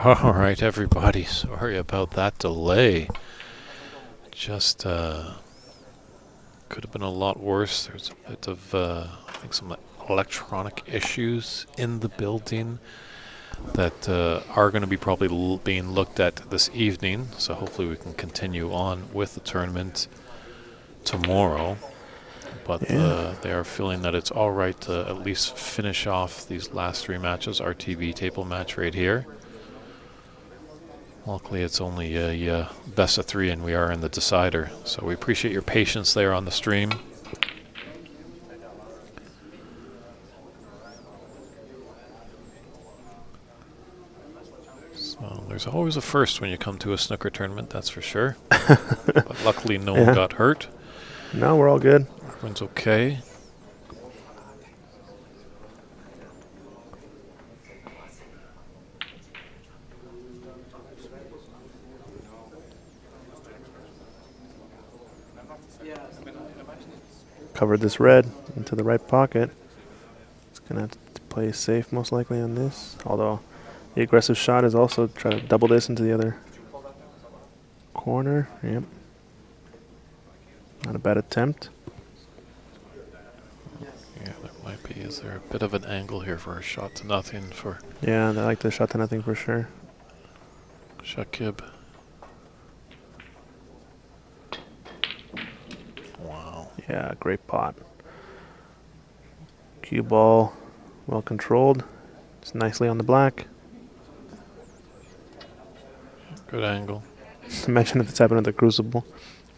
S1: All right, everybody. Sorry about that delay. Just could have been a lot worse. There's a bit of, I think, some electronic issues in the building that are going to be probably being looked at this evening. So hopefully we can continue on with the tournament tomorrow. But they are feeling that it's all right to at least finish off these last 3 matches. Our TV table match right here. Luckily, it's only a best of 3, and we are in the decider. So we appreciate your patience there on the stream. So there's always a first when you come to a snooker tournament, that's for sure. But luckily, no one got hurt.
S2: No, we're all good.
S1: Everyone's okay.
S2: Covered this red into the right pocket. It's going to have to play safe most likely on this. Although the aggressive shot is also try to double this into the other corner. Yep. Not a bad attempt.
S1: Yeah, there might be. Is there a bit of an angle here for a shot to nothing for
S2: Yeah, I like the shot to nothing for sure.
S1: Shakib? Wow.
S2: Yeah, great pot. Cue ball, well controlled. It's nicely on the black.
S1: Good angle.
S2: Imagine if it's happened at the Crucible.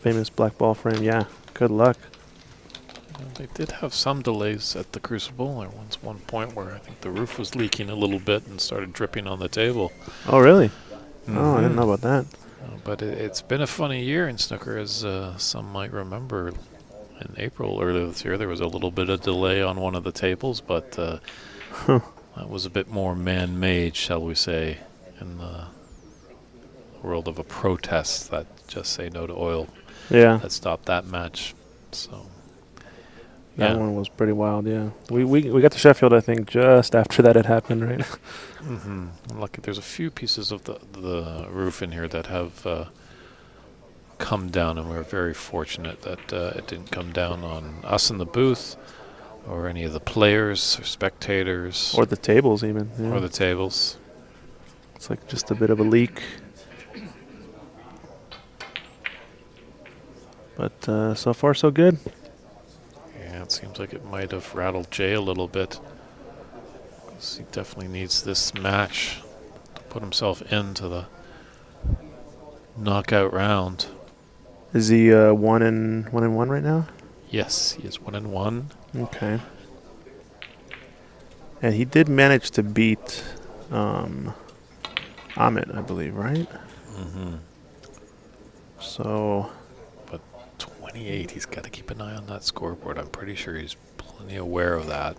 S2: Famous black ball frame. Yeah, good luck.
S1: They did have some delays at the Crucible. There was one point where I think the roof was leaking a little bit and started dripping on the table.
S2: Oh, really? Oh, I didn't know about that.
S1: But it's been a funny year in snooker, as some might remember. In April earlier this year, there was a little bit of delay on one of the tables, but that was a bit more man-made, shall we say, in the world of a protest that just say no to oil.
S2: Yeah.
S1: That stopped that match. So
S2: That one was pretty wild, yeah. We got to Sheffield, I think, just after that had happened, right?
S1: Lucky there's a few pieces of the roof in here that have come down, and we're very fortunate that it didn't come down on us in the booth or any of the players or spectators.
S2: Or the tables, even. Yeah.
S1: Or the tables.
S2: It's like just a bit of a leak. But so far, so good.
S1: Yeah, it seems like it might have rattled Jay a little bit. 'Cause he definitely needs this match to put himself into the knockout round.
S2: Is he 1-1 right now?
S1: Yes, he is 1-1.
S2: Okay. And he did manage to beat Amit, I believe, right? So
S1: 28, he's got to keep an eye on that scoreboard. I'm pretty sure he's plenty aware of that.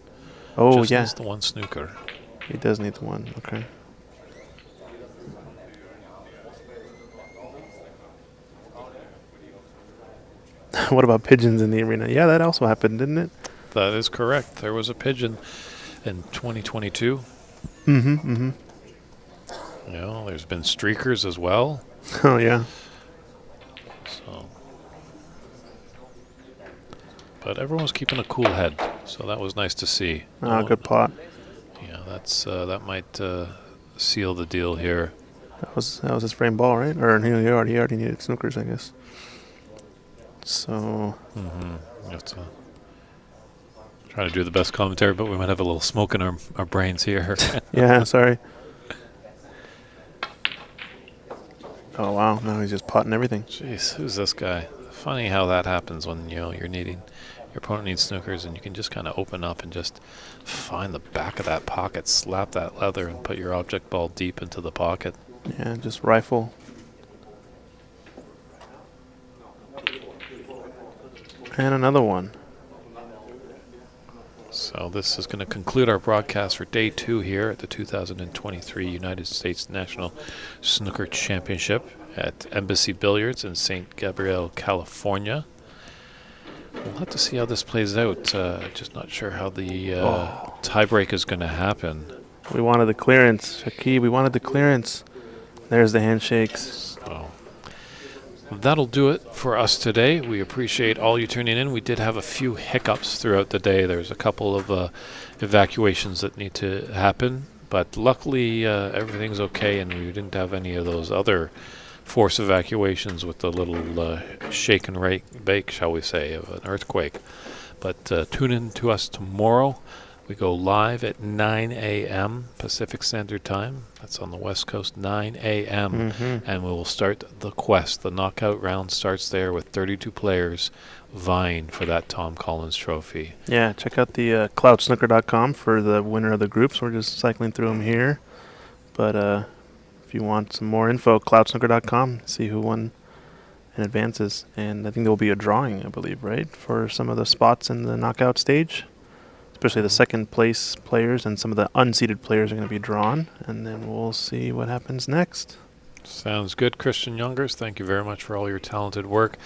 S2: Oh,
S1: Just
S2: yeah.
S1: needs the one snooker.
S2: He does need the one. Okay. What about pigeons in the arena? Yeah, that also happened, didn't it?
S1: That is correct. There was a pigeon in 2022. You know, there's been streakers as well.
S2: Oh, yeah.
S1: So, but everyone was keeping a cool head, so that was nice to see.
S2: Ah, good pot.
S1: Yeah, that's that might seal the deal here.
S2: That was his frame ball, right? Or he already needed snookers, I guess. So
S1: We have to try to do the best commentary, but we might have a little smoke in our brains here.
S2: yeah, sorry. Oh wow! Now he's just potting everything.
S1: Jeez, who's this guy? Funny how that happens when your opponent needs snookers, and you can just kind of open up and just find the back of that pocket, slap that leather, and put your object ball deep into the pocket.
S2: Yeah, just rifle. And another one.
S1: So this is going to conclude our broadcast for day 2 here at the 2023 United States National Snooker Championship at Embassy Billiards in St. Gabriel, California. We'll have to see how this plays out. Just not sure how the tiebreak is going to happen.
S2: We wanted the clearance. Shakib, we wanted the clearance. There's the handshakes.
S1: So that'll do it for us today. We appreciate all you tuning in. We did have a few hiccups throughout the day. There's a couple of evacuations that need to happen, but luckily everything's okay, and we didn't have any of those other forced evacuations with the little shake and bake, shall we say, of an earthquake. But tune in to us tomorrow. We go live at 9 a.m. Pacific Standard Time. That's on the West Coast, 9 a.m. And we will start the quest. The knockout round starts there with 32 players vying for that Tom Collins trophy.
S2: Yeah, check out the cloudsnooker.com for the winner of the groups. We're just cycling through them here. But if you want some more info, cloudsnooker.com, see who won and advances. And I think there will be a drawing, I believe, right, for some of the spots in the knockout stage. Especially the second place players and some of the unseeded players are going to be drawn. And then we'll see what happens next.
S1: Sounds good. Christian Youngers, thank you very much for all your talented work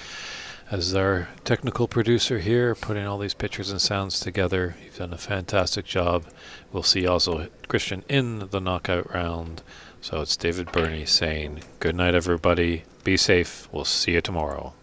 S1: as our technical producer here, putting all these pictures and sounds together. You've done a fantastic job. We'll see also Christian in the knockout round. So it's David Burney saying good night, everybody. Be safe. We'll see you tomorrow.